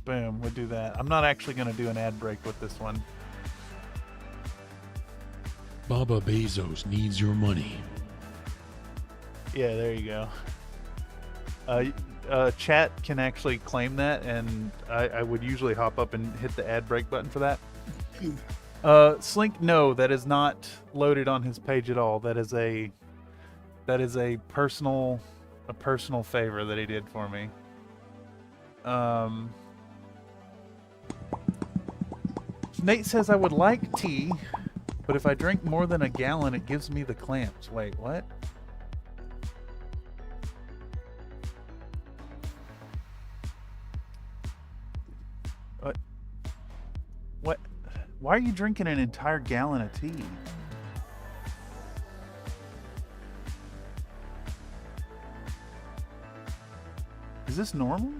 Boom, we'll do that. I'm not actually going to do an ad break with this one. Baba Bezos needs your money. Yeah, there you go. Chat can actually claim that, and I would usually hop up and hit the ad break button for that. Slink, no, that is not loaded on his page at all. That is a personal favor that he did for me. Nate says I would like tea, but if I drink more than a gallon, it gives me the clamps. Wait, what? What? Why are you drinking an entire gallon of tea? Is this normal?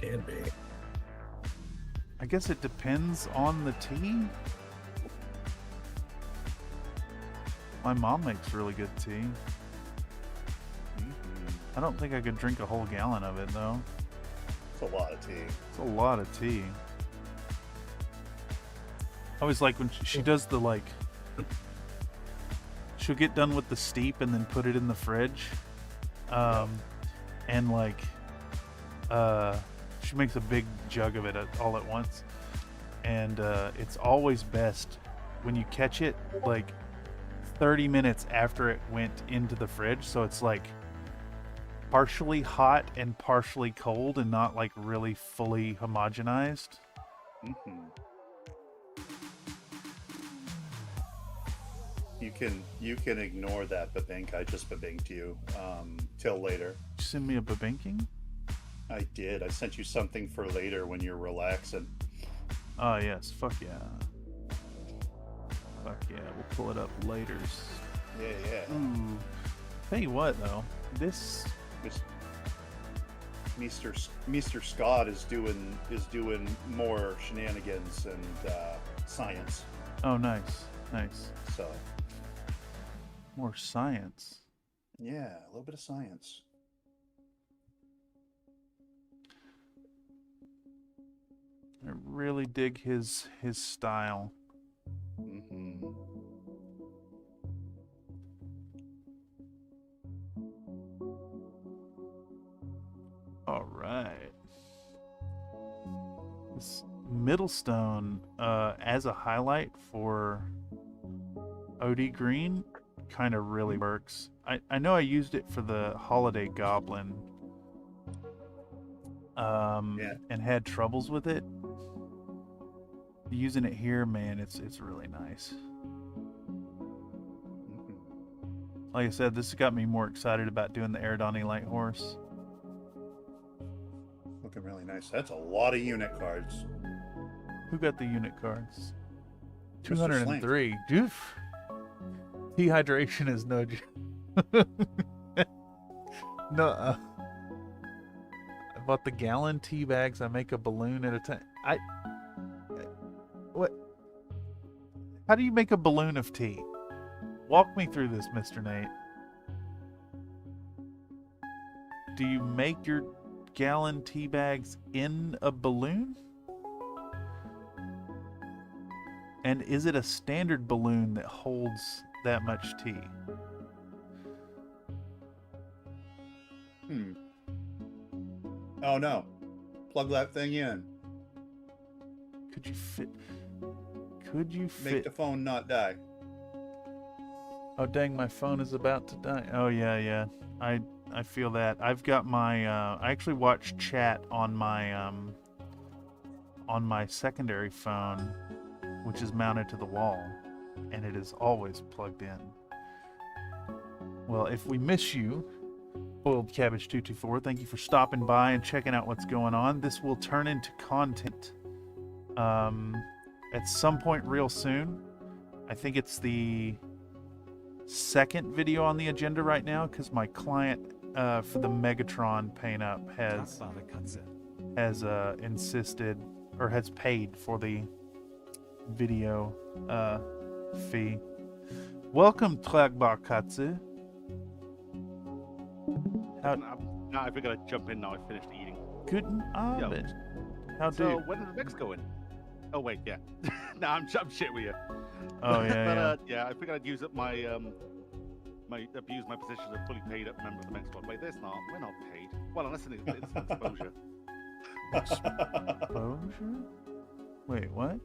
Can be. I guess it depends on the tea. My mom makes really good tea. I don't think I could drink a whole gallon of it, though. It's a lot of tea. It's a lot of tea. I always like when she does the, like... She'll get done with the steep and then put it in the fridge. And, like... she makes a big jug of it all at once. And it's always best when you catch it, like, 30 minutes after it went into the fridge. So it's, like... partially hot and partially cold and not like really fully homogenized. You can ignore that babink. I just babinked you till later. Send me a babinking? I did. I sent you something for later when you're relaxing. Oh yes, fuck yeah. Fuck yeah, we'll pull it up later. Yeah. Ooh. Tell you what though, this Mr. Scott is doing more shenanigans and science. Oh, nice. So more science. Yeah, a little bit of science. I really dig his style. All right. This Middlestone as a highlight for OD Green kind of really works. I know I used it for the Holiday Goblin and had troubles with it. Using it here, man, it's really nice. Like I said, this has got me more excited about doing the Eridani Light Horse. Looking really nice. That's a lot of unit cards. Who got the unit cards? Mr. 203. Oof. Dehydration is no no. I bought the gallon tea bags. I make a balloon at a time. What? How do you make a balloon of tea? Walk me through this, Mr. Nate. Do you make your gallon tea bags in a balloon? And is it a standard balloon that holds that much tea? Oh no. Plug that thing in. Could you fit? Make the phone not die. Oh dang, my phone is about to die. Oh yeah. I feel that. I've got my I actually watch chat on my secondary phone, which is mounted to the wall, and it is always plugged in. Well, if we miss you, Boiled Cabbage 224, thank you for stopping by and checking out what's going on. This will turn into content at some point real soon. I think it's the second video on the agenda right now because my client for the Megatron paint up has insisted or has paid for the video fee. Welcome, Tragbakatsu. No, I figured I'd jump in now. I finished eating. Guten Abend. How do So you? when are the next going? Oh wait, yeah. No, I'm shit with you. Oh yeah, But yeah, I figured I'd use up my abuse my position as a fully paid up member of the next squad. Wait, there's not. We're not paid. Well, unless it's an exposure. Exposure? Wait, what?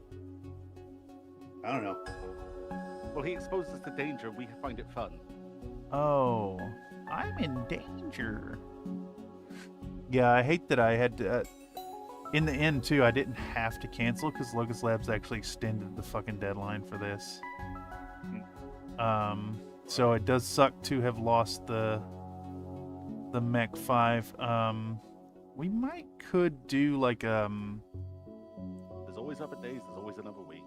I don't know. Well, he exposes us to danger, and we find it fun. Oh, I'm in danger. Yeah, I hate that I had to. In the end, too, I didn't have to cancel because Locust Labs actually extended the fucking deadline for this. So it does suck to have lost the Mech 5. We could do like There's always other days. There's always another week.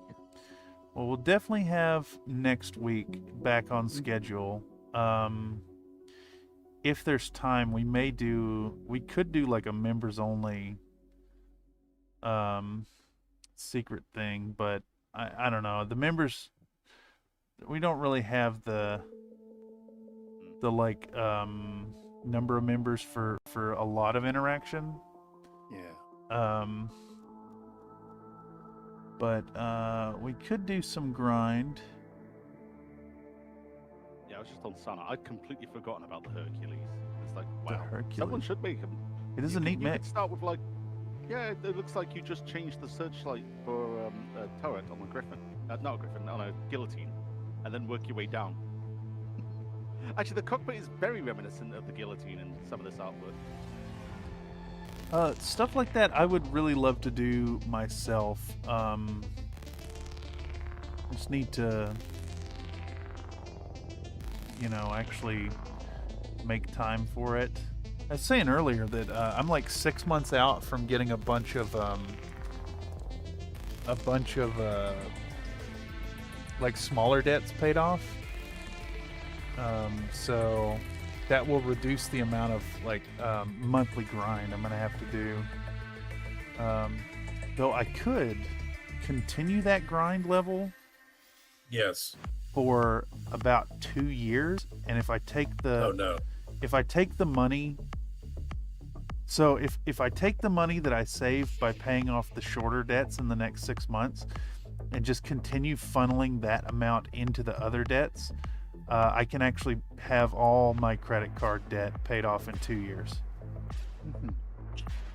Well, we'll definitely have next week back on schedule. If there's time, we could do like a members only secret thing, but I don't know. The members, we don't really have the like number of members for a lot of interaction. Yeah. But we could do some grind. Yeah, I was just on Sana. I'd completely forgotten about the Hercules. It's like, wow, Hercules. someone should make them. It is a neat You mech. could start with like, yeah, it looks like you just changed the searchlight for a turret on a Griffin. Not a Griffin, on a guillotine, and then work your way down. Actually, the cockpit is very reminiscent of the guillotine in some of this artwork. Stuff like that I would really love to do myself. Just need to, actually make time for it. I was saying earlier that I'm like 6 months out from getting a bunch of like smaller debts paid off. So that will reduce the amount of like monthly grind I'm gonna have to do. Though I could continue that grind level. Yes. For about 2 years, and if I take the money, so if I take the money that I saved by paying off the shorter debts in the next 6 months, and just continue funneling that amount into the other debts, I can actually have all my credit card debt paid off in 2 years.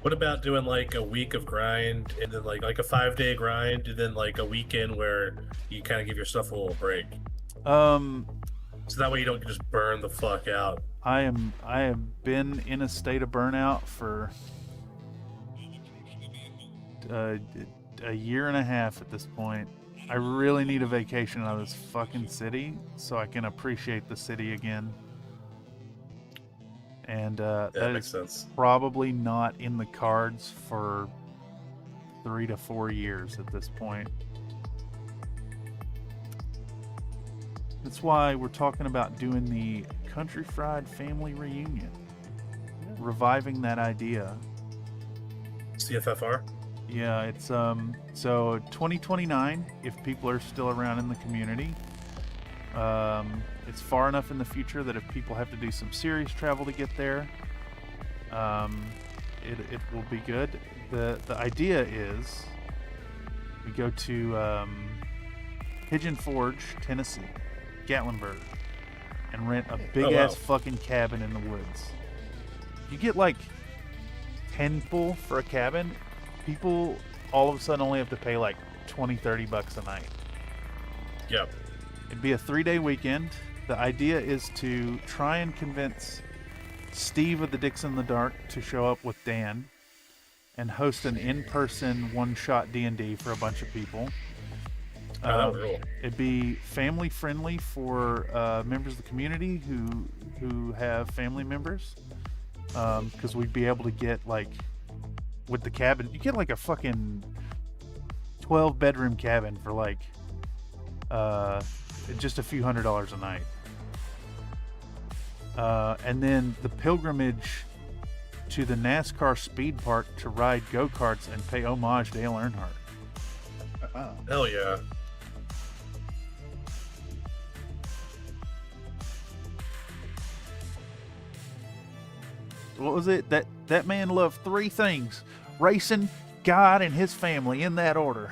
What about doing like a week of grind and then like a 5-day grind and then like a weekend where you kind of give yourself a little break? So that way you don't just burn the fuck out. I have been in a state of burnout for a year and a half at this point. I really need a vacation out of this fucking city so I can appreciate the city again. And that makes is sense. Probably not in the cards for 3 to 4 years at this point. That's why we're talking about doing the Country Fried Family Reunion. Reviving that idea. CFFR? Yeah, it's so 2029 if people are still around in the community. It's far enough in the future that if people have to do some serious travel to get there, it will be good. The idea is we go to Pigeon Forge, Tennessee, Gatlinburg, and rent a big ass fucking cabin in the woods. You get like 10 people for a cabin. People all of a sudden only have to pay like $20-$30 a night. Yep. It'd be a 3-day weekend. The idea is to try and convince Steve of the Dicks in the Dark to show up with Dan and host an in-person one-shot D&D for a bunch of people. It'd be family friendly for members of the community who have family members, because we'd be able to get like with the cabin, you get like a fucking 12-bedroom cabin for like just a few $100s a night. And then the pilgrimage to the NASCAR speed park to ride go-karts and pay homage to Dale Earnhardt. Hell yeah. What was it? That man loved 3 things: racing, God, and his family, in that order.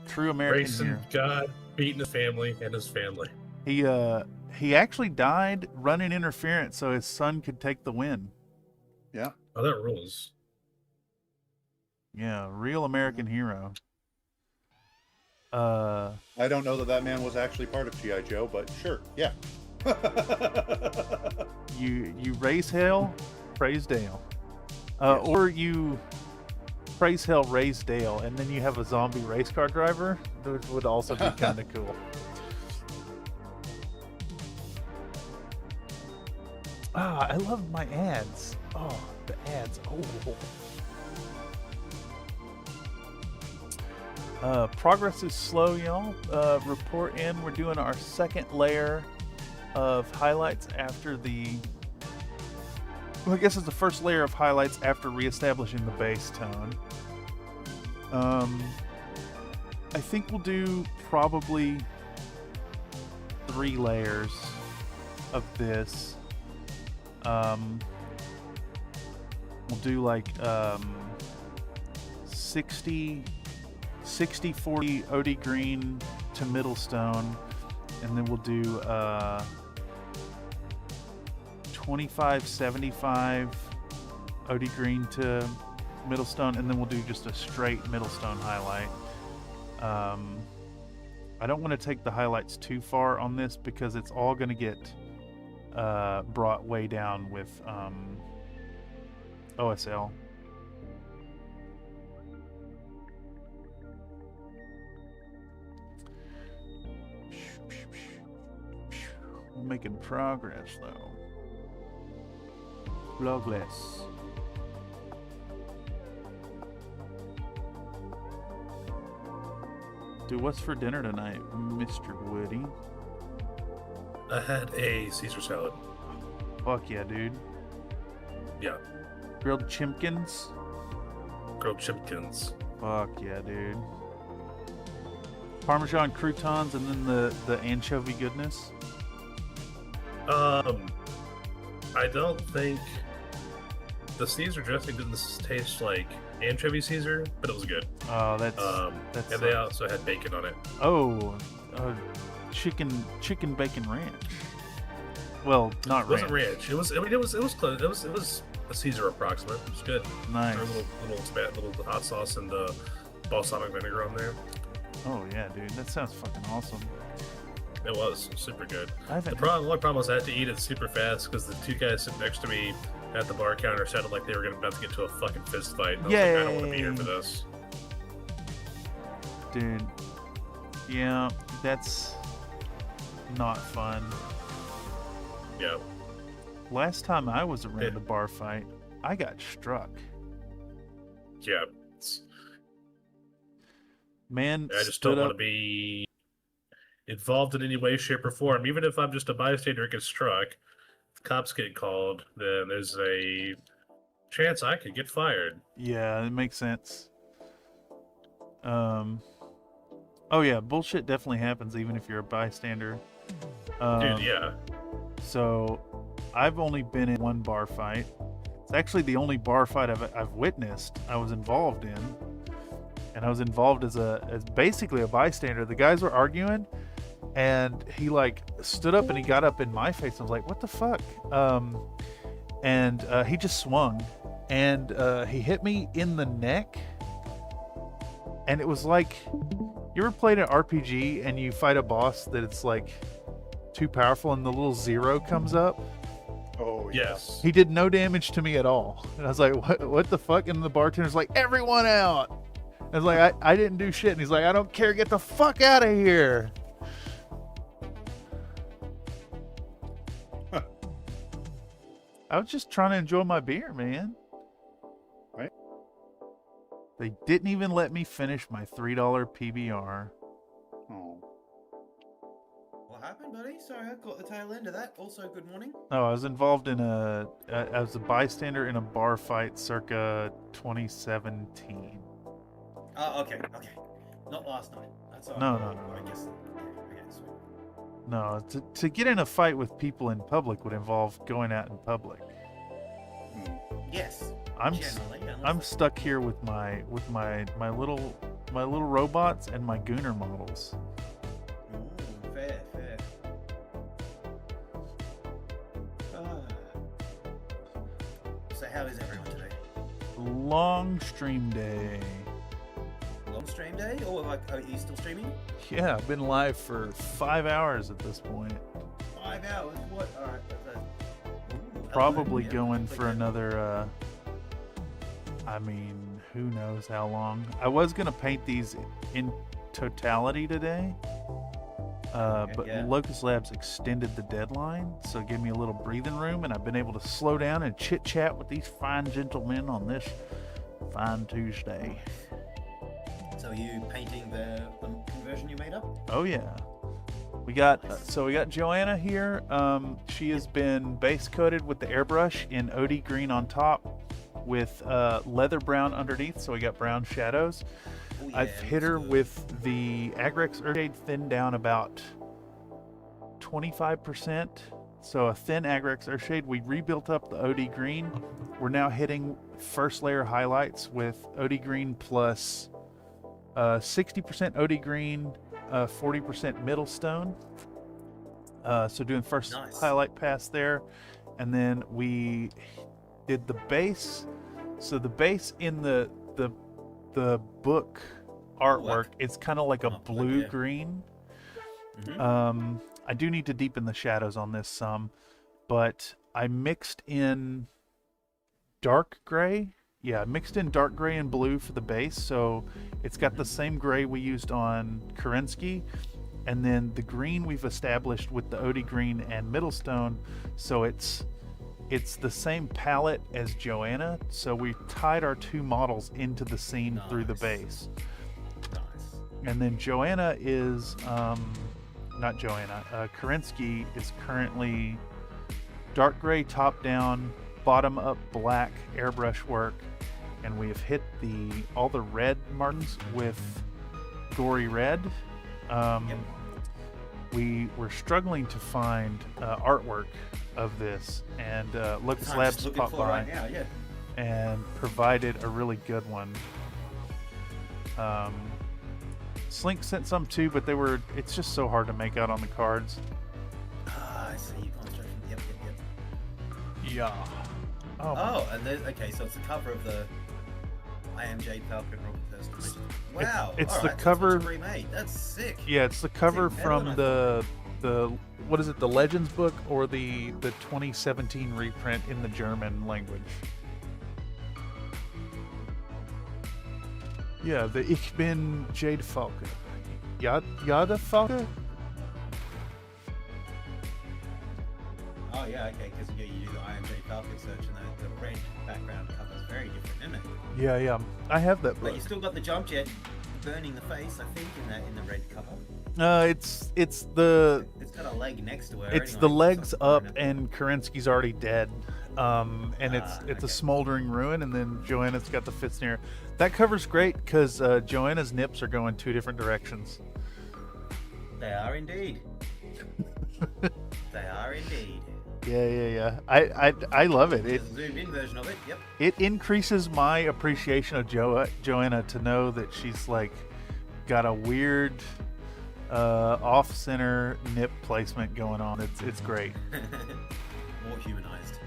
True American Racing, hero. God, beating his family and his family. He actually died running interference so his son could take the win. Yeah. Oh, that rules. Yeah, real American hero. I don't know that man was actually part of G.I. Joe, but sure, yeah. You raise hell, praise Dale. Or you praise hell, raise Dale, and then you have a zombie race car driver, which would also be kind of cool. I love my ads. Oh, the ads. Progress is slow, y'all. Report in. We're doing our second layer of highlights after the... Well, I guess it's the first layer of highlights after reestablishing the base tone. I think we'll do probably 3 layers of this. We'll do like 60-40 OD green to Middlestone, and then we'll do 25-75 OD green to Middlestone, and then we'll do just a straight Middlestone highlight. I don't want to take the highlights too far on this because it's all going to get brought way down with OSL. We're making progress though. Progress. Dude, what's for dinner tonight, Mr. Woody? I had a Caesar salad. Fuck yeah, dude. Yeah. Grilled chimpkins? Grilled chimpkins. Fuck yeah, dude. Parmesan croutons and then the anchovy goodness? I don't think the Caesar dressing didn't taste like anchovy Caesar, but it was good. Oh, that's and they also had bacon on it. Oh, chicken bacon ranch. Well, not ranch. It wasn't ranch. It was. I mean, it was close. It was a Caesar approximate. It was good. Nice. There were little hot sauce and balsamic vinegar on there. Oh yeah, dude, that sounds fucking awesome. It was super good. The only problem was I had to eat it super fast because the 2 guys sitting next to me at the bar counter sounded like they were about to get to a fucking fist fight. And I was like, I don't want to be here for this. Dude, yeah, that's not fun. Yeah. Last time I was around a bar fight, I got struck. Yeah. Man, I just don't want to be involved in any way, shape, or form. Even if I'm just a bystander and get struck, if cops get called, then there's a chance I could get fired. Yeah, it makes sense. Oh yeah, bullshit definitely happens even if you're a bystander. Dude, yeah. So, I've only been in 1 bar fight. It's actually the only bar fight I've witnessed. I was involved in, and I was involved as basically a bystander. The guys were arguing, and he like stood up and he got up in my face. I was like, "What the fuck?" And he just swung, and he hit me in the neck, and it was like, you ever played an RPG and you fight a boss that it's like too powerful and the little 0 comes up? Oh, yes. He did no damage to me at all. And I was like, what the fuck? And the bartender's like, everyone out. I was like, I didn't do shit. And he's like, I don't care. Get the fuck out of here. I was just trying to enjoy my beer, man. Right. They didn't even let me finish my $3 PBR. Oh. What happened, buddy? Sorry, I got the tail end of that. Also, good morning. No, I was involved in I was a bystander in a bar fight circa 2017. Oh, okay. Not last night. That's all No. I guess. Okay, sweet. No, to get in a fight with people in public would involve going out in public. Yes. I'm stuck here with my little robots and my Gooner models. Fair. So how is everyone today? Long stream day. Long stream day? Or like, are you still streaming? Yeah, I've been live for 5 hours at this point. 5 hours? What? Alright. Probably going for another, I mean, who knows how long. I was going to paint these in totality today, but Locust Labs extended the deadline, so it gave me a little breathing room, and I've been able to slow down and chit-chat with these fine gentlemen on this fine Tuesday. So are you painting the conversion you made up? Oh, yeah. We got Joanna here. She has been base coated with the airbrush in OD green on top with leather brown underneath, so we got brown shadows. Oh, yeah, I've hit her with the Agrex Earthshade thinned down about 25%. So a thin Agrex Earthshade. We rebuilt up the OD green. We're now hitting first layer highlights with OD green plus 60% OD green, 40% middle stone. So doing first highlight pass there, and then we did the base. So the base in the book artwork, it's kind of like a blue green. I do need to deepen the shadows on this some, but I mixed in dark gray. Yeah, mixed in dark gray and blue for the base, so it's got the same gray we used on Kerensky, and then the green we've established with the OD green and Middlestone, so it's the same palette as Joanna, so we tied our two models into the scene through the base. And then Joanna is, not Joanna, Kerensky is currently dark gray top down, bottom up black airbrush work, and we have hit all the red martins with gory red. We were struggling to find artwork of this, and Locust Labs popped by and provided a really good one. Slink sent some too, but it's just so hard to make out on the cards. I see. Yep. Yeah. Oh, and okay, so it's the cover of the I Am Jade Falcon Robert Thurston. Wow, it's the cover remade. That's sick. Yeah, it's the cover from the what is it, the Legends book or the 2017 reprint in the German language. Yeah, the Ich bin Jade Falcon. Jade Falcon? Oh yeah, okay, because you do the I Am Jade Falcon search, and the red background cover is very different, isn't it? Yeah, I have that book. But you still got the jump jet burning the face, I think, in the red cover. It's got a leg next to her. It's the legs up, and Kerensky's already dead. And it's a smoldering ruin, and then Joanna's got the fits near. That cover's great because Joanna's nips are going two different directions. They are indeed. They are indeed. Yeah. I love it. There's a zoomed-in version of it. Yep. It increases my appreciation of Joanna to know that she's like got a weird off-center nip placement going on. It's great. More humanized.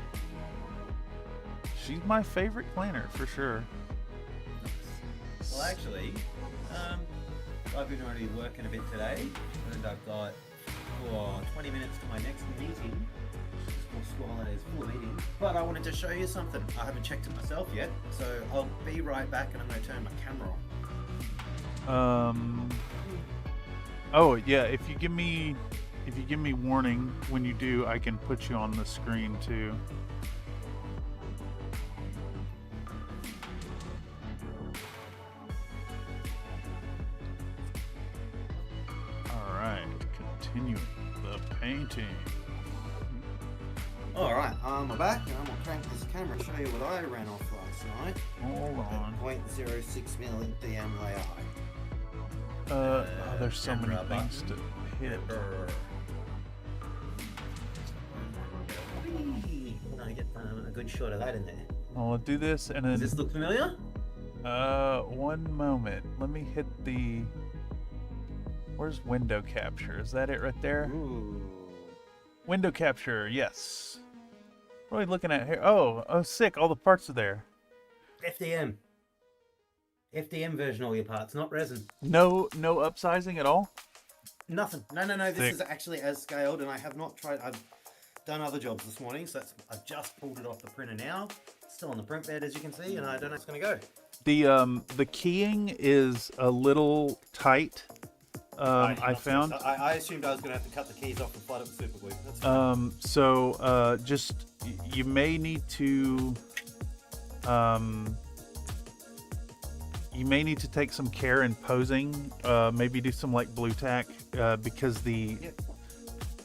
She's my favorite planner for sure. Well, actually, I've been already working a bit today, and I've got 20 minutes to my next meeting. School holidays, full meeting. But I wanted to show you something. I haven't checked it myself yet, so I'll be right back, and I'm going to turn my camera on. Oh yeah. If you give me warning when you do, I can put you on the screen too. All right. Continuing the painting. Alright, I'm back, and I'm going to crank this camera and show you what I ran off last night. Hold on. 0.06mm DMAI. There's so many things to hit. to get a good shot of that in there. I'll do this and then. Does this look familiar? One moment. Let me hit the. Where's window capture? Is that it right there? Ooh. Window capture, yes. What are we looking at here? Oh, sick. All the parts are there. FDM. FDM version of all your parts, not resin. No upsizing at all? Nothing. No. This is actually as scaled, and I have not tried. I've done other jobs this morning, so I've just pulled it off the printer now. It's still on the print bed, as you can see, and I don't know how it's going to go. The keying is a little tight. I found. I assumed I was going to have to cut the keys off and flood it with super glue. That's so just you may need to take some care in posing. Maybe do some like blue tack because the. Yeah.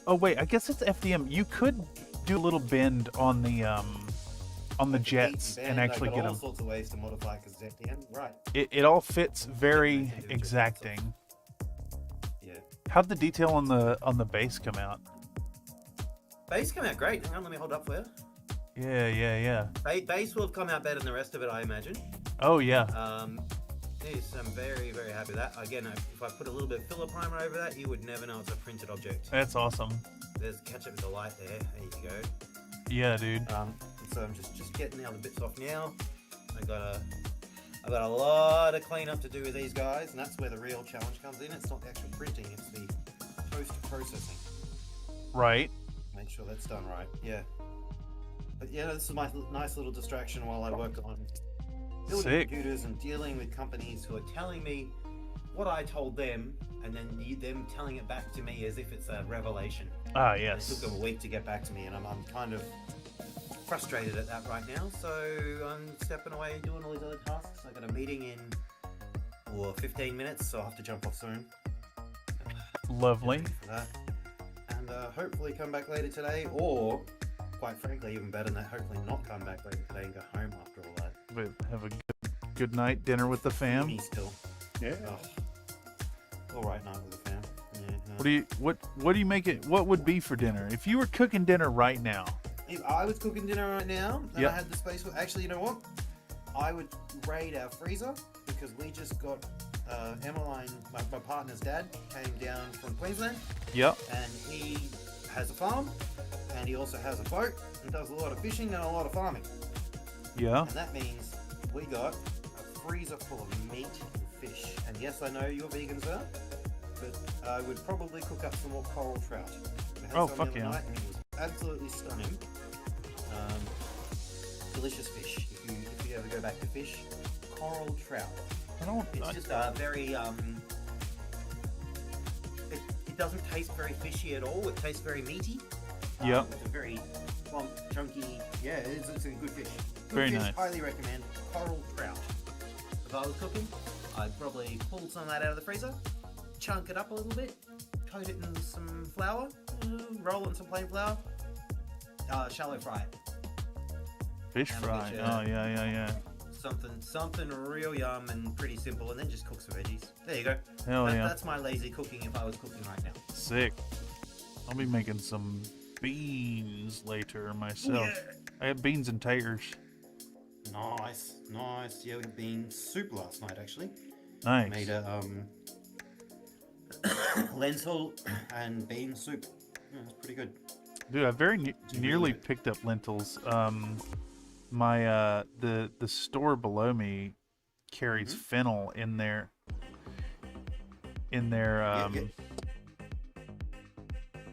Oh wait, I guess it's FDM. You could do a little bend on the jets and actually get them. All sorts of ways to modify because it's FDM, right? It all fits very exacting. Yeah. How'd the detail on the base come out? Base came out great. Hang on, let me hold up for you. Yeah. Base will have come out better than the rest of it, I imagine. Oh yeah. Yes, I'm very, very happy with that. Again, if I put a little bit of filler primer over that, you would never know it's a printed object. That's awesome. There's catch up with the light there. There you go. Yeah, dude. So I'm just getting the other bits off now. I've got a lot of cleanup to do with these guys, and that's where the real challenge comes in. It's not the actual printing; it's the post-processing. Right. Make sure that's done right. Yeah. But yeah, this is my nice little distraction while I work on building computers and dealing with companies who are telling me what I told them, and then them telling it back to me as if it's a revelation. Ah, yes. It took them a week to get back to me, and I'm kind of frustrated at that right now. So I'm stepping away and doing all these other tasks. I got a meeting in 15 minutes, so I'll have to jump off soon. Lovely. For that. And hopefully come back later today, or quite frankly, even better than that, hopefully not come back later today and go home after all that. But have a good night dinner with the fam. Me still. Yeah. All right, night with the fam. Yeah. What do you make it? What would be for dinner if you were cooking dinner right now? If I was cooking dinner right now, and I had the space for. Actually, you know what? I would raid our freezer because we just got Emmeline, my partner's dad, came down from Queensland. Yep. And he has a farm, and he also has a boat, and does a lot of fishing and a lot of farming. Yeah. And that means we got a freezer full of meat and fish. And yes, I know you're vegan, sir, but I would probably cook up some more coral trout. Oh, fuck yeah. Night, and it was absolutely stunning. Delicious fish. If you ever go back to fish, coral trout. It's just a very it doesn't taste very fishy at all. It tastes very meaty. Yeah. It's a very plump, chunky. Yeah, it's a good fish. Good very fish, nice. Highly recommend coral trout. If I was cooking, I'd probably pull some of that out of the freezer, chunk it up a little bit, coat it in some flour, roll it in some plain flour, shallow fry it. Fish fry. Oh yeah. Something real yum and pretty simple, and then just cook some veggies. There you go. Hell yeah. That's my lazy cooking if I was cooking right now. Sick. I'll be making some beans later myself. Yeah. I had beans and taters. Nice. Yeah, we had bean soup last night actually. Nice. Made a lentil and bean soup. Yeah, it was pretty good. Dude, I very nearly picked up lentils. My the store below me carries fennel in their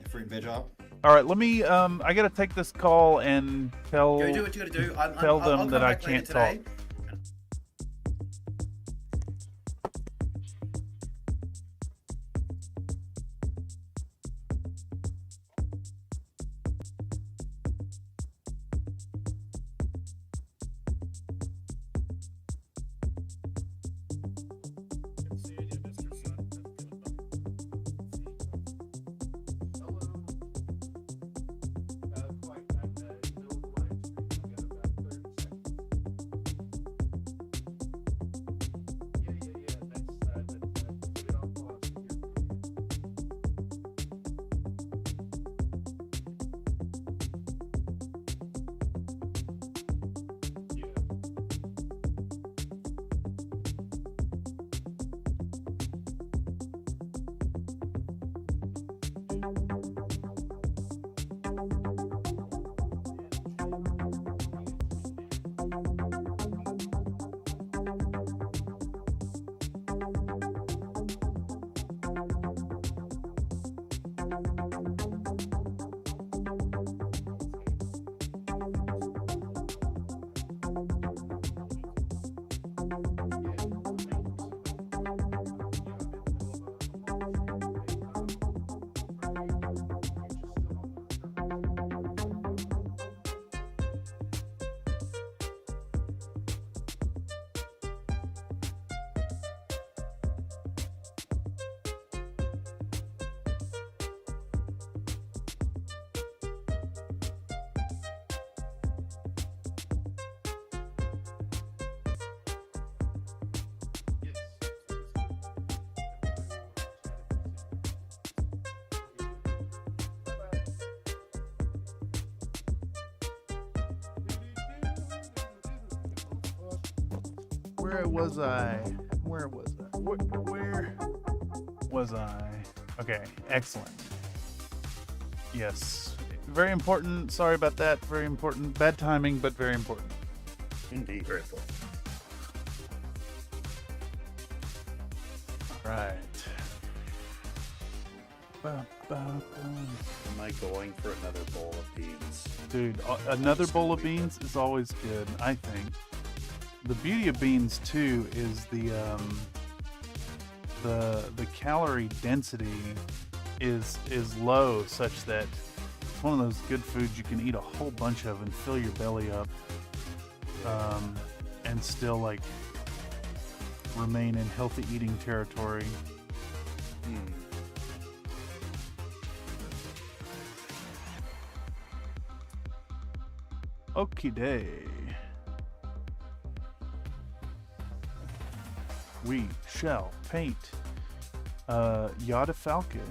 fruit and veg aisle. All right, let me I gotta take this call and tell Go do what you gotta do. tell them I'll that I come back later can't talk. today. Where was I? Where was I? Where was I? Okay, excellent. Yes, very important. Sorry about that. Very important. Bad timing, but very important. Indeed. Very important. All right. Am I going for another bowl of beans? Dude, another bowl of beans is always good, I think. The beauty of beans too is the calorie density is low, such that it's one of those good foods you can eat a whole bunch of and fill your belly up, and still like remain in healthy eating territory. Okie day. We shall paint Jade Falcon.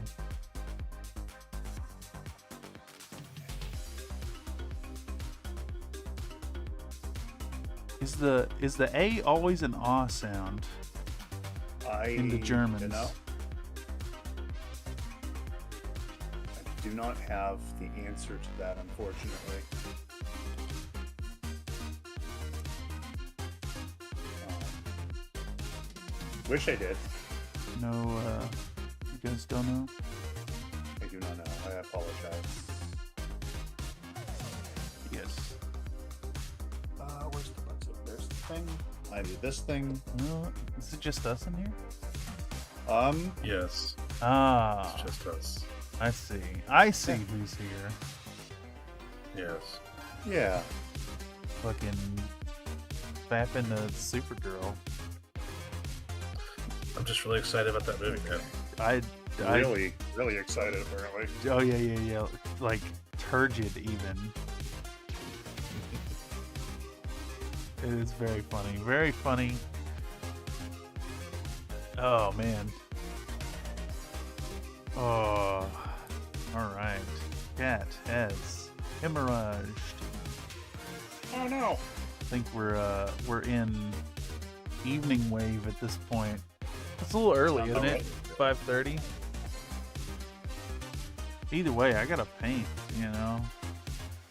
Is the A always an ah sound in the Germans? You know, I do not have the answer to that, unfortunately. Wish I did. No, you guys don't know? I do not know. I apologize. Yes. Where's the button? There's the thing. I do this thing. Is it just us in here? Yes. Ah. It's just us. I see. I see who's here. Yes. Yeah. Fucking fapping the Supergirl. I'm just really excited about that movie, man. Really excited, apparently. Oh yeah. Like turgid even. It is very funny. Very funny. Oh man. Oh. All right. Cat has hemorrhaged. Oh no. I think we're in evening wave at this point. It's a little early, isn't it? 5:30. Either way, I gotta paint. You know.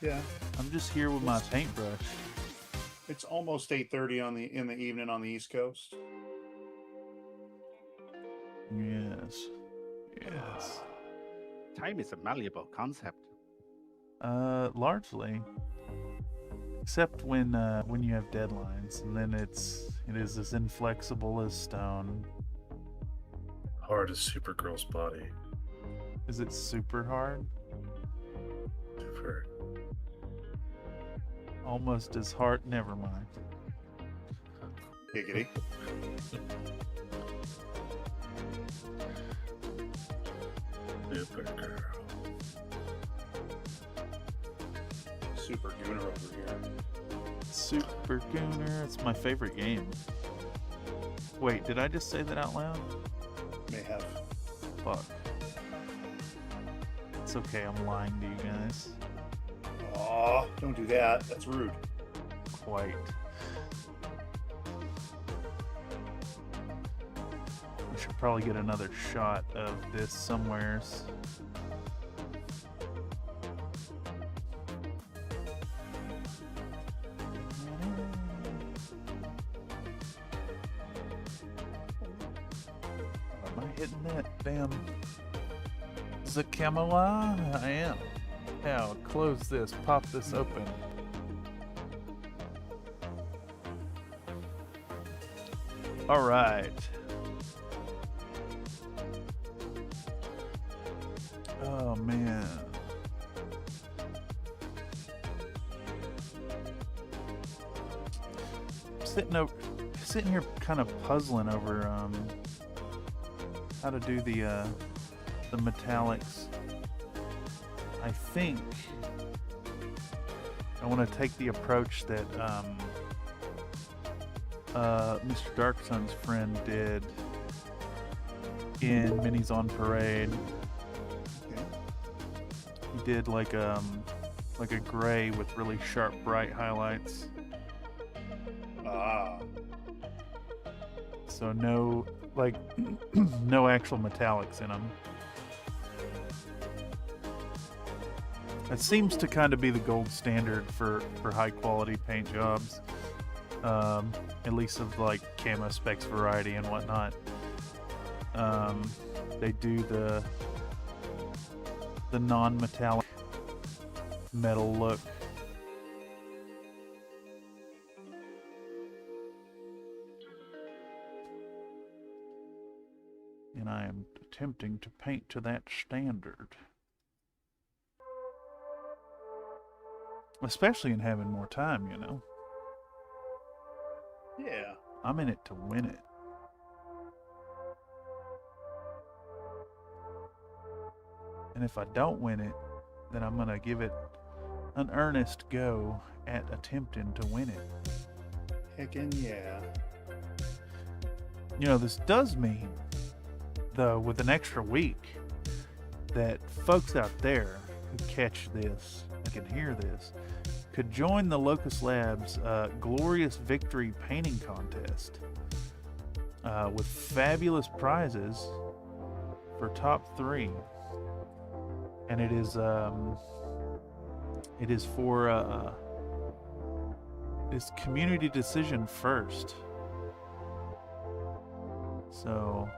Yeah. I'm just here with my paintbrush. It's almost 8:30 in the evening on the East Coast. Yes. Yes. Time is a malleable concept. Largely. Except when you have deadlines, and then it is as inflexible as stone. Hard as Supergirl's body. Is it super hard? Super. Almost as hard. Never mind. Giggity. Supergirl. Super Gooner over here. Super Gooner. It's my favorite game. Wait, did I just say that out loud? May have. Fuck. It's okay, I'm lying to you guys. Aw, don't do that. That's rude. Quite. We should probably get another shot of this somewheres. Am I hitting that damn the camera? I am. Now close this, pop this open. All right. Oh man. Sitting here kind of puzzling over how to do the metallics. I think I want to take the approach that Mr. Darkson's friend did in Minis on Parade. Okay. He did like a gray with really sharp, bright highlights. Ah. So no, like, no actual metallics in them. It seems to kind of be the gold standard for high quality paint jobs, at least of like camo specs variety and whatnot. They do the non-metallic metal look. And I am attempting to paint to that standard. Especially in having more time, you know. Yeah. I'm in it to win it. And if I don't win it, then I'm going to give it an earnest go at attempting to win it. Heckin' yeah. You know, this does mean, though, with an extra week, that folks out there who catch this and can hear this could join the Locust Labs Glorious Victory Painting Contest with fabulous prizes for top 3. And it is for this community decision first. So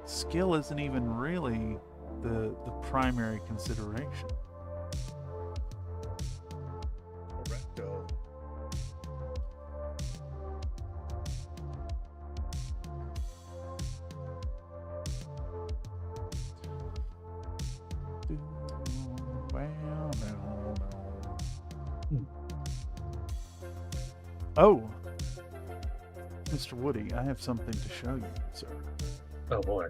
skill isn't even really the primary consideration. Correcto. Oh, Mr. Woody, I have something to show you, sir. Oh boy.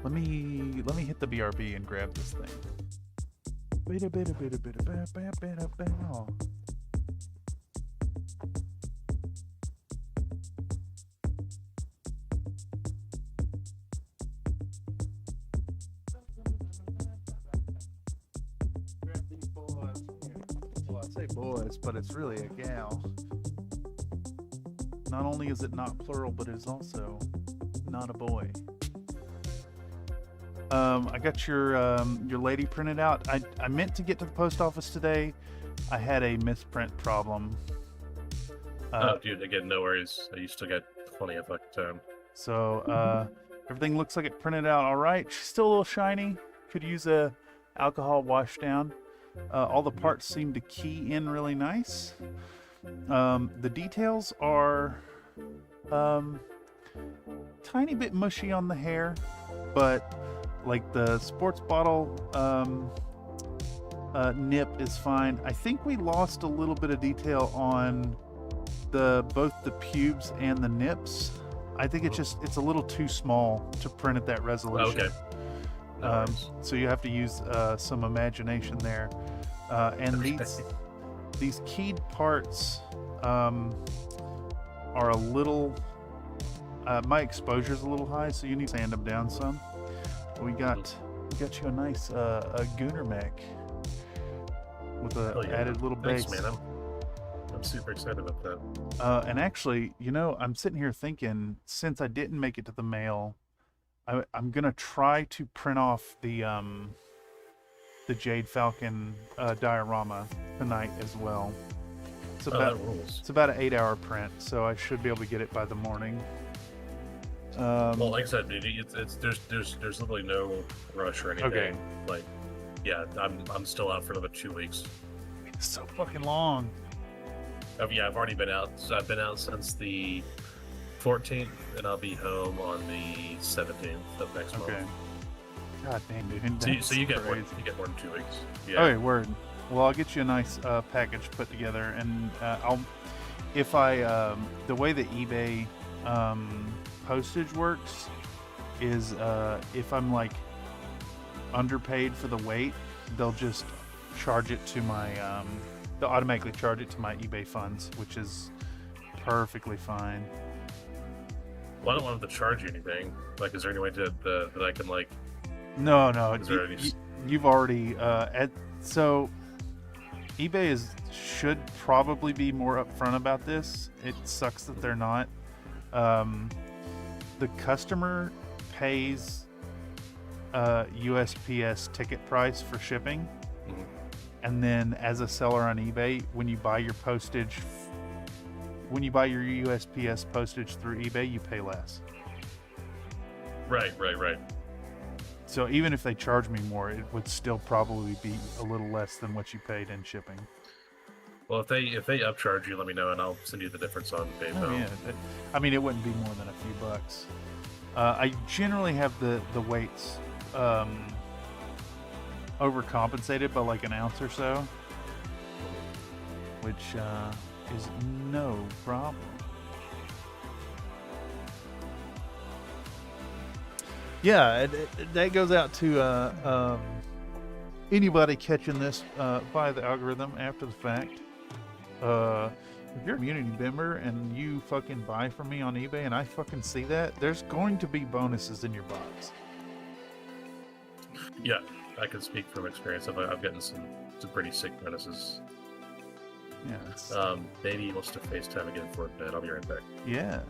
Let me hit the BRB and grab this thing. Well, I say boys, but it's really a gal. Not only is it not plural, but it is also not a boy. I got your lady printed out. I meant to get to the post office today. I had a misprint problem. Oh, dude, again, no worries. You still got plenty of fucking time. So everything looks like it printed out all right. She's still a little shiny. Could use a alcohol wash down. All the parts seem to key in really nice. The details are tiny bit mushy on the hair, but like the sports bottle nip is fine. I think we lost a little bit of detail on both the pubes and the nips. I think it's a little too small to print at that resolution. Okay. So you have to use some imagination there. And these keyed parts are a little my exposure's a little high, so you need to sand them down some. We got you a nice a Gooner mech with a added little base. Thanks, man. I'm super excited about that. And actually, you know, I'm sitting here thinking, since I didn't make it to the mail, I'm gonna try to print off the Jade Falcon diorama tonight as well. It's about an 8-hour print, so I should be able to get it by the morning. Well, like I said, dude, there's literally no rush or anything. Okay. Like, yeah, I'm still out for another 2 weeks. It's so fucking long. Oh yeah, I've already been out. So I've been out since the 14th, and I'll be home on the 17th of next month. Okay. God damn, dude. So you get more than 2 weeks. Yeah. Okay, word. Well, I'll get you a nice package put together, and the way that eBay postage works is if I'm like underpaid for the weight, they'll just charge it to my they'll automatically charge it to my eBay funds, which is perfectly fine. Well, I don't want them to charge you anything. Like, is there any way that I can like? No. You've already so eBay should probably be more upfront about this. It sucks that they're not. The customer pays USPS ticket price for shipping, and then as a seller on eBay, when you buy your USPS postage through eBay, you pay less. Right. So even if they charge me more, it would still probably be a little less than what you paid in shipping. Well, if they upcharge you, let me know and I'll send you the difference on PayPal. Oh, yeah. I mean, it wouldn't be more than a few bucks. I generally have the weights overcompensated by like an ounce or so, which is no problem. Yeah, that goes out to anybody catching this by the algorithm after the fact. If you're a community member and you fucking buy from me on eBay and I fucking see that, there's going to be bonuses in your box. Yeah, I can speak from experience. I've gotten some pretty sick bonuses. Yeah. Maybe we'll still FaceTime again for a bit. I'll be right back. Yeah.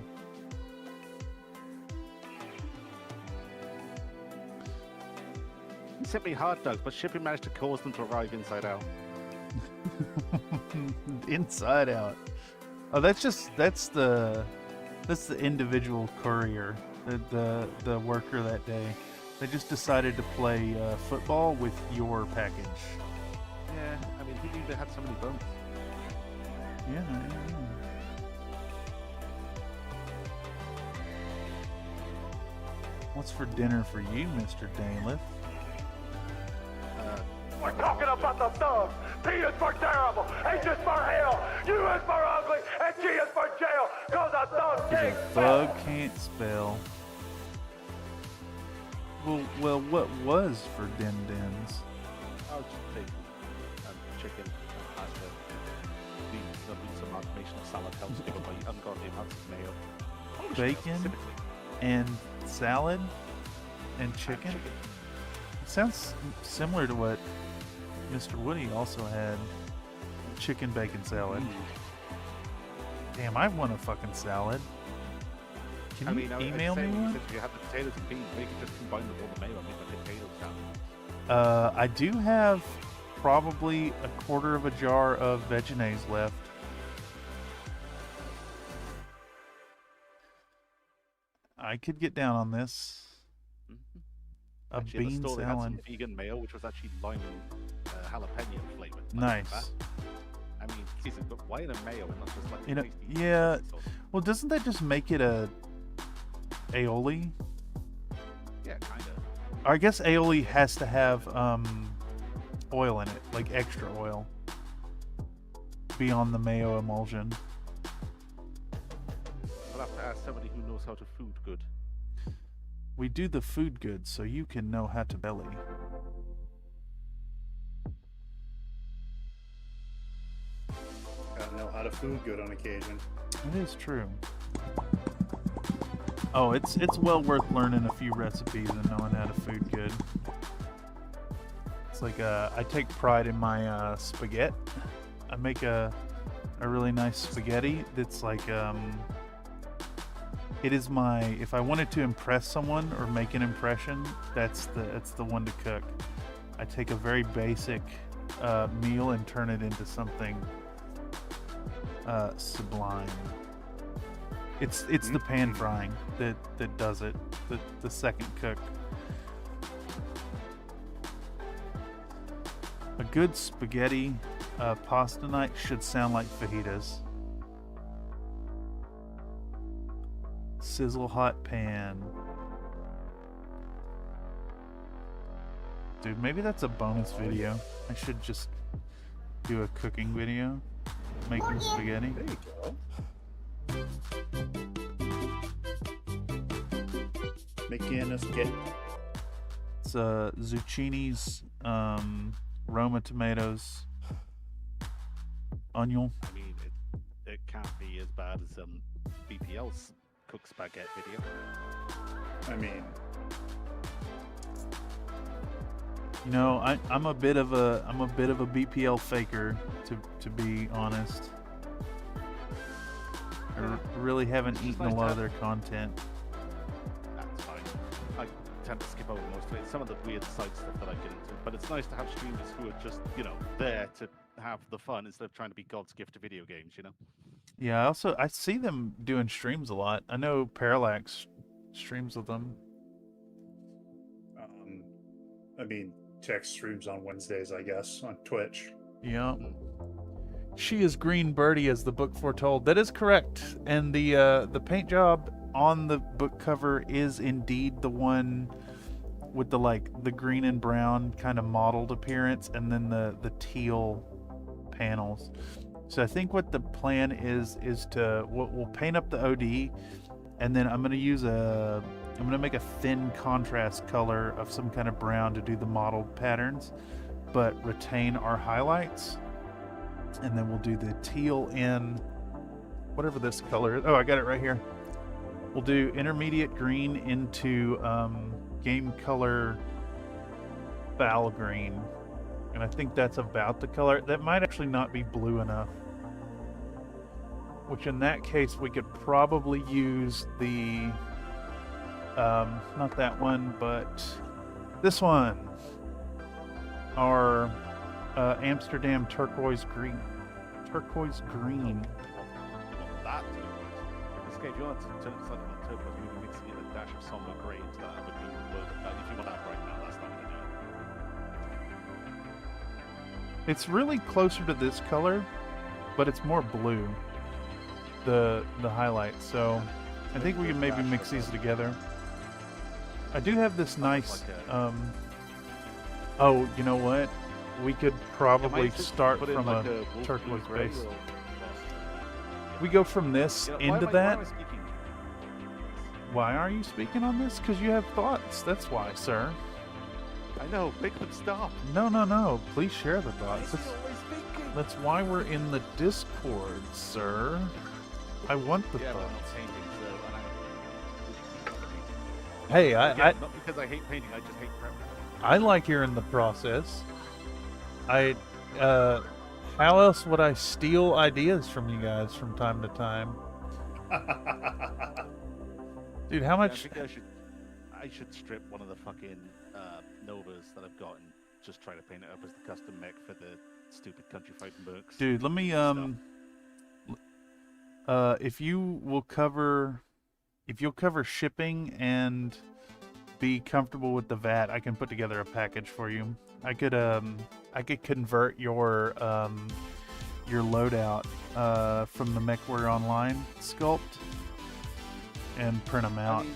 He sent me hot dogs, but shipping managed to cause them to arrive inside out. Inside out. Oh, that's the individual courier, the worker that day. They just decided to play football with your package. Yeah, I mean, who knew they had so many bones? Yeah. What's for dinner for you, Mr. Daleth? We're talking about the thugs. P is for terrible, H is for hell, U is for ugly, and G is for jail. Cause a thug can't Thug can't spell. Well, what was for Din Dins? I'll just take chicken and pasta. There'll be some automation of salad helps given by ungodly amounts of mayo. Bacon and salad and chicken. It sounds similar to what Mr. Woody also had. Chicken bacon salad. Damn, I want a fucking salad. Can you email me one? If you have the potatoes and beans, maybe just combine with all the mayo and make a potato salad. I do have probably a quarter of a jar of Vegetables left. I could get down on this. A bean salad. They had some salad. vegan mayo, which was actually lime and jalapeno flavored. Nice. I mean, Jesus, but why in a mayo and not just like You know, tasty yeah. sauce? Well, doesn't that just make it a aioli? Yeah, kind of. Or I guess aioli has to have oil in it, like extra oil, beyond the mayo emulsion. We'll have to ask somebody who knows how to food good. We do the food good so you can know how to belly. Gotta know how to food good on occasion. It is true. Oh, it's well worth learning a few recipes and knowing how to food good. It's like I take pride in my spaghetti. I make a really nice spaghetti that's like it is my, if I wanted to impress someone or make an impression, that's the one to cook. I take a very basic meal and turn it into something sublime. It's the pan frying that does it. The second cook. A good spaghetti pasta night should sound like fajitas. Sizzle hot pan. Dude, maybe that's a bonus video. I should just do a cooking video. Making spaghetti. There you go. Making a spaghetti. It's zucchinis, Roma tomatoes, onion. I mean, it can't be as bad as BPL's cook spaghetti video. I mean, you know, I'm a bit of a BPL faker to be honest. really haven't It's eaten nice a to lot have- of their content. That's fine. I tend to skip over most of it. Some of the weird side stuff that I get into, but it's nice to have streamers who are just, there to have the fun instead of trying to be God's gift to video games, Yeah, I see them doing streams a lot. I know Parallax streams with them. I mean, Tech streams on Wednesdays, I guess, on Twitch. Yeah. She is Green Birdie, as the book foretold. That is correct. And the paint job on the book cover is indeed the one with the green and brown kind of mottled appearance, and then the teal panels. So I think what the plan is to we'll paint up the OD, and then I'm gonna make a thin contrast color of some kind of brown to do the mottled patterns, but retain our highlights. And then we'll do the teal in whatever this color is. Oh, I got it right here. We'll do intermediate green into game color foul green. And I think that's about the color. That might actually not be blue enough. Which in that case, we could probably use the, not that one, but this one. Our Amsterdam turquoise green. Turquoise green. That turquoise. Escape, if you want to turn it slightly more turquoise, you can mix in a dash of somber grey into that other green logo. If you want that right now, that's not going to do it. It's really closer to this color, but it's more blue. The highlights. So I think we can maybe mix these together. I do have this nice. Oh, you know what? We could probably start from a turquoise base. We go from this into that. Why are you speaking on this? Because you have thoughts. That's why, sir. I know. Make them stop. No. Please share the thoughts. That's why we're in the Discord, sir. I want the thoughts. Hey, not because I hate painting. I just hate prep. I like hearing the process. How else would I steal ideas from you guys from time to time? Dude, how much? I think I should strip one of the fucking Novas that I've got and just try to paint it up as the custom mech for the stupid country fighting books. Dude, let me if you'll cover shipping and be comfortable with the VAT, I can put together a package for you. I could convert your loadout from the MechWare Online sculpt and print them out. I mean,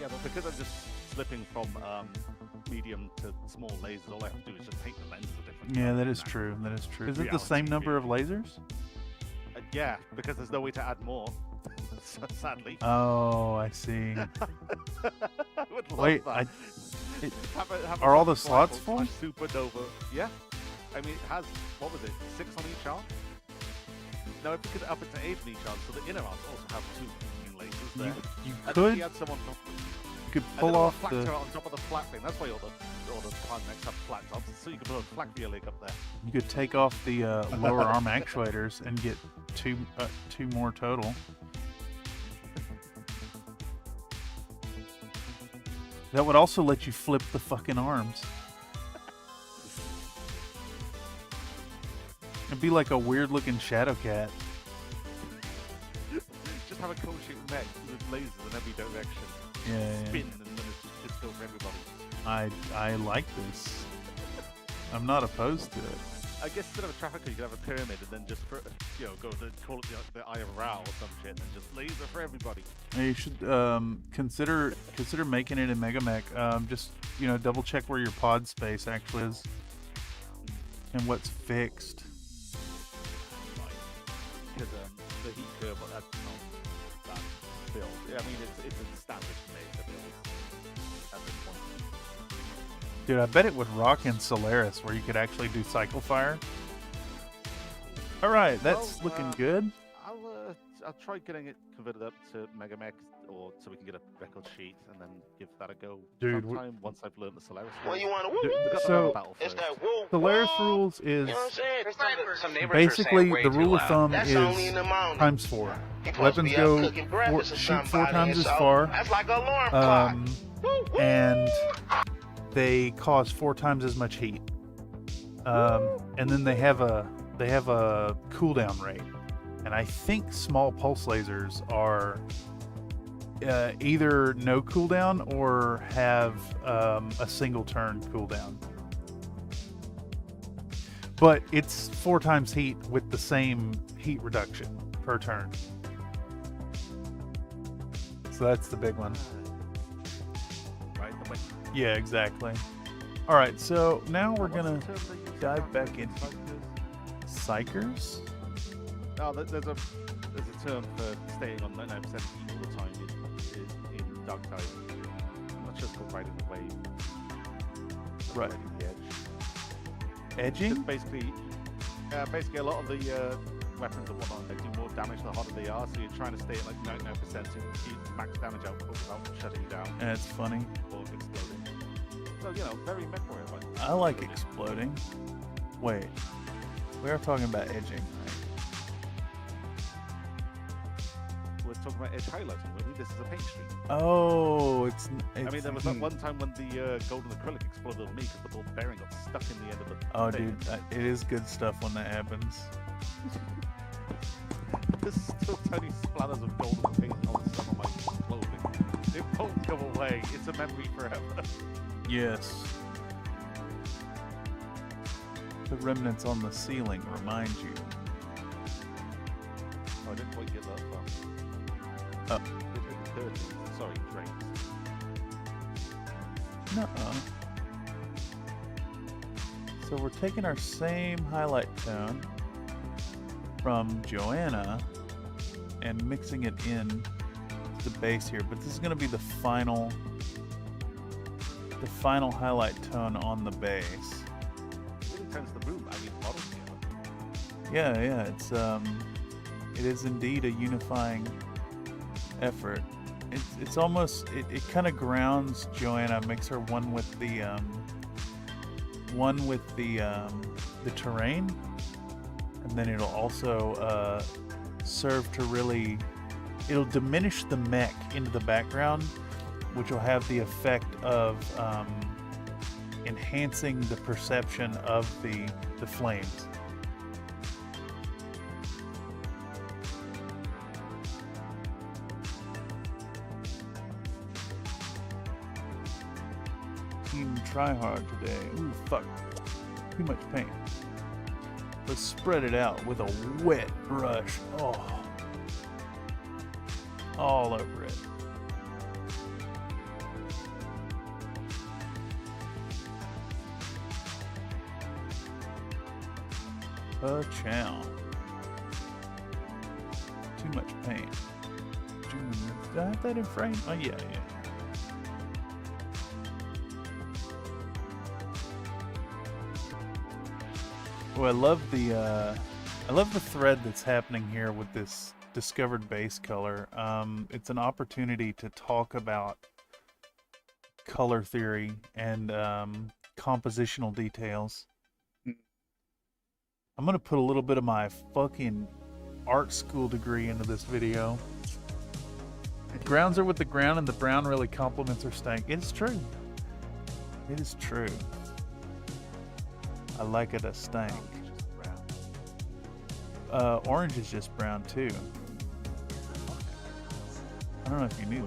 yeah, but because I'm just slipping from medium to small lasers, all I have to do is just paint the lenses a different Yeah, color. that is true. That is true. Is it the same number of lasers? Yeah, because there's no way to add more. Sadly. Oh, I see. I would love Wait, that. Have a are all the fucking slots rifle full? slash Supernova. Yeah. I mean, it has, what was it, 6 on each arm? No, if we could up it to 8 on each arm, so the inner arms also have 2 green lasers there. You And could- if you had someone You could pull off flak the. turret on top of the flak thing. That's why all the plan mechs have flat tops, so you can put a flak for your leg up there. You could take off the lower arm actuators and get two more total. That would also let you flip the fucking arms. It'd be like a weird looking shadow cat. Just have a cone-shaped mech with lasers in every direction. Yeah. Spin, and then it's just disco for everybody. I like this. I'm not opposed to it. I guess instead of a traffic cone, you could have a pyramid and then just, call it the Eye of Ra or some shit, and then just laser for everybody. You should consider making it in Megamech. Just double check where your pod space actually is and what's fixed. Because the heat curve, that's not that build. I mean, it's a standard made to build at this point. Dude, I bet it would rock in Solaris where you could actually do cycle fire. All right, that's looking good. I'll try getting it converted up to Megamex, or so we can get a record sheet and then give that a go. Dude, sometime once I've learned the Solaris. Well, you want So it's that woo. Solaris rules is You know what I'm saying? Some neighbors are basically saying way the too rule of loud. thumb That's is only in the morning. times 4. He supposed to Weapons be go out cooking breakfast or shoot 4 somebody, times and as so far. That's like an alarm clock. And they cause 4 times as much heat. And then they have a cooldown rate. And I think small pulse lasers are either no cooldown or have a single turn cooldown. But it's 4 times heat with the same heat reduction per turn. So that's the big one. Right. Yeah, exactly. All right, so now we're gonna dive back into psychers. Oh, there's a term for staying on 99% heat all the time in dark tide. I'm not sure it's called riding the wave. Right. Riding the edge. Edging? Just basically a lot of the weapons and whatnot, they do more damage the hotter they are, so you're trying to stay at like 99% to keep max damage output without shutting down. And it's funny. Or exploding. So, very MechWarrior. I like exploding. Wait, we are talking about edging, right? We're talking about edge highlighting, weren't we? This is a paint streak. Oh, it's I mean, there was that one time when the golden acrylic exploded on me because the ball bearing got stuck in the end of the Oh, thing. dude, it is good stuff when that happens. There's still tiny splatters of golden paint on some of my clothing. It won't go away. It's a memory forever. Yes. The remnants on the ceiling remind you. Oh, I didn't quite get that far. Oh. Sorry, drains. Nuh-uh. So we're taking our same highlight tone from Joanna and mixing it in to the base here, but this is going to be the final highlight tone on the base. It really turns the room. I mean, model together. Yeah, it is indeed a unifying effort. It's almost it kind of grounds Joanna, makes her one with the terrain, and then it'll also serve to it'll diminish the mech into the background, which will have the effect of enhancing the perception of the flames. Team try hard today. Ooh, fuck. Too much paint. Let's spread it out with a wet brush. Oh. All over it. Chow. Too much paint. Did I have that in frame? Oh, yeah. Oh, I love the thread that's happening here with this discovered base color. It's an opportunity to talk about color theory and compositional details. I'm gonna put a little bit of my fucking art school degree into this video. Grounds are with the ground, and the brown really complements her stank. It's true. It is true. I like it a stank. Orange is just brown too. I don't know if you knew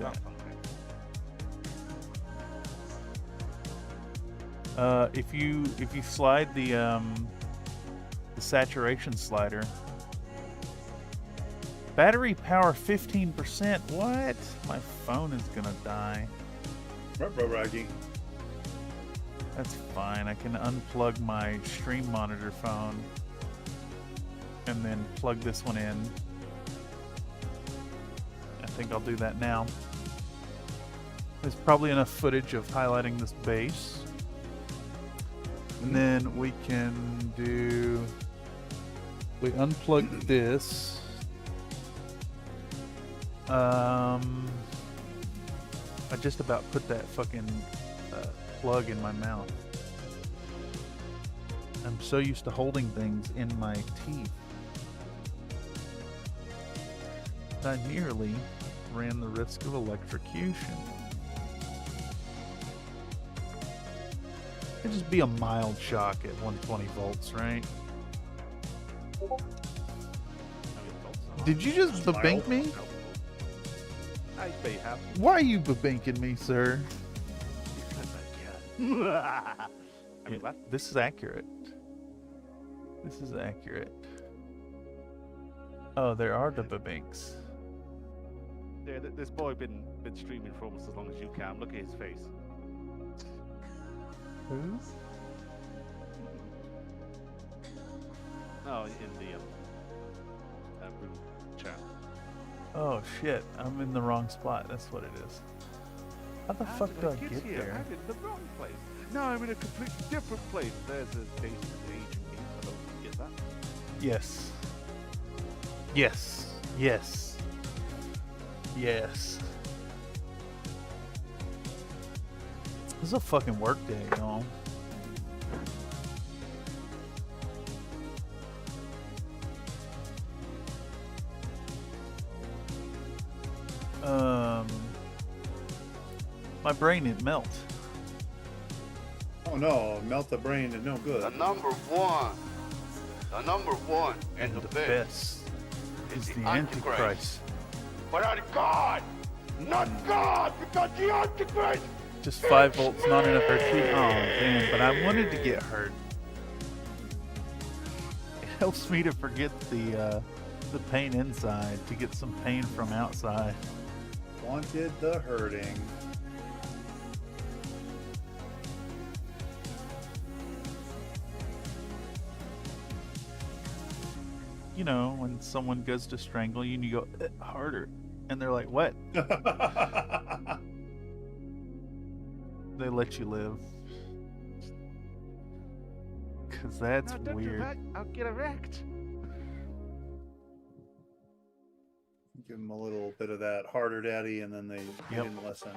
that. If you slide the saturation slider, battery power 15%. What? My phone is gonna die. Raggy. That's fine. I can unplug my stream monitor phone and then plug this one in. I think I'll do that now. There's probably enough footage of highlighting this base. And then we can we unplug this. I just about put that fucking plug in my mouth. I'm so used to holding things in my teeth. I nearly ran the risk of electrocution. It'd just be a mild shock at 120 volts, right? Did you just babink me? I may have. Why are you babinking me, sir? Yeah, this is accurate. This is accurate. Oh, there are the babinks. Yeah, this boy been streaming for almost as long as you can. Look at his face. Whose? Oh, in the room chat. Oh shit, I'm in the wrong spot. That's what it is. How the fuck do I get here? there? I'm in the wrong place. No, I'm in a completely different place. There's a station agent here. Hello, get that? Yes. Yes. Yes. Yes. This is a fucking work day, y'all. My brain it melt. Oh no, melt the brain is no good. The number one and the best is the Antichrist. But not God! Not God! Because the Antichrist! Just 5 volts, not enough hurt. Oh man, but I wanted to get hurt. It helps me to forget the pain inside, to get some pain from outside. Wanted the hurting. You know, when someone goes to strangle you and you go harder, and they're like, what? They let you live. Because that's don't weird. Do that. I'll get erect. Give them a little bit of that harder daddy, and then they didn't listen.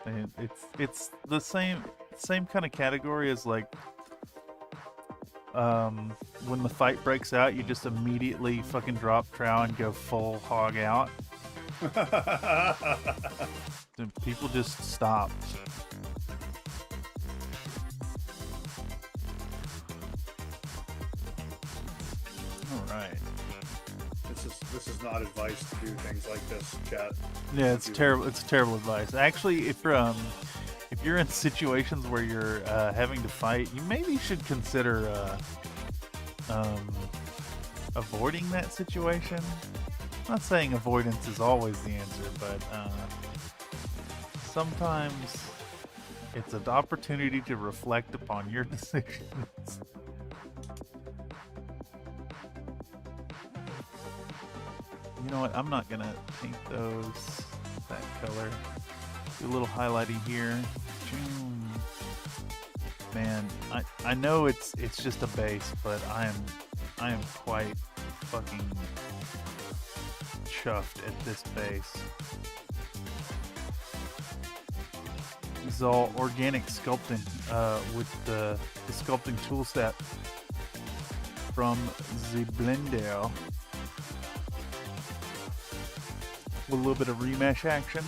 And it's the same kind of category as like when the fight breaks out, you just immediately fucking drop trow and go full hog out. Then people just stop. All right. This is not advice to do things like this, chat. Yeah, it's terrible. It's terrible advice. Actually, if you're in situations where you're having to fight, you maybe should consider avoiding that situation. I'm not saying avoidance is always the answer, but sometimes it's an opportunity to reflect upon your decisions. You know what? I'm not gonna paint those that color. Do a little highlighting here. Man, I know it's just a base, but I am quite fucking chuffed at this base. This is all organic sculpting with the sculpting tool set from the Blender. With a little bit of remesh action.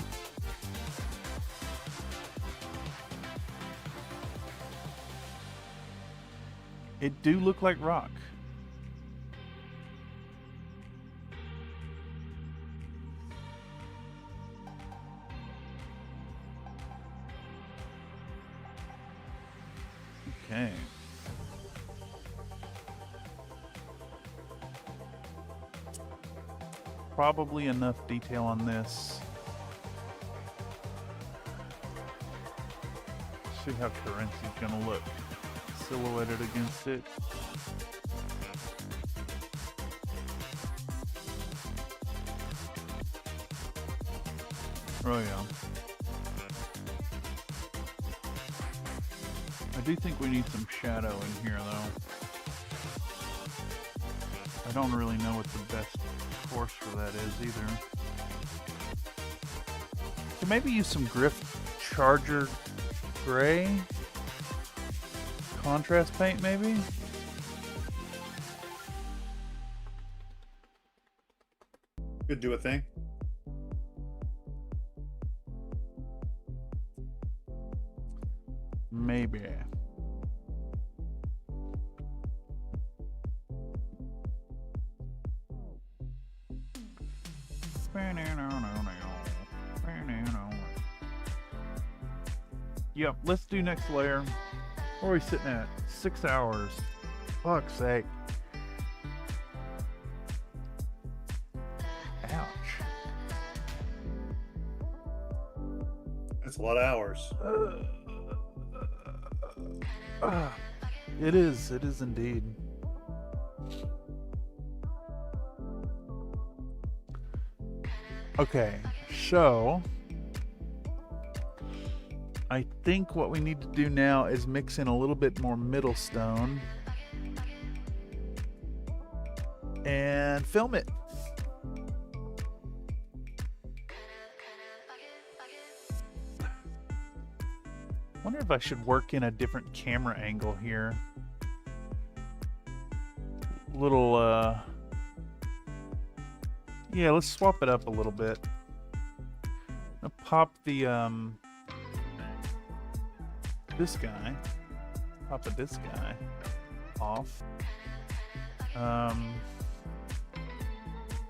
It do look like rock. Okay. Probably enough detail on this. See how Currency's gonna look silhouetted against it. Oh yeah. I do think we need some shadow in here though. I don't really know what the best course for that is either. could maybe use some Griff Charger Gray contrast paint, maybe. Could do a thing. Maybe. Yep, let's do next layer. Where are we sitting at? 6 hours. Fuck's sake. Ouch. That's a lot of hours. It is indeed. Okay, so I think what we need to do now is mix in a little bit more middle stone and film it. Wonder if I should work in a different camera angle here. Little yeah, let's swap it up a little bit. I'll pop the this guy off,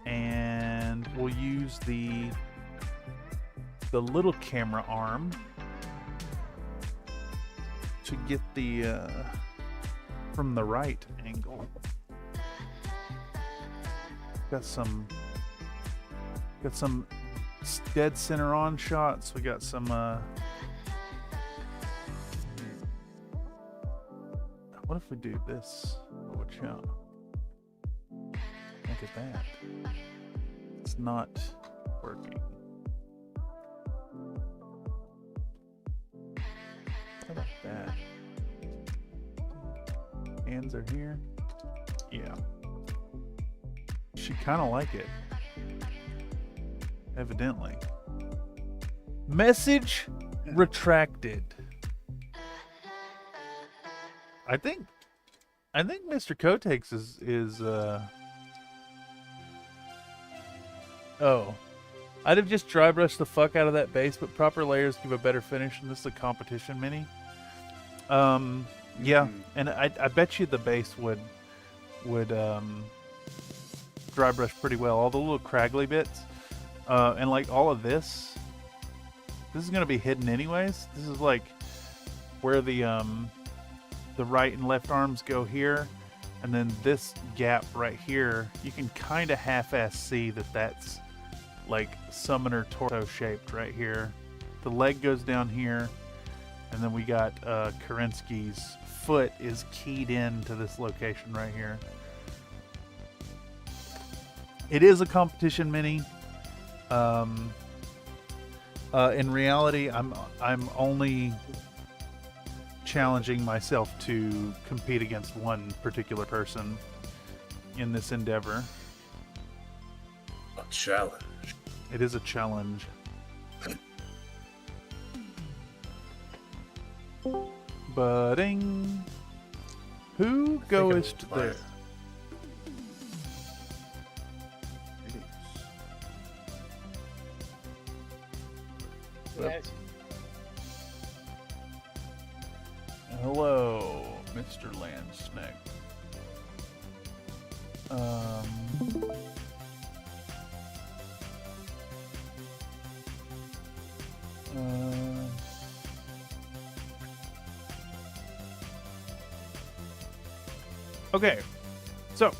and we'll use the little camera arm to get the from the right angle. Got some dead center on shots. We got some what if we do this? Watch out. Look at that. It's not working. How about that? Hands are here. Yeah. She kind of like it. Evidently. Message retracted. I think Mr. Kotex is oh. I'd have just dry brushed the fuck out of that base, but proper layers give a better finish, and this is a competition mini. Yeah, and I bet you the base would dry brush pretty well. All the little craggly bits, and like all of this is gonna be hidden anyways. This is like where the right and left arms go here, and then this gap right here, you can kind of half-ass see that that's like summoner torso shaped right here. The leg goes down here, and then we got Kerensky's foot is keyed into this location right here. It is a competition mini. In reality, I'm only challenging myself to compete against one particular person in this endeavor. A challenge. It is a challenge. Budding. Who goest there? Yes. Hello, Mr. Land Snag. Okay, so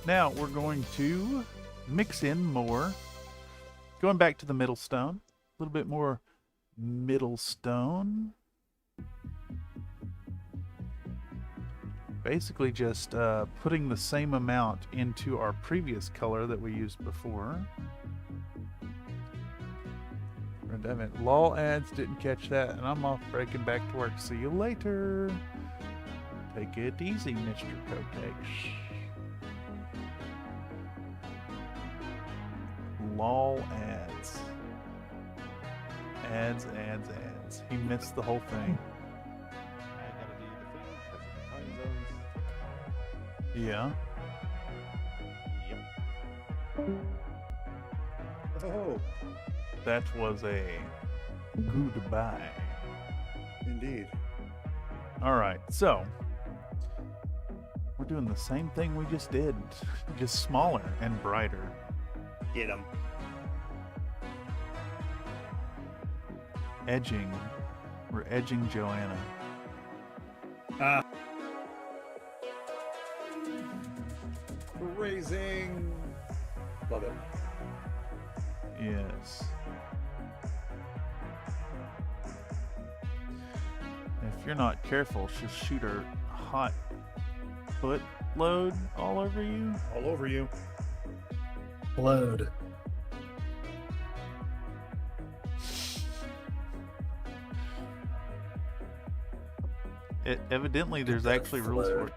now we're going to mix in more. Going back to the middle stone, a little bit more middle stone. Basically just putting the same amount into our previous color that we used before. Lol ads, didn't catch that, and I'm off breaking back to work. See you later. Take it easy, Mr. Kotex. Lol ads. Ads. He missed the whole thing. I gotta do the thing because of the time zones. Yeah. Yep. Oh, That was a goodbye. indeed. Alright, so we're doing the same thing we just did, just smaller and brighter. Get him. Edging. We're edging Joanna. Ah. Raising. Love it. Yes. If you're not careful, she'll shoot her hot foot load all over you. All over you. Load. Evidently, there's actually rules for it.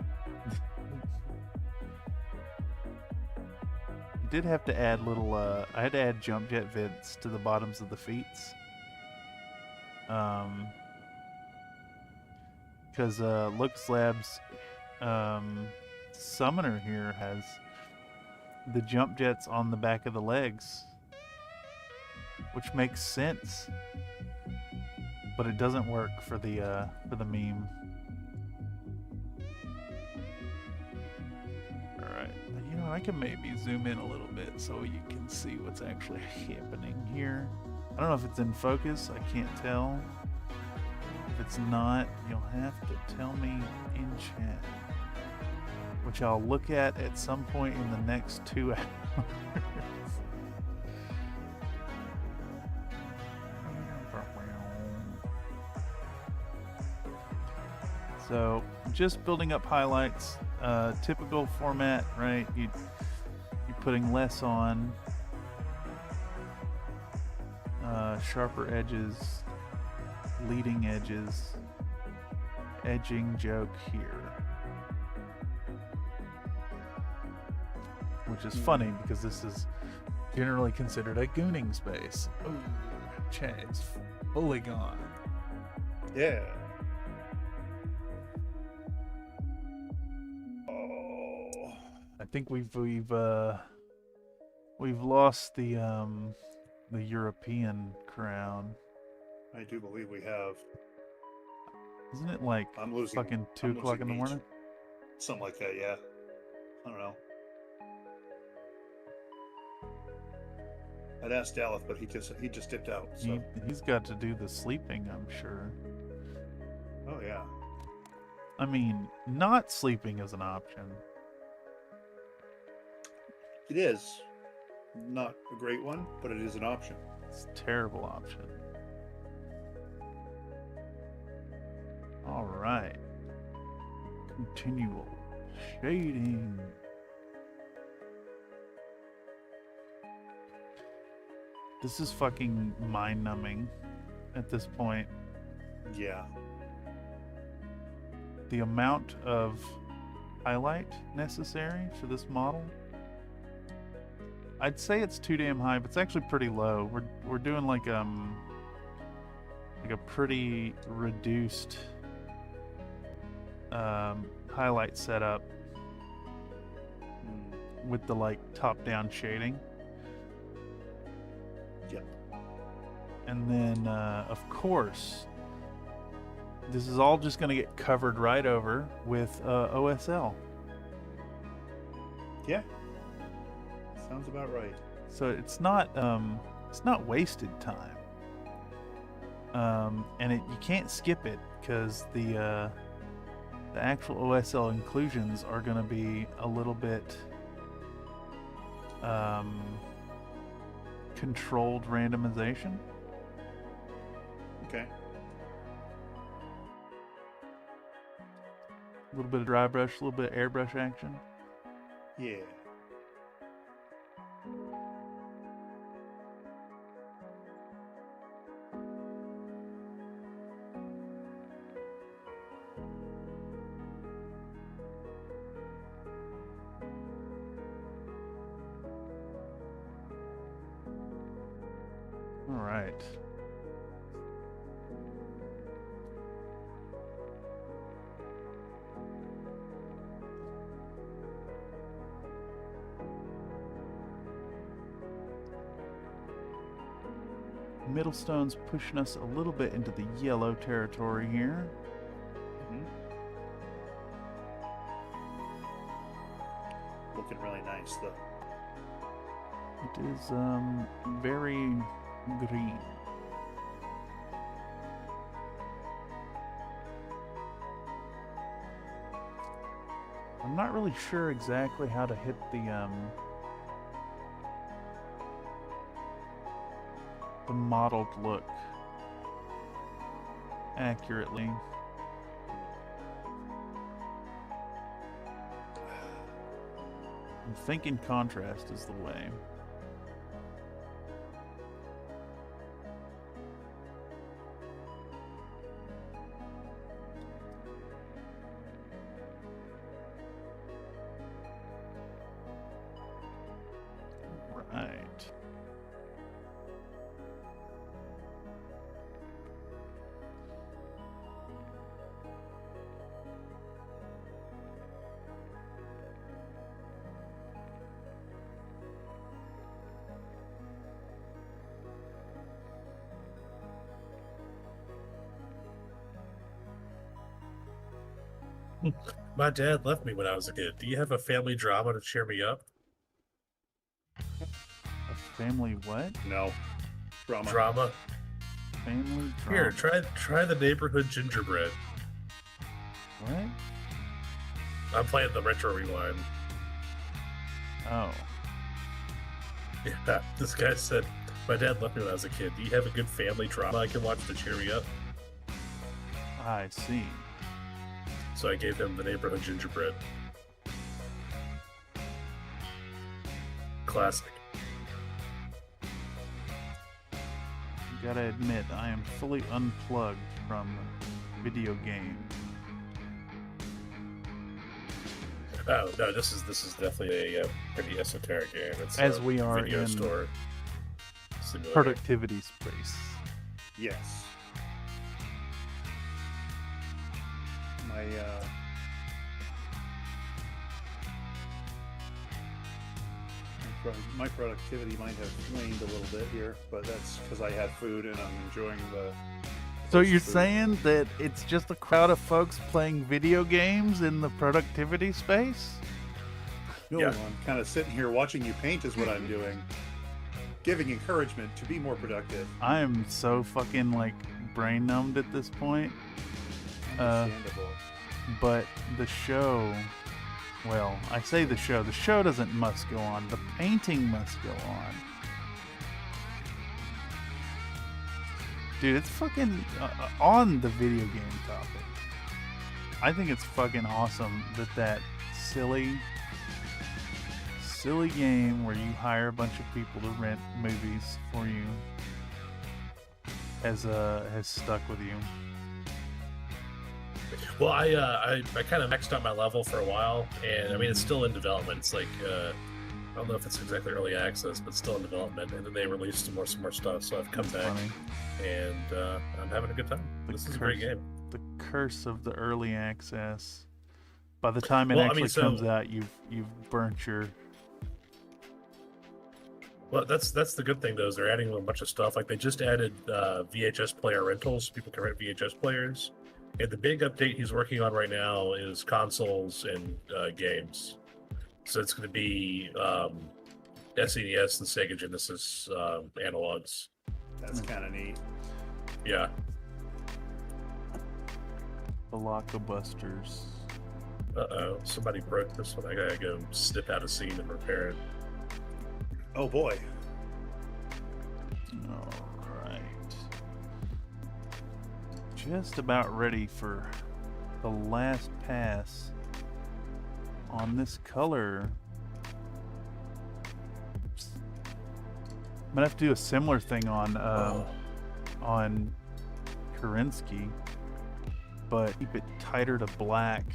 You did have to add little, I had to add jump jet vents to the bottoms of the feets. Because Lux Labs summoner here has the jump jets on the back of the legs, which makes sense, but it doesn't work for the meme. All right, you know, I can maybe zoom in a little bit so you can see what's actually happening here. I don't know if it's in focus. I can't tell. If it's not, you'll have to tell me in chat, which I'll look at some point in the next 2 hours. So, just building up highlights, typical format, right? You're putting less on, sharper edges, leading edges, edging joke here. Which is funny because this is generally considered a gooning space. Ooh, Chad's fully gone. Yeah. I think we've lost the European crown. I do believe we have. Isn't it like I'm losing, fucking 2 o'clock in the morning? Something like that, yeah. I don't know. I'd asked Daleth, but he just dipped out. So. He's got to do the sleeping, I'm sure. Oh yeah. I mean, not sleeping is an option. It is. Not a great one, but it is an option. It's a terrible option. All right. Continual shading. This is fucking mind-numbing at this point. Yeah. The amount of highlight necessary for this model, I'd say it's too damn high, but it's actually pretty low. We're doing like a pretty reduced highlight setup with the like top-down shading. Yep. And then, of course, this is all just going to get covered right over with OSL. Yeah. Sounds about right. So it's not wasted time. And you can't skip it because the actual OSL inclusions are going to be a little bit controlled randomization. Okay. A little bit of dry brush, a little bit of airbrush action. Yeah. All right. middle stone's pushing us a little bit into the yellow territory here. Looking really nice, though. It is very green. I'm not really sure exactly how to hit the mottled look accurately. I'm thinking contrast is the way. Right. My dad left me when I was a kid. Do you have a family drama to cheer me up? A family what? No. Drama. Drama. Family drama. Here, try the neighborhood gingerbread. What? I'm playing the retro rewind. Oh. Yeah, this guy said, my dad left me when I was a kid. Do you have a good family drama I can watch to cheer me up? I see. So I gave him the neighborhood gingerbread. Classic. Gotta admit, I am fully unplugged from video games. Oh no, this is definitely a pretty esoteric game. It's As we are video in store simulator. productivity space. Yes. My productivity might have waned a little bit here, but that's because I had food and I'm enjoying the. So you're food. saying that it's just a crowd of folks playing video games in the productivity space? No, Yeah. I'm kind of sitting here watching you paint is what I'm doing. Giving encouragement to be more productive. I am so fucking like brain numbed at this point. Understandable. But the show, well, I say the show must go on. The painting must go on. Dude, it's fucking on the video game topic. I think it's fucking awesome that silly game where you hire a bunch of people to rent movies for you has stuck with you. Well, I kind of maxed out my level for a while, and I mean it's still in development. It's like I don't know if it's exactly early access, but still in development. And then they released some more stuff, so I've come back, Funny. and I'm having a good time. This is a great game. The curse of the early access. By the time it comes out, you've burnt your. Well, that's the good thing though. Is they're adding a bunch of stuff. Like they just added VHS player rentals. People can rent VHS players. And the big update he's working on right now is consoles and games. So it's going to be SNES and Sega Genesis analogs. That's kind of neat. Yeah. The Lockabusters. Uh-oh, somebody broke this one. I gotta go snip out a scene and repair it. Oh boy. Alright. Just about ready for the last pass on this color. I'm gonna have to do a similar thing on Kerensky, but keep it tighter to black.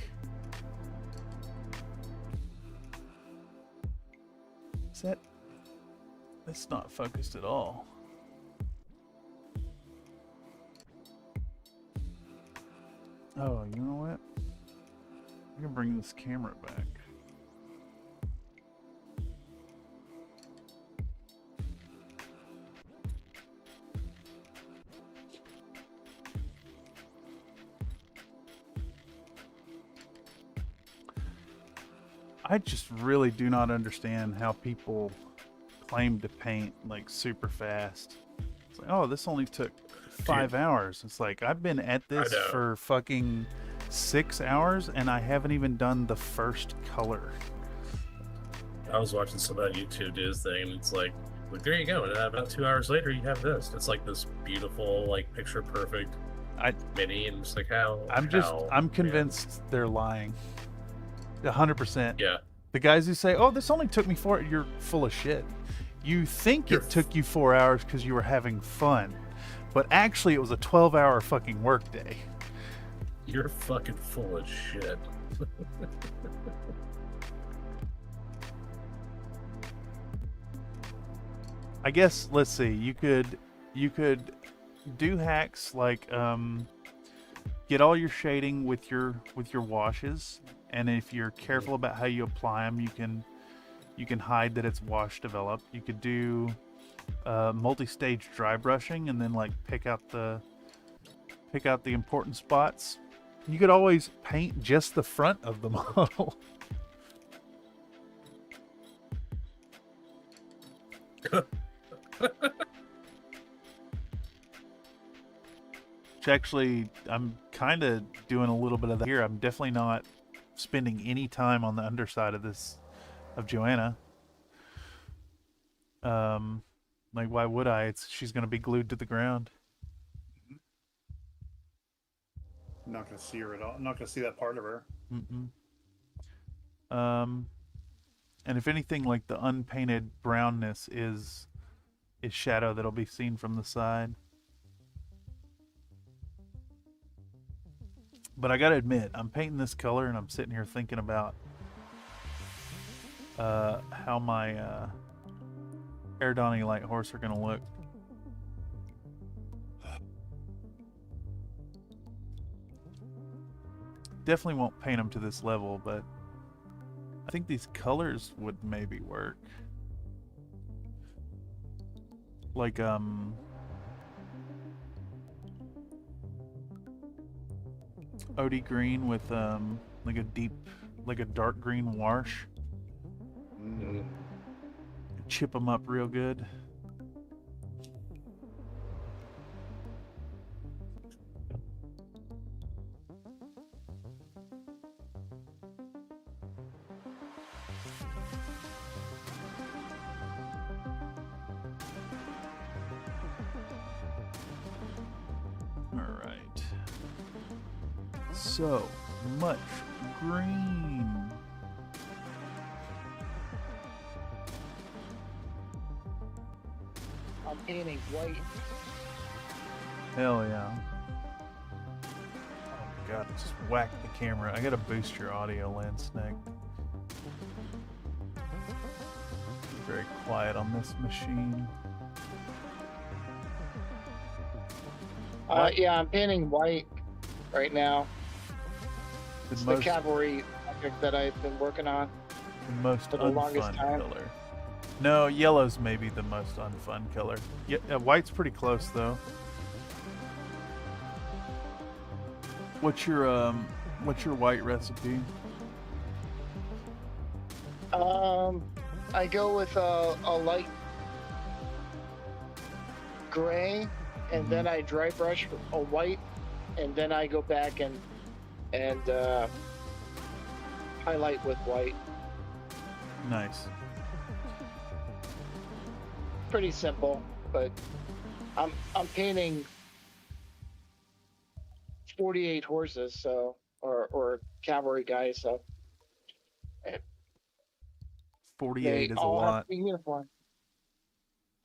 That's not focused at all. Oh, you know what? I'm gonna bring this camera back. I just really do not understand how people claim to paint like super fast. It's like, oh, this only took 5 hours. It's like, I've been at this for fucking 6 hours and I haven't even done the first color. I was watching some of that YouTube dude's thing, and it's like there you go. And about 2 hours later, you have this. It's like this beautiful, like picture perfect mini, and it's like I'm convinced they're lying. 100%. Yeah. The guys who say, "Oh, this only took me 4," you're full of shit. You think it took you 4 hours because you were having fun, but actually it was a 12-hour fucking work day. You're fucking full of shit. I guess, let's see, you could do hacks like get all your shading with your washes, and if you're careful about how you apply them, you can hide that it's wash developed. You could do multi-stage dry brushing and then like pick out the important spots. You could always paint just the front of the model. Which actually, I'm kind of doing a little bit of that here. I'm definitely not spending any time on the underside of this, of Joanna. Like, why would I? She's going to be glued to the ground. I'm not going to see her at all. I'm not going to see that part of her. And if anything, like the unpainted brownness is shadow that'll be seen from the side. But I gotta admit, I'm painting this color and I'm sitting here thinking about how my Erdani light horse are gonna look. Definitely won't paint them to this level, but I think these colors would maybe work. Like OD green with like a dark green wash. Chip them up real good. So much green. I'm painting white. Hell yeah. Oh god, it just whacked the camera. I gotta boost your audio, Land Snag. Very quiet on this machine. Yeah, I'm painting white right now. It's the cavalry project that I've been working on the most for the longest time. Color. No, yellow's maybe the most unfun color. Yeah, white's pretty close though. What's your white recipe? I go with a light gray, and then I dry brush a white, and then I go back and highlight with white. Nice. Pretty simple, but I'm painting 48 horses, so or cavalry guys, so 48 is a lot. Uniform.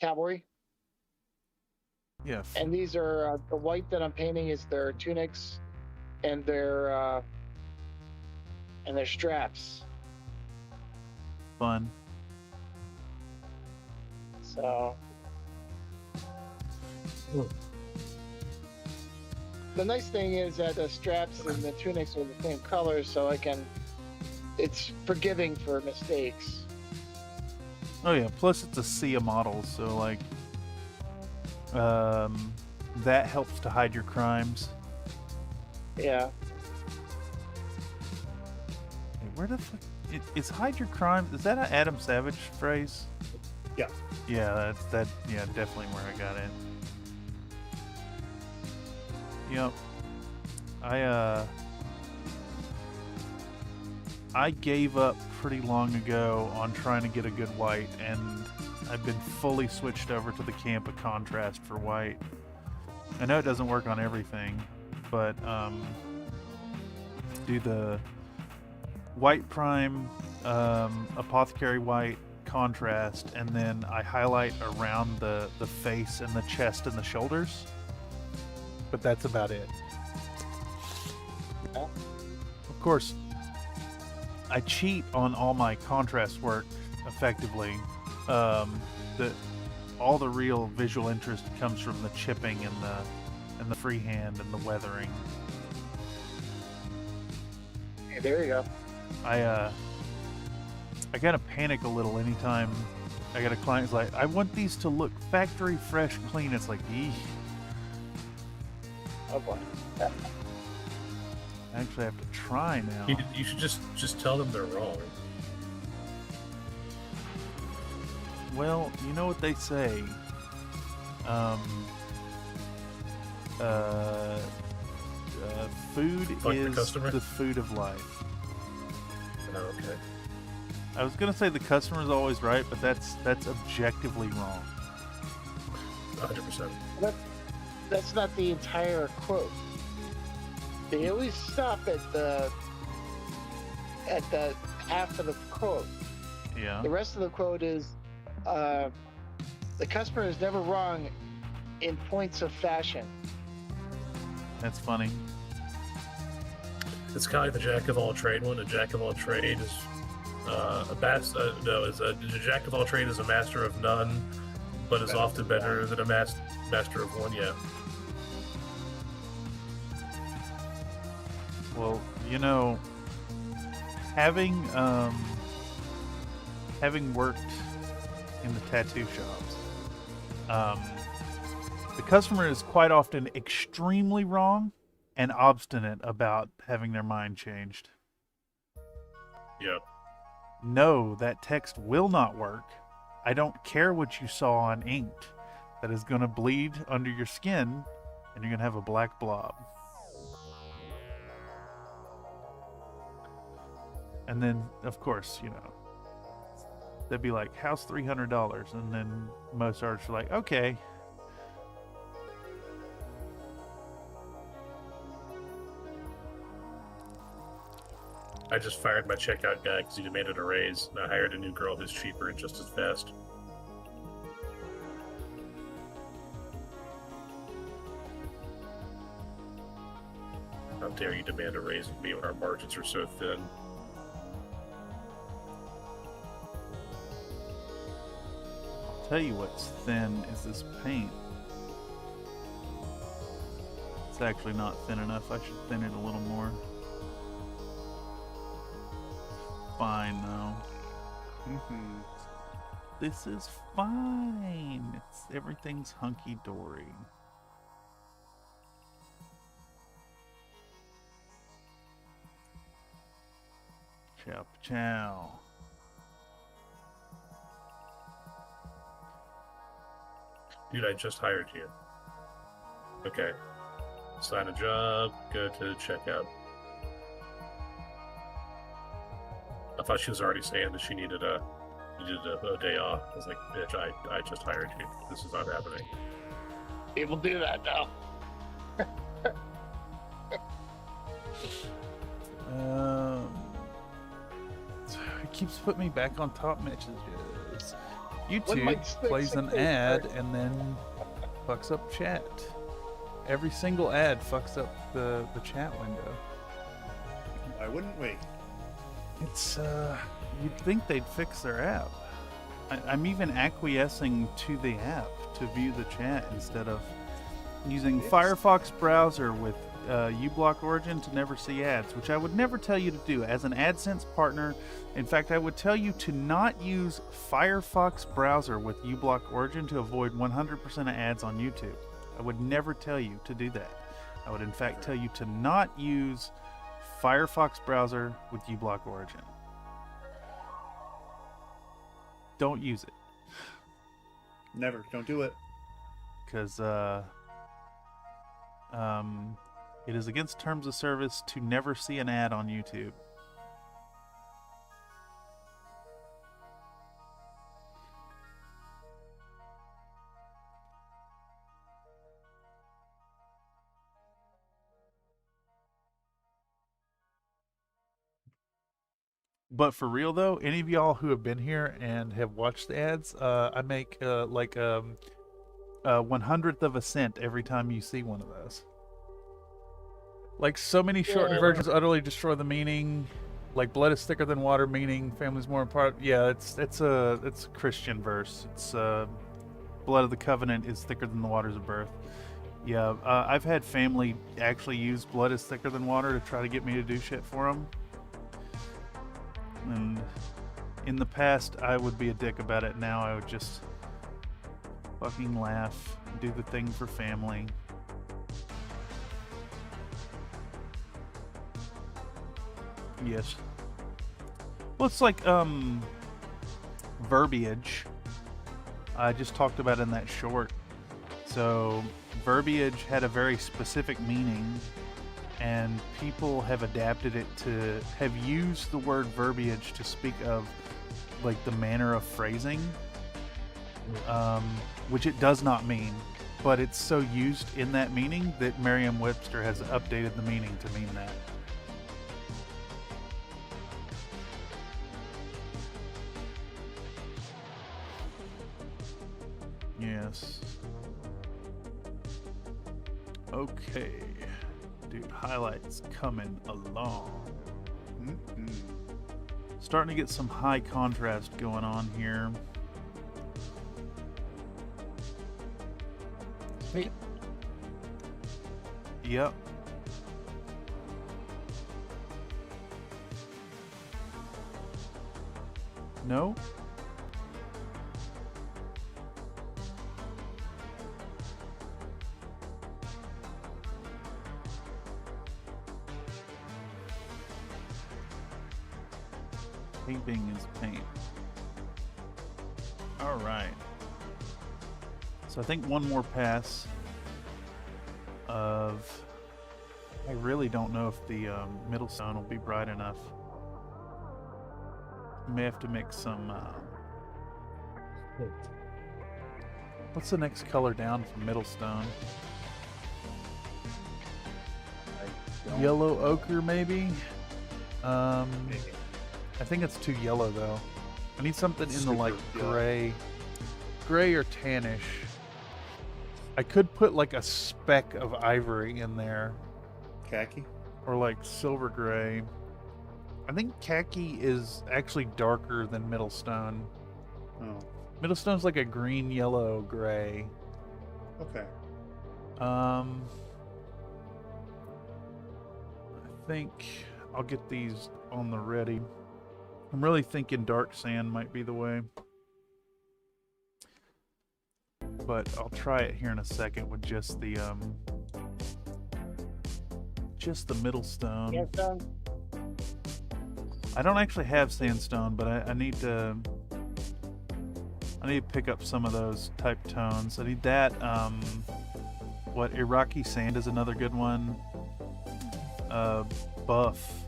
Cavalry. Yeah. And these are the white that I'm painting is their tunics and their straps. Fun. So the nice thing is that the straps and the tunics are the same color, so it's forgiving for mistakes. Oh yeah, plus it's a sea of models, so like that helps to hide your crimes. Yeah. Hey, where the fuck? Is hide your crime? Is that an Adam Savage phrase? Yeah. Yeah, that's yeah, definitely where I got it. Yep. I gave up pretty long ago on trying to get a good white, and I've been fully switched over to the camp of contrast for white. I know it doesn't work on everything, but do the white prime, apothecary white, contrast, and then I highlight around the face and the chest and the shoulders, but that's about it. Of course, I cheat on all my contrast work effectively. All the real visual interest comes from the chipping and the freehand and the weathering. Hey, there you go. I kind of panic a little anytime I got a client who's like, I want these to look factory fresh, clean. It's like, eeh. Oh boy. I actually have to try now. You should just tell them they're wrong. Well, you know what they say. Food is the food of life. Oh, okay. I was gonna say the customer's always right, but that's objectively wrong. 100%. That's not the entire quote. They always stop at the half of the quote. Yeah. The rest of the quote is, the customer is never wrong in points of fashion. That's funny. It's kind of like the jack of all trade one. A jack of all trade is a jack of all trade is a master of none, but is often better than a master of one. Yeah. Well, you know, having worked in the tattoo shops, the customer is quite often extremely wrong and obstinate about having their mind changed. Yep. No, that text will not work. I don't care what you saw on inked. That is going to bleed under your skin, and you're going to have a black blob. And then, of course, you know, they'd be like, how's $300? And then most artists are like, okay. I just fired my checkout guy because he demanded a raise, and I hired a new girl who's cheaper and just as fast. How dare you demand a raise with me when our margins are so thin? I'll tell you what's thin is this paint. It's actually not thin enough. I should thin it a little more. Fine though. This is fine. Everything's hunky dory. Chow chow. Dude, I just hired you. Okay. Sign a job, go to checkout. I thought she was already saying that she needed a day off. I was like, bitch, I just hired you. This is not happening. People do that now. It keeps putting me back on top messages. YouTube plays an ad and then fucks up chat. Every single ad fucks up the chat window. Why wouldn't we? It's, you'd think they'd fix their app. I'm even acquiescing to the app to view the chat instead of using Firefox browser with uBlock Origin to never see ads, which I would never tell you to do as an AdSense partner. In fact, I would tell you to not use Firefox browser with uBlock Origin to avoid 100% of ads on YouTube. I would never tell you to do that. I would in fact tell you to not use Firefox browser with uBlock Origin. don't use it. Never. Don't do it. Because it is against terms of service to never see an ad on YouTube. But for real though, any of y'all who have been here and have watched the ads, I make like a 1/100th of a cent every time you see one of those. Like so many shortened versions utterly destroy the meaning. Like blood is thicker than water, meaning family's more important. Yeah, it's a Christian verse. It's blood of the covenant is thicker than the waters of birth. Yeah, I've had family actually use blood is thicker than water to try to get me to do shit for them. And in the past, I would be a dick about it. Now I would just fucking laugh, do the thing for family. Yes. Well, it's like verbiage. I just talked about in that short. So verbiage had a very specific meaning, and people have adapted it to have used the word verbiage to speak of like the manner of phrasing, which it does not mean, but it's so used in that meaning that Merriam-Webster has updated the meaning to mean that. Yes. Okay. Dude, highlights coming along. Starting to get some high contrast going on here. Hey. Yep. No? Painting is paint. All right. So I think one more pass of... I really don't know if the middle stone will be bright enough. May have to make some... What's the next color down from middle stone? Yellow ochre, maybe? I think it's too yellow though. I need something in the like gray or tannish. I could put like a speck of ivory in there. Khaki? Or like silver gray. I think khaki is actually darker than middle stone. Oh. Middle stone's like a green, yellow, gray. Okay. I think I'll get these on the ready. I'm really thinking dark sand might be the way. But I'll try it here in a second with just the middle stone. Sandstone? I don't actually have sandstone, but I need to pick up some of those type tones. I need that. What, Iraqi sand is another good one. Buff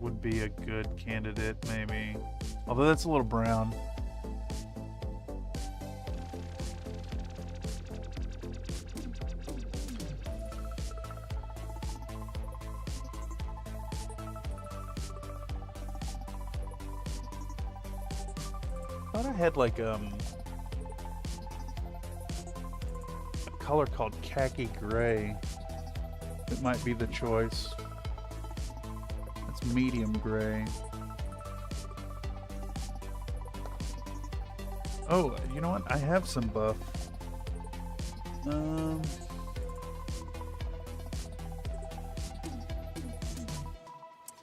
would be a good candidate, maybe. Although that's a little brown. I thought I had like a color called khaki gray. It might be the choice. It's medium gray. Oh, you know what? I have some buff.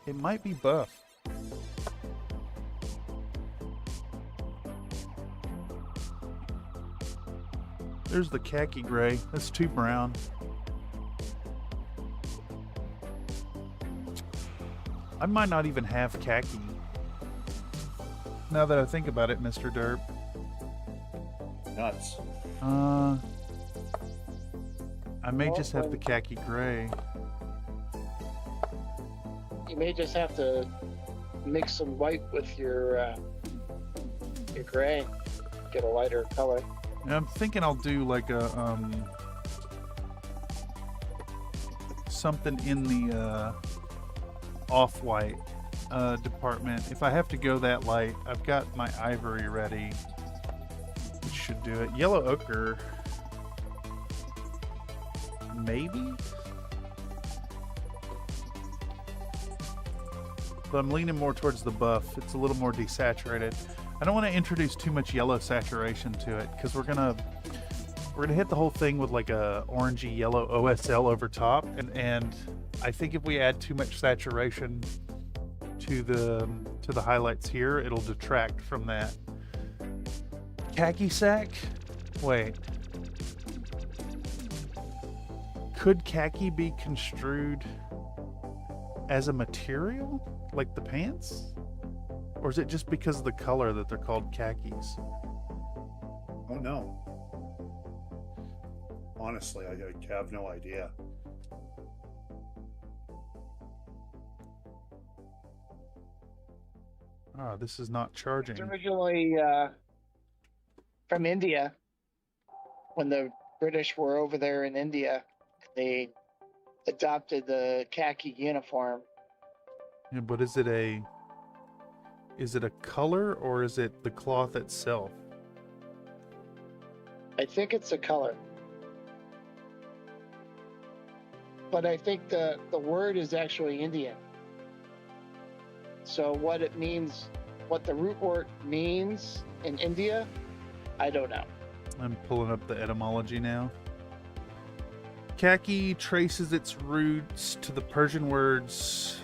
It might be buff. There's the khaki gray. That's too brown. I might not even have khaki. now that I think about it, Mr. Derp. Nuts. I may just have the khaki gray. You may just have to mix some white with your gray, get a lighter color. And I'm thinking I'll do like a something in the off-white department. If I have to go that light, I've got my ivory ready, which should do it. Yellow ochre, maybe? But I'm leaning more towards the buff. It's a little more desaturated. I don't want to introduce too much yellow saturation to it because we're gonna hit the whole thing with like a orangey yellow OSL over top, and I think if we add too much saturation to the highlights here, it'll detract from that. Khaki sack? Wait. Could khaki be construed as a material? Like the pants? Or is it just because of the color that they're called khakis? Oh no. Honestly, I have no idea. Ah, this is not charging. It's originally from India. When the British were over there in India, they adopted the khaki uniform. Yeah, but is it a color or is it the cloth itself? I think it's a color. But I think the word is actually Indian. So what it means, what the root word means in India, I don't know. I'm pulling up the etymology now. Khaki traces its roots to the Persian words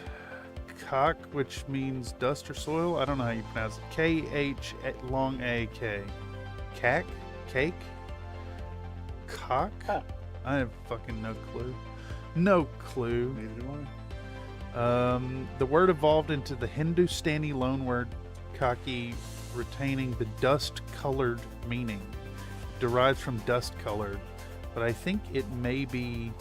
khak, which means dust or soil. I don't know how you pronounce it. K-H long A-K. Khak? Cake? Cock? Huh. I have fucking no clue. No clue. Neither do I. The word evolved into the Hindustani loanword khaki, retaining the dust-colored meaning. Derived from dust-colored, but I think it may be.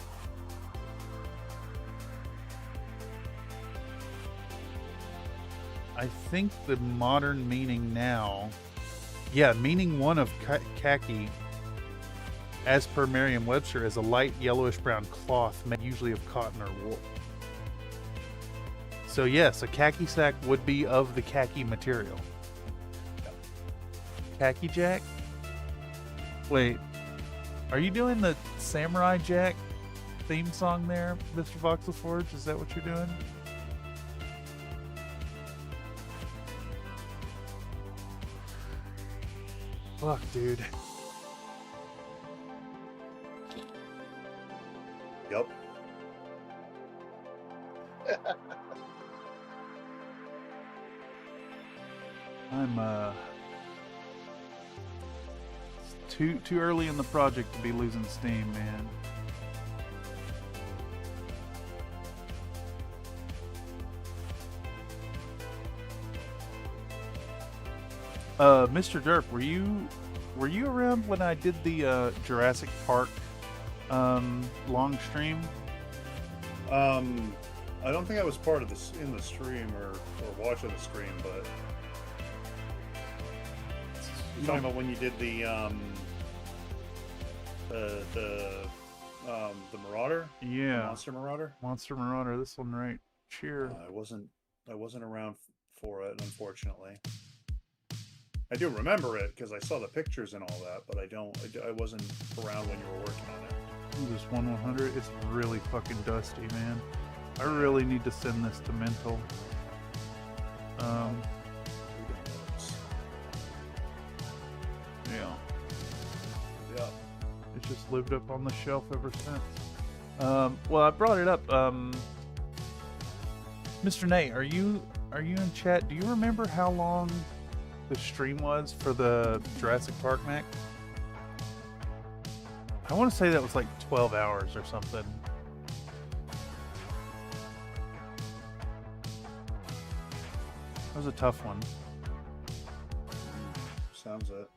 I think the modern meaning now, meaning one of khaki, as per Merriam-Webster, is a light yellowish-brown cloth made usually of cotton or wool. So yes, a khaki sack would be of the khaki material. Khaki Jack? Wait, are you doing the Samurai Jack theme song there, Mr. Voxelforge? Is that what you're doing? Fuck, dude. Yep. I'm it's too early in the project to be losing steam, man. Mr. Derp, were you around when I did the Jurassic Park long stream? I don't think I was part of this in the stream or watching the stream, but you're talking about when you did the Marauder? Yeah. The Monster Marauder? Monster Marauder, this one right here. I wasn't around for it, unfortunately. I do remember it because I saw the pictures and all that, but I wasn't around when you were working on it. This 1/100, it's really fucking dusty, man. I really need to send this to Mental. Yeah. It's just lived up on the shelf ever since. Well, I brought it up. Mr. Nate, are you in chat? Do you remember how long the stream was for the Jurassic Park mech? I want to say that was like 12 hours or something. That was a tough one. sounds it.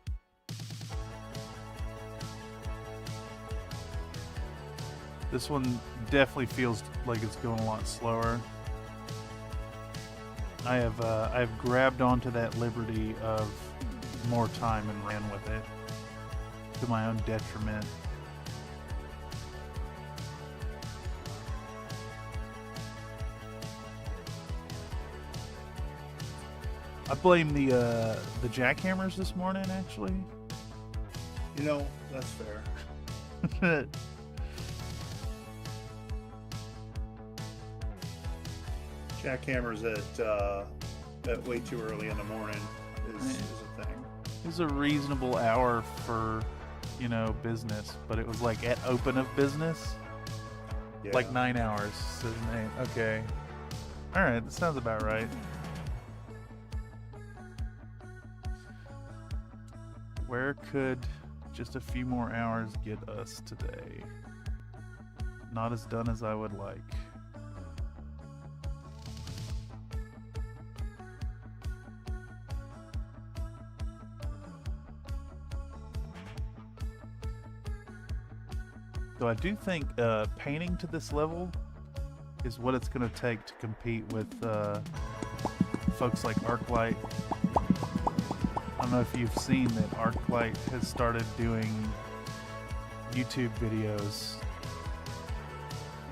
This one definitely feels like it's going a lot slower. I have grabbed onto that liberty of more time and ran with it to my own detriment. I blame the jackhammers this morning, actually. You know, that's fair. Jackhammers at way too early in the morning is a thing. It was a reasonable hour for, you know, business, but it was like at open of business, Yeah. like 9 hours. So, okay, all right, that sounds about right. Where could just a few more hours get us today? Not as done as I would like. So I do think painting to this level is what it's going to take to compete with folks like Arclight. I don't know if you've seen that Arclight has started doing YouTube videos,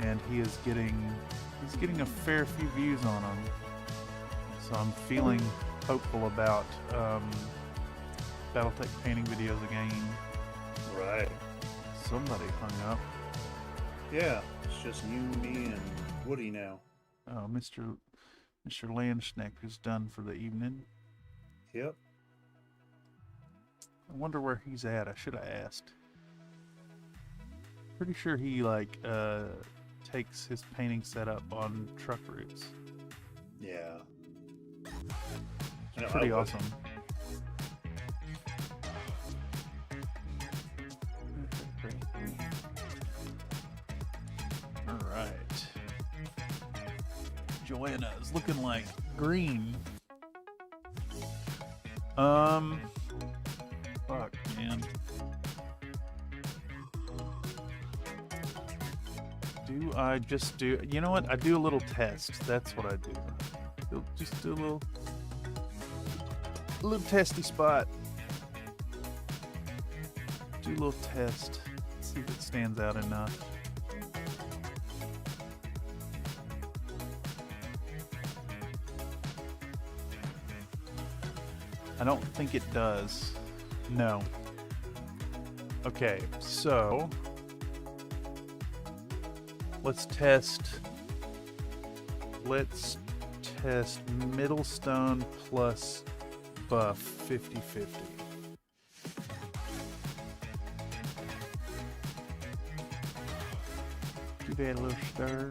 and he's getting a fair few views on them. So I'm feeling hopeful about BattleTech painting videos again. Right. Somebody hung up. Yeah, it's just you, me, and Woody now. Oh, Mr. Landschneck is done for the evening. Yep. I wonder where he's at. I should have asked. Pretty sure he takes his painting setup on truck routes. Yeah. It's pretty awesome. All right. Joanna is looking like green. Fuck, man. Do I just do... You know what? I do a little test. That's what I do. Just do a little testy spot. Do a little test. See if it stands out enough. I don't think it does. No. Okay, so let's test middle stone plus buff 50-50. Give that a little stir.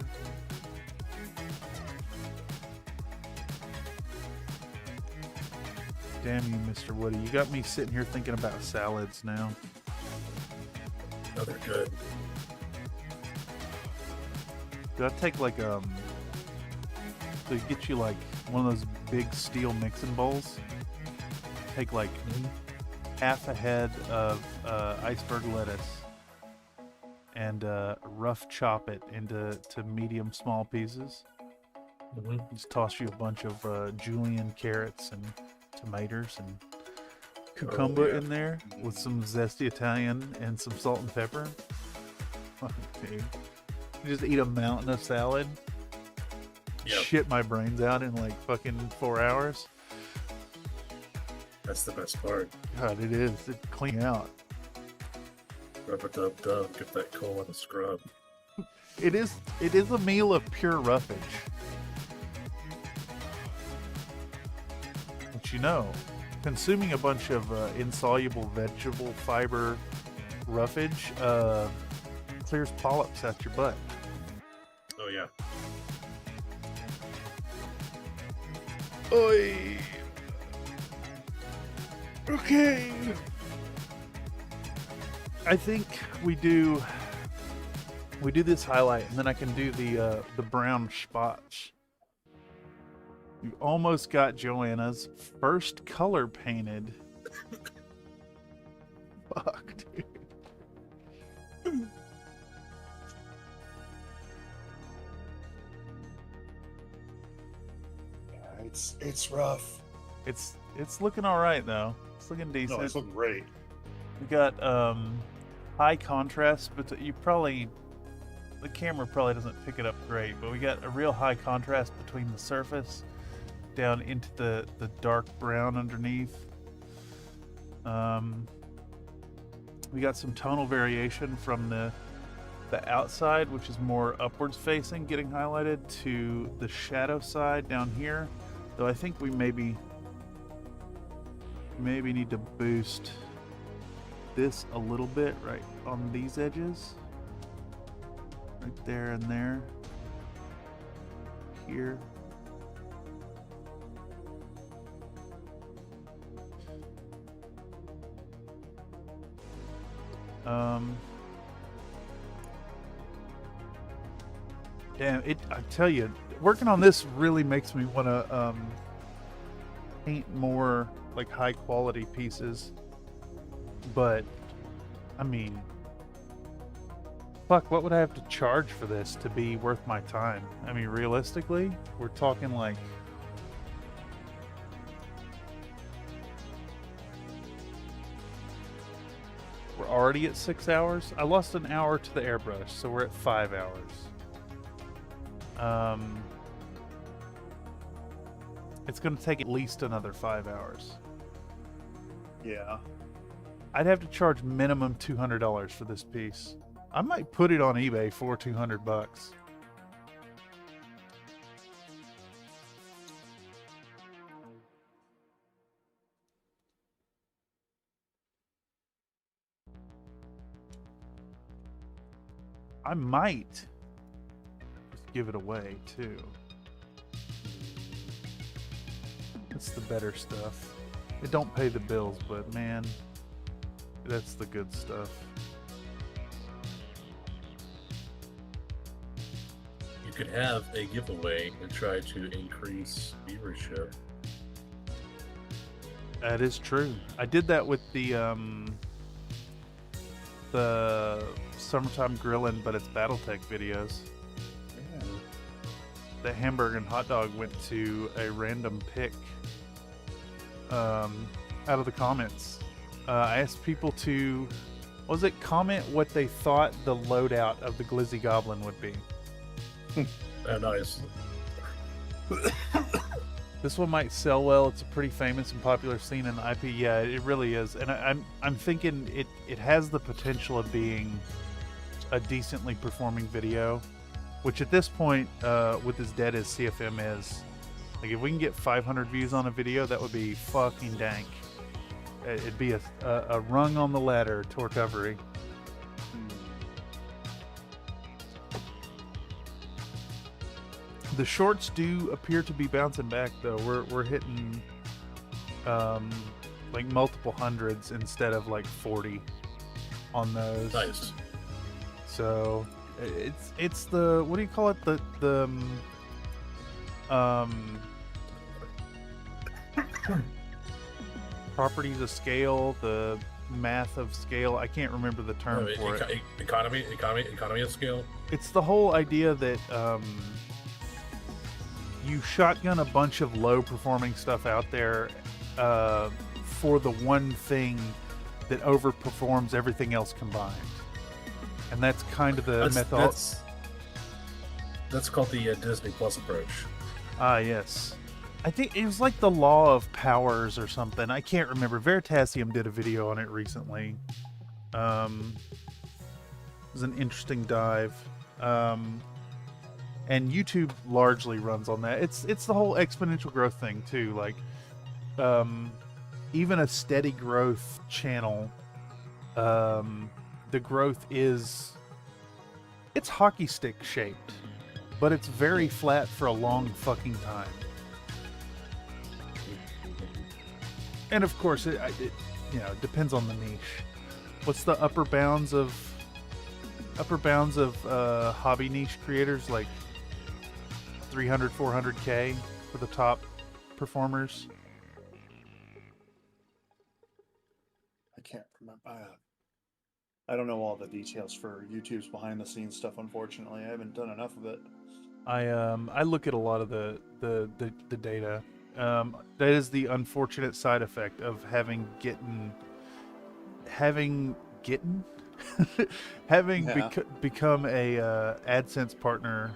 Damn you, Mr. Woody. You got me sitting here thinking about salads now. Oh, they're good. Do I take like to get you like one of those big steel mixing bowls? Take like half a head of iceberg lettuce and rough chop it into medium small pieces. Just toss you a bunch of julienne carrots and tomatoes and cucumber in there with some zesty Italian and some salt and pepper. Fuck, dude. You just eat a mountain of salad. Shit my brains out in like fucking 4 hours. That's the best part. God, it is. It clean out. Rub-a-dub-dub. Get that coal in the scrub. It is a meal of pure roughage. But you know, consuming a bunch of insoluble vegetable fiber roughage clears polyps out your butt. Oh yeah. Oi. Okay. I think we do this highlight, and then I can do the brown spots. You almost got Joanna's first color painted fuck, dude. It's rough. It's looking all right though. It's looking decent. No, it's looking great. We got high contrast, but the camera probably doesn't pick it up great. But we got a real high contrast between the surface down into the dark brown underneath. We got some tonal variation from the outside, which is more upwards facing, getting highlighted, to the shadow side down here. Though I think we maybe need to boost this a little bit right on these edges. Right there and there. Here. Damn, I tell you, working on this really makes me want to paint more like high quality pieces. But I mean, fuck, what would I have to charge for this to be worth my time? I mean, realistically, we're talking like we're already at 6 hours. I lost an hour to the airbrush, so we're at 5 hours. It's going to take at least another 5 hours. Yeah. I'd have to charge minimum $200 for this piece. I might put it on eBay for $200. I might just give it away too. It's the better stuff. It don't pay the bills, but man, that's the good stuff. You could have a giveaway and try to increase viewership. That is true. I did that with the summertime grilling, but it's BattleTech videos. Yeah. The hamburger and hot dog went to a random pick out of the comments. I asked people to, comment what they thought the loadout of the Glizzy Goblin would be. Oh, nice. This one might sell well. It's a pretty famous and popular scene in the IP. Yeah, it really is. And I'm thinking it has the potential of being a decently performing video, which at this point, with as dead as CFM is, like if we can get 500 views on a video, that would be fucking dank. It'd be a rung on the ladder to recovery. The shorts do appear to be bouncing back though. We're hitting like multiple hundreds instead of like 40 on those. Nice. So it's the, what do you call it? The properties of scale, the math of scale. I can't remember the term for it. Economy of scale. It's the whole idea that you shotgun a bunch of low performing stuff out there for the one thing that overperforms everything else combined. And that's kind of the method. That's called the Disney Plus approach. Ah, yes. I think it was like the law of powers or something. I can't remember. Veritasium did a video on it recently. It was an interesting dive. And YouTube largely runs on that. It's the whole exponential growth thing too. Like, even a steady growth channel, the growth it's hockey stick shaped, but it's very flat for a long fucking time. And of course, it depends on the niche. What's the upper bounds of hobby niche creators? Like 300, 400K for the top performers. I can't remember. I don't know all the details for YouTube's behind the scenes stuff. Unfortunately, I haven't done enough of it. I look at a lot of the data. That is the unfortunate side effect of having become a AdSense partner.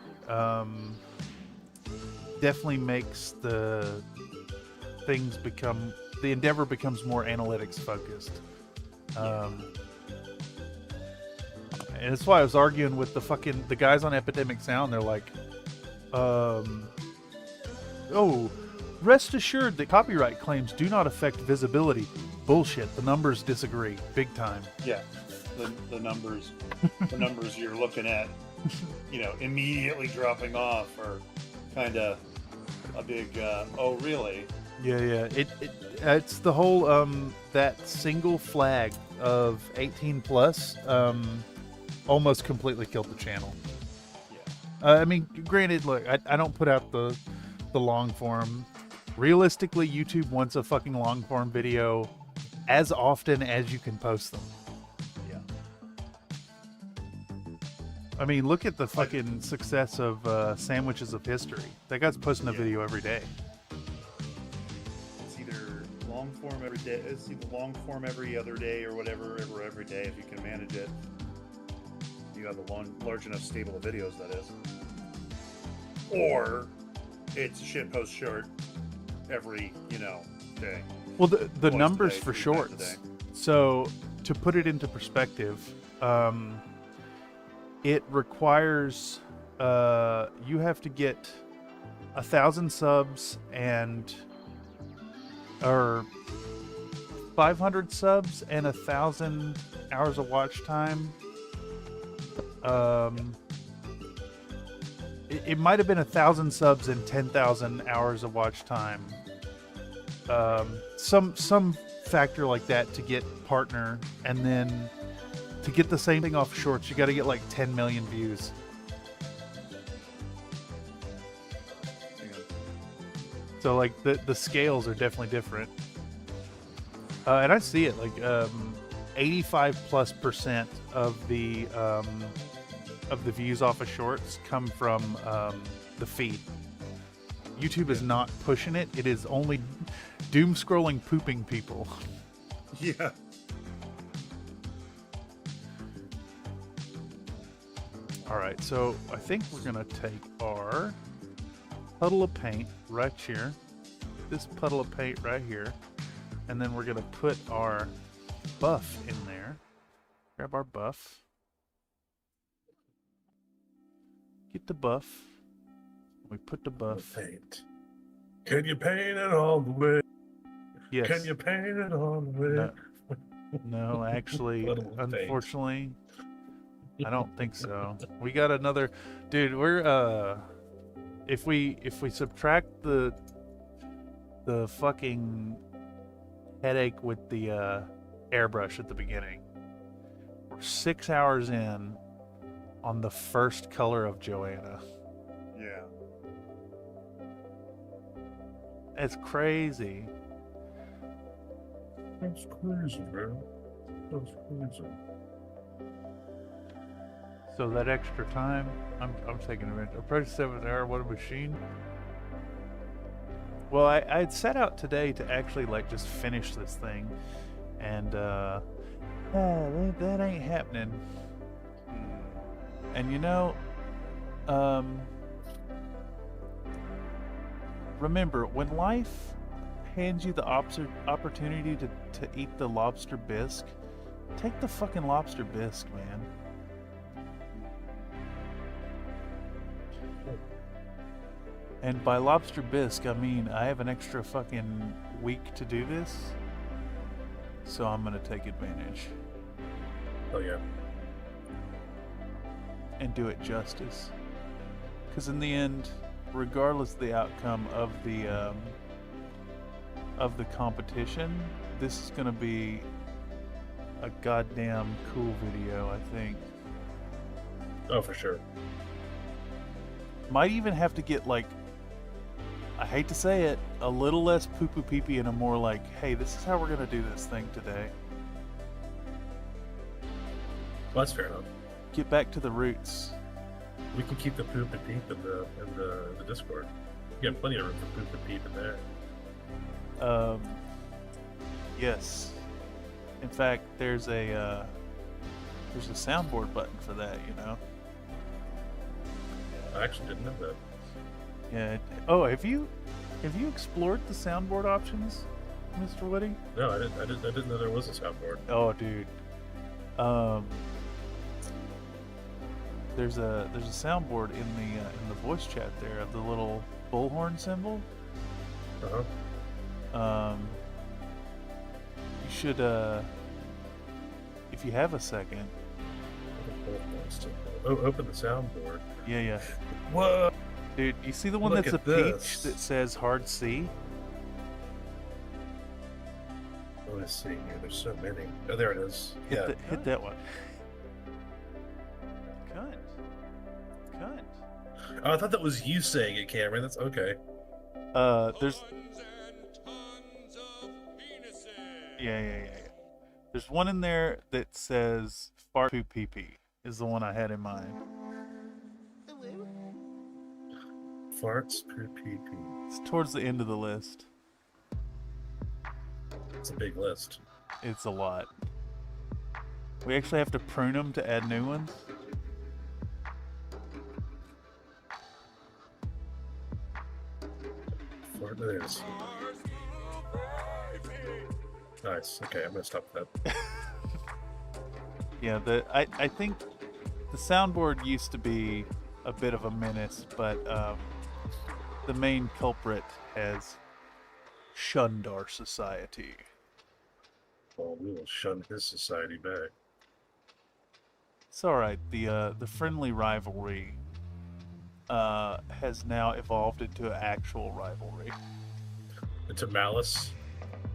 Definitely makes the endeavor becomes more analytics focused. And that's why I was arguing with the guys on Epidemic Sound. They're like, oh, rest assured that copyright claims do not affect visibility. Bullshit. The numbers disagree big time. Yeah, the numbers, the numbers you're looking at, immediately dropping off are kind of a big. Oh, really? Yeah. It's the whole that single flag of 18 plus almost completely killed the channel. Yeah. I mean, granted, look, I don't put out the long form. Realistically, YouTube wants a fucking long form video as often as you can post them. Yeah. I mean, look at the fucking success of Sandwiches of History. That guy's posting a video every day. It's either long form every day. It's either long form every other day or whatever, or every day if you can manage it. You have a large enough stable of videos, that is. Or it's shitpost short every, day. Well, the numbers for shorts. So to put it into perspective, it requires you have to get 1,000 subs or 500 subs and 1,000 hours of watch time. It might have been 1,000 subs and 10,000 hours of watch time. Some factor like that to get partner, and then to get the same thing off shorts, you got to get like 10 million views. So like the scales are definitely different, and I see it like 85+% of the views off of shorts come from the feed. YouTube is not pushing it. It is only doom scrolling pooping people. Yeah. All right, so I think we're gonna take our puddle of paint right here, this puddle of paint right here, and then we're gonna put our buff in there. Grab our buff. Get the buff. We put the buff. Paint. Can you paint it all the way? Yes. Can you paint it all the way? No, actually, unfortunately, I don't think so. We got another, dude. We're if we subtract the fucking headache with the airbrush at the beginning, we're 6 hours in on the first color of Joanna. Yeah. It's crazy. That's crazy, man. That's crazy. So that extra time, I'm taking advantage. Approach 7th hour, what a machine. Well, I had set out today to actually like just finish this thing, and that ain't happening. And remember, when life hands you the opportunity to eat the lobster bisque, take the fucking lobster bisque, man. And by lobster bisque, I mean I have an extra fucking week to do this, so I'm gonna take advantage. Oh yeah. And do it justice. Because in the end, regardless of the outcome of the competition, this is gonna be a goddamn cool video, I think. Oh, for sure. Might even have to get like, I hate to say it, a little less poo-poo pee-pee and a more like, hey, this is how we're gonna do this thing today. Well, that's fair enough. Get back to the roots. We can keep the poop and peep in the Discord. You got plenty of room for poop and peep in there. Yes. In fact, there's a soundboard button for that. You know. I actually didn't know that. Yeah. Oh, have you explored the soundboard options, Mr. Woody? No, I didn't know there was a soundboard. Oh, dude. There's a soundboard in the voice chat there of the little bullhorn symbol. You should if you have a second. Open the soundboard. Yeah. Whoa, dude! You see the one Look that's a at this. peach that says hard C? Let's see here. There's so many. Oh, there it is. Hit that one. Cunt. Oh, I thought that was you saying it, Cameron. That's okay. There's. Yeah. There's one in there that says fart poo pee pee is the one I had in mind. Farts poo pee pee. It's towards the end of the list. It's a big list. It's a lot. We actually have to prune them to add new ones. There it is. Nice. Okay, I'm gonna stop that. Yeah, I think the soundboard used to be a bit of a menace, but the main culprit has shunned our society. Well, we will shun his society back. It's all right. The friendly rivalry has now evolved into an actual rivalry. Into malice?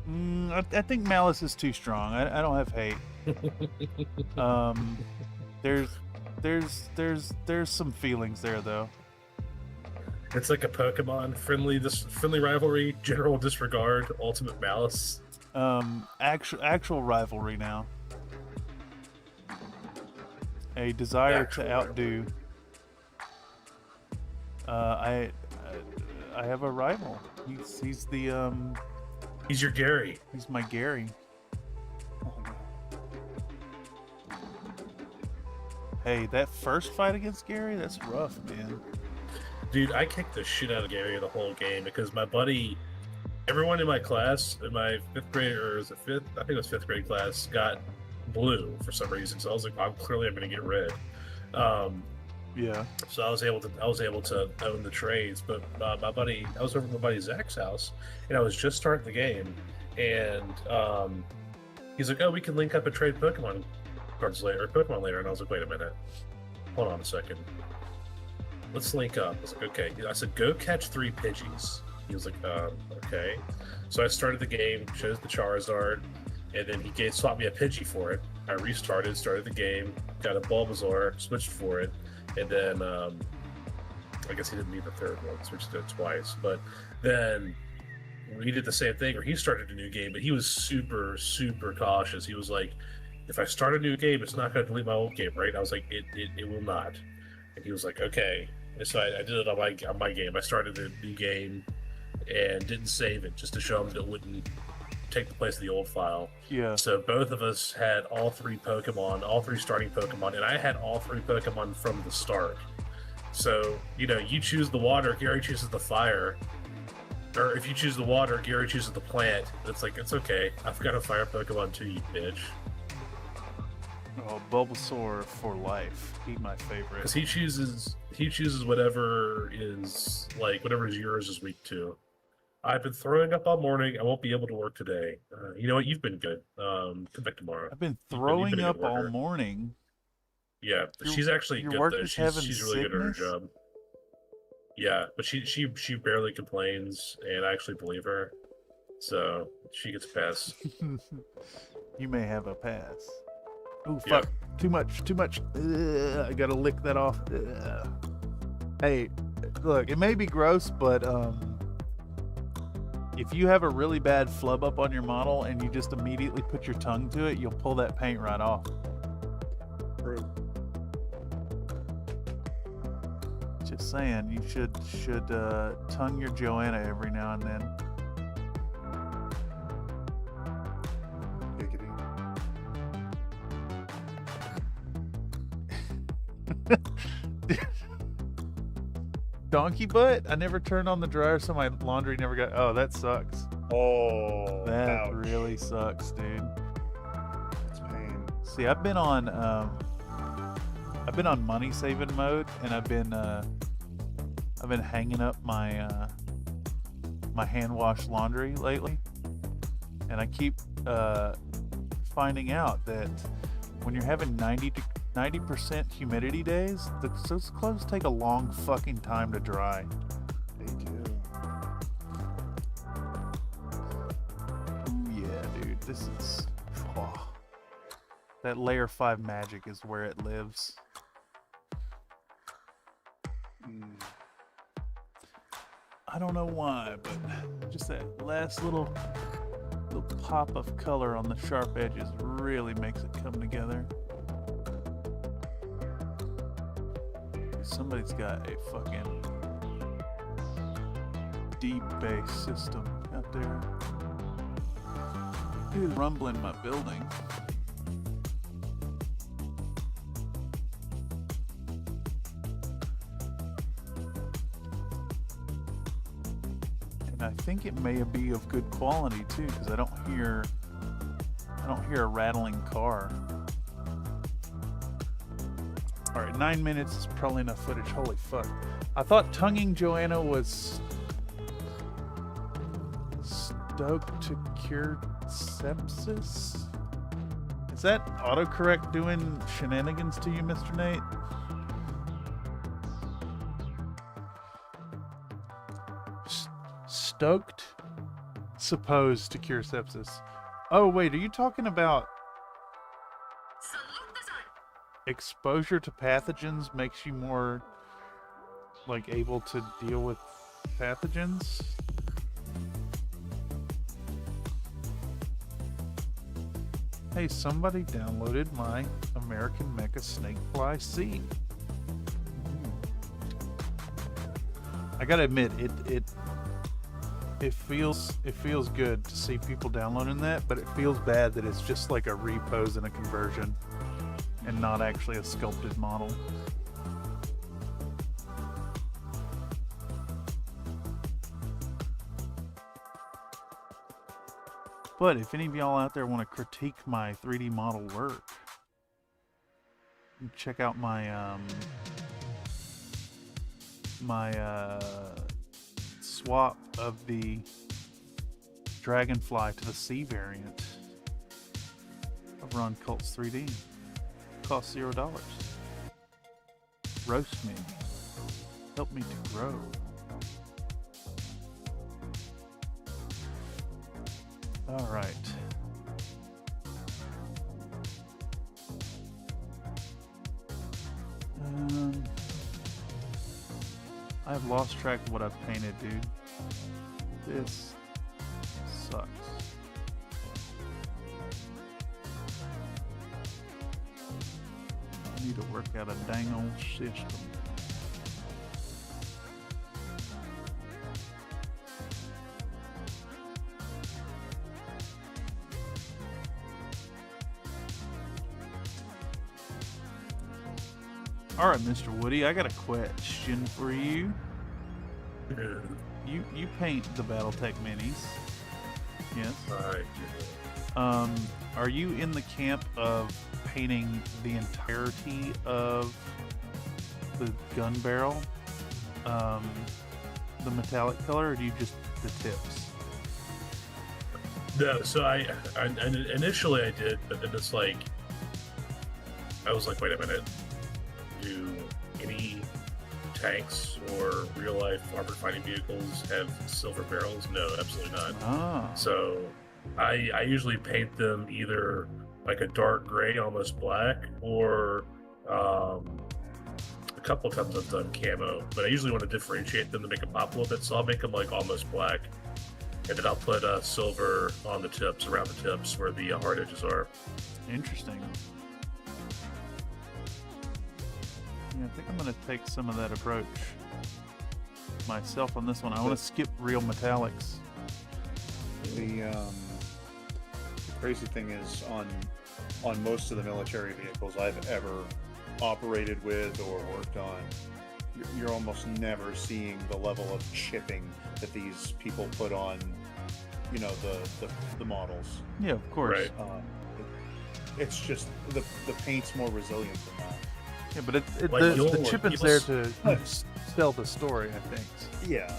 I think malice is too strong. I don't have hate. There's some feelings there though. It's like a Pokemon friendly rivalry, general disregard, ultimate malice. Actual rivalry now. A desire to outdo. I have a rival. He's the He's your Gary. He's my Gary. Hey, that first fight against Gary, that's rough, man. Dude, I kicked the shit out of Gary the whole game because my buddy, everyone in my class, in my fifth grade, or is it fifth? I think it was fifth grade class, got blue for some reason. So I was like, I'm gonna get red. Yeah. So I was able to own the trades, but my buddy, I was over at my buddy Zach's house, and I was just starting the game, and he's like, "Oh, we can link up and trade Pokemon cards later, or Pokemon later." And I was like, "Wait a minute, hold on a second, let's link up." I was like, "Okay." I said, "Go catch 3 Pidgeys." He was like, "Okay." So I started the game, chose the Charizard, and then he swapped me a Pidgey for it. I restarted, started the game, got a Bulbasaur, switched for it. And then, I guess he didn't need the third one, switched it twice. But then we did the same thing, where he started a new game, but he was super, super cautious. He was like, if I start a new game, it's not going to delete my old game, right? I was like, it will not. And he was like, okay. And so I did it on my game. I started the new game and didn't save it, just to show him that it wouldn't take the place of the old file. Yeah. So both of us had all 3 starting Pokemon, and I had all 3 Pokemon from the start. So, you choose the water, Gary chooses the fire. Or if you choose the water, Gary chooses the plant. It's like, it's okay. I've got a fire Pokemon too, you bitch. Oh, Bulbasaur for life. He's my favorite. Because he chooses whatever is yours is weak to. I've been throwing up all morning. I won't be able to work today. You know what? You've been good. Come back tomorrow. I've been throwing up all morning. Yeah, she's actually good though. She's really good at her job. Yeah, but she barely complains, and I actually believe her. So she gets a pass. You may have a pass. Oh fuck! Yeah. Too much. I gotta lick that off. Hey, look, it may be gross, but if you have a really bad flub up on your model and you just immediately put your tongue to it, you'll pull that paint right off. True. Just saying, you should tongue your Joanna every now and then. Donkey butt? I never turned on the dryer, so my laundry never got. Oh, that sucks. Oh, that ouch. really sucks, dude. It's pain. See, I've been on money saving mode, and I've been hanging up my my hand wash laundry lately, and I keep finding out that when you're having 90% humidity days, those clothes take a long fucking time to dry. They do. Ooh, yeah, dude, this is that layer 5 magic is where it lives. I don't know why, but just that last little pop of color on the sharp edges really makes it come together. Somebody's got a fucking deep bass system out there. Dude, rumbling my building. And I think it may be of good quality too, because I don't hear a rattling car. Alright, 9 minutes is probably enough footage. Holy fuck. I thought tonguing Joanna was stoked to cure sepsis? Is that autocorrect doing shenanigans to you, Mr. Nate? Stoked? Supposed to cure sepsis. Oh, wait, are you talking about exposure to pathogens makes you more like able to deal with pathogens? Hey, somebody downloaded my American Mecha Snakefly C. I gotta admit, it feels good to see people downloading that, but it feels bad that it's just like a repose and a conversion and not actually a sculpted model. But if any of y'all out there want to critique my 3D model work, check out my swap of the Dragonfly to the C variant over on Cults 3D. Costs $0. Roast me. Help me to grow. Alright. I've lost track of what I've painted, dude. This sucks. I need to work out a dang old system. Alright, Mr. Woody, I got a question for you. You paint the BattleTech minis. Yes? Right. Are you in the camp of painting the entirety of the gun barrel, the metallic color, or do you just the tips? No, so I initially I did, but then it's like I was like, wait a minute, do any tanks or real life armored fighting vehicles have silver barrels? No, absolutely not. Ah. So I usually paint them either like a dark gray, almost black, or a couple of times I've done camo, but I usually want to differentiate them to make them pop a little bit, so I'll make them like almost black, and then I'll put silver on the tips, around the tips where the hard edges are. Interesting. Yeah, I think I'm going to take some of that approach. myself on this one. I want to skip real metallics. The crazy thing is on most of the military vehicles I've ever operated with or worked on, you're almost never seeing the level of chipping that these people put on, you know, the models. Yeah, of course. Right. It's just the paint's more resilient than that. Yeah, but the chipping's there to tell the story, I think. Yeah,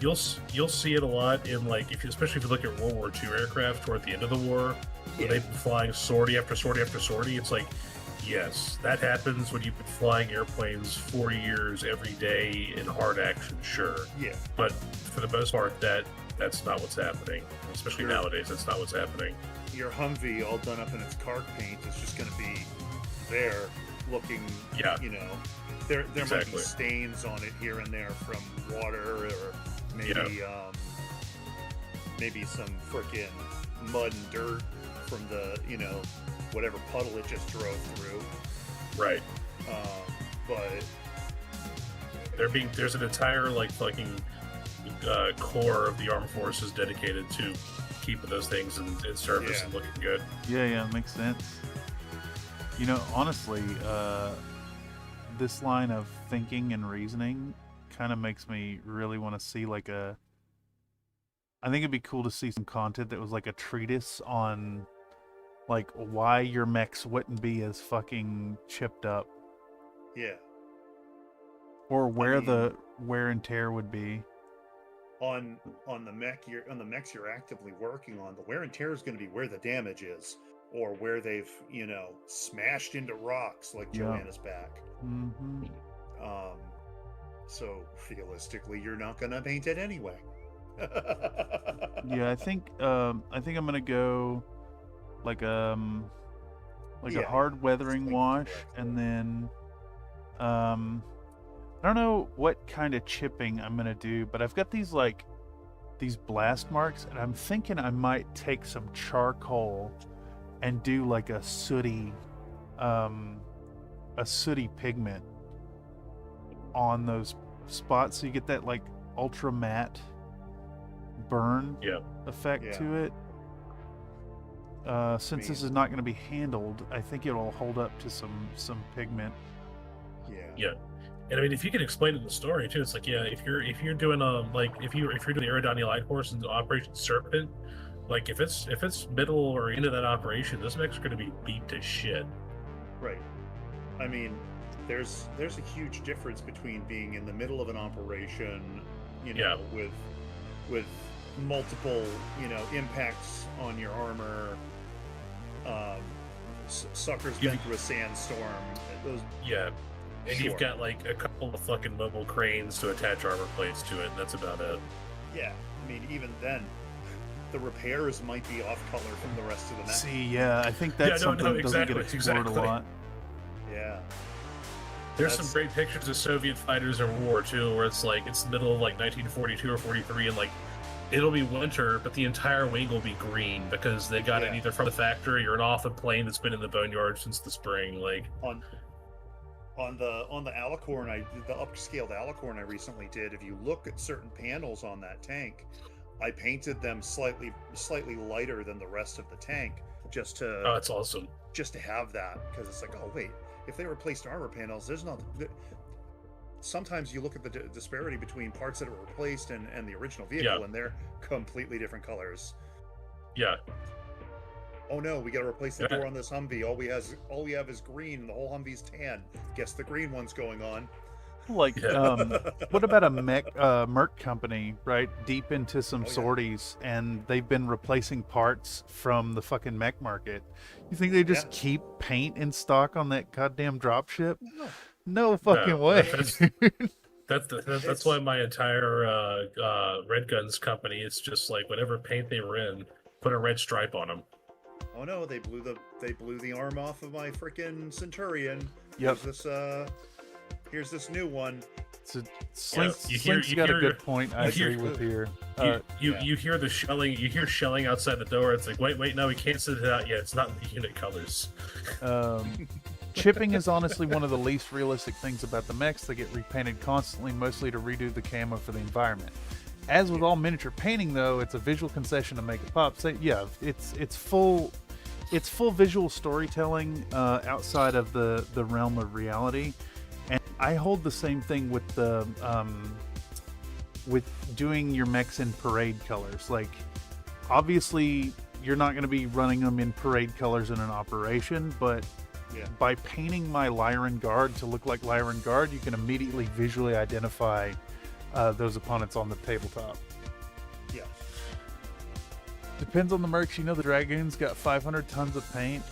you'll see it a lot in, like, especially if you look at World War II aircraft toward the end of the war, when they've been flying sortie after sortie after sortie. It's like, yes, that happens when you've been flying airplanes 4 years every day in hard action, sure. Yeah. But for the most part, that's not what's happening. Especially nowadays, that's not what's happening. Your Humvee all done up in its cark paint is just going to be there looking, you know, there might be stains on it here and there from water, or maybe maybe some frickin' mud and dirt from the, you know, whatever puddle it just drove through. Right. But there's an entire, like, fucking core of the armed forces dedicated to keeping those things in service and looking good. Yeah, makes sense. You know, honestly, this line of thinking and reasoning kind of makes me really want to see, like, I think it'd be cool to see some content that was like a treatise on, like, why your mechs wouldn't be as fucking chipped up. Yeah. Or where the wear and tear would be. On the mechs you're actively working on, the wear and tear is going to be where the damage is, or where they've, you know, smashed into rocks like Joanna's back. Mm-hmm. So realistically, you're not going to paint it anyway. Yeah, I think I'm gonna go like a hard weathering wash, and then I don't know what kind of chipping I'm gonna do, but I've got these blast marks, and I'm thinking I might take some charcoal and do like a sooty pigment on those spots, so you get that, like, ultra matte burn effect to it. Since this is not going to be handled, I think it'll hold up to some pigment. Yeah. And I mean, if you can explain in the story too, it's like, if you're doing if you're doing the Aerodania Light Horse and Operation Serpent, like, if it's middle or into that operation, this mech's going to be beat to shit. Right. I mean, there's a huge difference between being in the middle of an operation, you know, with multiple, you know, impacts on your armor. Suckers been through a sandstorm. And you've got, like, a couple of fucking mobile cranes to attach armor plates to it, and that's about it. Yeah, I mean, even then, the repairs might be off color from the rest of the mech. See, yeah, I think that's something that doesn't get explored a lot. Yeah. There's some great pictures of Soviet fighters in World War II where it's like, it's the middle of, like, 1942 or 43, and, like, it'll be winter, but the entire wing will be green because they got it either from the factory or an off a plane that's been in the boneyard since the spring. Like, on the Alicorn, the upscaled Alicorn I recently did, if you look at certain panels on that tank, I painted them slightly lighter than the rest of the tank, just to that's awesome. Just to have that, because it's like, oh wait, if they replaced armor panels, there's not. Sometimes you look at the disparity between parts that are replaced and the original vehicle, and they're completely different colors. Yeah. Oh no, we gotta replace the door on this Humvee. All we have is green, and the whole Humvee's tan. Guess the green one's going on. Like, what about a Merc company, right? Deep into some sorties, and they've been replacing parts from the fucking mech market. You think they just keep paint in stock on that goddamn dropship? No fucking way. That's why my entire Red Guns company is just like, whatever paint they were in, put a red stripe on them. Oh no, they blew the arm off of my freaking Centurion. Yep. Here's this new one. Slink's got a good point. I agree with here. You hear the shelling. You hear shelling outside the door. It's like, wait, no, we can't send it out yet. It's not in the unit colors. Chipping is honestly one of the least realistic things about the mechs. They get repainted constantly, mostly to redo the camo for the environment. As with all miniature painting, though, it's a visual concession to make it pop. So yeah, it's full visual storytelling outside of the realm of reality. And I hold the same thing with the with doing your mechs in parade colors. Like, obviously, you're not going to be running them in parade colors in an operation, but by painting my Lyran Guard to look like Lyran Guard, you can immediately visually identify those opponents on the tabletop. Yeah. Depends on the mercs. You know, the Dragoons got 500 tons of paint.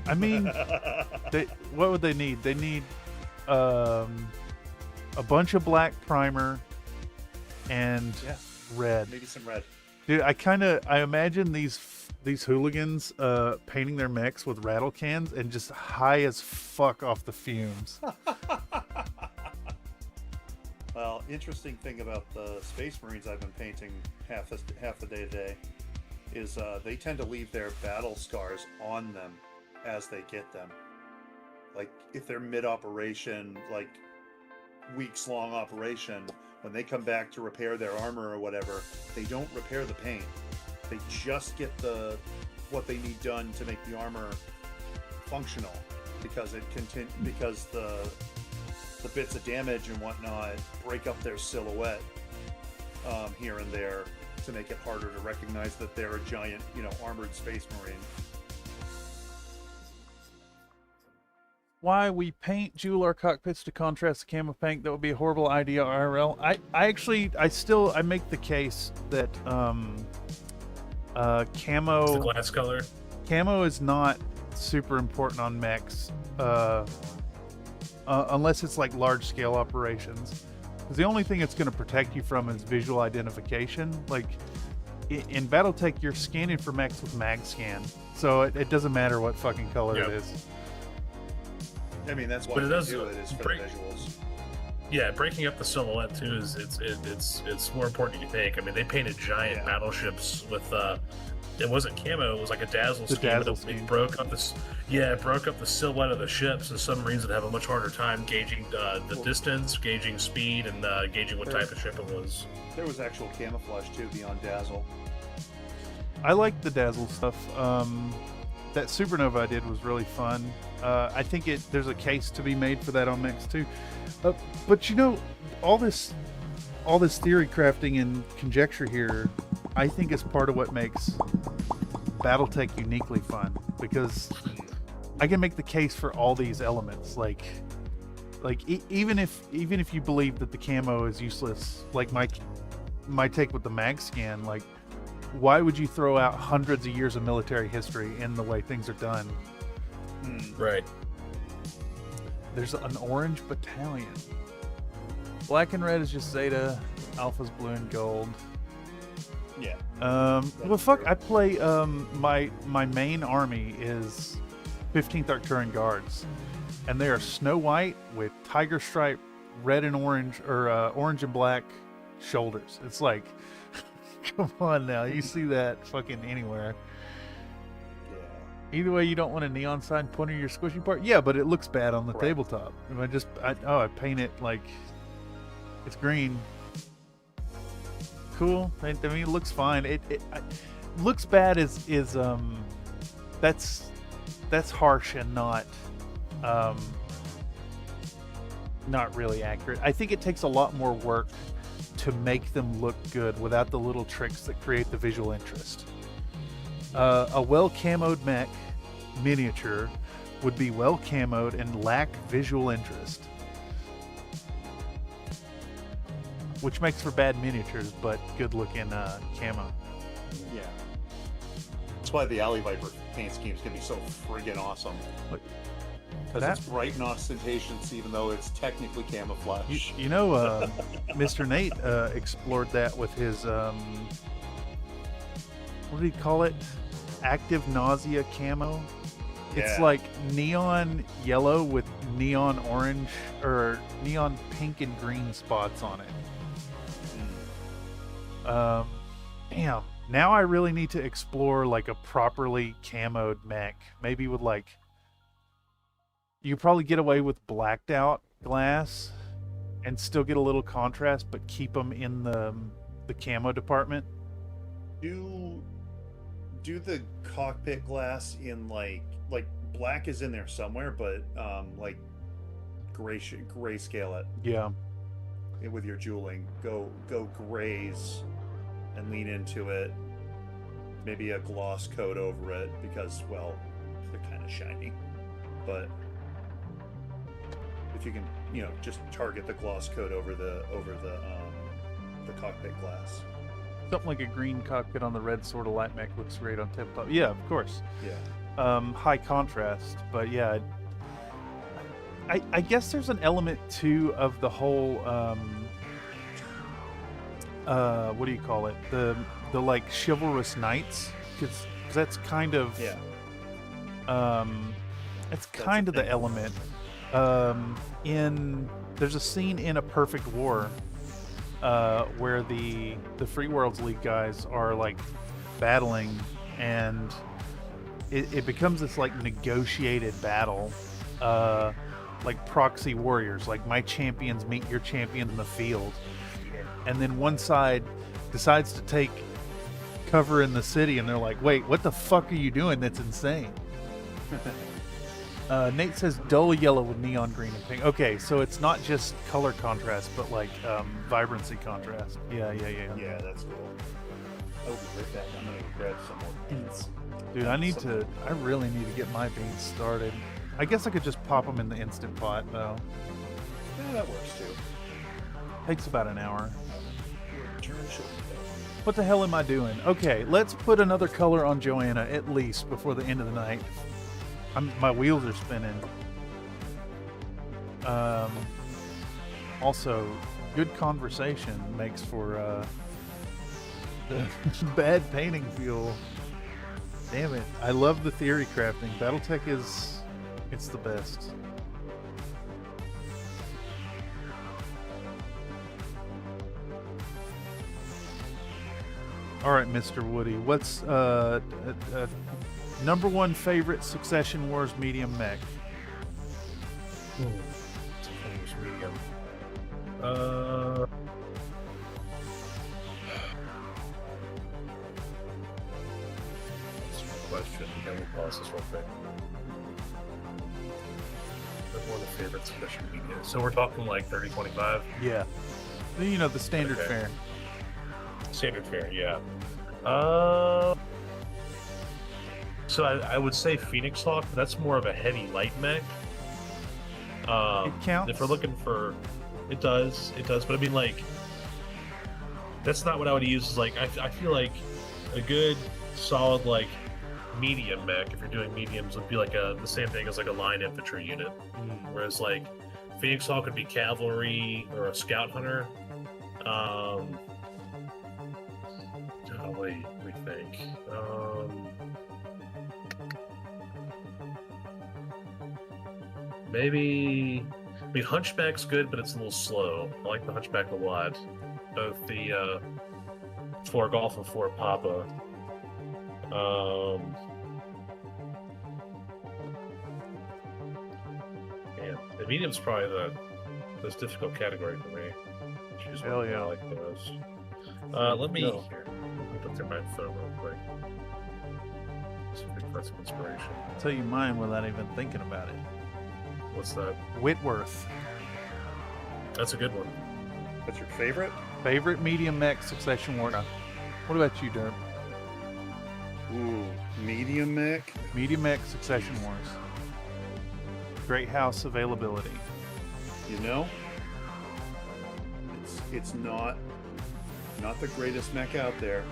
I mean, what would they need? They need a bunch of black primer and red. Maybe some red. Dude, I imagine these hooligans painting their mechs with rattle cans and just high as fuck off the fumes. Well, interesting thing about the Space Marines I've been painting half the day today is they tend to leave their battle scars on them as they get them. Like, if they're mid-operation, like weeks-long operation, when they come back to repair their armor or whatever, they don't repair the paint. They just get what they need done to make the armor functional, because the bits of damage and whatnot break up their silhouette here and there to make it harder to recognize that they're a giant, armored Space Marine. Why we paint jewel our cockpits to contrast the camo paint? That would be a horrible idea IRL. I make the case that camo, the glass color, camo is not super important on mechs unless it's like large scale operations, because the only thing it's going to protect you from is visual identification. Like in BattleTech, you're scanning for mechs with mag scan, so it doesn't matter what fucking color it is. I mean, that's why they do it, is for the visuals. Yeah, breaking up the silhouette too is it's more important than you think. I mean, they painted giant battleships with it wasn't camo, it was like a dazzle scheme. It broke up the silhouette of the ships, and submarines would have a much harder time gauging the distance, gauging speed, and gauging what type of ship it was. There was actual camouflage too beyond dazzle. I like the dazzle stuff. That supernova I did was really fun. I think there's a case to be made for that on mechs too. But all this theory crafting and conjecture here, I think is part of what makes BattleTech uniquely fun, because I can make the case for all these elements. Like even if you believe that the camo is useless, like my take with the mag scan, like, why would you throw out hundreds of years of military history in the way things are done? Right. There's an orange battalion. Black and red is just Zeta. Alpha's blue and gold. Yeah. Well, fuck. I play. My main army is 15th Arcturian Guards, and they are snow white with tiger stripe, red and orange, or orange and black shoulders. It's like, come on now, you see that fucking anywhere. Either way, you don't want a neon sign pointing your squishy part. Yeah, but it looks bad on the tabletop. If I paint it like it's green. Cool. I mean, it looks fine. It looks bad is that's harsh and not really accurate. I think it takes a lot more work to make them look good without the little tricks that create the visual interest. A well-camoed mech miniature would be well-camoed and lack visual interest, which makes for bad miniatures, but good-looking camo. Yeah. That's why the Alley Viper paint scheme is going to be so friggin' awesome. Because it's bright and ostentatious, even though it's technically camouflage. Mr. Nate explored that with his, what did he call it? Active nausea camo. It's like neon yellow with neon orange or neon pink and green spots on it. Damn. Now I really need to explore like a properly camoed mech, maybe with like You probably get away with blacked out glass and still get a little contrast, but keep them in the camo department. Do the cockpit glass in like black is in there somewhere, but like grayscale it. Yeah. With your jeweling, go grays and lean into it. Maybe a gloss coat over it because, well, they're kind of shiny. But if you can, just target the gloss coat over the cockpit glass. Something like a green cockpit on the red sort of light mech looks great on tabletop. Yeah, of course. Yeah. High contrast, but yeah. I guess there's an element too of the whole what do you call it? The like chivalrous knights, because that's kind of it's kind of the element. There's a scene in A Perfect War where the Free Worlds League guys are like battling, and it becomes this like negotiated battle, like proxy warriors, like my champions meet your champion in the field, and then one side decides to take cover in the city, and they're like, wait, what the fuck are you doing? That's insane. Nate says dull yellow with neon green and pink. Okay, so it's not just color contrast, but like vibrancy contrast. Yeah, that's cool. Oh, right back. I'm gonna grab some more beans. Dude, I really need to get my beans started. I guess I could just pop them in the Instant Pot, though. Yeah, that works too. Takes about an hour. What the hell am I doing? Okay, let's put another color on Joanna, at least, before the end of the night. My wheels are spinning. Also, good conversation makes for bad painting feel. Damn it. I love the theory crafting. BattleTech it's the best. All right, Mr. Woody, what's number one favorite Succession Wars medium mech? Medium. That's a good question. Can we pause this real quick? That's one of the favorite Succession medium. So we're talking like 30-25? Yeah. You know, the standard fare. Standard fare, yeah. So I would say Phoenix Hawk, but that's more of a heavy light mech. It counts. If we're looking for, it does, but I mean, like, that's not what I would use. Is like, I feel like a good, solid, like, medium mech, if you're doing mediums, would be like the same thing as like a line infantry unit. Whereas like Phoenix Hawk would be cavalry or a scout hunter. What do we think? Maybe. I mean, Hunchback's good, but it's a little slow. I like the Hunchback a lot. Both the 4 Golf and 4 Papa. Yeah, the medium's probably the most difficult category for me. Choose one. Hell yeah. I like those. Let me look through my phone real quick. See if I can find some inspiration. I'll tell you mine without even thinking about it. What's that? Whitworth. That's a good one. What's your favorite? Favorite medium mech Succession War. What about you, Derp? Ooh, medium mech? Medium mech Succession Wars. Great house availability. You know, it's not the greatest mech out there,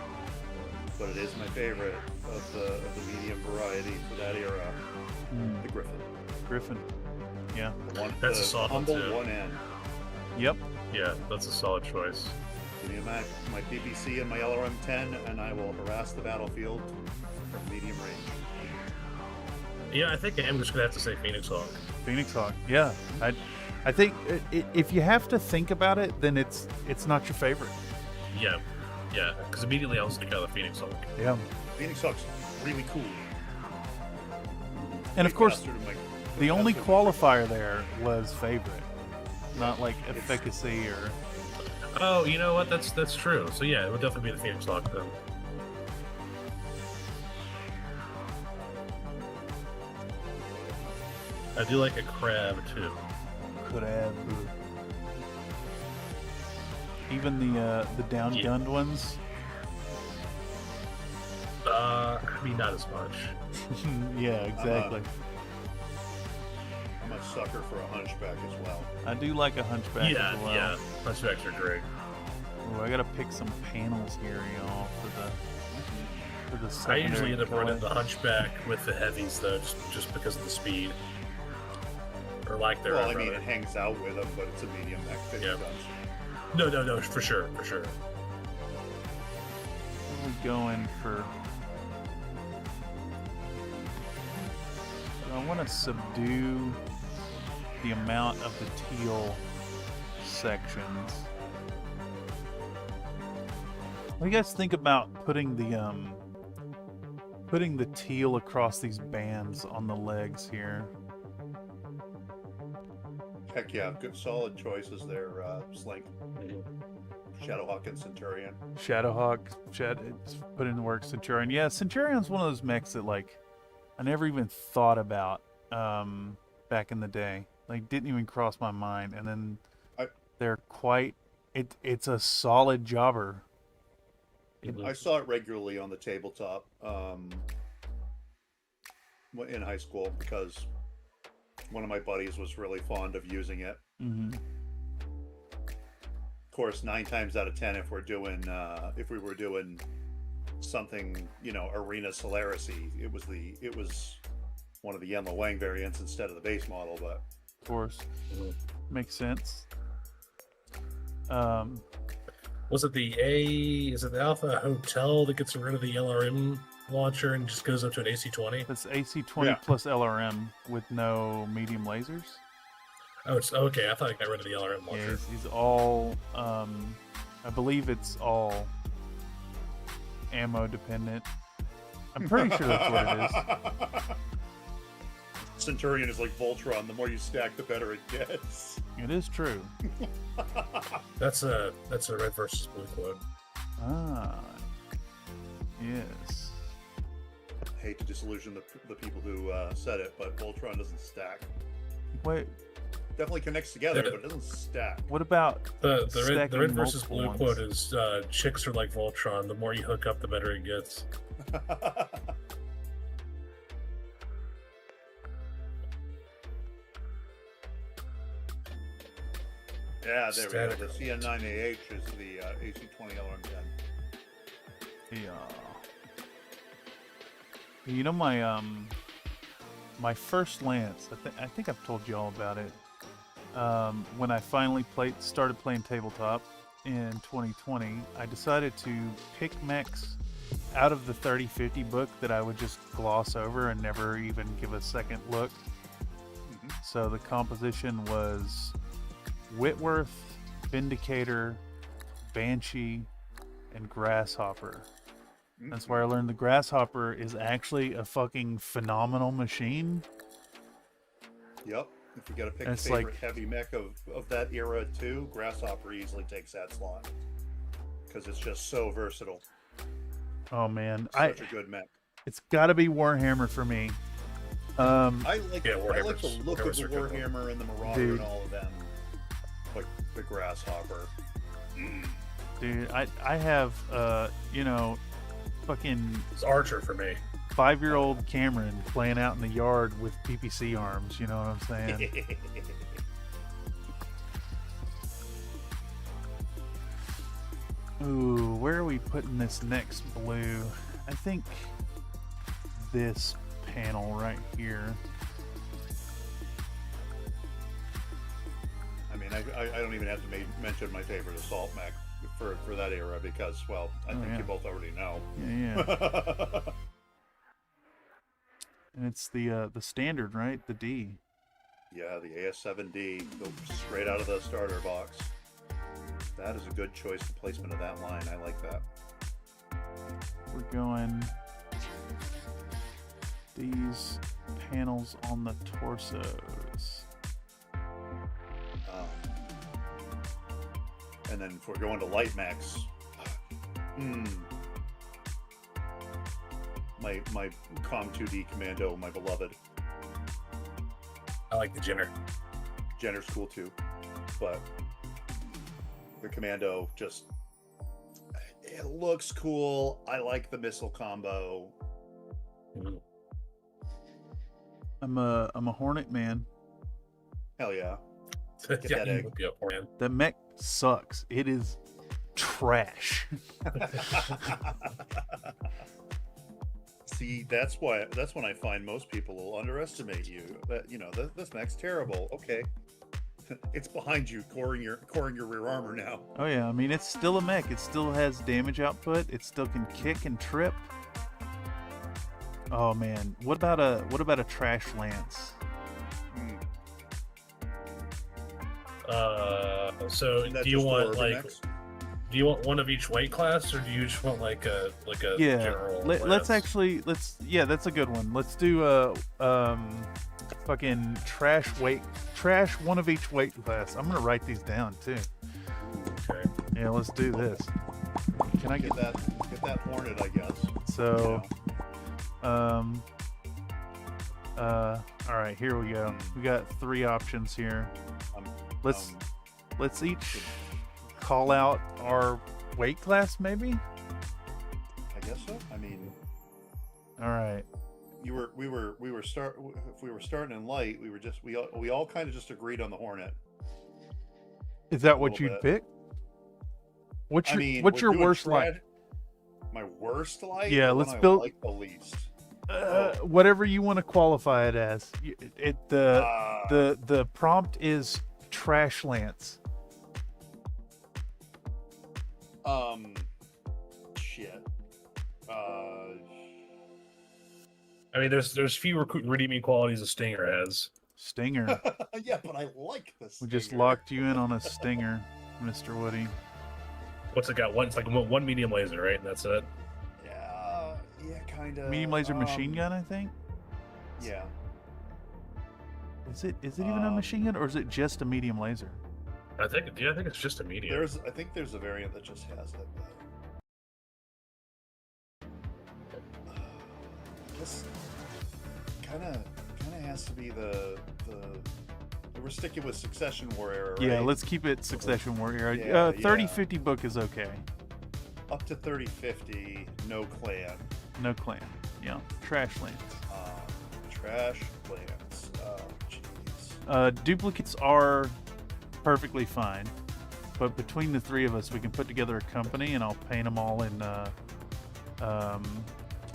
but it is my favorite of the medium variety for that era. The Griffin. Yeah. That's a solid one, humble too. 1N. Yep. Yeah, that's a solid choice. Give me my PPC and my LRM-10, and I will harass the battlefield from medium range. Yeah, I think I'm just gonna have to say Phoenix Hawk. Phoenix Hawk. Yeah. I think if you have to think about it, then it's not your favorite. Yeah, because immediately I was thinking of the Phoenix Hawk. Yeah. Phoenix Hawk's really cool. And of course, The only qualifier there was favorite, not like efficacy or. Oh, you know what? That's true. So yeah, it would definitely be the Phoenix Hawk then. I do like a crab too. Crab. Even the down-gunned ones. I mean, not as much. Yeah, exactly. I'm a sucker for a hunchback as well. I do like a hunchback Yeah, as well. yeah. Hunchbacks are great. Ooh, I gotta pick some panels here, y'all, for the I secondary usually end up color. running the hunchback with the heavies though, just because of the speed. Or like their. Well, I mean, it hangs out with them, but it's a medium mech 50 guns. No, for sure. We're going for. I want to subdue the amount of the teal sections. What do you guys think about putting the teal across these bands on the legs here? Heck yeah, good solid choices there, Slink. Shadowhawk and Centurion. Shadowhawk, put in the work Centurion. Yeah, Centurion's one of those mechs that like I never even thought about back in the day. Like didn't even cross my mind. And then they're quite it's a solid jobber. I saw it regularly on the tabletop in high school because one of my buddies was really fond of using it. Mm-hmm. Of course, 9 times out of 10, if we were doing something, Arena Solaris-y, it was one of the Yenlo Wang variants instead of the base model, but of course, makes sense. Was it is it the Alpha Hotel that gets rid of the LRM launcher and just goes up to an AC-20? That's AC-20 plus LRM with no medium lasers. Oh, it's okay. I thought I got rid of the LRM launcher. Yeah, he's all. I believe it's all ammo dependent. I'm pretty sure that's what it is. Centurion is like Voltron. The more you stack, the better it gets. It is true. That's a red versus blue quote. Ah, yes. Hate to disillusion the people who said it, but Voltron doesn't stack. Wait. Definitely connects together, but it doesn't stack. What about the red versus blue ones? quote is chicks are like Voltron. The more you hook up, the better it gets. Yeah, there we go. The CN9AH is the AC-20 LRM-10. Yeah. You know my first Lance. I think I've told you all about it. When I finally started playing tabletop in 2020, I decided to pick mechs out of the 3050 book that I would just gloss over and never even give a second look. Mm-hmm. So the composition was Whitworth, Vindicator, Banshee, and Grasshopper. Mm-hmm. That's where I learned the Grasshopper is actually a fucking phenomenal machine. Yep. If you gotta pick a favorite heavy mech of that era too, Grasshopper easily takes that slot. Because it's just so versatile. Oh man. Such a good mech. It's gotta be Warhammer for me. I like the look of the Warhammer and the Marauder and all of them. Like the Grasshopper. Dude, I have fucking it's Archer for me. 5-year-old Cameron playing out in the yard with PPC arms, you know what I'm saying? Ooh, where are we putting this next blue? I think this panel right here. I mean, I don't even have to mention my favorite assault mech for that era because, well, I think you both already know. Yeah. And it's the standard, right? The D. Yeah, the AS7D, go straight out of the starter box. That is a good choice, the placement of that line. I like that. We're going these panels on the torsos. And then if we're going to light max, my Com 2D Commando, my beloved. I like the Jenner. Jenner's cool too, but the Commando just, it looks cool. I like the missile combo. I'm a Hornet man. Hell yeah. Get Yeah, that you egg. would be a Hornet. The mech sucks. It is trash. See, that's when I find most people will underestimate you. That, you know, this mech's terrible. Okay. It's behind you, coring your rear armor now. Oh yeah, I mean it's still a mech. It still has damage output. It still can kick and trip. Oh man, what about a trash lance? So do you want like, do you want one of each weight class, or do you just want like a general? Let's yeah, that's a good one. Let's do fucking trash one of each weight class. I'm gonna write these down too. Okay. Yeah, let's do this. Can I get that Hornet, I guess? So, all right, here we go. We got 3 options here. Let's each call out our weight class, maybe. I guess so. I mean, all right. If we were starting in light, we all kind of just agreed on the Hornet. Is that what you'd pick? What's your worst light? My worst light? Yeah, let's build like the least. Whatever you want to qualify it as. The prompt is trash lance. Shit. I mean, there's few redeeming qualities a Stinger has. Stinger. Yeah, but I like this. We just locked you in on a Stinger, Mr. Woody. What's it got? It's like one medium laser, right? And that's it. Yeah, kind of. Medium laser machine gun, I think. Yeah. Is it even a machine gun, or is it just a medium laser? I think it's just a medium. I think there's a variant that just has it. This kind of has to be the we're sticking with Succession War era, right? Yeah, let's keep it Succession War era. Yeah, 30-50 book is okay. Up to 30-50, no clan. No clan. Yeah, trash lance. Trash lance. Oh, jeez. Duplicates are perfectly fine, but between the 3 of us, we can put together a company, and I'll paint them all in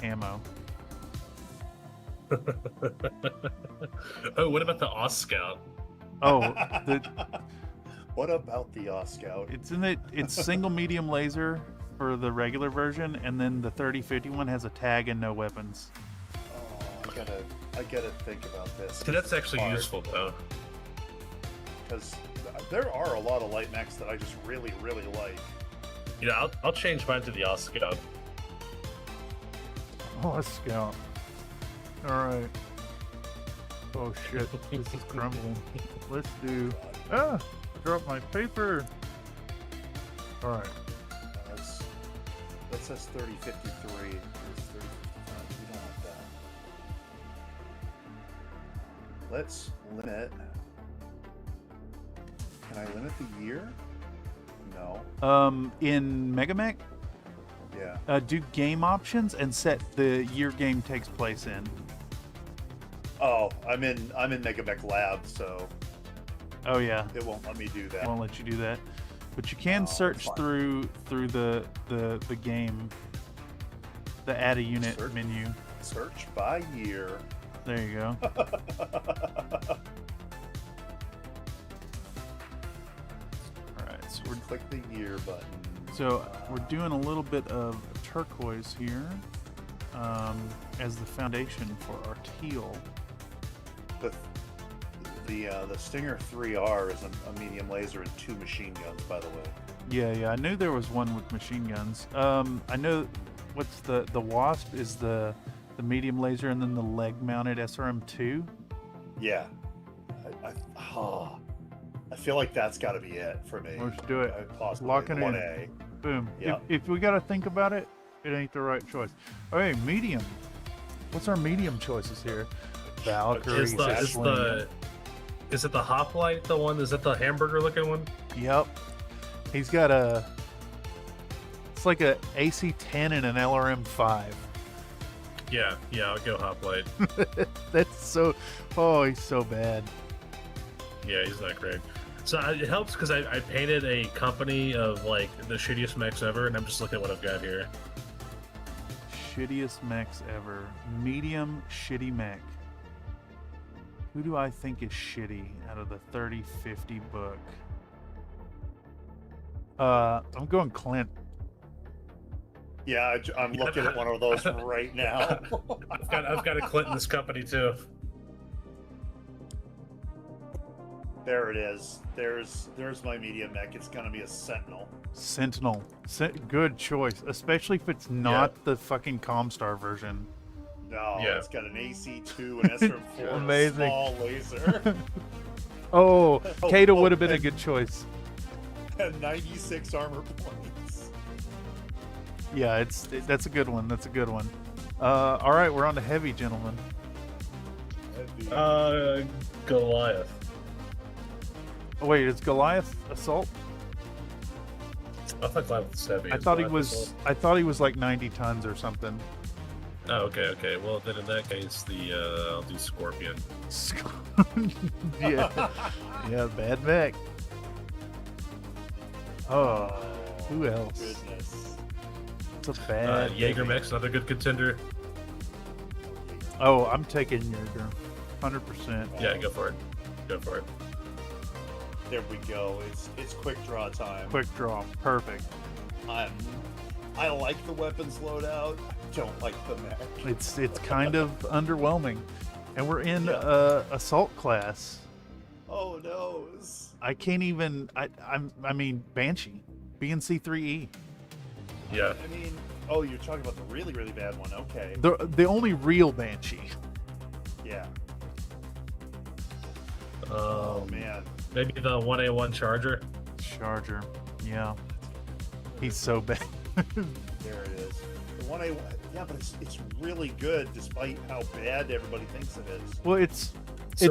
camo. Oh, what about the Oz Scout? Oh, what about the Oz Scout? It's single medium laser for the regular version, and then the 30-50 one has a tag and no weapons. Oh, I gotta think about this. So that's actually useful though, because there are a lot of light mechs that I just really like. You know, I'll change mine to the Oz Scout. Oz Scout. All right. Oh shit, this is crumbling. Let's do. I dropped my paper. All right. That says 30-53. It's 30-55. We don't want that. Let's limit. Can I limit the year? No. In Megamech, Yeah. do game options and set the year game takes place in. Oh, I'm in Megamech Lab, so. Oh yeah. It won't let me do that. Won't let you do that, but you can search through the game, the add a unit menu. Search by year. There you go. Alright, so we're click the year button. So we're doing a little bit of turquoise here as the foundation for our teal. The Stinger 3R is a medium laser and 2 machine guns, by the way. Yeah, I knew there was one with machine guns. I know what's the Wasp is the the medium laser, and then the leg-mounted SRM2. Yeah. I feel like that's got to be it for me. Let's do it. Possibly Locking in. 1A. Boom. Yeah. If we got to think about it, it ain't the right choice. Okay, medium. What's our medium choices here? Valkyrie. Is it the hoplite? The one? Is that the hamburger looking one? Yep. He's got a. It's like a AC-10 and an LRM-5. Yeah, I'll go hoplite. That's so. Oh, he's so bad. Yeah, he's not great. So it helps because I painted a company of like the shittiest mechs ever, and I'm just looking at what I've got here. Shittiest mechs ever. Medium shitty mech. Who do I think is shitty out of the 30-50 book? I'm going Clint. Yeah, I'm looking at one of those right now. I've got a Clint in this company too. There it is. There's my medium mech. It's gonna be a Sentinel. Sentinel. Good choice, especially if it's not the fucking Comstar version. No, it's got an AC2 and SRM4 Amazing. small laser. Oh, Kato would have been a good choice. And 96 armor points. Yeah, that's a good one. That's a good one. All right, we're on to heavy, gentlemen. Goliath. Oh, wait, is Goliath assault? I thought Goliath was heavy. I thought he was like 90 tons or something. Oh, okay. Well, then in that case, I'll do Scorpion. Yeah, bad mech. Oh, who else? Goodness. It's a bad. Jaeger mech's another good contender. Oh, I'm taking Jaeger, 100%. Yeah, go for it. Go for it. There we go. It's quick draw time. Quick draw, perfect. I like the weapons loadout. I don't like the mech. It's kind of underwhelming, and we're in assault class. Oh no! I can't even. I mean Banshee, BNC3E. Yeah. I mean, oh, you're talking about the really really bad one. Okay. The only real Banshee. Yeah. Oh man. Maybe the 1A1 Charger. Charger. Yeah. He's so bad. There it is. The 1A1. Yeah, but it's really good despite how bad everybody thinks it is. Well, it's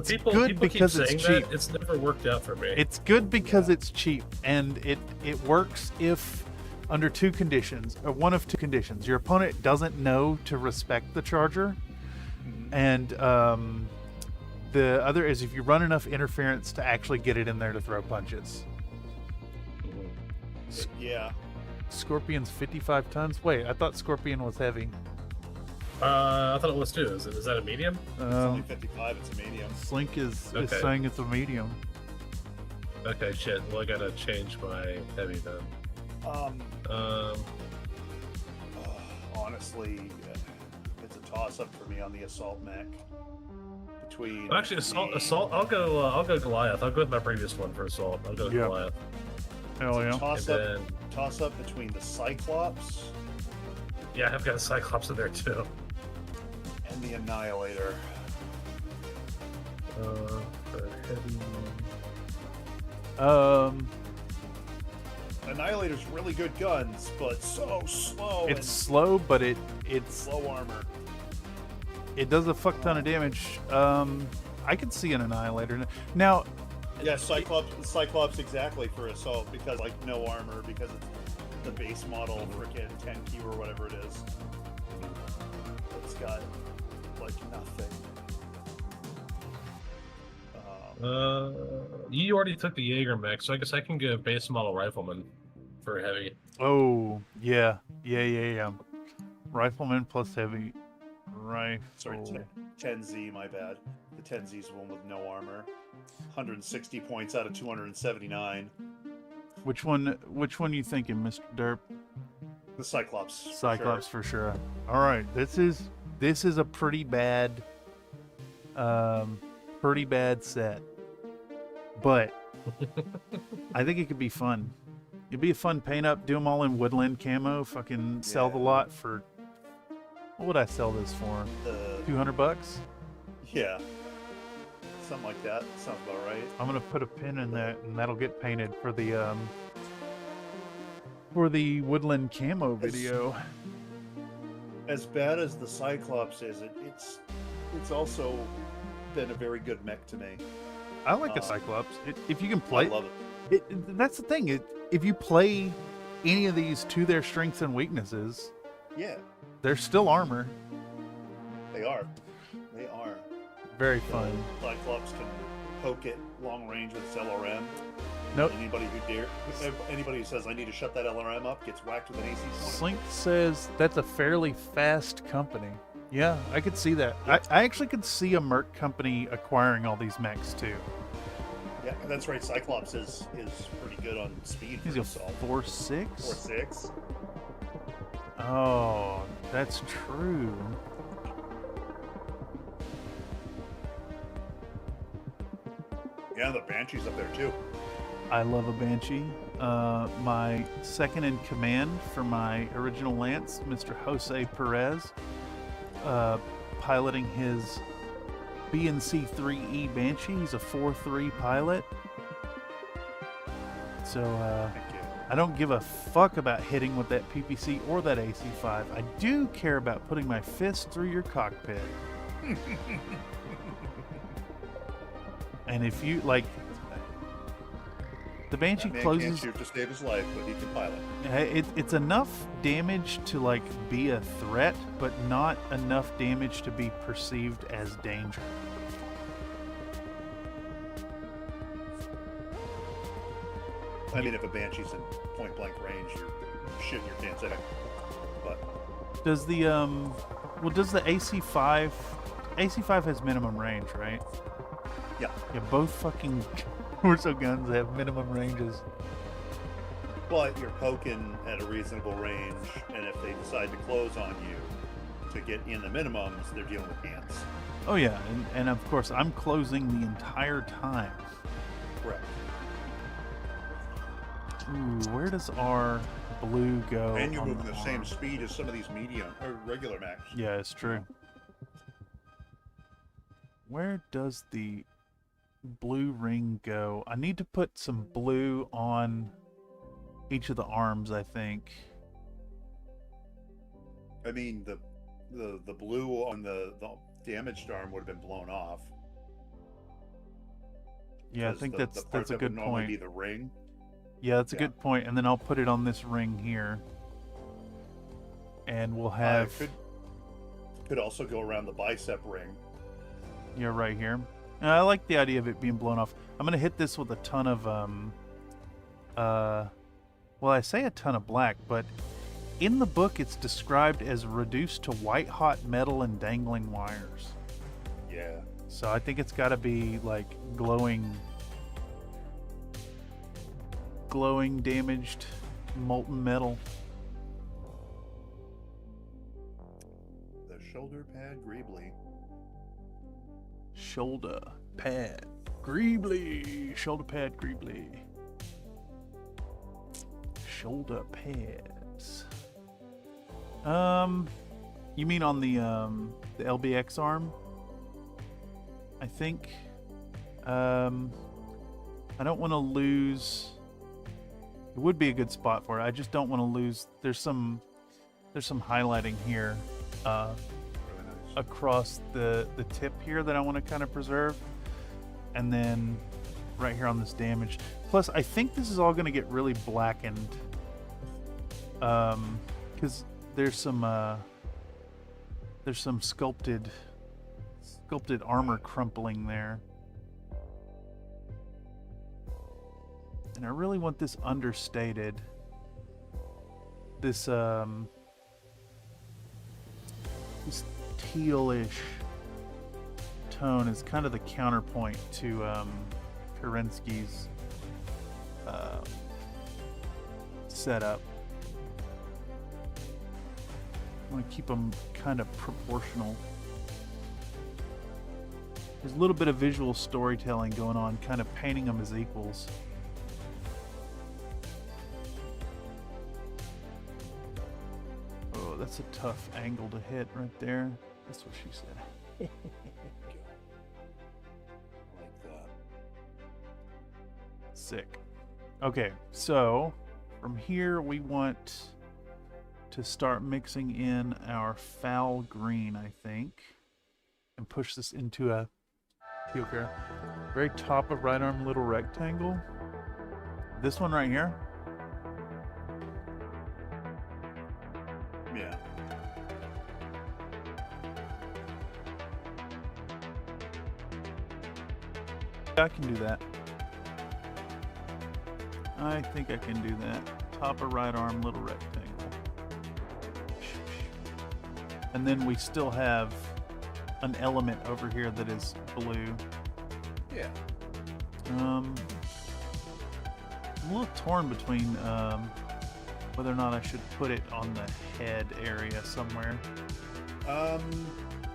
people good because keep it's saying cheap. that. It's never worked out for me. It's good because it's cheap, and it works if under two conditions, or one of two conditions. Your opponent doesn't know to respect the Charger, and the other is if you run enough interference to actually get it in there to throw punches. Yeah. Scorpion's 55 tons. Wait, I thought Scorpion was heavy. I thought it was too. Is that a medium? It's only 55. It's a medium. Slink is saying it's a medium. Okay, shit. Well, I gotta change my heavy then. Honestly, it's a toss-up for me on the assault mech. Between well, actually, assault. I'll go Goliath. I'll go with my previous one for assault. I'll go Goliath. Hell yeah. Toss up between the Cyclops. Yeah, I've got a Cyclops in there too. And the Annihilator. Annihilator's really good guns, but so slow. It's slow, but it's slow armor. It does a fuck ton of damage. I could see an Annihilator now. Yeah, Cyclops exactly for assault because like no armor because it's the base model frickin' 10Q or whatever it is. It's got like nothing. You already took the Jaeger mech, so I guess I can get a base model rifleman for heavy. Oh yeah. Rifleman plus heavy rifle. Sorry, 10Z. My bad. The 10Z's one with no armor. 160 points out of 279. Which one you thinking, Mr. Derp? The Cyclops. Cyclops for sure. All right, this is a pretty bad set, but I think it could be fun. It'd be a fun paint up. Do them all in woodland camo. Fucking sell the lot for What would I sell this for? $200? Yeah. Something like that. Sounds about right. I'm gonna put a pin in that, and that'll get painted for the woodland camo video. As bad as the Cyclops is, it's also been a very good mech to me. I like a Cyclops. If you can play, I love it. That's the thing. If you play any of these to their strengths and weaknesses, yeah, they're still armor. They are. They are. Very fun. Cyclops can poke it long range with its LRM. Nope. Anybody who says I need to shut that LRM up gets whacked with an AC 20. Slink says that's a fairly fast company. Yeah, I could see that. I actually could see a Merc company acquiring all these mechs too. Yeah, that's right. Cyclops is pretty good on speed. He's a 4.6? 4.6. Oh, that's true. Yeah, the Banshee's up there too. I love a Banshee. My second in command for my original Lance, Mr. Jose Perez, piloting his BNC-3E Banshee. He's a 4.3 pilot. So I don't give a fuck about hitting with that PPC or that AC-5. I do care about putting my fist through your cockpit. And if you like, the Banshee that man closes. Can't shoot to save his life, but he can pilot. It's enough damage to like be a threat, but not enough damage to be perceived as danger. I mean, if a Banshee's in point blank range, you're shitting your pants at him. But does the does the AC-5 has minimum range, right? Yeah. Yeah, both fucking torso guns have minimum ranges. But you're poking at a reasonable range, and if they decide to close on you to get in the minimums, they're dealing with hands. Oh yeah, and of course I'm closing the entire time. Correct. Ooh, where does our blue go? And you're on moving the same arm? speed as some of these medium or regular mechs. Yeah, it's true. Where does the blue ring go? I need to put some blue on each of the arms, I think. I mean, the blue on the damaged arm would have been blown off. Yeah, I think that's a good Normally point. be the ring. Yeah, that's a good point. And then I'll put it on this ring here, and we'll have. Could also go around the bicep ring. Yeah, right here. I like the idea of it being blown off. I'm gonna hit this with a ton of well, I say a ton of black, but in the book it's described as reduced to white hot metal and dangling wires. Yeah. So I think it's got to be like glowing damaged molten metal. The shoulder pad Greebly. Shoulder pad Greebly. Shoulder pad Greebly. Shoulder pads. You mean on the LBX arm? I think. I don't want to lose. It would be a good spot for it. I just don't want to lose. There's some highlighting here across the tip here that I want to kind of preserve, and then right here on this damage. Plus, I think this is all going to get really blackened because there's some sculpted armor crumpling there. And I really want this understated. This tealish tone is kind of the counterpoint to Kerensky's setup. I want to keep them kind of proportional. There's a little bit of visual storytelling going on, kind of painting them as equals. that's a tough angle to hit right there. That's what she said. Like that. Sick. Okay, so from here we want to start mixing in our foul green, I think, and push this into a okay, very top of right arm little rectangle. This one right here. Yeah. I can do that. I think I can do that. Top of right arm, little rectangle. And then we still have an element over here that is blue. Yeah. I'm a little torn between whether or not I should put it on the head area somewhere.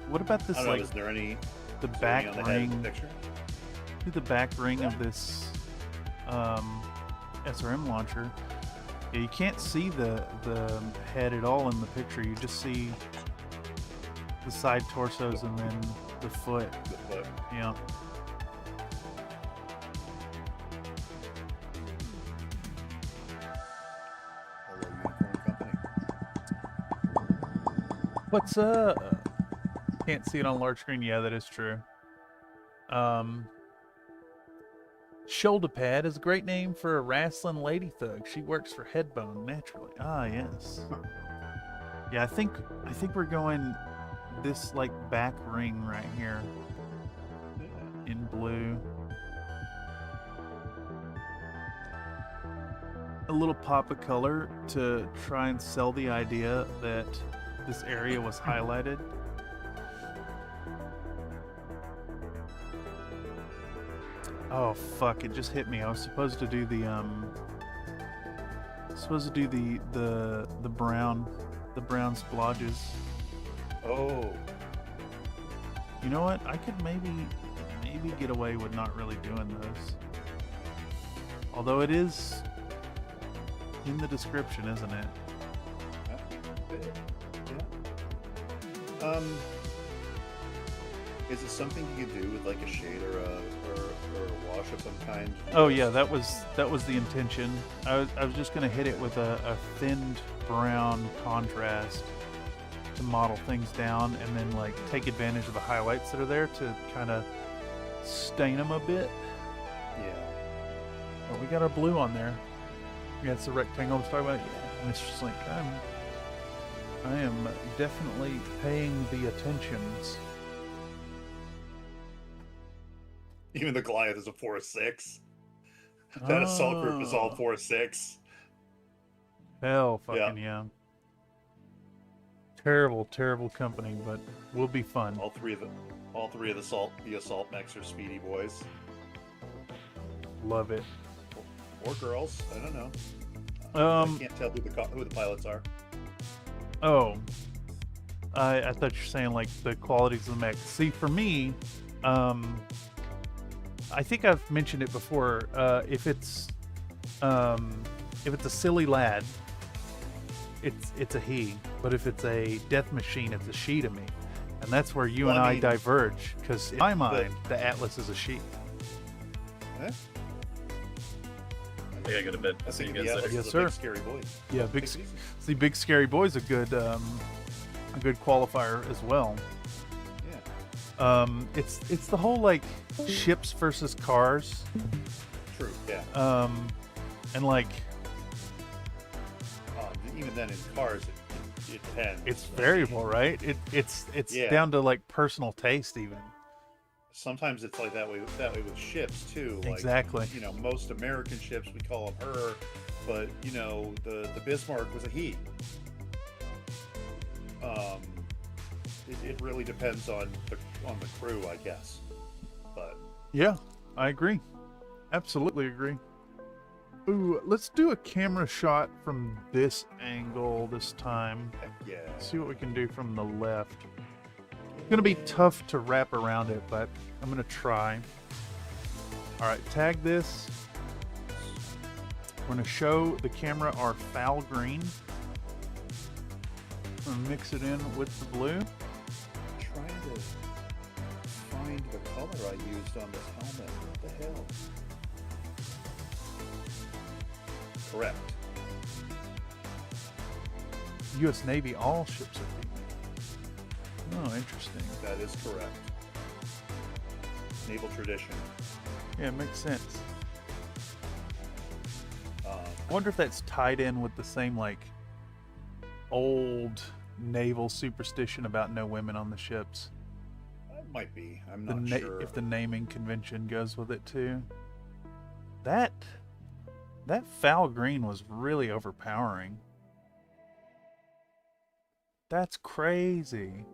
What about this? I don't know, like, is there any the is there back any on the head of the ring? picture? Do the back ring of this SRM launcher. Yeah, you can't see the head at all in the picture. You just see the side torsos and then the foot. The foot. Yeah. Hello, Unicorn Company. What's can't see it on large screen. Yeah, that is true. Shoulder pad is a great name for a wrestling lady thug. She works for Headbone naturally. Ah, yes. Yeah, I think we're going this like back ring right here in blue. A little pop of color to try and sell the idea that this area was highlighted. Oh fuck, it just hit me. I was supposed to do the brown splodges. Oh. You know what? I could maybe get away with not really doing those. Although it is in the description, isn't it? Yeah. Is it something you could do with like a shade or a wash of some kind? Oh yeah, that was the intention. I was just gonna hit it with a thinned brown contrast to model things down, and then like take advantage of the highlights that are there to kind of stain them a bit. Yeah. Oh, we got our blue on there. Yeah, it's the rectangle I was talking about. Yeah, and it's just like I am definitely paying the attentions. Even the Goliath is a 4-6. That assault group is all 4-6. Hell fucking yeah. Terrible company, but will be fun. All three of the assault mechs are speedy boys. Love it. Or girls, I don't know. I can't tell who the pilots are. Oh. I thought you were saying like the qualities of the mech. See, for me, I think I've mentioned it before. If it's a silly lad, it's a he. But if it's a death machine, it's a she to me. And that's where you and I diverge. Because in my mind, the Atlas is a she. Eh? I think I got a bit. I see you guys later. Yes, sir. Big scary boy. Yeah, big scary boy's a good qualifier as well. Yeah. It's the whole like ships versus cars. True. Yeah. And like even then in cars it depends. It's variable, right? It's Yeah. down to like personal taste even. Sometimes it's like that way with ships too. Like, Exactly. You know, most American ships we call them her, but you know the Bismarck was a he. It really depends on the crew, I guess. But Yeah, I agree. Absolutely agree. Ooh, let's do a camera shot from this angle this time. heck yeah. See what we can do from the left. It's gonna be tough to wrap around it, but I'm gonna try. All right, tag this. We're gonna show the camera our foul green. I'm gonna mix it in with the blue. Trying to find the color I used on this helmet. What the hell? Correct. U.S. Navy, all ships are female. Oh, interesting. That is correct. Naval tradition. Yeah, it makes sense. Um, I wonder if that's tied in with the same, like, old naval superstition about no women on the ships. It might be. I'm not sure. If the naming convention goes with it, too. That foul green was really overpowering. That's crazy.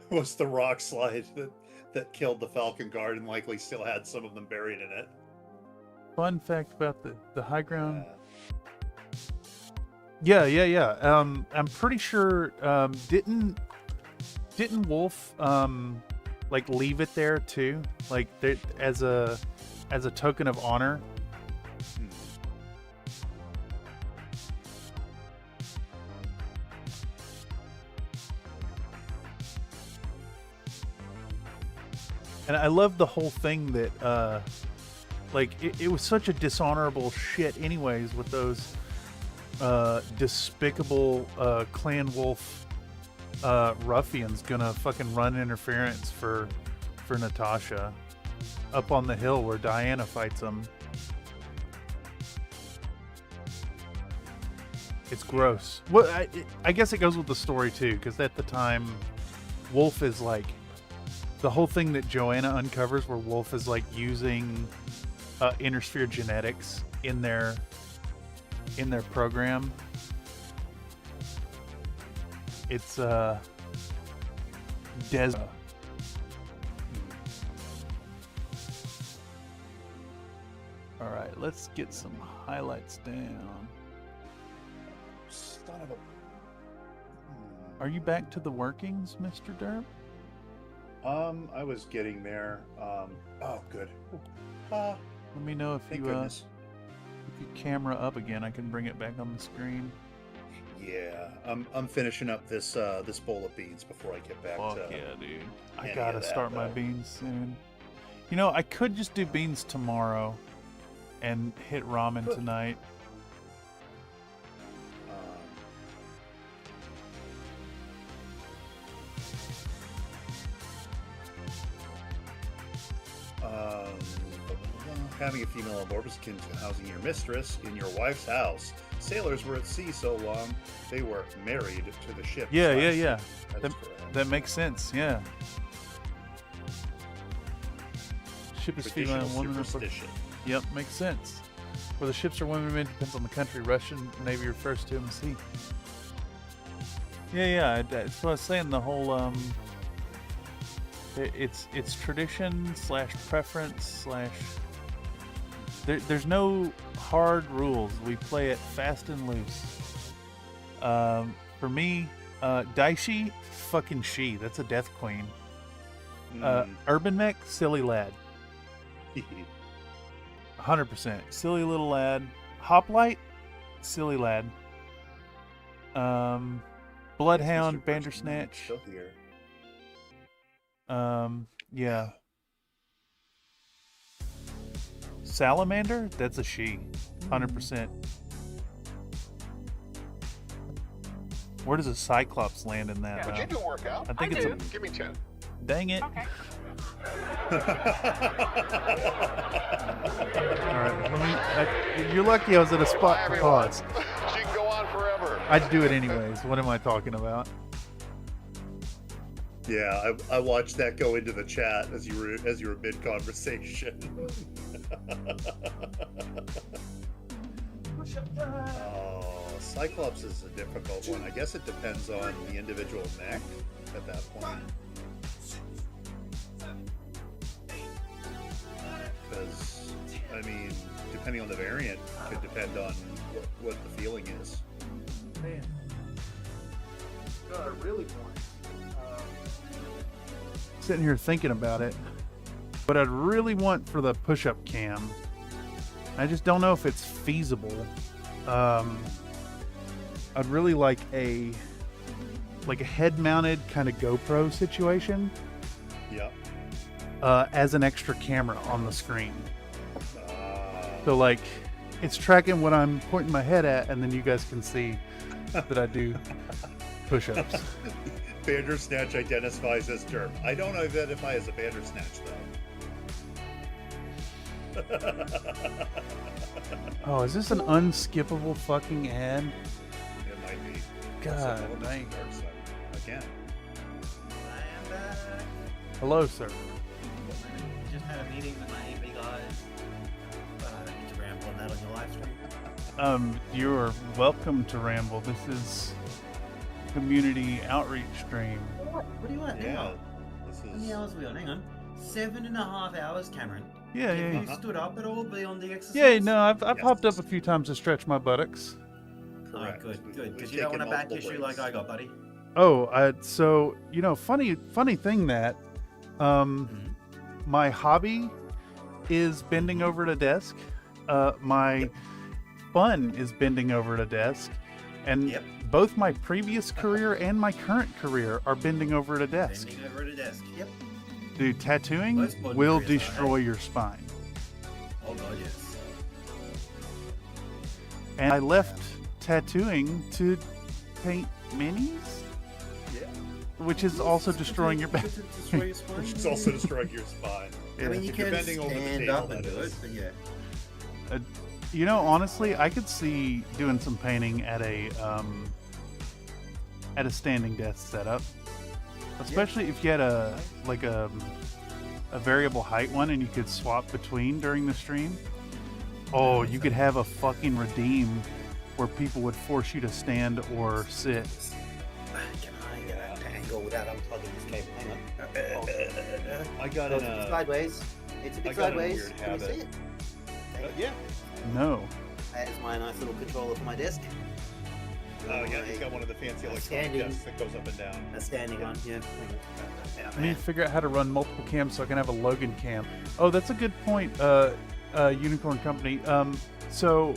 Was the rock slide that killed the Falcon Guard and likely still had some of them buried in it. Fun fact about the high ground. Yeah. I'm pretty sure didn't Wolf like leave it there too, like as a token of honor. And I love the whole thing that, like, it was such a dishonorable shit anyways with those despicable Clan Wolf ruffians gonna fucking run interference for Natasha up on the hill where Diana fights them. It's gross. Well, I guess it goes with the story too, because at the time, Wolf is like, the whole thing that Joanna uncovers where Wolf is like using intersphere genetics in their program. It's Des. All right, let's get some highlights down. Son of a... Are you back to the workings, Mr. Derp? I was getting there. Oh, good. Let me know if thank you goodness. if you camera up again. I can bring it back on the screen. Yeah, I'm finishing up this this bowl of beans before I get back Fuck to. yeah, dude! I any gotta of that, start my though. beans soon. You know, I could just do beans tomorrow, and hit ramen tonight. Having a female on board was akin to housing your mistress in your wife's house. Sailors were at sea so long they were married to the ship. Yeah. That's correct. That makes sense. Yeah. Ship is female and woman. Superstition. Yep, makes sense. Where the ships are women men depends on the country. Russian Navy refers to them as he. Yeah. That's what I was saying. The whole it's tradition / preference / There's no hard rules. We play it fast and loose. For me, Daishi, fucking she. That's a death queen. Urban Mech, silly lad. 100%. Silly little lad. Hoplite, silly lad. Bloodhound, Bandersnatch. Still here. Yeah. Salamander? That's a she. 100%. Where does a Cyclops land in that? Yeah, you do a workout. I think it's a... Give me 10. Dang it. Okay. Alright, you're lucky I was at a spot to pause. She can go on forever. I'd do it anyways. What am I talking about? Yeah, I watched that go into the chat as you were mid conversation. Oh, Cyclops is a difficult one. I guess it depends on the individual mech at that point. Because, I mean, depending on the variant, could depend on what the feeling is. Man. God, I really want sitting here thinking about it. What I'd really want for the push-up cam, I just don't know if it's feasible. I'd really like a like a head-mounted kind of GoPro situation. Yeah. As an extra camera on the screen. So like, it's tracking what I'm pointing my head at, and then you guys can see that I do push-ups. Bandersnatch identifies as derp. I don't identify as a Bandersnatch though. Oh, is this an unskippable fucking ad? It might be. God dang. Again. I am back. Hello, sir. Just had a meeting with my AP guys, but I don't need to ramble on that on your live stream. You're welcome to ramble. This is community outreach stream. What do you want? Hang Yeah. on. How many hours are we on? Hang on. 7.5 hours, Cameron. Yeah, Have yeah. you stood up at all beyond the exercise? Yeah, no, I've popped up a few times to stretch my buttocks. Oh, good. Because you don't want a back issue like I got, buddy. Oh, so funny thing that, my hobby is bending over at a desk. My fun is bending over at a desk, and both my previous career and my current career are bending over at a desk. Bending over at a desk. Yep. Dude, tattooing Most modern will careers are, destroy your spine. Oh god, yes. And I left tattooing to paint minis. Yeah. Which is also destroying your back. Which is also destroying your spine. I mean, you If you're can bending over the stand table, up and that do it, is. but yeah. Honestly, I could see doing some painting at a standing desk setup, especially if you had a variable height one and you could swap between during the stream. Oh, you could have a fucking redeem where people would force you to stand or sit. Can I get an angle without unplugging this cable? Hang on. I got it's a bit sideways. It's a bit sideways. Can you see it? Yeah. No. That is my nice little controller for my desk. Oh yeah, he's got one of the fancy electronic standing- desks that goes up and down. A standing one, yeah. I need to figure out how to run multiple cams so I can have a Logan cam. Oh, that's a good point, Unicorn Company. So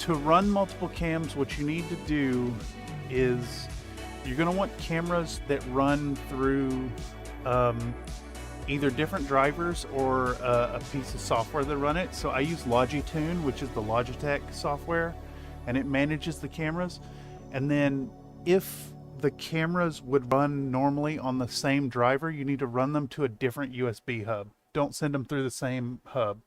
to run multiple cams, what you need to do is you're going to want cameras that run through either different drivers or a piece of software that run it. So I use Logitune, which is the Logitech software, and it manages the cameras. And then if the cameras would run normally on the same driver, you need to run them to a different USB hub. Don't send them through the same hub,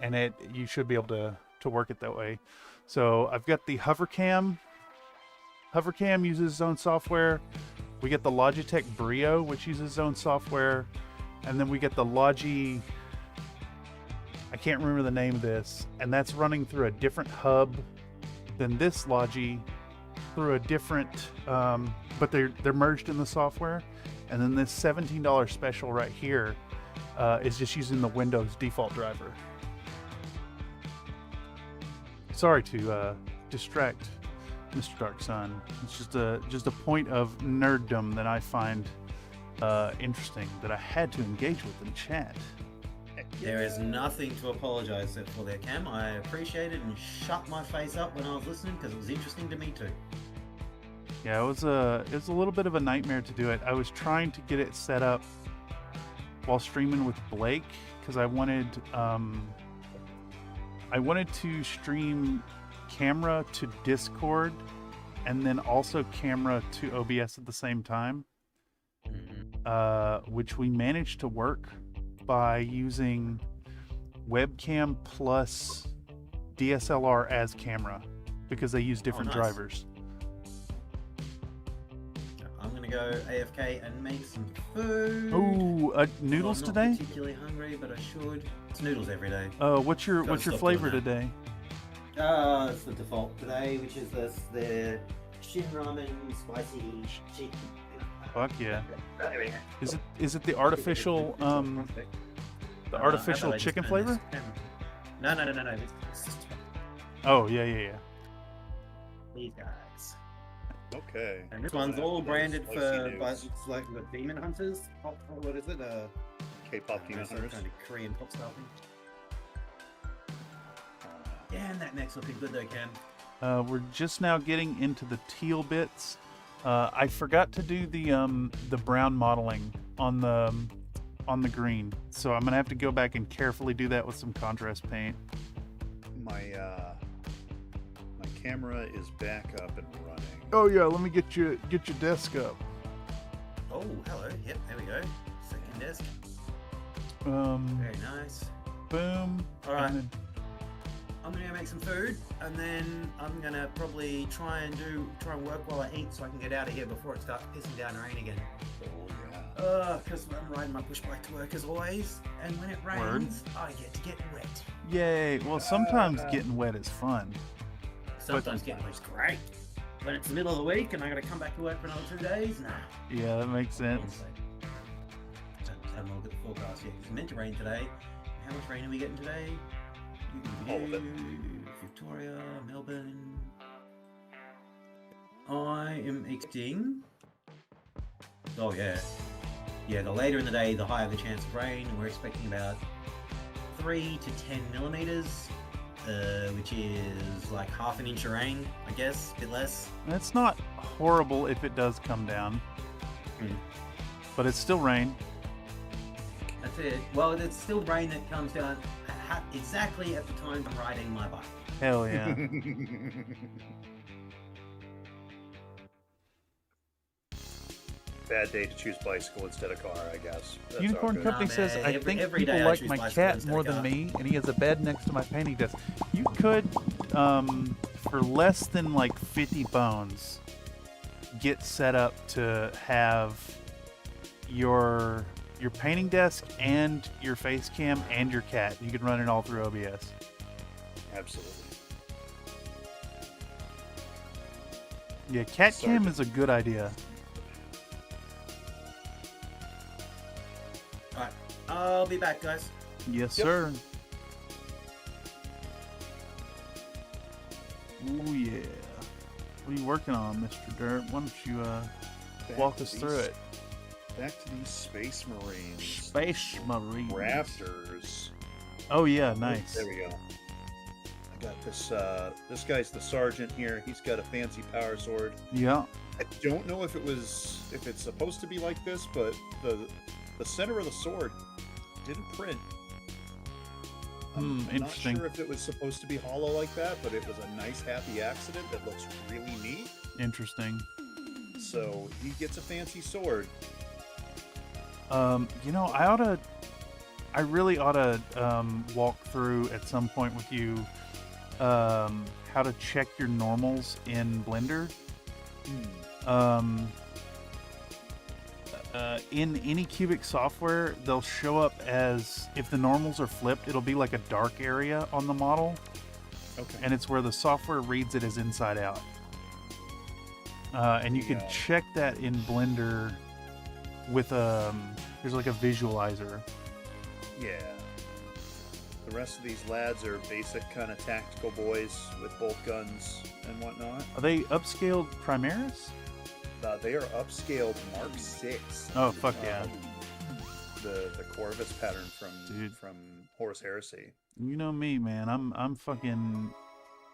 and you should be able to work it that way. So I've got the Hovercam. Hovercam uses its own software. We get the Logitech Brio, which uses its own software, and then we get the Logi. I can't remember the name of this, and that's running through a different hub than this Logi, through a different, but they're merged in the software. And then this $17 special right here is just using the Windows default driver. Sorry to distract Mr. Dark Sun. It's just a point of nerddom that I find interesting that I had to engage with in chat. There is nothing to apologize for there, Cam. I appreciate it and shut my face up when I was listening because it was interesting to me too. Yeah, it was a little bit of a nightmare to do it. I was trying to get it set up while streaming with Blake because I wanted to stream camera to Discord and then also camera to OBS at the same time, which we managed to work by using webcam plus DSLR as camera because they use different nice. drivers. I'm gonna go AFK and make some food. Ooh, noodles I'm today? not particularly hungry, but I should. It's noodles every day. What's your flavor today? It's the default today, which is the Shin Ramen spicy chicken. Fuck yeah! Is it the artificial chicken flavor? No. Oh yeah. These guys. Okay. And this one's all branded by like the Demon Hunters. What is it? K-pop Demon Hunters. Kind of Korean pop style thing. Yeah, and that neck's looking good though, Cam. We're just now getting into the teal bits. I forgot to do the brown modeling on the green, so I'm gonna have to go back and carefully do that with some contrast paint. My camera is back up and running. Oh yeah, let me get your desk up. Oh, hello. Yep, there we go. Second desk. Very nice. Boom. All right. I'm gonna go make some food, and then I'm gonna probably try and work while I eat, so I can get out of here before it starts pissing down rain again. Because I'm riding my push bike to work as always, and when it rains, I get to get wet. Yay! Well, sometimes getting wet is fun. Sometimes getting wet is great. When it's the middle of the week and I gotta come back to work for another 2 days, nah. Yeah, that makes sense. Have a look at the forecast. Yeah, it's meant to rain today. How much rain are we getting today? All of it. Victoria, Melbourne. I am expecting. Oh yeah. Yeah, the later in the day, the higher the chance of rain. We're expecting about 3 to 10 millimeters, which is like half an inch of rain, I guess, a bit less. It's not horrible if it does come down, but it's still rain. That's it. Well, it's still rain that comes down exactly at the time I'm riding my bike. Hell yeah. Bad day to choose bicycle instead of car, I guess. That's Unicorn all good. Company says, I think people like my cat more than me, and he has a bed next to my painting desk. You could, for less than like 50 bones, get set up to have your painting desk and your face cam and your cat. You could run it all through OBS. Absolutely. Yeah, cat cam is a good idea. Alright, I'll be back, guys. Yes, sir. Oh yeah. What are you working on, Mr. Dirt? Why don't you walk us through it? Back to these Space Marines. Space Marines. Raptors. Oh yeah, nice. There we go. I got this. This guy's the sergeant here. He's got a fancy power sword. Yeah. I don't know if it's supposed to be like this, but the center of the sword didn't print. I'm interesting. not sure if it was supposed to be hollow like that, but it was a nice happy accident that looks really neat. Interesting. So he gets a fancy sword. You know, I really ought to walk through at some point with you how to check your normals in Blender. In any cubic software, they'll show up as, if the normals are flipped, it'll be like a dark area on the model. Okay. And it's where the software reads it as inside out. And you can check that in Blender with there's like a visualizer. Yeah. The rest of these lads are basic kind of tactical boys with bolt guns and whatnot. Are they upscaled Primaris? They are upscaled Mark 6. Oh, fuck yeah. The Corvus pattern from Horus Heresy. You know me, man. I'm fucking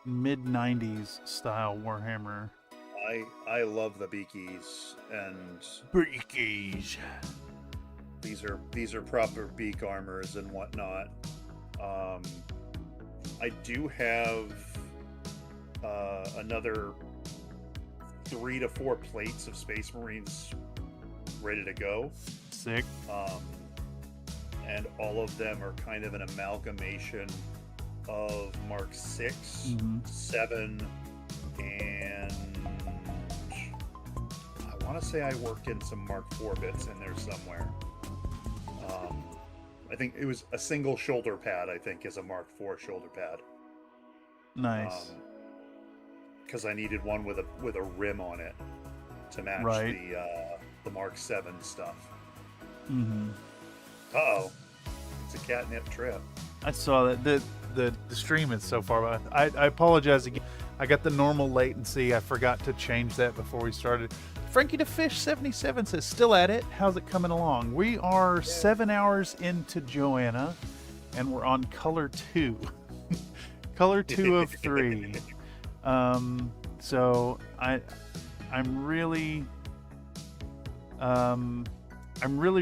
mid-90s style Warhammer. I love the beakies and beakies. These are proper beak armors and whatnot. I do have another 3 to 4 plates of Space Marines ready to go. Sick. And all of them are kind of an amalgamation of Mark 6, 7, and I want to say I worked in some Mark 4 bits in there somewhere. I think it was a single shoulder pad, I think, is a Mark 4 shoulder pad. Nice. Because I needed one with a rim on it to match the Mark 7 stuff. Uh-oh. It's a catnip trip. I saw that. The stream is so far behind. I apologize again. I got the normal latency. I forgot to change that before we started. Frankie the Fish 77 says, still at it. How's it coming along? We are 7 hours into Joanna, and we're on color 2. Color 2 of 3. So I I'm really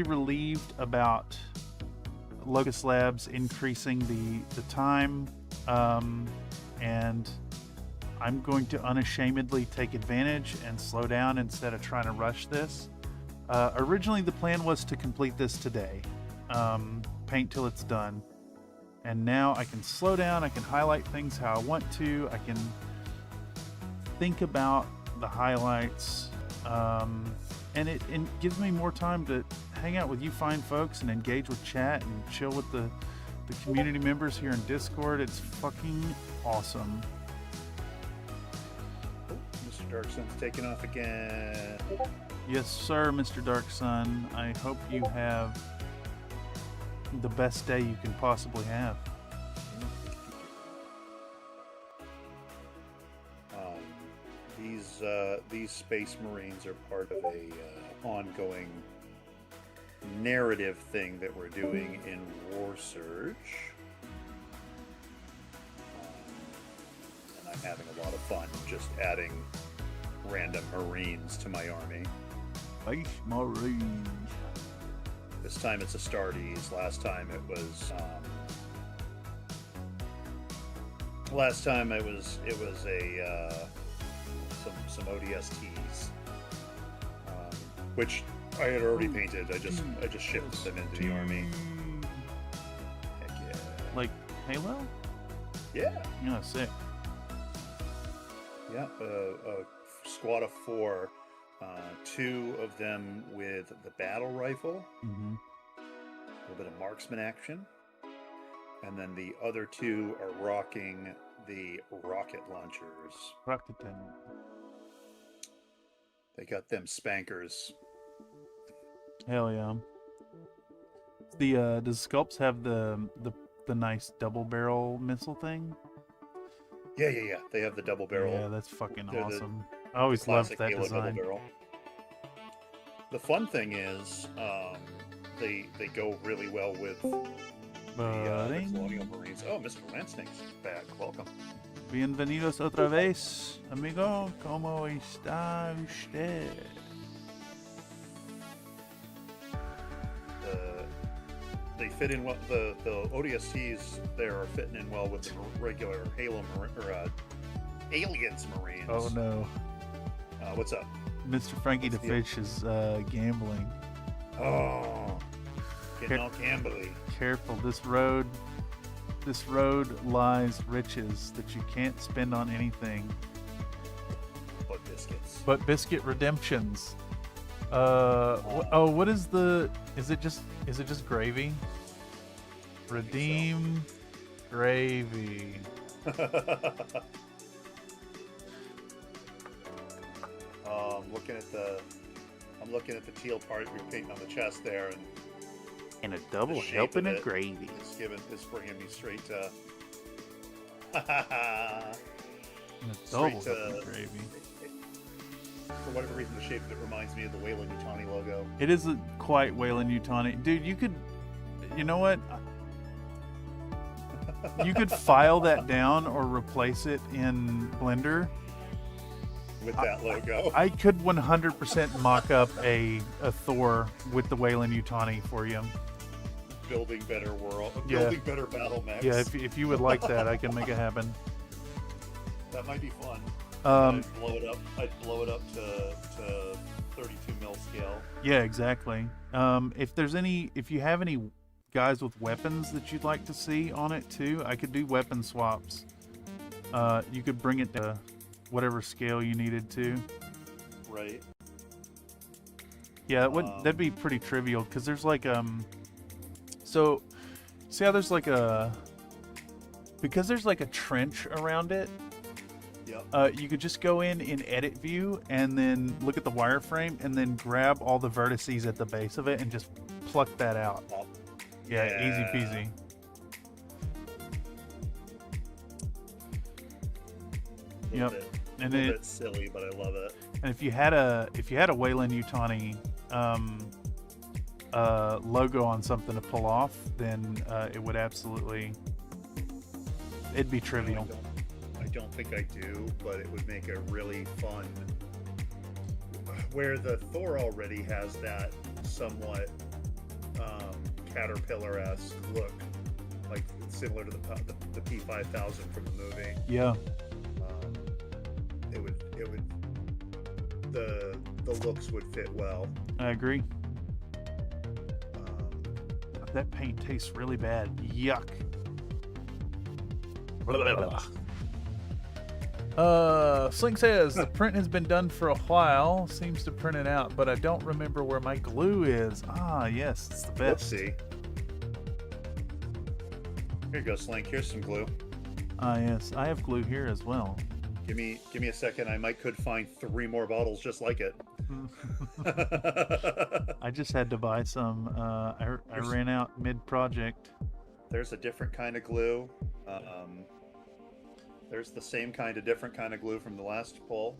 relieved about Locust Labs increasing the time, and I'm going to unashamedly take advantage and slow down instead of trying to rush this. Originally, the plan was to complete this today, paint till it's done, and now I can slow down, I can highlight things how I want to, I can think about the highlights, and it gives me more time to hang out with you fine folks and engage with chat and chill with the community members here in Discord. It's fucking awesome. Mr. Darkson's taking off again. Yes, sir, Mr. Darksun. I hope you have the best day you can possibly have. These Space Marines are part of a ongoing narrative thing that we're doing in War Surge. And I'm having a lot of fun just adding random Marines to my army. Space Marines. This time it's Astartes. Last time it was a some ODSTs, which I had already painted. I just shipped them into the army. Heck yeah! Like Halo? Yeah. Yeah, sick. Yeah, a squad of 4, 2 of them with the battle rifle, a little bit of marksman action, and then the other 2 are rocking the rocket launchers. Rocket them. They got them spankers. Hell yeah. Does Sculpts have the nice double barrel missile thing? Yeah. They have the double barrel. Yeah, that's fucking awesome. I always loved that design. The fun thing is, they go really well with the Colonial Marines. Oh, Mr. Landsnake's back. Welcome. Bienvenidos otra vez, amigo. ¿Cómo está usted? They fit in well. The ODSTs there are fitting in well with the regular Halo Aliens Marines. Oh no! What's up? Mr. Frankie the Fish is gambling. Oh, getting all gambly. Careful, this road lies riches that you can't spend on anything but biscuits. But biscuit redemptions. What is the? Is it just gravy? Redeem gravy. I'm looking at the teal part you're painting on the chest there, and a double helping of gravy. It's bringing me straight to. Double gravy. For whatever reason, the shape of it reminds me of the Weyland-Yutani logo. It isn't quite Weyland-Yutani. Dude, you know what? You could file that down or replace it in Blender. With that logo. I could 100% mock up a Thor with the Weyland-Yutani for you. Building better better battle mechs. Yeah, if you would like that, I can make it happen. That might be fun. I'd blow it up to 32 mil scale. Yeah, exactly. If you have any guys with weapons that you'd like to see on it too, I could do weapon swaps. You could bring it to whatever scale you needed to. Right. Yeah, that'd be pretty trivial because there's like so see how there's like because there's like a trench around it. Yep. You could just go in edit view and then look at the wireframe and then grab all the vertices at the base of it and just pluck that out. Yeah, easy peasy. Yep. A little bit silly, but I love it. And if you had a Weyland-Yutani logo on something to pull off, then it would it'd be trivial. I don't think I do, but it would make a really fun where the Thor already has that somewhat caterpillar-esque look, like similar to the P5000 from the movie. Yeah. It would the looks would fit well. I agree. That paint tastes really bad. Yuck. Sling says the print has been done for a while. Seems to print it out, but I don't remember where my glue is. Ah, yes, it's the best. Whoopsie. Here you go, Slink. Here's some glue. Ah, yes, I have glue here as well. Give me a second. I could find 3 more bottles just like it. I just had to buy some. I ran out mid-project. There's a different kind of glue. There's the same kind of different kind of glue from the last pull.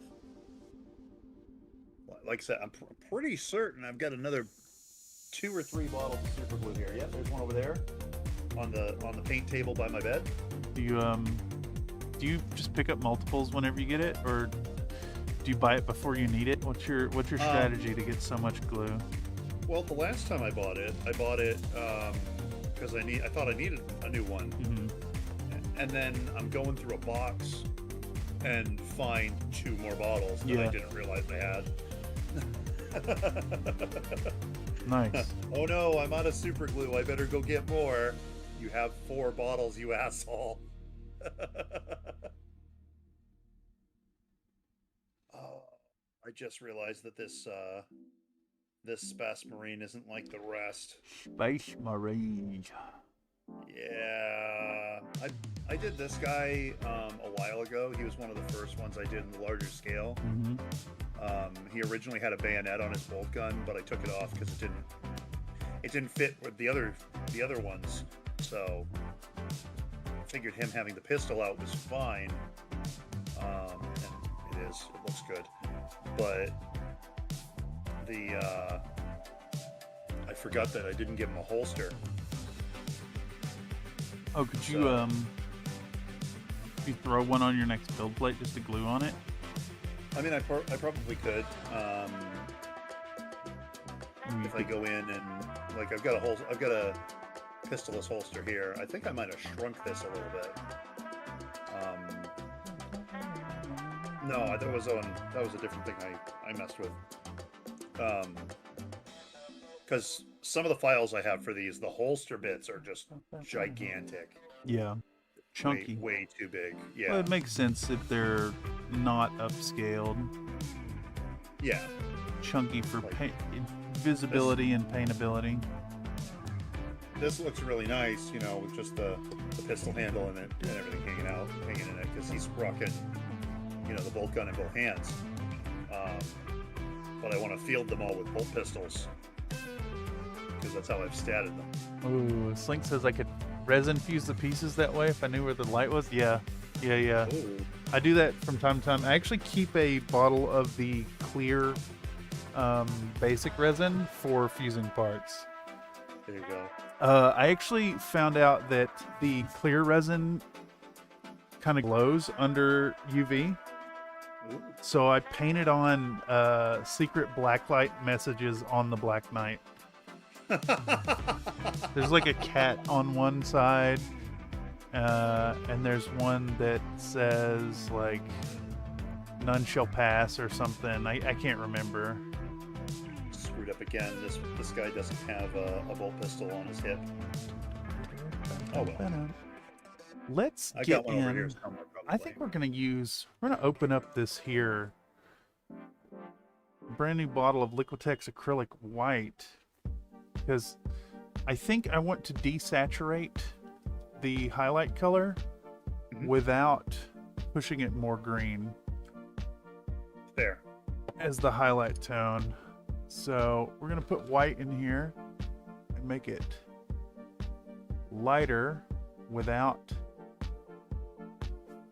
Like I said, I'm pretty certain I've got another 2 or 3 bottles of super glue here. Yeah, there's one over there on the paint table by my bed. Do you just pick up multiples whenever you get it, or do you buy it before you need it? What's your strategy to get so much glue? Well, the last time I bought it because I thought I needed a new one. Mm-hmm. And then I'm going through a box and find 2 more bottles that I didn't realize I had. Nice. Oh no, I'm out of super glue. I better go get more. You have 4 bottles, you asshole. I just realized that this Space Marine isn't like the rest. Space Marine. Yeah, I did this guy a while ago. He was one of the first ones I did in the larger scale. Mm-hmm. He originally had a bayonet on his bolt gun, but I took it off because it didn't fit with the other ones. So I figured him having the pistol out was fine. And it looks good. But I forgot that I didn't give him a holster. Oh, could you throw one on your next build plate just to glue on it? I mean, I probably could. If I go in and like I've got a pistolless holster here. I think I might have shrunk this a little bit. No, that was a different thing I messed with. Because some of the files I have for these, the holster bits are just gigantic. Yeah, chunky. Way too big. Yeah. Well, it makes sense if they're not upscaled. Yeah. Chunky for visibility and paintability. This looks really nice, with just the pistol handle and everything hanging in it, because he's rocking, the bolt gun in both hands. But I want to field them all with bolt pistols, because that's how I've statted them. Ooh, Slink says I could resin fuse the pieces that way if I knew where the light was. Yeah. Ooh. I do that from time to time. I actually keep a bottle of the clear basic resin for fusing parts. There you go. I actually found out that the clear resin kind of glows under UV. Ooh. So I painted on secret blacklight messages on the Black Knight. There's like a cat on one side, and there's one that says like none shall pass or something. I can't remember. Screwed up again. This guy doesn't have a bolt pistol on his hip. Oh well. Let's I get got one in. over here somewhere, probably. I think we're gonna open up this here brand new bottle of Liquitex acrylic white, because I think I want to desaturate the highlight color without pushing it more green. There. As the highlight tone. So we're gonna put white in here and make it lighter without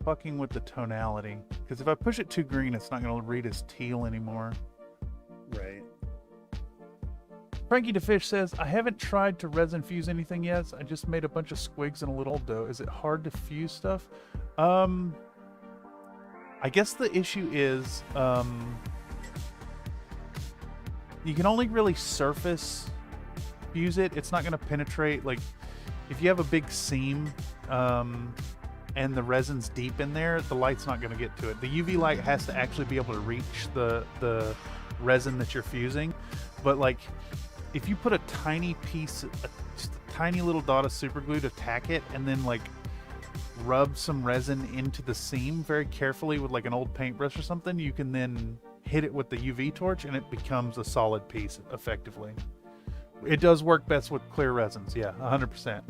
fucking with the tonality. Because if I push it too green, it's not gonna read as teal anymore. Right. Frankie DeFish says, I haven't tried to resin fuse anything yet. I just made a bunch of squigs and a little dough. Is it hard to fuse stuff? I guess the issue is you can only really surface fuse it. It's not going to penetrate. Like if you have a big seam and the resin's deep in there, the light's not going to get to it. The UV light has to actually be able to reach the resin that you're fusing. But like if you put a tiny piece, just a tiny little dot of super glue to tack it, and then like rub some resin into the seam very carefully with like an old paintbrush or something, you can then hit it with the UV torch and it becomes a solid piece effectively. It does work best with clear resins, yeah, 100%.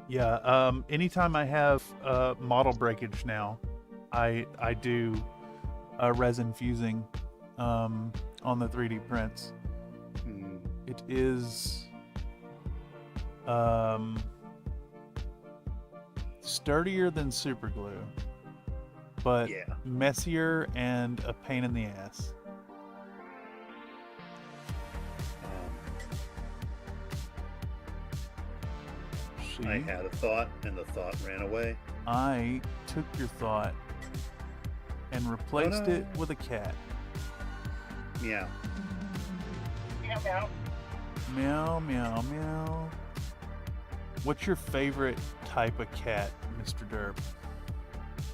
Yeah, anytime I have model breakage now, I do resin fusing on the 3D prints. It is sturdier than super glue, but messier and a pain in the ass. I had a thought, and the thought ran away. I took your thought and replaced it with a cat. Meow. Meow meow. Meow meow meow. What's your favorite type of cat, Mr. Derp?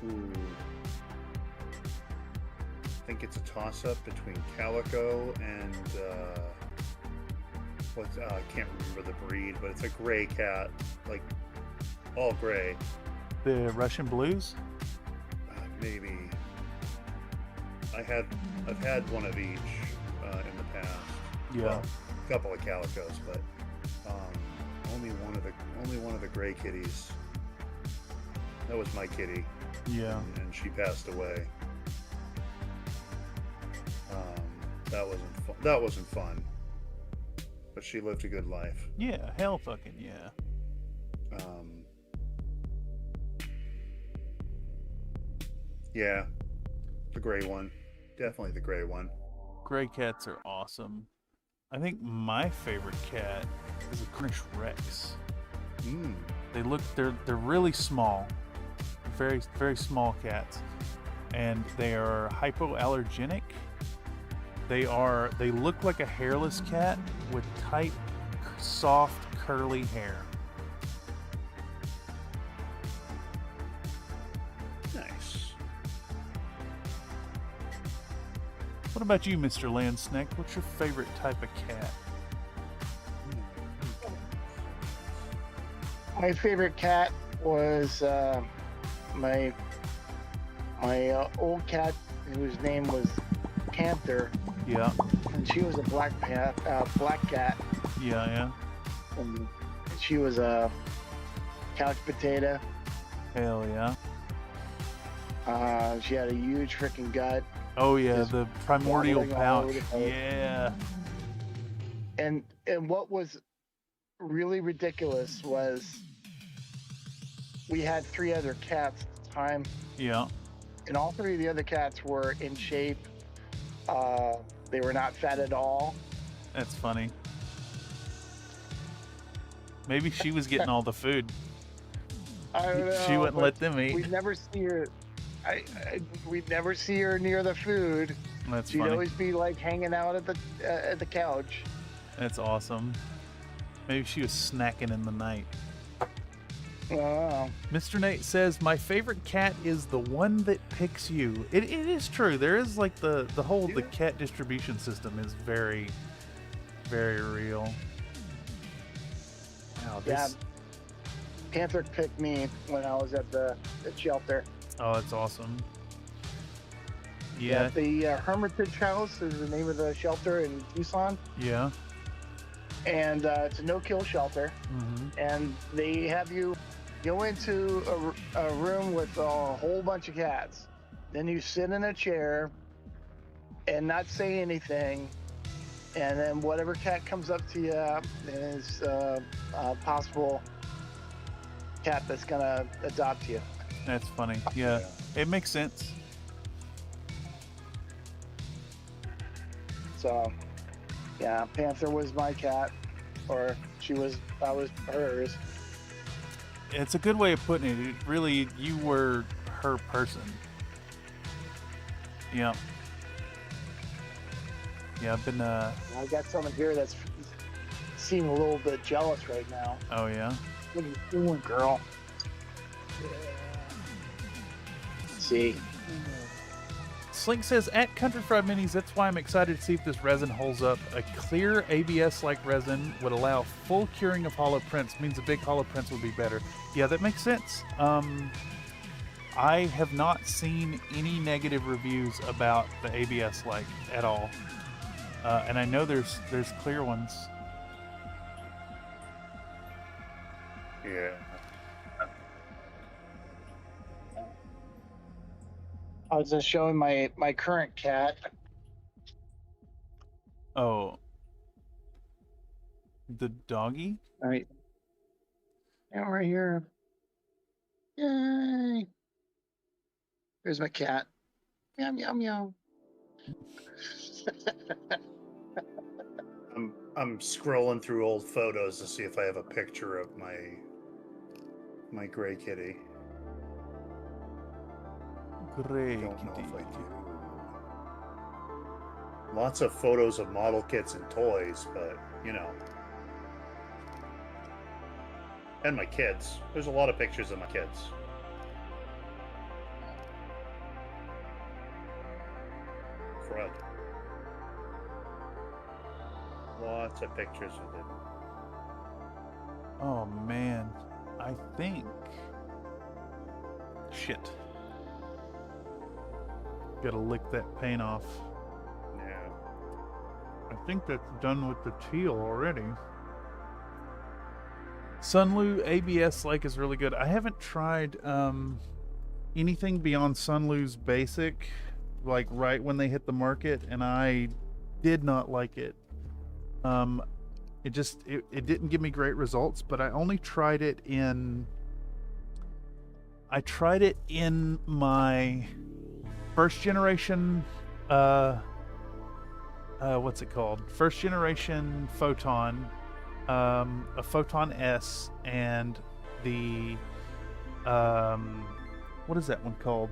Ooh. I think it's a toss-up between calico and I can't remember the breed, but it's a gray cat, like all gray. The Russian Blues? Maybe. I've had one of each in the past. Yeah. Well, a couple of calicos, but only one of the gray kitties. That was my kitty. Yeah. And she passed away. That wasn't fun. But she lived a good life. Yeah, hell fucking yeah. Yeah, the gray one. Definitely the gray one. Gray cats are awesome. I think my favorite cat is a Cornish Rex. They're really small. Very, very small cats. And they are hypoallergenic. They look like a hairless cat with tight, soft, curly hair. Nice. What about you, Mr. Landsnack? What's your favorite type of cat? My favorite cat was my old cat, whose name was Panther. Yeah. And she was a black cat. Yeah. And she was a couch potato. Hell yeah. She had a huge freaking gut. Oh yeah, Just the primordial wobbling all over pouch. the place. Yeah. And what was really ridiculous was we had 3 other cats at the time. Yeah. And all 3 of the other cats were in shape. They were not fat at all. That's funny. Maybe she was getting all the food. I don't know. She wouldn't but let them eat. We'd never see her. We'd never see her near the food. That's She'd funny. always be like hanging out at the couch. That's awesome. Maybe she was snacking in the night. Oh. Mr. Nate says, my favorite cat is the one that picks you. It is true. There is like the whole the cat distribution system is very, very real. Wow, Yeah. Panther picked me when I was at the shelter. Oh, that's awesome. Yeah. The Hermitage House is the name of the shelter in Tucson. Yeah. And it's a no-kill shelter. And they have you go into a room with a whole bunch of cats. Then you sit in a chair and not say anything. And then whatever cat comes up to you is a possible cat that's going to adopt you. That's funny. Yeah. It makes sense. So, yeah, Panther was my cat. Or I was hers. It's a good way of putting it. It really, you were her person. Yeah. Yeah, I've been. I got someone here that's seeming a little bit jealous right now. Oh yeah. What are you doing, girl? Let's see. Slink says, at Country Fried Minis, that's why I'm excited to see if this resin holds up. A clear ABS-like resin would allow full curing of hollow prints. Means the big hollow prints would be better. Yeah, that makes sense. I have not seen any negative reviews about the ABS-like at all. And I know there's clear ones. Yeah. I was just showing my current cat. Oh. The doggy? All right. Yeah, right here. Yay. Here's my cat. Meow, meow, meow. I'm scrolling through old photos to see if I have a picture of my gray kitty. Gray Don't know kitty. if I do. Lots of photos of model kits and toys, but you know. And my kids. There's a lot of pictures of my kids. Crud. Lots of pictures of them. Oh man, I think. Shit. Gotta lick that paint off. Yeah. I think that's done with the teal already. Sunlu ABS like is really good. I haven't tried anything beyond Sunlu's basic, like right when they hit the market, and I did not like it. It didn't give me great results, but I only tried it in my first generation what's it called? First generation Photon, a Photon S, and the what is that one called?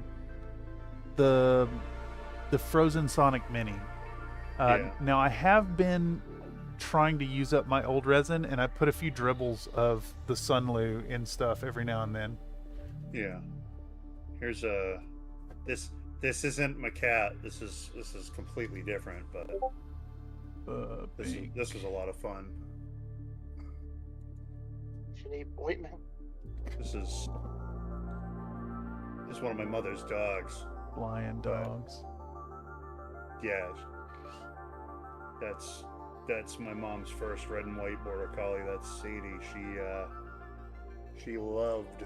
The Frozen Sonic Mini. Yeah. Now I have been trying to use up my old resin, and I put a few dribbles of the Sunlu in stuff every now and then. Yeah. Here's a this isn't my cat. This is completely different, but this was a lot of fun. You need ointment. This is one of my mother's dogs. Lion dogs. Yeah. That's my mom's first red and white border collie. That's Sadie. She loved to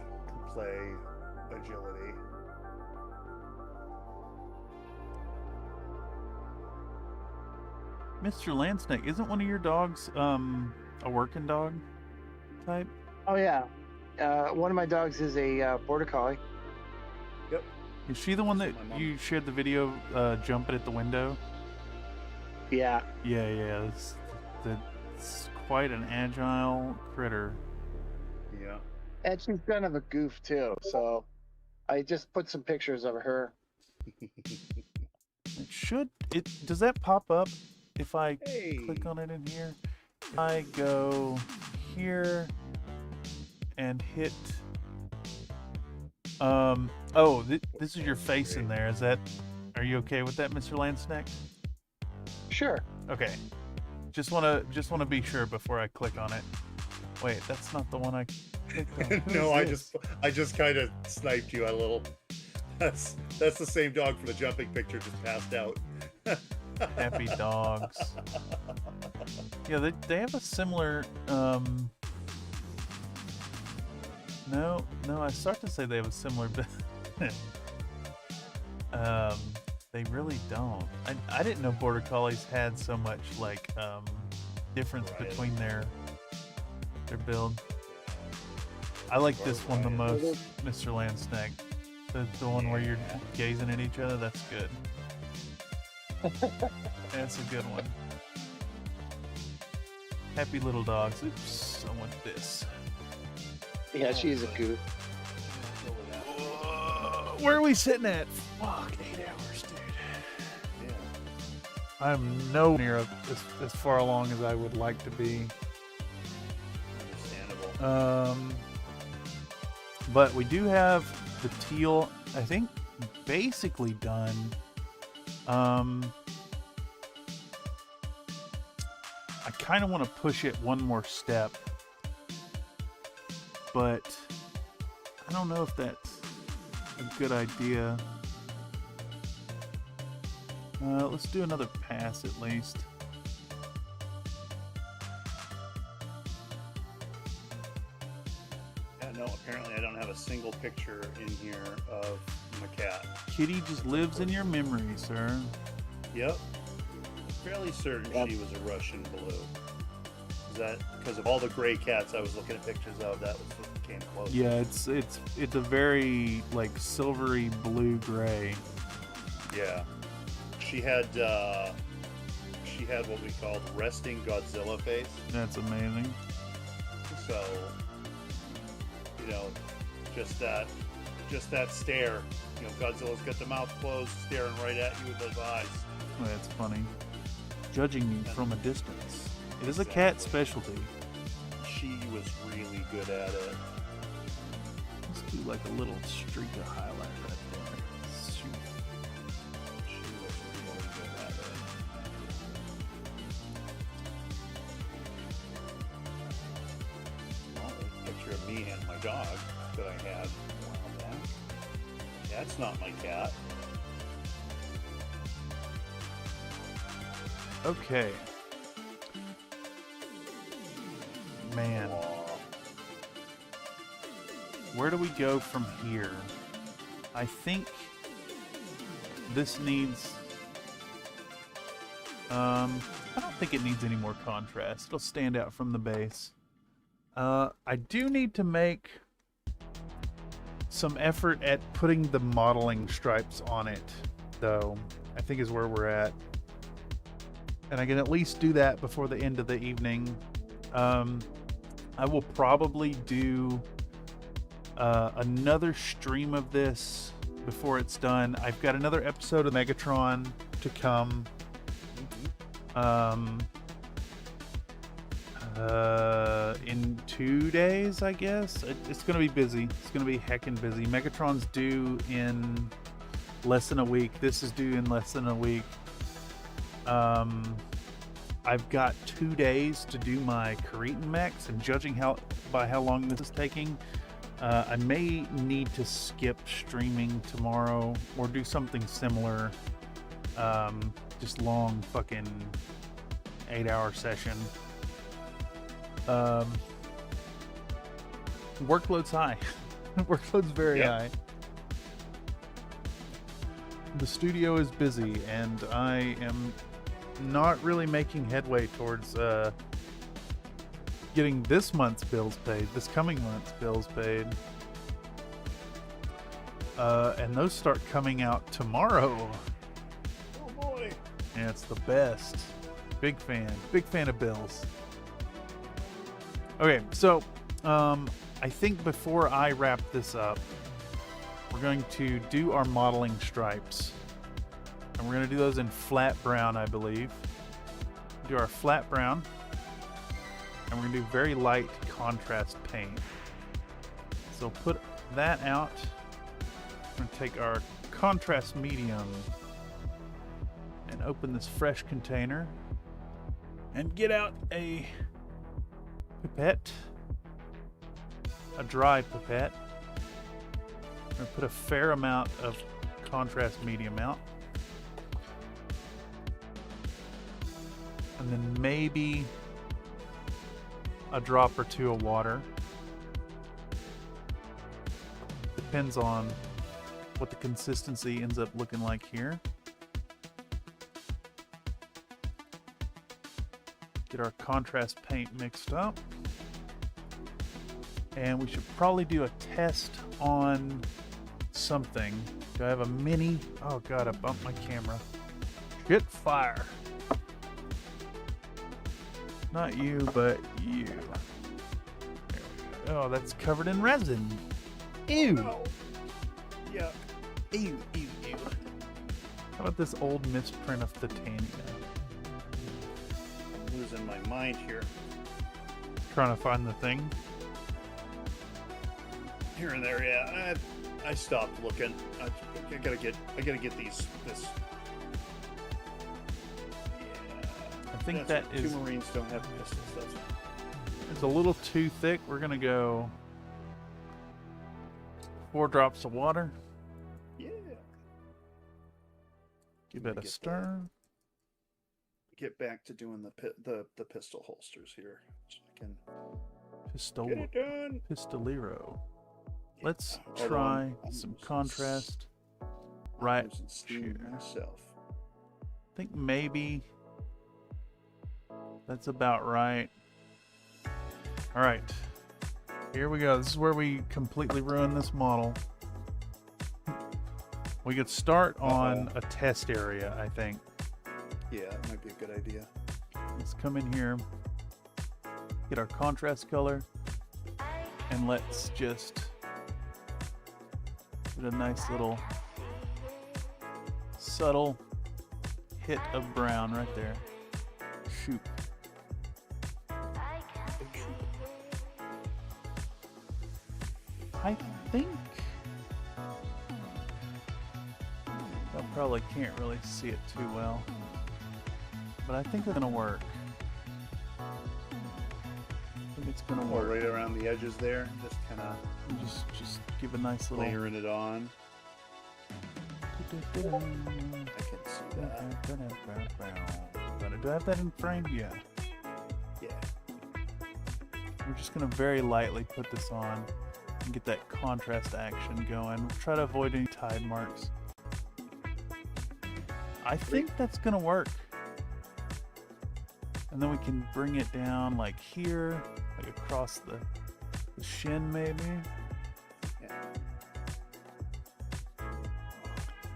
play agility. Mr. Landsnake, isn't one of your dogs a working dog type? Oh yeah, one of my dogs is a border collie. Yep. Is she the one that you shared the video jumping at the window? Yeah. Yeah. It's quite an agile critter. Yeah. And she's kind of a goof too, so I just put some pictures of her. Does that pop up if I click on it in here? I go here and hit this is your face in there. Are you okay with that, Mr. Landsnack? Sure. Okay. Just wanna be sure before I click on it. Wait, that's not the one I clicked on. No, I just kind of sniped you a little. That's the same dog from the jumping picture, just passed out. Happy dogs. Yeah, they have a similar no, I start to say they have a similar they really don't. I didn't know border collies had so much like difference between their build. I like this one the most, Mr. Landsnake. The one where you're gazing at each other, that's good. That's a good one. Happy little dogs. Oops, I want this. Yeah, she's a goof. Where are we sitting at? Fuck, 8 hours, dude. I'm nowhere near as far along as I would like to be. Understandable. But we do have the teal, I think, basically done. I kind of want to push it one more step, but I don't know if that's a good idea. Let's do another pass at least. Yeah, no, apparently I don't have a single picture in here of my cat. Kitty just lives in your memory, sir. Yep. Fairly certain she was a Russian blue. Is that because of all the gray cats I was looking at pictures of? That was what came close. Yeah, it's a very like silvery blue gray. Yeah. She had what we called resting Godzilla face. That's amazing. So, you know, just that stare. You know, Godzilla's got the mouth closed, staring right at you with those eyes. That's funny. Judging you from a distance. It is a cat specialty. She was really good at it. Let's do like a little streak of highlight right there. Shoot. She was really good at it. Well, there's a picture of me and my dog that I had a while back. That's not my cat. Okay. Man. Where do we go from here? I think this needs... I don't think it needs any more contrast. It'll stand out from the base. I do need to make some effort at putting the modeling stripes on it, though. I think is where we're at. And I can at least do that before the end of the evening. I will probably do another stream of this before it's done. I've got another episode of Megatron to come. In 2 days, I guess. It's going to be busy. It's going to be heckin' busy. Megatron's due in less than a week. This is due in less than a week. I've got 2 days to do my Cretan mechs, and judging by how long this is taking, I may need to skip streaming tomorrow or do something similar. Just long fucking 8-hour session. Workload's high. Workload's very high. The studio is busy, and I am not really making headway towards getting this month's bills paid, this coming month's bills paid. And those start coming out tomorrow. Oh boy. And it's the best. Big fan of bills. Okay, so I think before I wrap this up, we're going to do our modeling stripes. And we're going to do those in flat brown, I believe. Do our flat brown. And we're going to do very light contrast paint. So put that out. We're going to take our contrast medium and open this fresh container and get out a pipette, a dry pipette. I'm going to put a fair amount of contrast medium out. And then maybe a drop or two of water. Depends on what the consistency ends up looking like here. Get our contrast paint mixed up. And we should probably do a test on something. Do I have a mini? Oh god, I bumped my camera. Shit fire. Not you, but you. There we go. Oh, that's covered in resin. Ew. No. Yeah. Ew, ew, ew. How about this old misprint of Titania? losing my mind here. Trying to find the thing. Here and there, yeah. I stopped looking. I gotta get these. This. Yeah. I think That's that what, is. Two Marines don't have pistols. That's. It's a little too thick. We're gonna go 4 drops of water. Yeah. Give it a stir. Get back to doing the pistol holsters here, so I can Pistol. get it done. Pistolero. Let's Although try I'm some contrast. Right here. Myself. I think maybe that's about right. All right, here we go. This is where we completely ruin this model. We could start on a test area, I think. Yeah, that might be a good idea. Let's come in here, get our contrast color, and let's just get a nice little subtle hit of brown right there. Shoot. I think I probably can't really see it too well, but I think it's gonna work. I think it's gonna work. Right around the edges there, just kind of just give a nice little layering it on. I can see that. Do I have that in frame? Yeah. Yeah. We're just gonna very lightly put this on and get that contrast action going. We'll try to avoid any tide marks. I think that's gonna work. And then we can bring it down like here, like across the shin maybe. Yeah.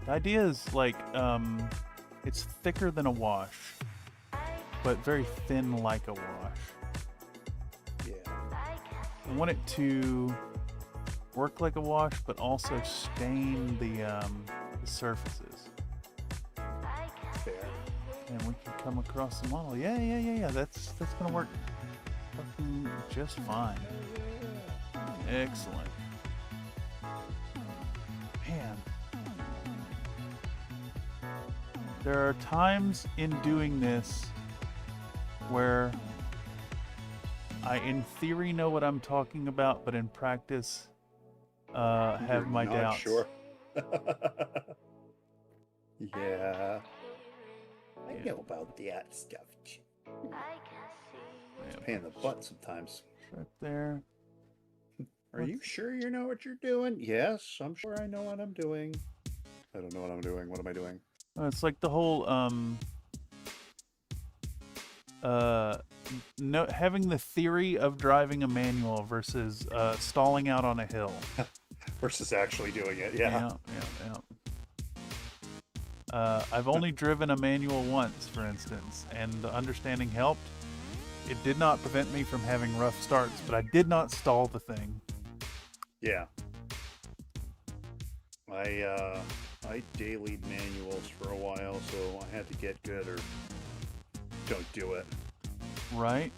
The idea is like, it's thicker than a wash, but very thin like a wash. Yeah. I want it to work like a wash, but also stain the surfaces. Fair. And we can come across the model. Yeah. That's gonna work fucking just fine. Excellent. Man. There are times in doing this where I, in theory, know what I'm talking about, but in practice, have my doubts. Sure. Yeah. I know about that stuff. It's a pain in the butt sometimes. Right there. Are you sure you know what you're doing? Yes, I'm sure I know what I'm doing. I don't know what I'm doing. What am I doing? It's like the whole having the theory of driving a manual versus stalling out on a hill. Versus actually doing it. Yeah. I've only driven a manual once, for instance, and the understanding helped. It did not prevent me from having rough starts, but I did not stall the thing. Yeah. I dailied manuals for a while, so I had to get good or don't do it. Right.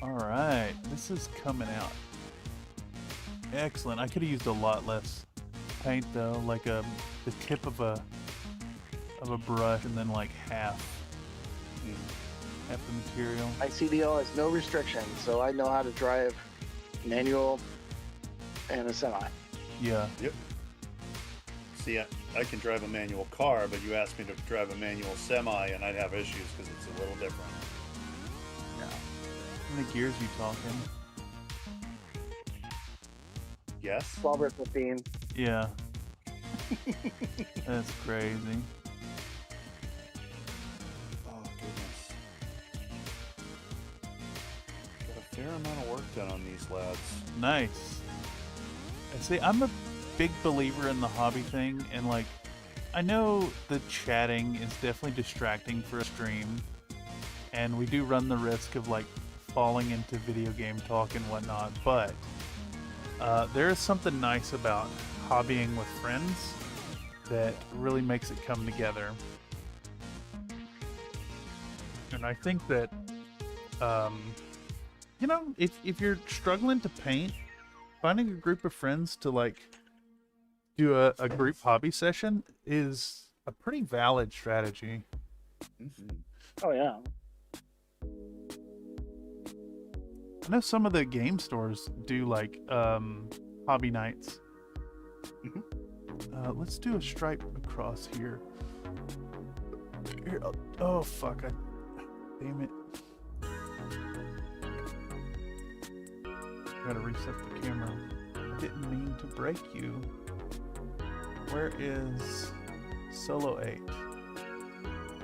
All right, this is coming out. Excellent. I could have used a lot less paint though, like the tip of a brush, and then like half the material. My CDL has no restrictions, so I know how to drive manual and a semi. Yeah. Yep. See, I can drive a manual car, but you asked me to drive a manual semi, and I'd have issues because it's a little different. Yeah. How many gears you talking? Yes. 12 or 15. Yeah. That's crazy. Oh, goodness. Got a fair amount of work done on these lads. Nice. I see. I'm a big believer in the hobby thing, and like, I know the chatting is definitely distracting for a stream, and we do run the risk of like falling into video game talk and whatnot, but there is something nice about hobbying with friends that really makes it come together. And I think that, you know, if you're struggling to paint, finding a group of friends to like do a group hobby session is a pretty valid strategy. Oh yeah. I know some of the game stores do like hobby nights. Let's do a stripe across here. Oh fuck! Damn it! Gotta reset the camera. I didn't mean to break you. Where is Solo 8?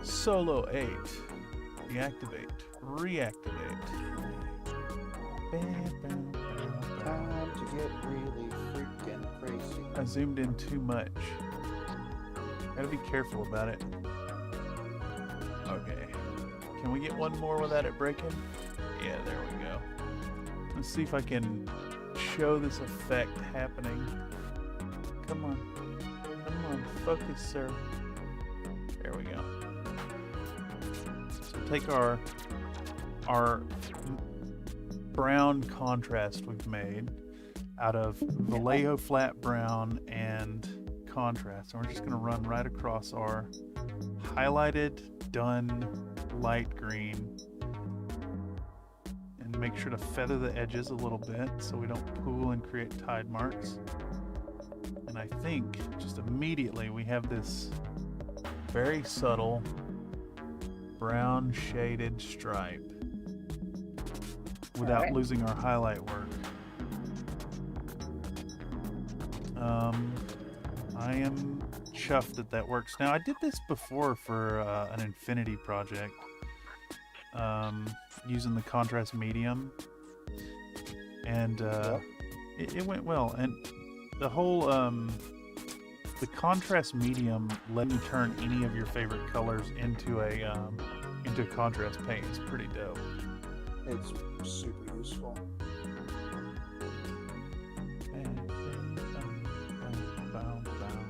Solo 8. Deactivate. Reactivate. Time to get really freaking crazy. I zoomed in too much. Gotta be careful about it. Okay. Can we get one more without it breaking? Yeah, there we go. Let's see if I can show this effect happening. Come on. Come on. Focus, sir. There we go. So take our brown contrast we've made out of Vallejo flat brown and contrast. And we're just going to run right across our highlighted, done light green. And make sure to feather the edges a little bit so we don't pool and create tide marks. And I think just immediately we have this very subtle brown shaded stripe without losing our highlight work. I am chuffed that works. Now, I did this before for an Infinity project using the contrast medium, and it went well. And the whole the contrast medium let you turn any of your favorite colors into a contrast paint. It's pretty dope. It's super useful.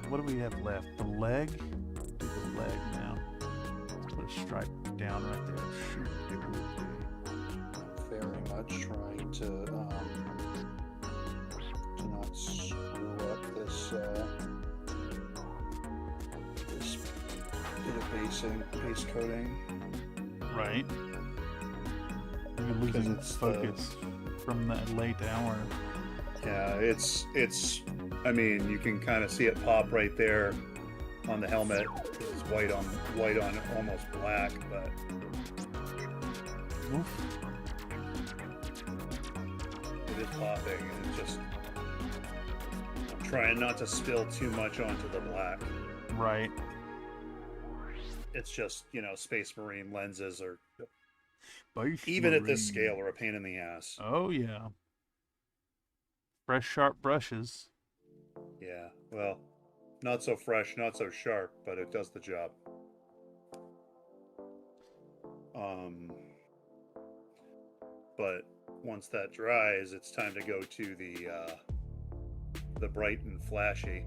What do we have left? The leg? Do the leg now. Let's put a stripe down right there. Shoot. Very much trying to not screw up this this bit of base coating. Right. You're losing focus from that late hour. Yeah, it's. I mean, you can kind of see it pop right there on the helmet. It's white on almost black, but it is popping, and it's just trying not to spill too much onto the black. Right. It's just, you know, Space Marine lenses are even at this scale are a pain in the ass. Oh yeah. Fresh, sharp brushes. Yeah, well, not so fresh, not so sharp, but it does the job. But once that dries, it's time to go to the bright and flashy,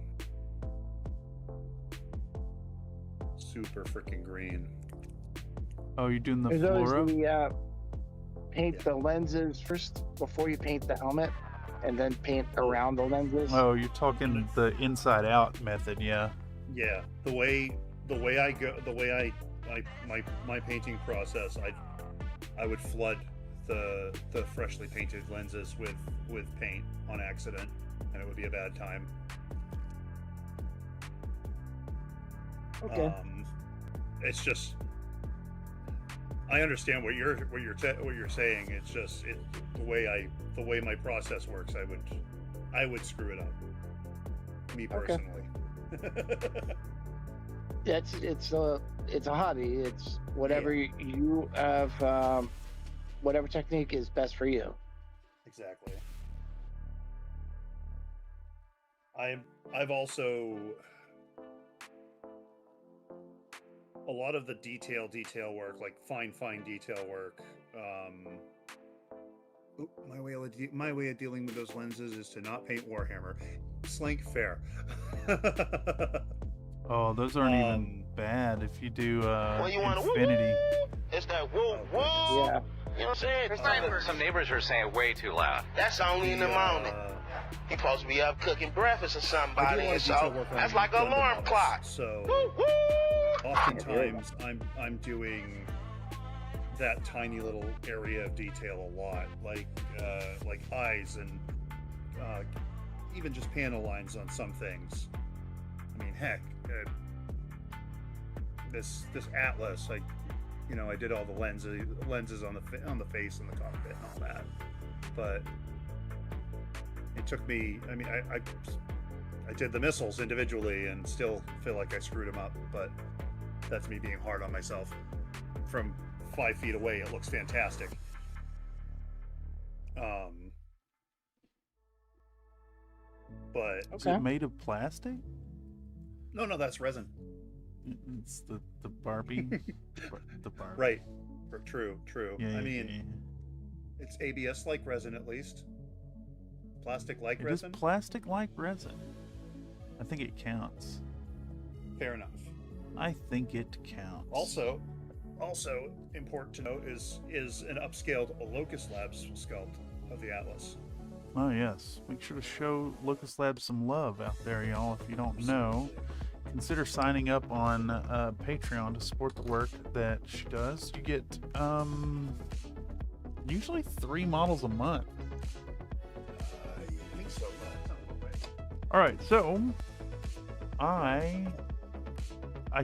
super freaking green. Oh, you're doing the There's flora? always the paint the lenses first before you paint the helmet, and then paint around the lenses. Oh, you're talking the inside out method, yeah. Yeah, the way I go, my painting process, I would flood the freshly painted lenses with paint on accident, and it would be a bad time. Okay. It's just, I understand what you're saying. It's just the way my process works. I would screw it up. Me personally. Yeah, it's a hobby. It's whatever you have, whatever technique is best for you. Exactly. I've also, a lot of the detail work, like fine detail work. My way of dealing with those lenses is to not paint Warhammer. Slink fair. Oh, those aren't even bad if you do you wanna infinity. It's that woo woo. Yeah. You know what I'm saying? Some neighbors are saying way too loud. That's only in the morning. He supposed to be up cooking breakfast for somebody, and so that's like an alarm clock. So Woo woo. oftentimes I'm doing that tiny little area of detail a lot, like eyes and even just panel lines on some things. I mean, heck, this Atlas, I did all the lenses on the face and the cockpit and all that, but it took me. I mean, I did the missiles individually and still feel like I screwed them up, but that's me being hard on myself. From 5 feet away, it looks fantastic. But Is it made of plastic? No, that's resin. It's the Barbie. the Barbie. Right. True. Yeah, I mean, it's ABS-like resin at least. Plastic-like resin. It is plastic-like resin. I think it counts. Fair enough. I think it counts. Also important to note is an upscaled Locust Labs sculpt of the Atlas. Oh yes, make sure to show Locust Labs some love out there, y'all. If you don't know, consider signing up on Patreon to support the work that she does. You get usually 3 models a month. I think so. All right, so I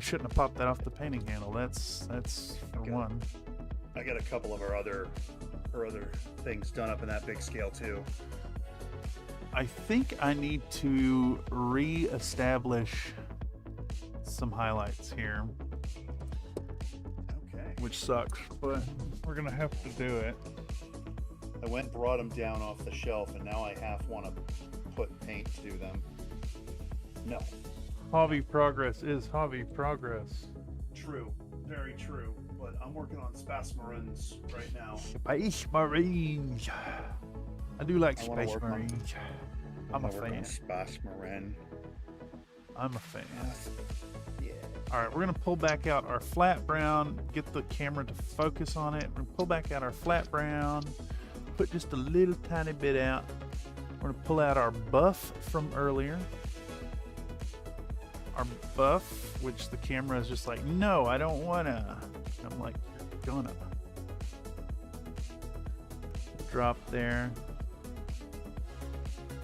shouldn't have popped that off the painting handle. That's for one. I got a couple of our other things done up in that big scale too. I think I need to re-establish some highlights here. Okay. Which sucks, but we're gonna have to do it. I went and brought them down off the shelf, and now I half want to put paint to do them. No. Hobby progress is hobby progress. True. Very true. But I'm working on Space Marines right now. Space Marines. I do like Space Marines. I'm a fan. Space Marine. I'm a fan. Yeah. All right, we're gonna pull back out our flat brown, get the camera to focus on it. We're gonna pull back out our flat brown, put just a little tiny bit out. We're gonna pull out our buff from earlier. Our buff, which the camera is just like, no, I don't wanna. I'm like, you're gonna. Drop there.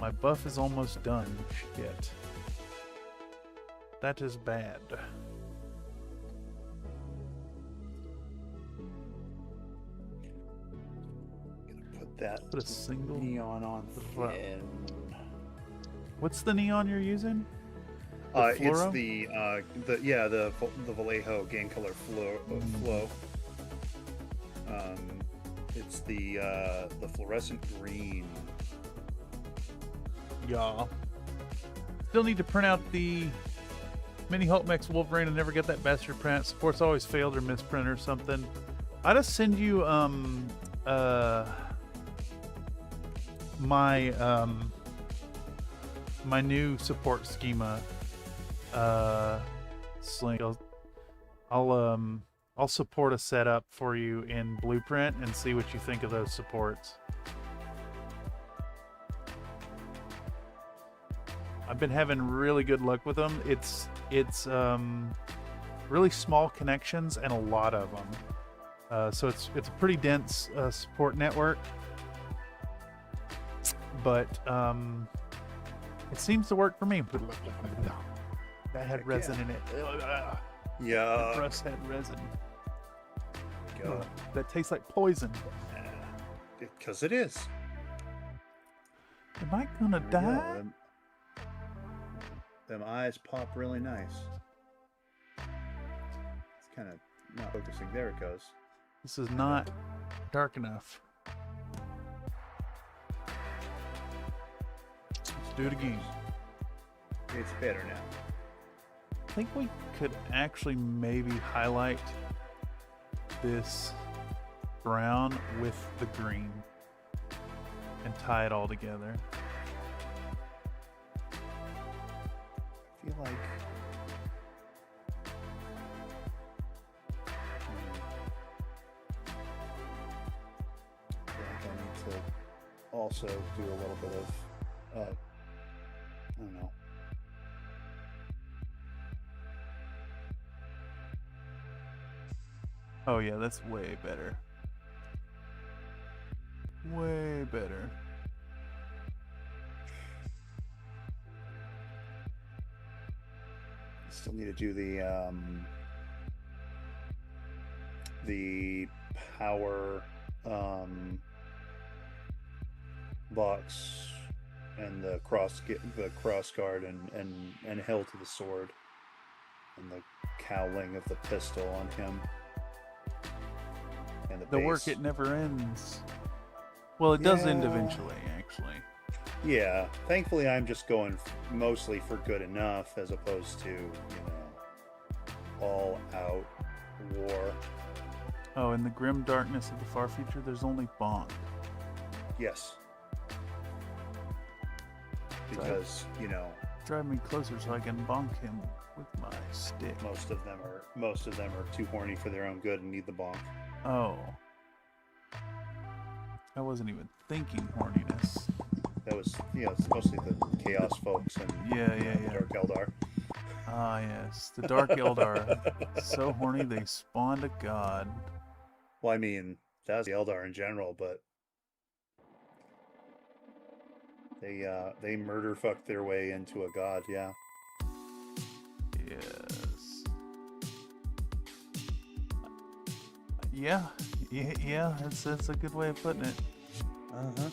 My buff is almost done. Shit. That is bad. Put a single neon on thin. What's the neon you're using? It's the Vallejo Game Color Flow. It's the fluorescent green. Yeah. Still need to print out the Mini Hulk Max Wolverine. I never get that bastard print. Support's always failed or misprint or something. I just send you my new support schema link. I'll support a setup for you in Blueprint and see what you think of those supports. I've been having really good luck with them. It's really small connections and a lot of them. So it's a pretty dense support network, but it seems to work for me. That had resin in it. Yeah. The brush had resin. That tastes like poison. Because it is. Am I gonna die? Them eyes pop really nice. It's kind of not focusing. There it goes. This is not dark enough. Let's do it again. It's better now. I think we could actually maybe highlight this brown with the green and tie it all together. I feel like also do a little bit of, I don't know. Oh yeah, that's way better. Way better. Still need to do the power box and the cross guard and held to the sword and the cowling of the pistol on him and the base. Work, it never ends. Well, it does end eventually, actually. Yeah, thankfully I'm just going mostly for good enough as opposed to, all out war. Oh, in the grim darkness of the far future, there's only Bonk. Yes. Because, drive me closer so I can bonk him with my stick. Most of them are too horny for their own good and need the bonk. Oh. I wasn't even thinking horniness. That was, it's mostly the Chaos folks and Dark Eldar. Ah, yes. The Dark Eldar. So horny they spawned a god. Well, I mean, that's the Eldar in general, but they murder fucked their way into a god, yeah. Yes. Yeah, that's a good way of putting it. Uh-huh.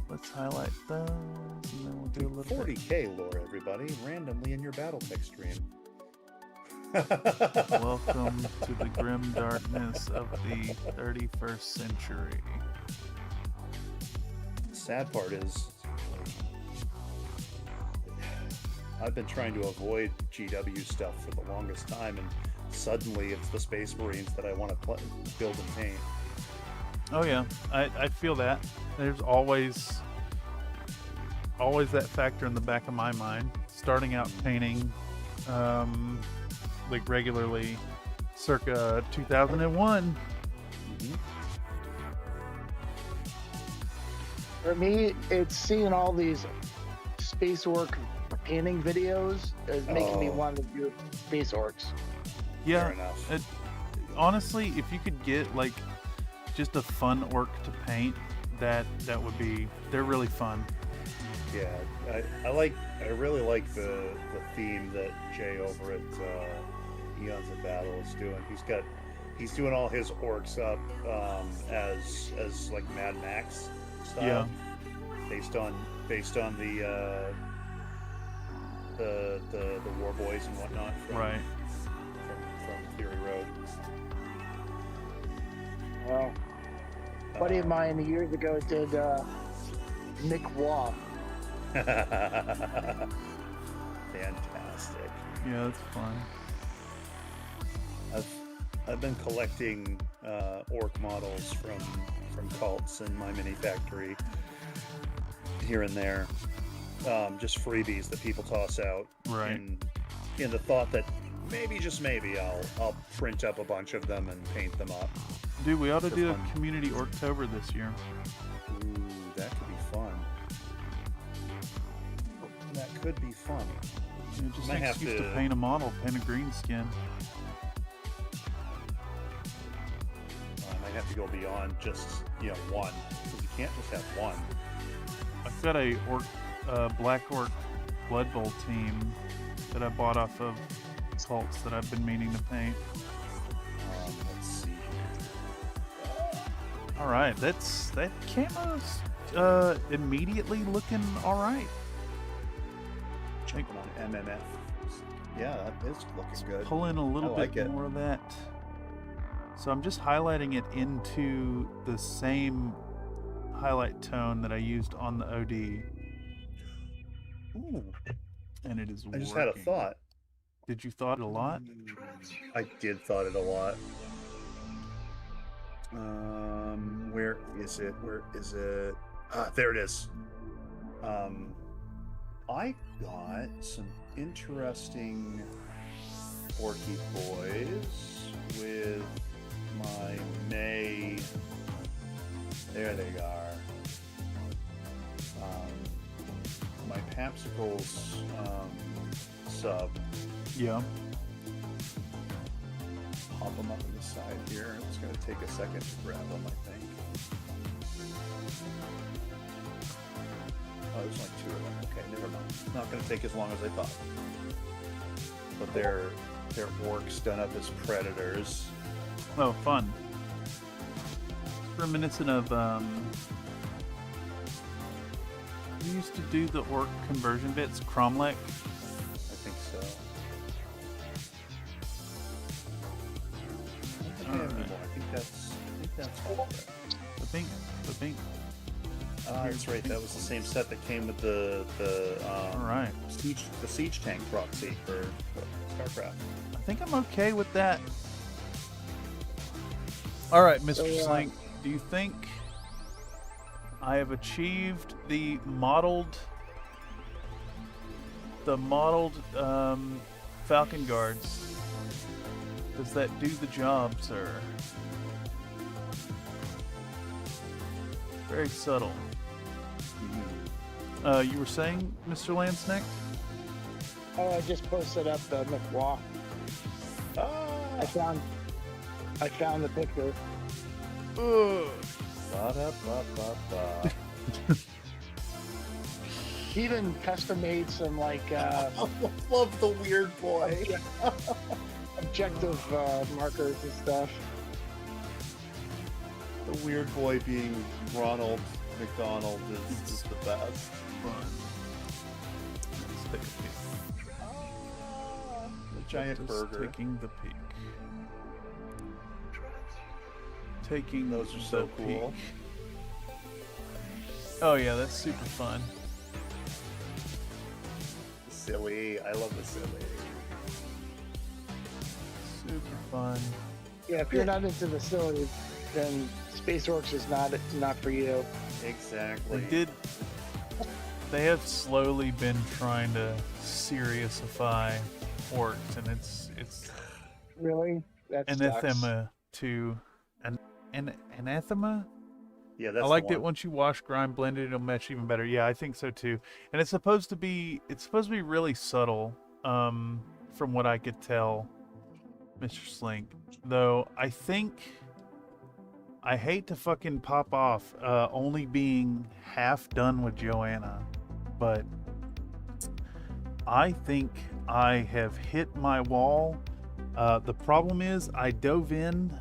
Let's highlight those, and then we'll do a little 40k lore, everybody, randomly in your BattleTech stream. Welcome to the grim darkness of the 31st century. The sad part is, I've been trying to avoid GW stuff for the longest time, and suddenly it's the Space Marines that I want to build and paint. Oh yeah, I feel that. There's always that factor in the back of my mind. Starting out painting, like regularly, circa 2001. Mm-hmm. For me, it's seeing all these space orc painting videos is making me want to do space orcs. Yeah, honestly, if you could get like just a fun orc to paint, that would be, they're really fun. Yeah, I really like the theme that Jay over at Eons of Battle is doing. He's doing all his orcs up as like Mad Max style. Yeah. Based on the War Boys and whatnot from Fury Road. Well, a buddy of mine years ago did Nick Waugh. Fantastic. Yeah, that's fun. I've been collecting orc models from cults in my mini factory here and there. Just freebies that people toss out. Right. In the thought that maybe, just maybe, I'll print up a bunch of them and paint them up. Dude, we ought to do a community Orktober this year. Ooh, that could be fun. That could be fun. Yeah, just an excuse to paint a model, paint a green skin. I might have to go beyond just one, because you can't just have one. I've got a Black Orc Blood Bowl team that I bought off of cults that I've been meaning to paint. Let's see. All right, that camo's immediately looking all right. Jumping on MMF. Yeah, that is looking good. Pull in a little bit more of that. So I'm just highlighting it into the same highlight tone that I used on the OD. Ooh. And it is I just had a thought. Did you thought it a lot? I did thought it a lot. Where is it? Ah, there it is. I got some interesting Porky Boys with my May. There they are. Capsicle's sub. Yeah. Pop them up on the side here. It's going to take a second to grab them, I think. Oh, there's only 2 of them. Okay, never mind. It's not going to take as long as I thought. But they're orcs done up as predators. Oh, fun. Reminiscent of we used to do the orc conversion bits, Cromlech. I think so. I don't think I have any more. I think that's all. The pink. That's right. That was the same set that came with the all right. siege tank proxy for StarCraft. I think I'm okay with that. All right, Mr. Slink, do you think I have achieved the modeled Falcon guards? Does that do the job, sir? Very subtle. You were saying, Mr. Landsneck? Oh, I just posted up the McWalk. I found the picture. Ba-da-ba-ba-ba. Even custom made some like I love the weird boy. objective markers and stuff. The weird boy being Ronald McDonald is just the best. Let's take a peek. The giant burger. Taking the peek. Taking those are so cool. Peek. Oh yeah, that's super fun. Silly. I love the silly. Super fun. Yeah, if you're not into the silly, then Space Orcs is not for you. Exactly. They have slowly been trying to seriousify orcs, and it's really anathema to anathema. Yeah, that's I liked it once you wash, grind, blend it, it'll mesh even better. Yeah, I think so too. And it's supposed to be really subtle, from what I could tell, Mr. Slink. Though I hate to fucking pop off, only being half done with Joanna, but I think I have hit my wall. The problem is I dove in,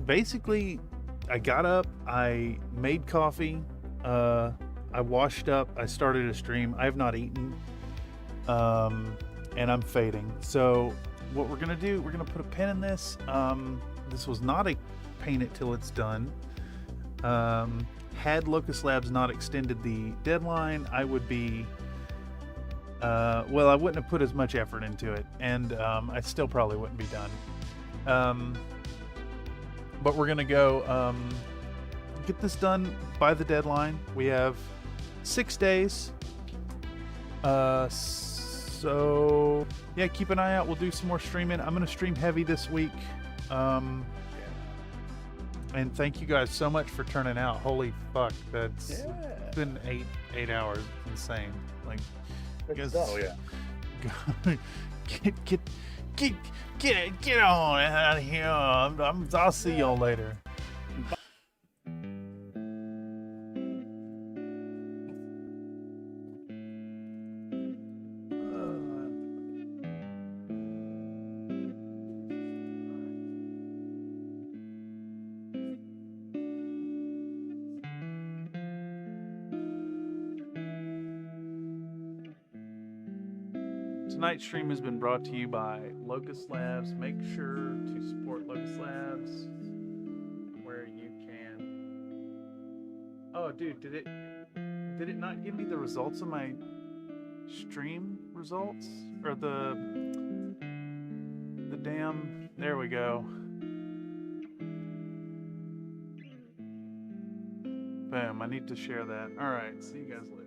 basically, I got up, I made coffee, I washed up, I started a stream. I have not eaten, and I'm fading. So what we're gonna do, we're gonna put a pin in this. This was not a paint it till it's done. Had Locust Labs not extended the deadline, I would be, well, I wouldn't have put as much effort into it, and I still probably wouldn't be done. But we're gonna go get this done by the deadline. We have 6 days. So yeah, keep an eye out. We'll do some more streaming. I'm gonna stream heavy this week. And thank you guys so much for turning out. Holy fuck, that's been 8 hours. It's insane. Like, you guys, oh yeah. Get on out of here. I'll see y'all later. Tonight's stream has been brought to you by Locust Labs. Make sure to support Locust Labs where you can. Oh, dude, did it not give me the results of my stream results? Or the damn, there we go. Boom, I need to share that. All right, see you guys later.